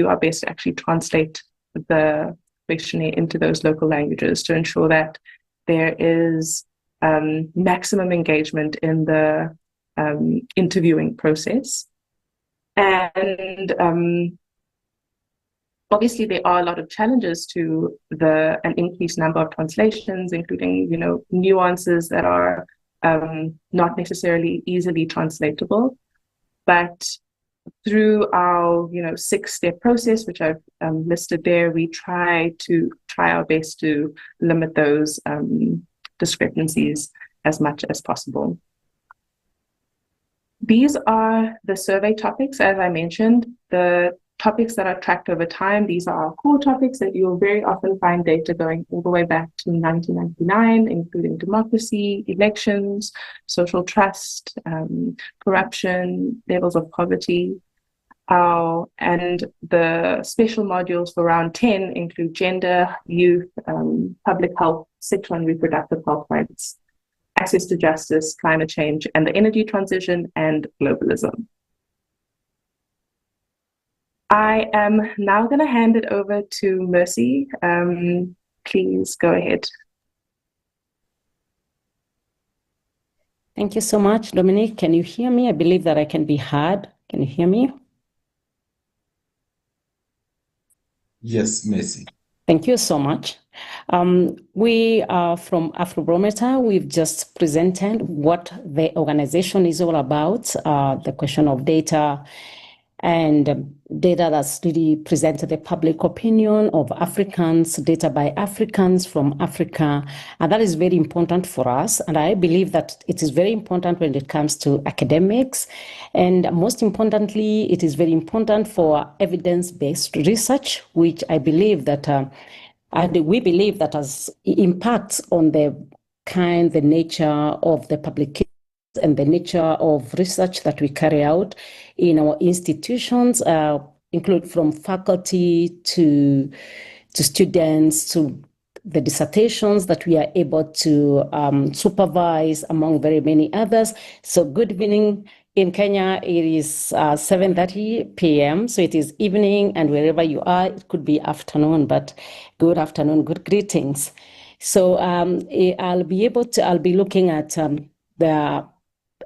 our best to actually translate the questionnaire into those local languages to ensure that there is maximum engagement in the interviewing process. And obviously, there are a lot of challenges to an increased number of translations, including nuances that are not necessarily easily translatable. But through our 6-step process, which I've listed there, we try our best to limit those discrepancies as much as possible. These are the survey topics, as I mentioned. The topics that are tracked over time, these are our core topics that you'll very often find data going all the way back to 1999, including democracy, elections, social trust, corruption, levels of poverty. And the special modules for round 10 include gender, youth, public health, sexual and reproductive health rights, access to justice, climate change, and the energy transition, and globalism. I am now going to hand it over to Mercy. Please go ahead. Thank you so much, Dominique. Can you hear me? I believe that I can be heard. Can you hear me? Yes, Mercy. Thank you so much. We are from Afrobarometer. We've just presented what the organization is all about, the question of data and data that's really presented the public opinion of Africans, data by Africans from Africa. And that is very important for us. And I believe that it is very important when it comes to academics. And most importantly, it is very important for evidence-based research, which I believe that we believe that has impacts on the nature of the publication and the nature of research that we carry out in our institutions, include from faculty to students to the dissertations that we are able to supervise, among very many others. So good evening. In Kenya, it is 7:30 p.m., so it is evening, and wherever you are, it could be afternoon, but good afternoon, good greetings. So I'll be looking at the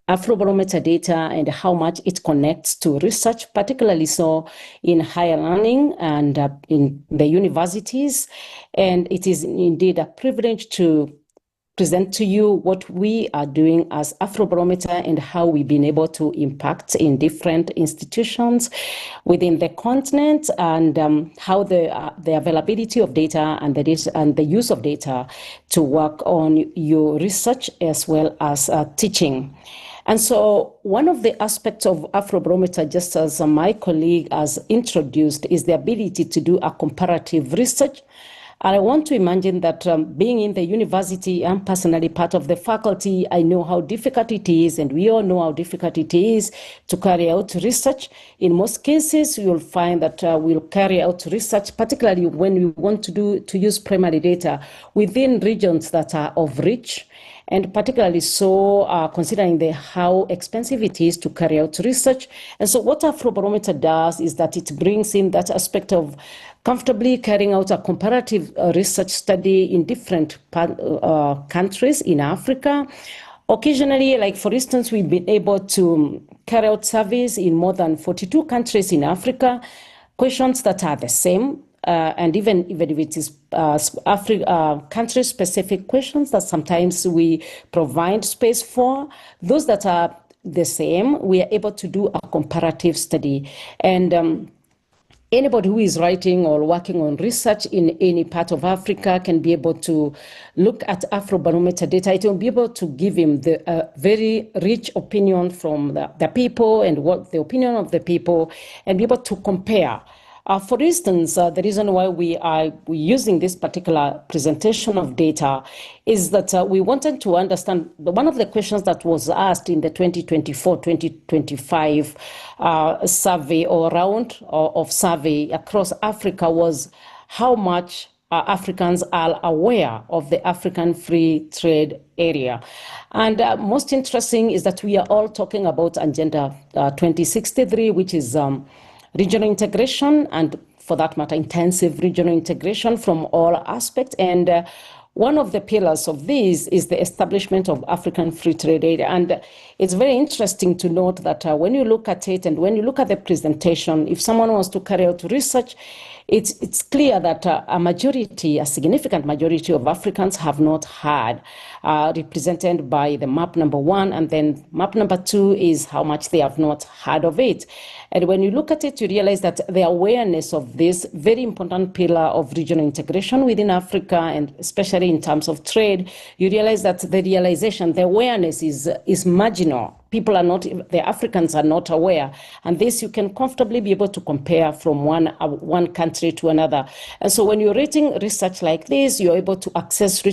Afrobarometer data and how much it connects to research, particularly so in higher learning and in the universities. And it is indeed a privilege to present to you what we are doing as Afrobarometer and how we've been able to impact in different institutions within the continent, and how the availability of data and the use of data to work on your research as well as teaching. And so one of the aspects of Afrobarometer, just as my colleague has introduced, is the ability to do a comparative research. And I want to imagine that being in the university, I'm personally part of the faculty. I know how difficult it is, and we all know how difficult it is to carry out research. In most cases, you'll find that we'll carry out research, particularly when we want to use primary data within regions that are of reach. And particularly so considering how expensive it is to carry out research. And so what Afrobarometer does is that it brings in that aspect of comfortably carrying out a comparative research study in different countries in Africa. Occasionally, like for instance, we've been able to carry out surveys in more than 42 countries in Africa, questions that are the same. And even if it is country-specific questions that sometimes we provide space for, those that are the same, we are able to do a comparative study. And anybody who is writing or working on research in any part of Africa can be able to look at Afrobarometer data. It will be able to give him the very rich opinion from the people and what the opinion of the people, and be able to compare. For instance, the reason why we're using this particular presentation of data is that we wanted to understand one of the questions that was asked in the 2024-2025 survey or round of survey across Africa was how much Africans are aware of the African Free Trade Area. And most interesting is that we are all talking about Agenda 2063, which is regional integration, and for that matter, intensive regional integration from all aspects. And one of the pillars of this is the establishment of African Free Trade Area. And it's very interesting to note that when you look at it and when you look at the presentation, if someone wants to carry out research, it's clear that a significant majority of Africans have not had represented by the map number 1, and then map number 2 is how much they have not heard of it. And when you look at it, you realize that the awareness of this very important pillar of regional integration within Africa, and especially in terms of trade, you realize that the awareness is marginal. The Africans are not aware. And this you can comfortably be able to compare from one country to another. And so when you're rating research like this, you're able to access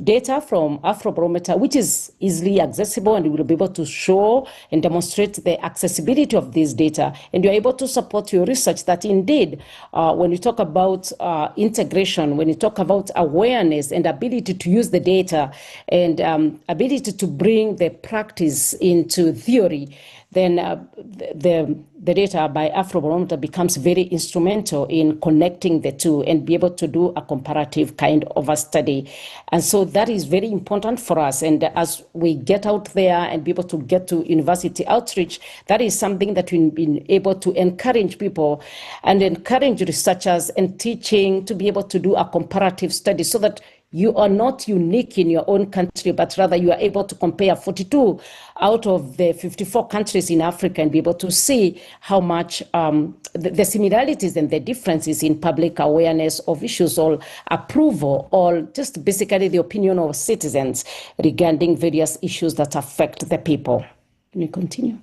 data from Afrobarometer, which is easily accessible, and you will be able to show and demonstrate the accessibility of this data. And you're able to support your research that indeed, when you talk about integration, when you talk about awareness and ability to use the data and ability to bring the practice into theory, then the data by Afrobarometer becomes very instrumental in connecting the two and be able to do a comparative kind of a study. And so that is very important for us. And as we get out there and be able to get to university outreach, that is something that we've been able to encourage people and encourage researchers and teaching to be able to do a comparative study so that you are not unique in your own country, but rather you are able to compare 42 out of the 54 countries in Africa and be able to see how much the similarities and the differences in public awareness of issues or approval or just basically the opinion of citizens regarding various issues that affect the people. Can you continue?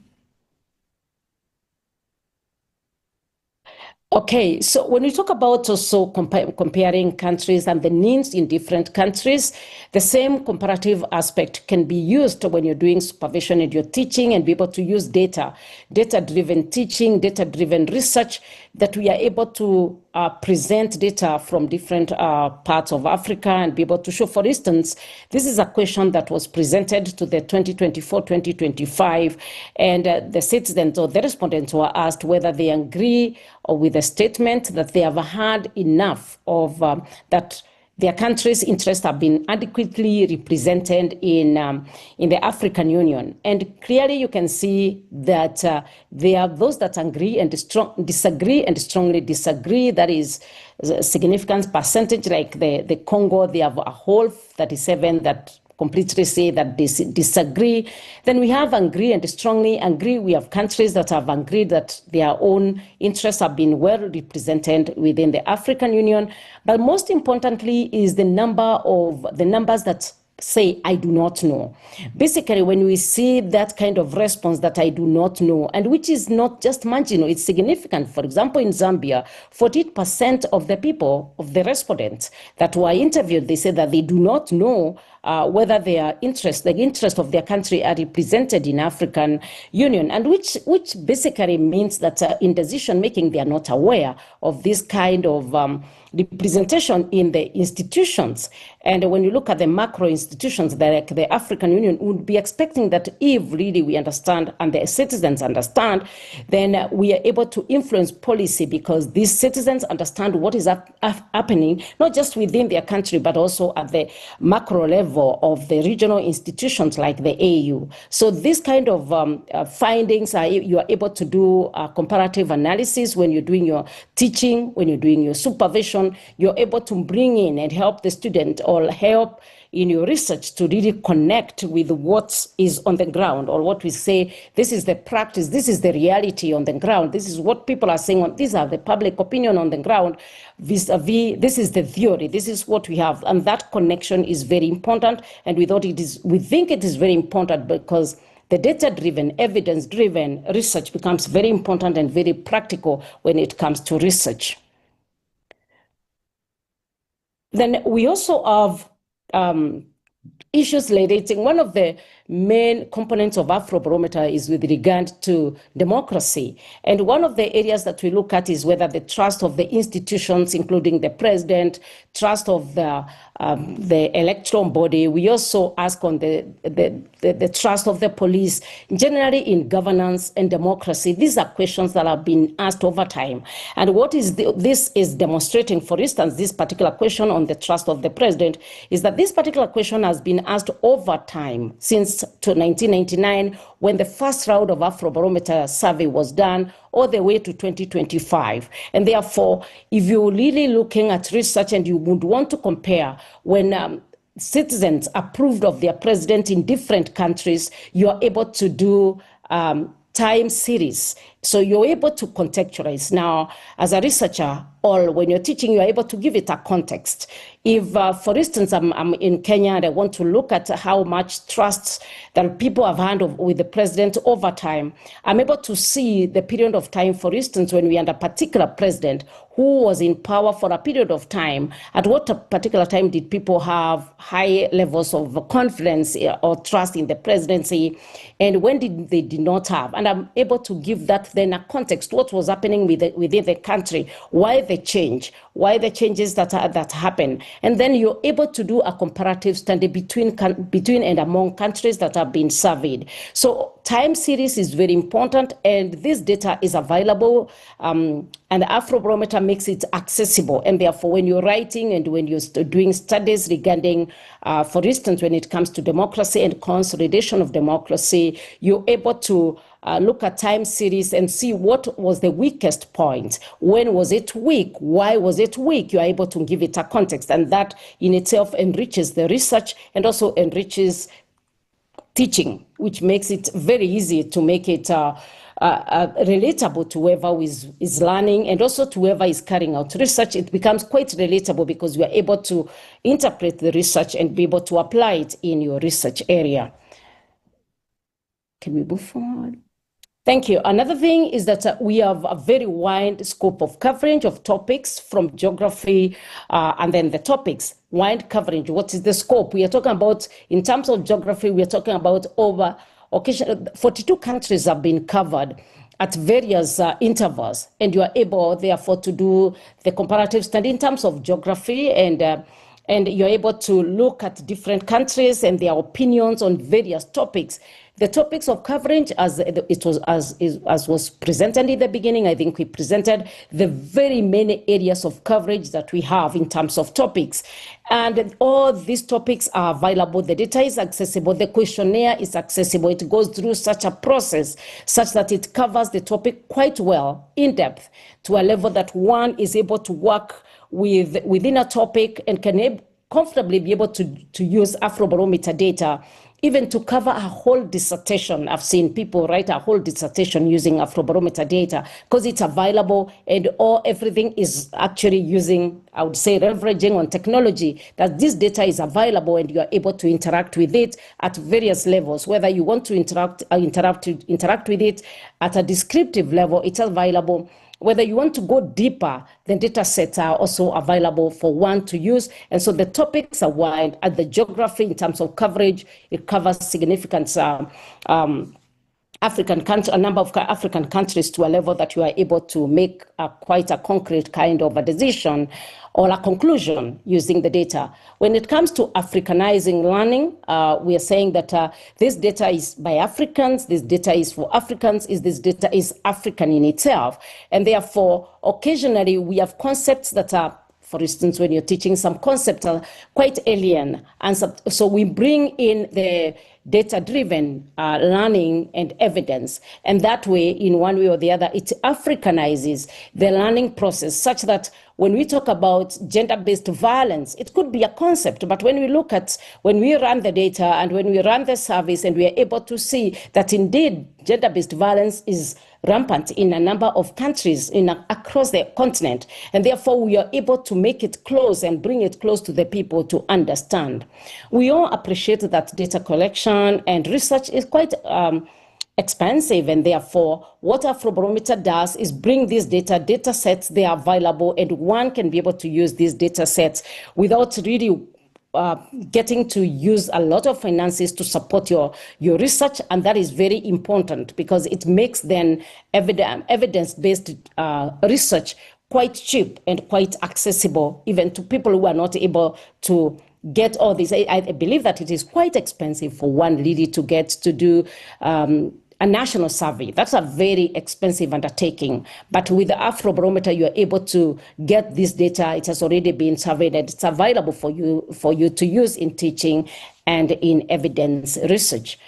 Okay, so when we talk about also comparing countries and the needs in different countries, the same comparative aspect can be used when you're doing supervision and you're teaching and be able to use data-driven teaching, data-driven research, that we are able to present data from different parts of Africa and be able to show, for instance, this is a question that was presented to the 2024-2025, and the citizens or the respondents were asked whether they agree with the statement that they have had enough of that their country's interests have been adequately represented in the African Union. And clearly you can see that there are those that agree and disagree and strongly disagree. That is a significant percentage, like the Congo, they have a whole 37 that completely say that they disagree. Then we have agree and strongly agree. We have countries that have agreed that their own interests have been well represented within the African Union. But most importantly is the numbers that say, I do not know. Basically, when we see that kind of response that I do not know, and which is not just marginal, it's significant. For example, in Zambia, 48% of the people, of the respondents that were interviewed, they said that they do not know whether the interest of their country are represented in African Union, and which basically means that in decision making, they are not aware of this kind of representation in the institutions. And when you look at the macro institutions, like the African Union, would be expecting that if really we understand and the citizens understand, then we are able to influence policy, because these citizens understand what is happening, not just within their country, but also at the macro level of the regional institutions like the AU. So this kind of findings, you are able to do comparative analysis when you're doing your teaching, when you're doing your supervision. You're able to bring in and help the student or help in your research to really connect with what is on the ground, or what we say, this is the practice, this is the reality on the ground, this is what people are saying, these are the public opinion on the ground, vis-a-vis, this is the theory, this is what we have. And that connection is very important, and we think it is very important because the data-driven, evidence-driven research becomes very important and very practical when it comes to research. Then we also have issues relating, one of the main components of Afrobarometer is with regard to democracy. And one of the areas that we look at is whether the trust of the institutions, including the president, trust of the electoral body. We also ask on the trust of the police, generally in governance and democracy. These are questions that have been asked over time. And what this is demonstrating, for instance, this particular question on the trust of the president, is that this particular question has been asked over time since 1999, when the first round of Afrobarometer survey was done, all the way to 2025. And therefore, if you're really looking at research and you would want to compare when citizens approved of their president in different countries, you're able to do time series. So you're able to contextualize. Now, as a researcher, or when you're teaching, you're able to give it a context. If, for instance, I'm in Kenya and I want to look at how much trust that people have had with the president over time, I'm able to see the period of time, for instance, when we had a particular president who was in power for a period of time, at what particular time did people have high levels of confidence or trust in the presidency, and when did they not have? And I'm able to give that then a context, what was happening within the country, why the the change, why the changes that happen, and then you're able to do a comparative study between and among countries that have been surveyed. So time series is very important, and this data is available, and the Afrobarometer makes it accessible. And therefore, when you're writing and when you're doing studies regarding, for instance, when it comes to democracy and consolidation of democracy, you're able to look at time series and see what was the weakest point. When was it weak? Why was it weak? You are able to give it a context, and that in itself enriches the research and also enriches teaching, which makes it very easy to make it relatable to whoever is learning and also to whoever is carrying out research. It becomes quite relatable because you are able to interpret the research and be able to apply it in your research area. Can we move forward? Thank you. Another thing is that we have a very wide scope of coverage of topics from geography, and then the topics. Wide coverage, what is the scope? We are talking about, in terms of geography, we are talking about over 42 countries have been covered at various intervals, and you are able, therefore, to do the comparative study in terms of geography, and you're able to look at different countries and their opinions on various topics. The topics of coverage, as was presented in the beginning, I think we presented the very many areas of coverage that we have in terms of topics. And all these topics are available. The data is accessible. The questionnaire is accessible. It goes through such a process such that it covers the topic quite well, in depth, to a level that one is able to work within a topic and can comfortably be able to use Afrobarometer data even to cover a whole dissertation. I've seen people write a whole dissertation using Afrobarometer data because it's available, and everything is actually using, I would say, leveraging on technology, that this data is available and you are able to interact with it at various levels. Whether you want to interact with it at a descriptive level, it's available. Whether you want to go deeper, the data sets are also available for one to use. And so the topics are wide. At the geography, in terms of coverage, it covers significant a number of African countries to a level that you are able to make quite a concrete kind of a decision or a conclusion using the data. When it comes to Africanizing learning, we are saying that this data is by Africans, this data is for Africans, this data is African in itself. And therefore, occasionally we have concepts that are, for instance, when you're teaching, some concepts are quite alien. And so we bring in the data-driven learning and evidence. And that way, in one way or the other, it Africanizes the learning process such that when we talk about gender-based violence, it could be a concept, but when we run the data and when we run the surveys and we are able to see that indeed gender-based violence is rampant in a number of countries across the continent, and therefore we are able to make it close and bring it close to the people to understand. We all appreciate that data collection and research is quite expensive, and therefore what Afrobarometer does is bring these data sets. They are available, and one can be able to use these data sets without really getting to use a lot of finances to support your research, and that is very important because it makes then evidence-based research quite cheap and quite accessible even to people who are not able to get all this. I believe that it is quite expensive for one lady to get to do a national survey. That's a very expensive undertaking. But with the Afrobarometer, you are able to get this data. It has already been surveyed and it's available for you to use in teaching and in evidence research.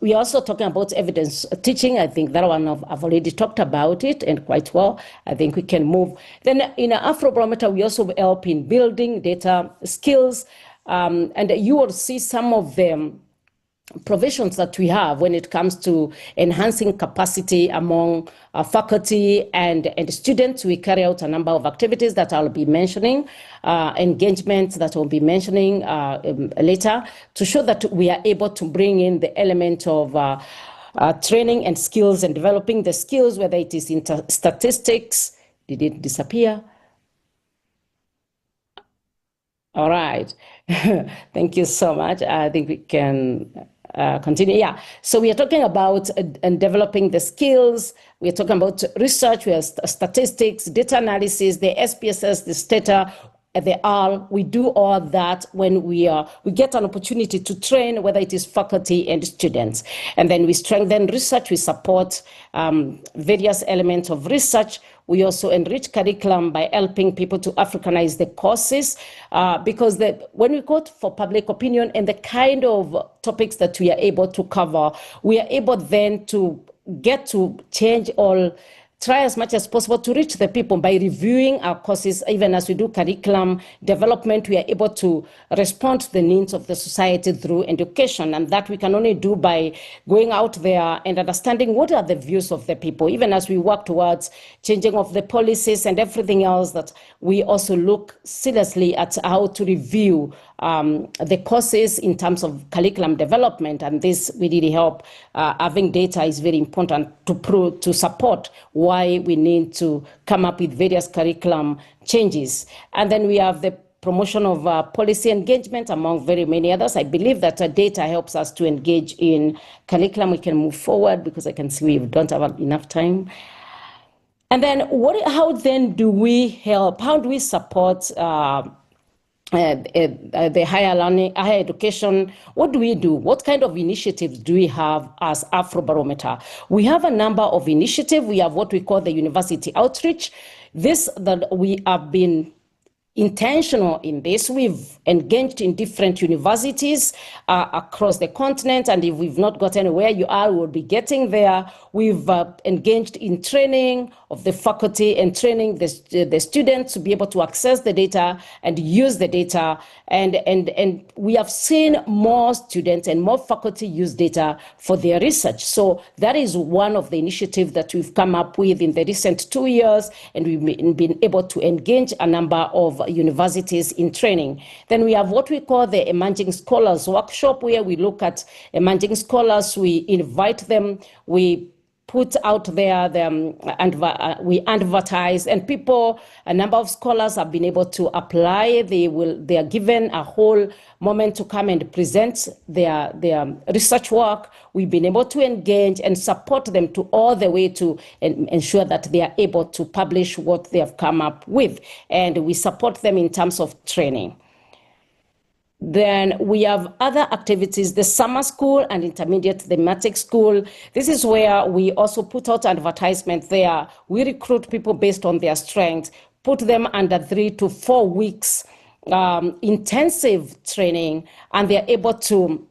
We are also talking about evidence teaching. I think that one I've already talked about it and quite well. I think we can move. Then in Afrobarometer, we also help in building data skills. And you will see some of them provisions that we have when it comes to enhancing capacity among faculty and students. We carry out a number of activities that I'll be mentioning, engagement that I'll be mentioning later, to show that we are able to bring in the element of training and skills and developing the skills, whether it is in statistics. Did it disappear? All right. Thank you so much. I think we can continue. Yeah. So we are talking about and developing the skills. We are talking about research. We have statistics, data analysis, the SPSS, the STATA, the R. We do all that when we get an opportunity to train, whether it is faculty and students. And then we strengthen research. We support various elements of research. We also enrich curriculum by helping people to Africanize the courses, because when we go for public opinion and the kind of topics that we are able to cover, we are able then to get to change try as much as possible to reach the people by reviewing our courses. Even as we do curriculum development, we are able to respond to the needs of the society through education. And that we can only do by going out there and understanding what are the views of the people. Even as we work towards changing of the policies and everything else, that we also look seriously at how to review the courses in terms of curriculum development. And this we really help. Having data is very important to support why we need to come up with various curriculum changes. And then we have the promotion of policy engagement, among very many others. I believe that data helps us to engage in curriculum. We can move forward because I can see we don't have enough time. And then how then do we help? How do we support the higher learning, higher education? What do we do? What kind of initiatives do we have as Afrobarometer? We have a number of initiatives. We have what we call the university outreach. That we have been intentional in this. We've engaged in different universities across the continent, and if we've not got anywhere you are, we'll be getting there. We've engaged in training of the faculty and training the students to be able to access the data and use the data. And we have seen more students and more faculty use data for their research. So that is one of the initiatives that we've come up with in the recent 2 years, and we've been able to engage a number of universities in training. Then we have what we call the Emerging Scholars Workshop, where we look at emerging scholars, we invite them, we put out there, we advertise, and a number of scholars have been able to apply. They are given a whole moment to come and present their research work. We've been able to engage and support them to all the way to ensure that they are able to publish what they have come up with. And we support them in terms of training. Then we have other activities, the summer school and intermediate thematic school. This is where we also put out advertisements there. We recruit people based on their strengths, put them under 3 to 4 weeks intensive training, and they're able to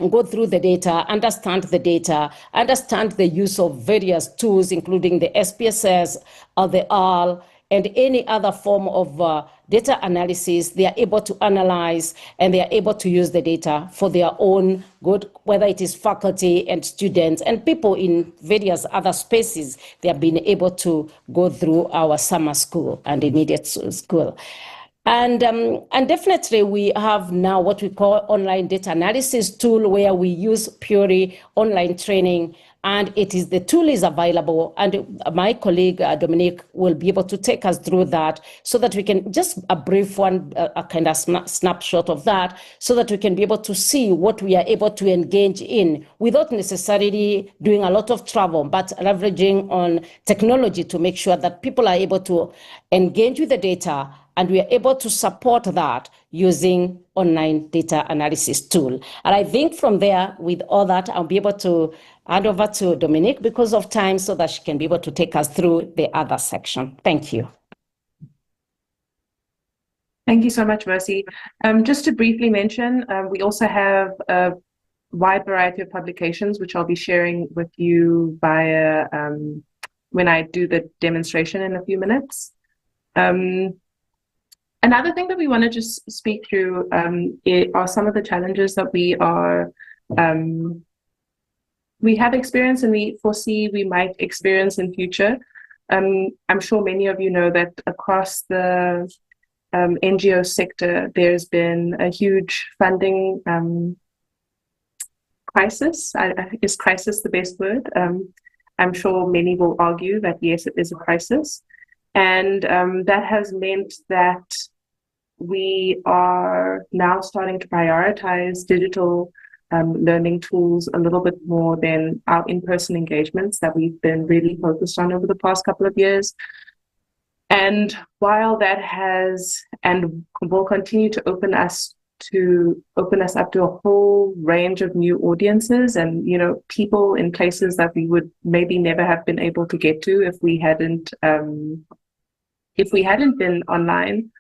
go through the data, understand the use of various tools, including the SPSS or the R, and any other form of data analysis. They are able to analyze, and they are able to use the data for their own good, whether it is faculty and students and people in various other spaces. They have been able to go through our summer school and immediate school. And definitely we have now what we call online data analysis tool, where we use purely online training, and the tool is available. And my colleague Dominique will be able to take us through that, so that we can just a brief one, a kind of snapshot of that, so that we can be able to see what we are able to engage in without necessarily doing a lot of travel, but leveraging on technology to make sure that people are able to engage with the data, and we are able to support that using online data analysis tool. And I think from there, with all that, I'll be able to hand over to Dominique because of time, so that she can be able to take us through the other section. Thank you. Thank you so much, Mercy. Just to briefly mention, we also have a wide variety of publications, which I'll be sharing with you via when I do the demonstration in a few minutes. Another thing that we want to just speak through are some of the challenges that we have experienced and we foresee we might experience in future. I'm sure many of you know that across the NGO sector, there's been a huge funding crisis. Is crisis the best word? I'm sure many will argue that yes, it is a crisis. And that has meant that we are now starting to prioritize digital learning tools a little bit more than our in-person engagements that we've been really focused on over the past couple of years. And while that has and will continue to open us up to a whole range of new audiences and, you know, people in places that we would maybe never have been able to get to if we hadn't been online.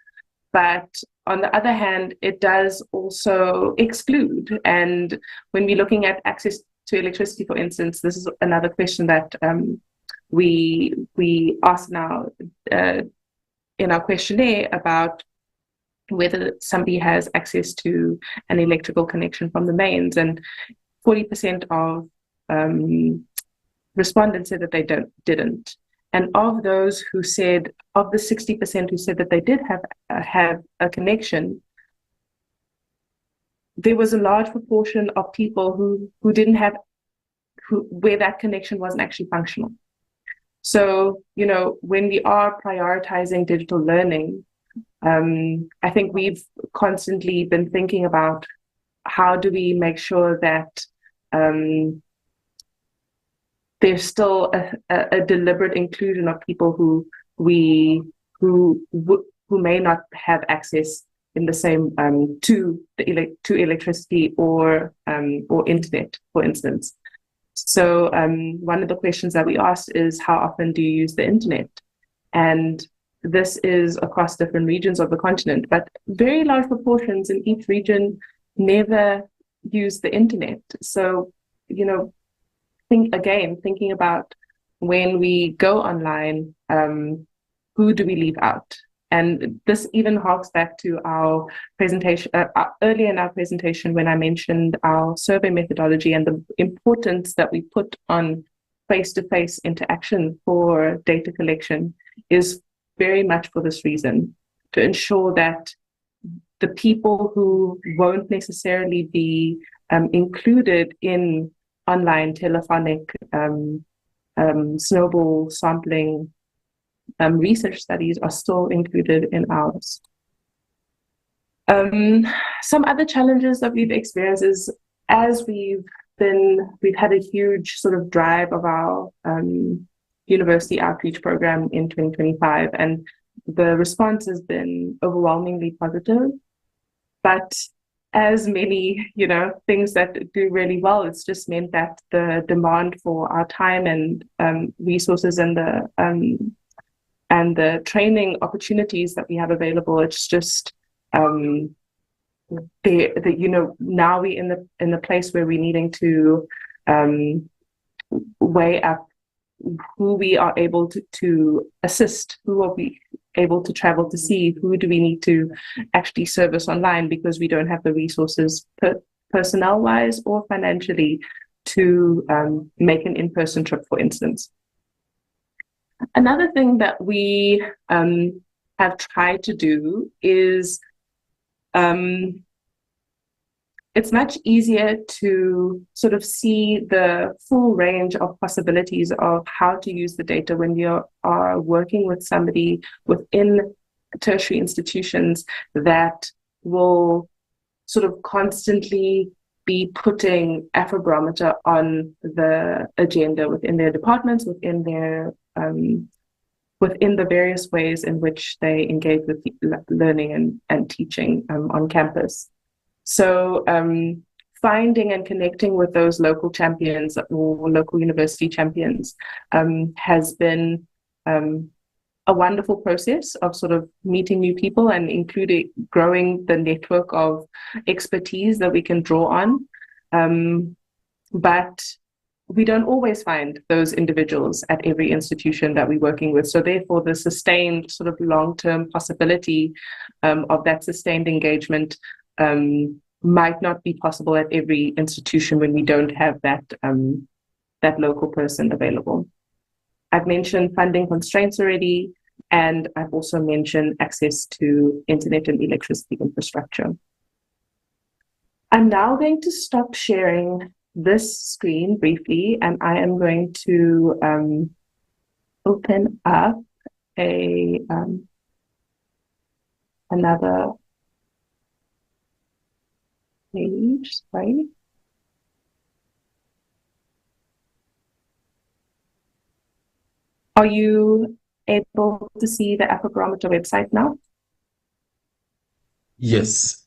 But on the other hand, it does also exclude. And when we're looking at access to electricity, for instance, this is another question that we ask now in our questionnaire about whether somebody has access to an electrical connection from the mains, and 40% of respondents said that they didn't. And of those who said, of the 60% who said that they did have a connection, there was a large proportion of people who didn't have, where that connection wasn't actually functional. So, you know, when we are prioritizing digital learning, I think we've constantly been thinking about how do we make sure that there's still a deliberate inclusion of people who may not have access in the same to electricity or internet, for instance. So one of the questions that we asked is, how often do you use the internet? And this is across different regions of the continent, but very large proportions in each region never use the internet. So, you know, thinking about when we go online, who do we leave out? And this even harks back to our presentation, earlier in our presentation when I mentioned our survey methodology and the importance that we put on face-to-face interaction for data collection is very much for this reason, to ensure that the people who won't necessarily be included in online telephonic snowball sampling research studies are still included in ours. Some other challenges that we've experienced is, as we've had a huge sort of drive of our university outreach program in 2025, and the response has been overwhelmingly positive. But as many, you know, things that do really well, it's just meant that the demand for our time and resources and the training opportunities that we have available, it's just you know, now we're in the place where we're needing to weigh up who we are able to assist, who are we able to travel to see, who do we need to actually service online, because we don't have the resources personnel-wise or financially to make an in-person trip, for instance. Another thing that we have tried to do is it's much easier to sort of see the full range of possibilities of how to use the data when you are working with somebody within tertiary institutions that will sort of constantly be putting Afrobarometer on the agenda within their departments, within the various ways in which they engage with learning and teaching on campus. So finding and connecting with those local champions or local university champions has been a wonderful process of sort of meeting new people and including growing the network of expertise that we can draw on. But we don't always find those individuals at every institution that we're working with. So therefore, the sustained sort of long-term possibility of that sustained engagement might not be possible at every institution when we don't have that local person available. I've mentioned funding constraints already, and I've also mentioned access to internet and electricity infrastructure. I'm now going to stop sharing this screen briefly, and I am going to open up another page, sorry. Are you able to see the Afrobarometer website now? Yes,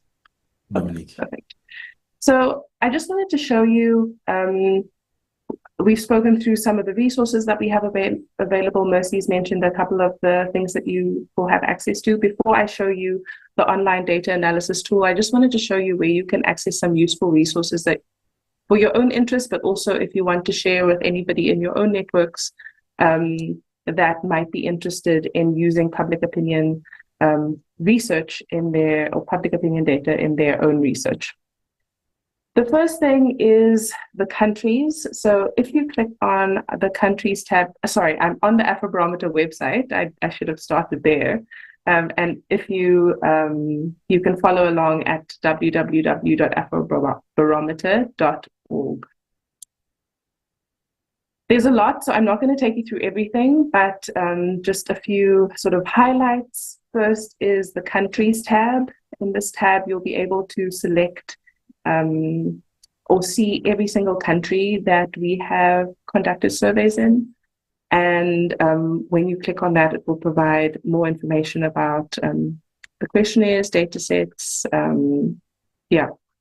Dominique. Perfect. So I just wanted to show you, we've spoken through some of the resources that we have available. Mercy's mentioned a couple of the things that you will have access to. Before I show you the online data analysis tool, I just wanted to show you where you can access some useful resources that for your own interest, but also if you want to share with anybody in your own networks that might be interested in using public opinion research in their, or public opinion data in their own research. The first thing is the countries. So if you click on the countries tab, sorry, I'm on the Afrobarometer website. I should have started there. And if you, you can follow along at www.afrobarometer.org. There's a lot, so I'm not going to take you through everything, but just a few sort of highlights. First is the countries tab. In this tab, you'll be able to select or see every single country that we have conducted surveys in. And when you click on that, it will provide more information about the questionnaires, data sets,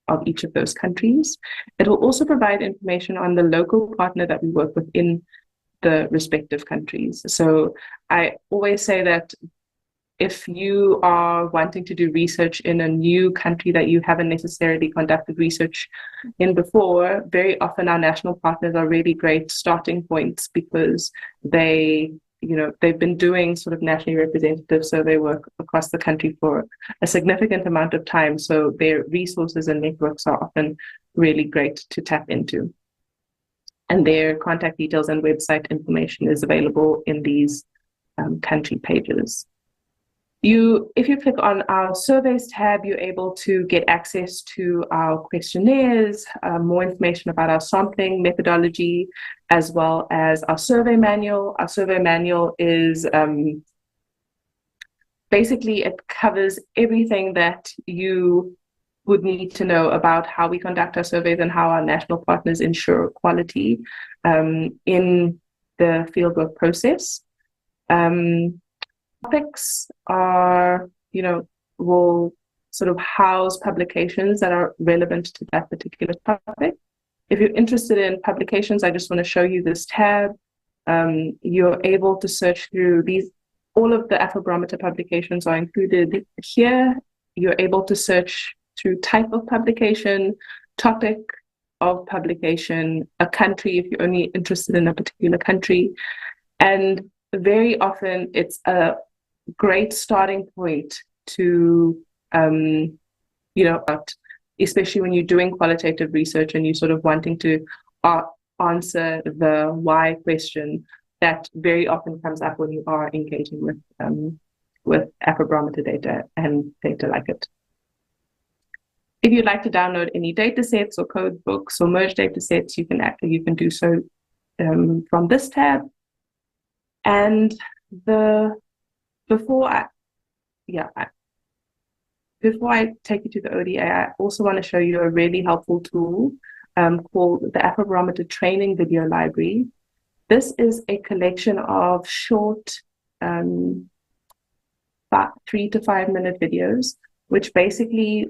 of each of those countries. It will also provide information on the local partner that we work with in the respective countries. So I always say that if you are wanting to do research in a new country that you haven't necessarily conducted research in before, very often our national partners are really great starting points because they, they've been doing sort of nationally representative survey work across the country for a significant amount of time. So their resources and networks are often really great to tap into. And their contact details and website information is available in these country pages. If you click on our surveys tab, you're able to get access to our questionnaires, more information about our sampling methodology, as well as our survey manual. Our survey manual is basically, it covers everything that you would need to know about how we conduct our surveys and how our national partners ensure quality in the fieldwork process. Topics are, will sort of house publications that are relevant to that particular topic. If you're interested in publications, I just want to show you this tab. You're able to search through these. All of the Afrobarometer publications are included here. You're able to search through type of publication, topic of publication, a country if you're only interested in a particular country. And very often it's a great starting point to, especially when you're doing qualitative research and you're sort of wanting to answer the why question that very often comes up when you are engaging with Afrobarometer data and data like it. If you'd like to download any data sets or code books or merge data sets, you can do so from this tab. And before I take you to the ODA, I also want to show you a really helpful tool called the Afrobarometer Training Video Library. This is a collection of short, about 3 to 5 minute videos, which basically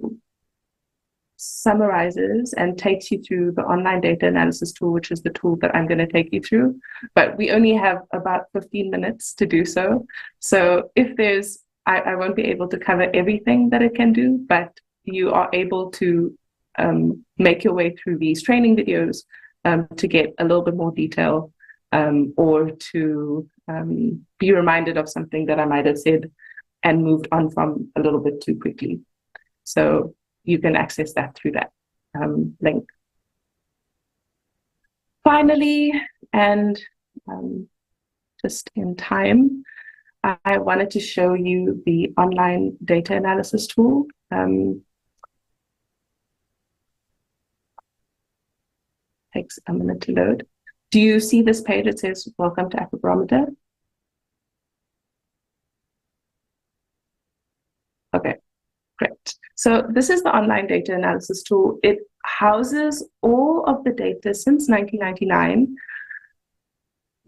summarizes and takes you through the online data analysis tool, which is the tool that I'm going to take you through. But we only have about 15 minutes to do so. So if there's, I won't be able to cover everything that it can do, but you are able to make your way through these training videos to get a little bit more detail or to be reminded of something that I might have said and moved on from a little bit too quickly. So you can access that through that link. Finally, and just in time, I wanted to show you the online data analysis tool. Takes a minute to load. Do you see this page? It says, "Welcome to Afrobarometer." Okay, great. So this is the online data analysis tool. It houses all of the data since 1999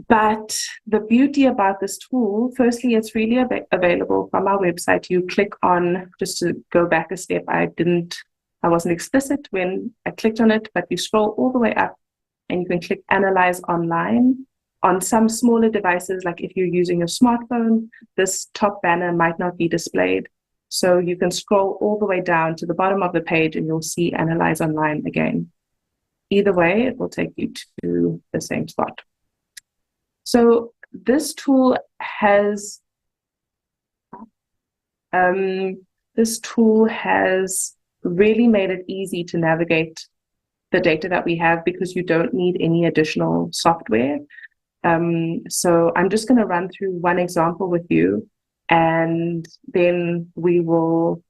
But the beauty about this tool, firstly, it's really available from our website. You click on, just to go back a step, I wasn't explicit when I clicked on it, but you scroll all the way up and you can click Analyze Online. On some smaller devices, like if you're using a smartphone, this top banner might not be displayed. So you can scroll all the way down to the bottom of the page and you'll see Analyze Online again. Either way, it will take you to the same spot. So this tool has really made it easy to navigate the data that we have because you don't need any additional software. So I'm just going to run through one example with you, and then we will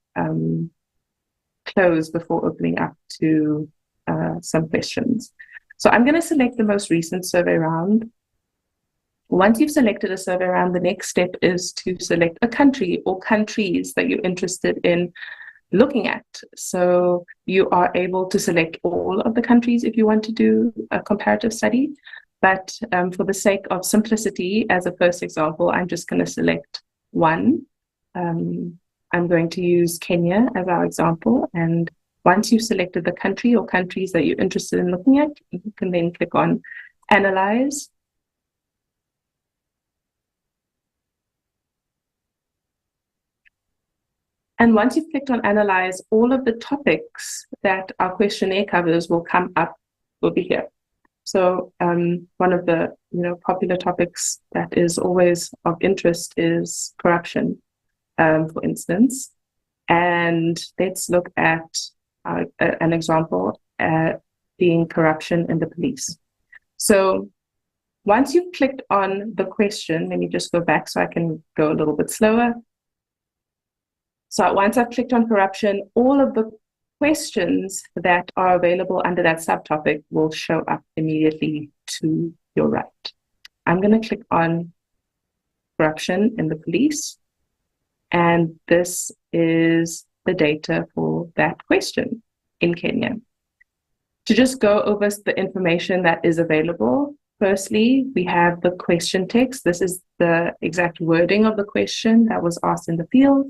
close before opening up to some questions. So I'm going to select the most recent survey round. Once you've selected a survey round, the next step is to select a country or countries that you're interested in looking at. So you are able to select all of the countries if you want to do a comparative study. But for the sake of simplicity, as a first example, I'm just going to select one. I'm going to use Kenya as our example. And once you've selected the country or countries that you're interested in looking at, you can then click on Analyze. And once you've clicked on Analyze, all of the topics that our questionnaire covers will be here. So one of the popular topics that is always of interest is corruption, for instance. And let's look at an example being corruption in the police. So once you've clicked on the question, let me just go back so I can go a little bit slower. So once I've clicked on corruption, all of the questions that are available under that subtopic will show up immediately to your right. I'm going to click on corruption in the police, and this is the data for that question in Kenya. To just go over the information that is available, firstly, we have the question text. This is the exact wording of the question that was asked in the field.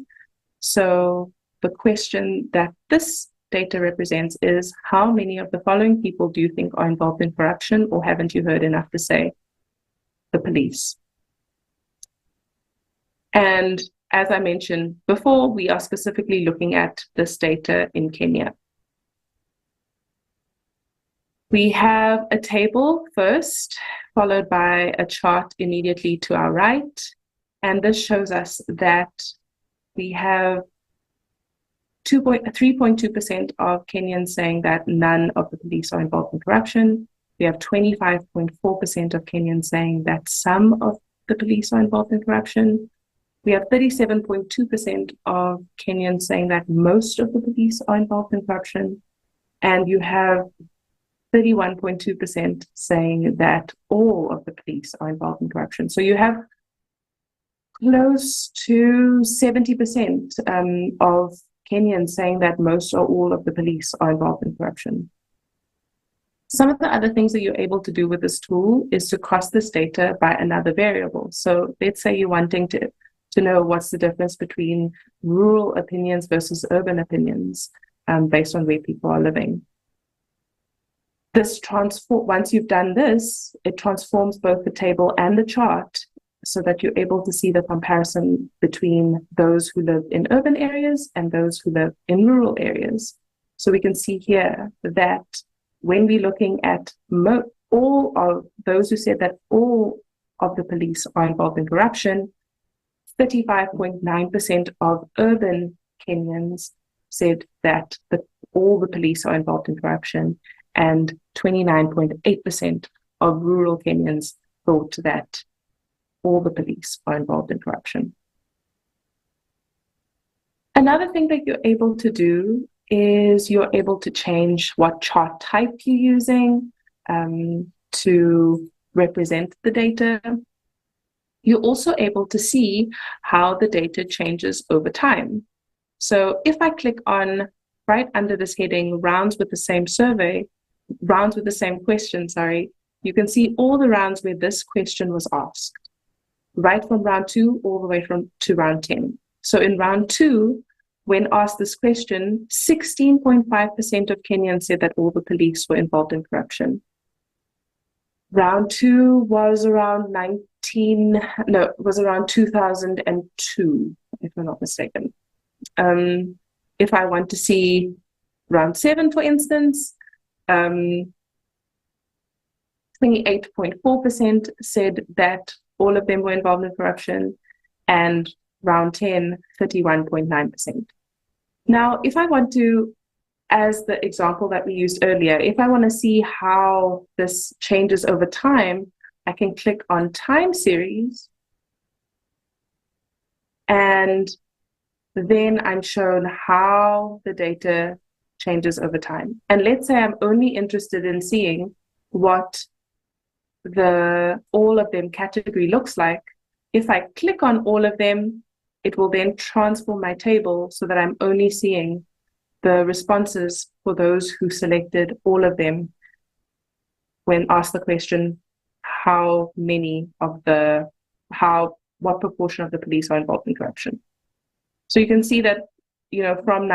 So the question that this data represents is, how many of the following people do you think are involved in corruption, or haven't you heard enough to say? The police. And as I mentioned before, we are specifically looking at this data in Kenya. We have a table first, followed by a chart immediately to our right. And this shows us that we have 3.2% of Kenyans saying that none of the police are involved in corruption. We have 25.4% of Kenyans saying that some of the police are involved in corruption. We have 37.2% of Kenyans saying that most of the police are involved in corruption. And you have 31.2% saying that all of the police are involved in corruption. So you have close to 70% of Kenyans saying that most or all of the police are involved in corruption. Some of the other things that you're able to do with this tool is to cross this data by another variable. So let's say you're wanting to know what's the difference between rural opinions versus urban opinions based on where people are living. Once you've done this, it transforms both the table and the chart so that you're able to see the comparison between those who live in urban areas and those who live in rural areas. So we can see here that when we're looking at all of those who said that all of the police are involved in corruption, 35.9% of urban Kenyans said that all the police are involved in corruption, and 29.8% of rural Kenyans thought that all the police are involved in corruption. Another thing that you're able to do is you're able to change what chart type you're using to represent the data. You're also able to see how the data changes over time. So if I click on right under this heading, rounds with the same question, you can see all the rounds where this question was asked, right from round 2 all the way to round 10. So in round 2, when asked this question, 16.5% of Kenyans said that all the police were involved in corruption. Round 2 was around 2002, if I'm not mistaken. If I want to see round 7, for instance, 28.4% said that all of them were involved in corruption, and round 10, 31.9%. Now, if I want to, as the example that we used earlier, if I want to see how this changes over time, I can click on time series, and then I'm shown how the data changes over time. And let's say I'm only interested in seeing what the all of them category looks like. If I click on all of them, it will then transform my table so that I'm only seeing the responses for those who selected all of them when asked the question, what proportion of the police are involved in corruption. So you can see that, from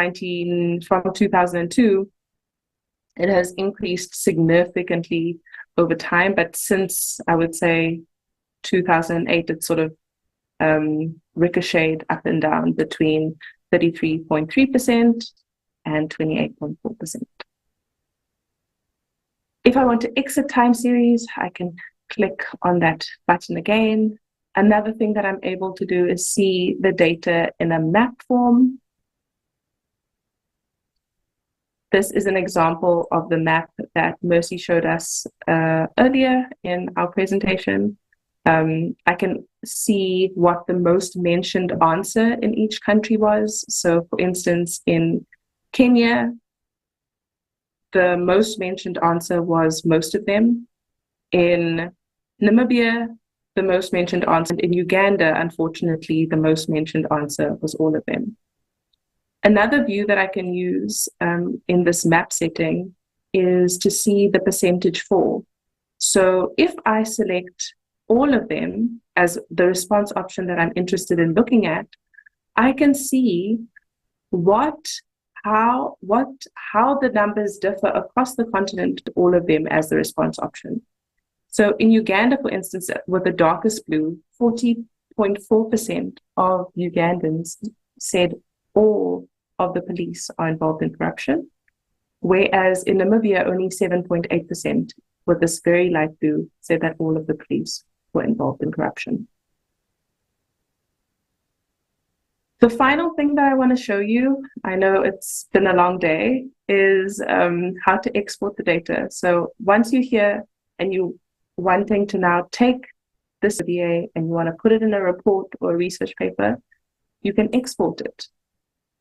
2002, it has increased significantly over time, but since, I would say, 2008, it's sort of ricocheted up and down between 33.3% and 28.4%. If I want to exit time series, I can click on that button again. Another thing that I'm able to do is see the data in a map form. This is an example of the map that Mercy showed us earlier in our presentation. I can see what the most mentioned answer in each country was. So for instance, in Kenya, the most mentioned answer was most of them. In Namibia, the most mentioned answer. In Uganda, unfortunately, the most mentioned answer was all of them. Another view that I can use in this map setting is to see the percentage for. So if I select all of them as the response option that I'm interested in looking at, I can see how the numbers differ across the continent, all of them as the response option. So in Uganda, for instance, with the darkest blue, 40.4% of Ugandans said all of the police are involved in corruption, whereas in Namibia, only 7.8% with this very light blue said that all of the police were involved in corruption. The final thing that I want to show you, I know it's been a long day, is how to export the data. So once you're here and you wanting to now take this VA and you want to put it in a report or a research paper, you can export it.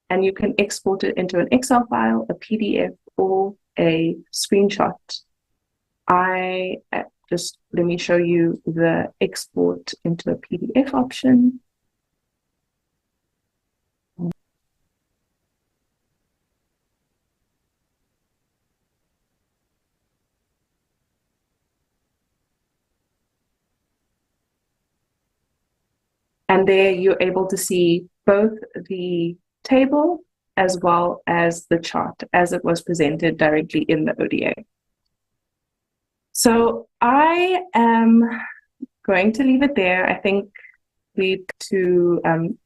And you can export it into an Excel file, a PDF, or a screenshot. Let me show you the export into a PDF option. And there you're able to see both the table as well as the chart as it was presented directly in the ODA. So I am going to leave it there. I think lead to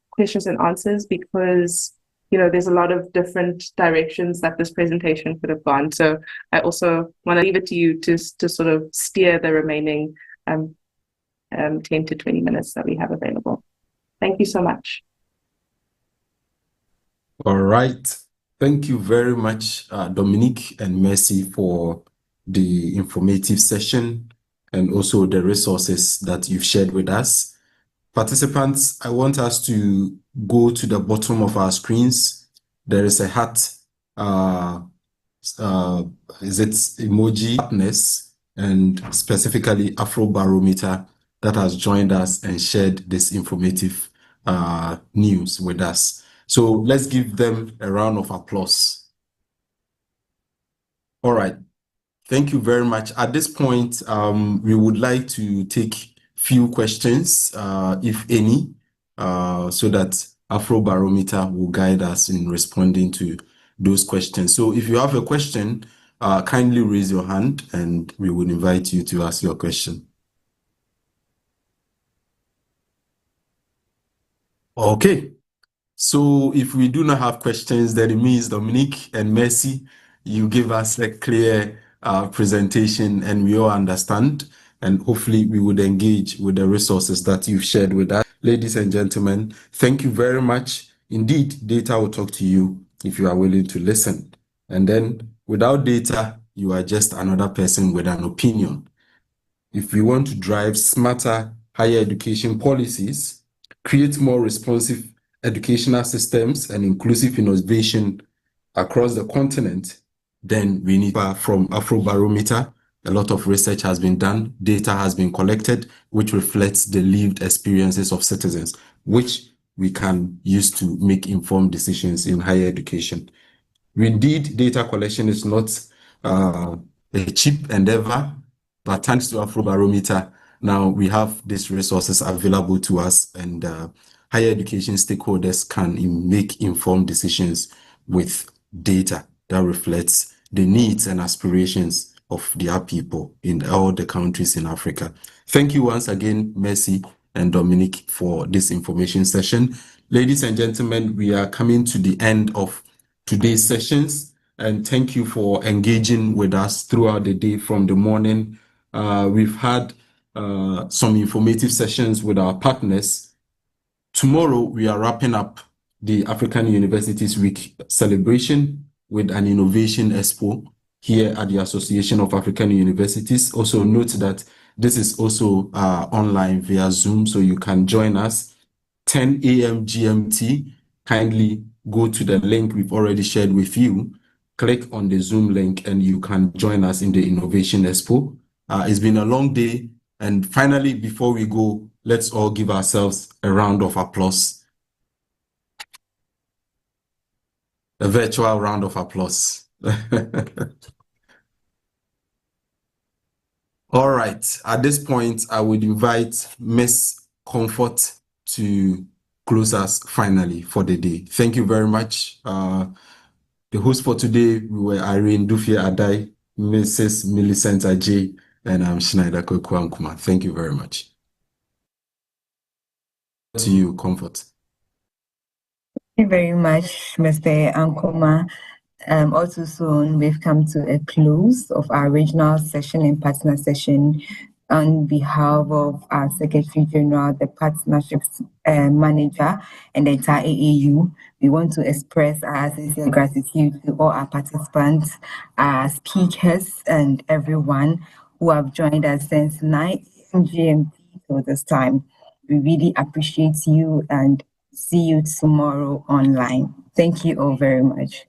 questions and answers because there's a lot of different directions that this presentation could have gone. So I also want to leave it to you to sort of steer the remaining 10 to 20 minutes that we have available. Thank you so much. All right. Thank you very much, Dominique and Mercy, for the informative session and also the resources that you've shared with us. Participants, I want us to go to the bottom of our screens. There is a hat, is it emoji partners, and specifically Afrobarometer that has joined us and shared this informative news with us. So let's give them a round of applause. All right. Thank you very much. At this point, we would like to take few questions, if any, so that Afrobarometer will guide us in responding to those questions. So if you have a question, kindly raise your hand and we will invite you to ask your question. Okay. So if we do not have questions, then it means Dominique and Mercy, you give us a clear presentation and we all understand, and hopefully we would engage with the resources that you've shared with us. Ladies and gentlemen, thank you very much. Indeed, data will talk to you if you are willing to listen. And then without data, you are just another person with an opinion. If we want to drive smarter higher education policies, create more responsive educational systems and inclusive innovation across the continent, then we need from Afrobarometer. A lot of research has been done, data has been collected, which reflects the lived experiences of citizens, which we can use to make informed decisions in higher education. Indeed, data collection is not a cheap endeavor, but thanks to Afrobarometer, now we have these resources available to us, and higher education stakeholders can make informed decisions with data that reflects the needs and aspirations of their people in all the countries in Africa. Thank you once again, Mercy and Dominique, for this information session. Ladies and gentlemen, we are coming to the end of today's sessions, and thank you for engaging with us throughout the day from the morning. We've had some informative sessions with our partners. Tomorrow, we are wrapping up the African Universities Week celebration with an innovation expo here at the Association of African Universities. Also note that this is also online via Zoom, so you can join us 10 a.m. GMT. Kindly go to the link we've already shared with you, click on the Zoom link, and you can join us in the Innovation Expo. It's been a long day. And finally, before we go, let's all give ourselves a round of applause. A virtual round of applause. All right. At this point, I would invite Ms. Comfort to close us finally for the day. Thank you very much. The hosts for today were Irene Dufie-Adai, Mrs. Millicent Ajay, and I'm Schneider Kweku Ankomah. Thank you very much. To you, Comfort. Thank you very much, Mr. Ankomah. Also soon, we've come to a close of our regional session and partner session. On behalf of our Secretary General, the Partnerships Manager, and the entire AAU, we want to express our sincere gratitude to all our participants, our speakers, and everyone who have joined us since 9 GMT till this time. We really appreciate you and see you tomorrow online. Thank you all very much.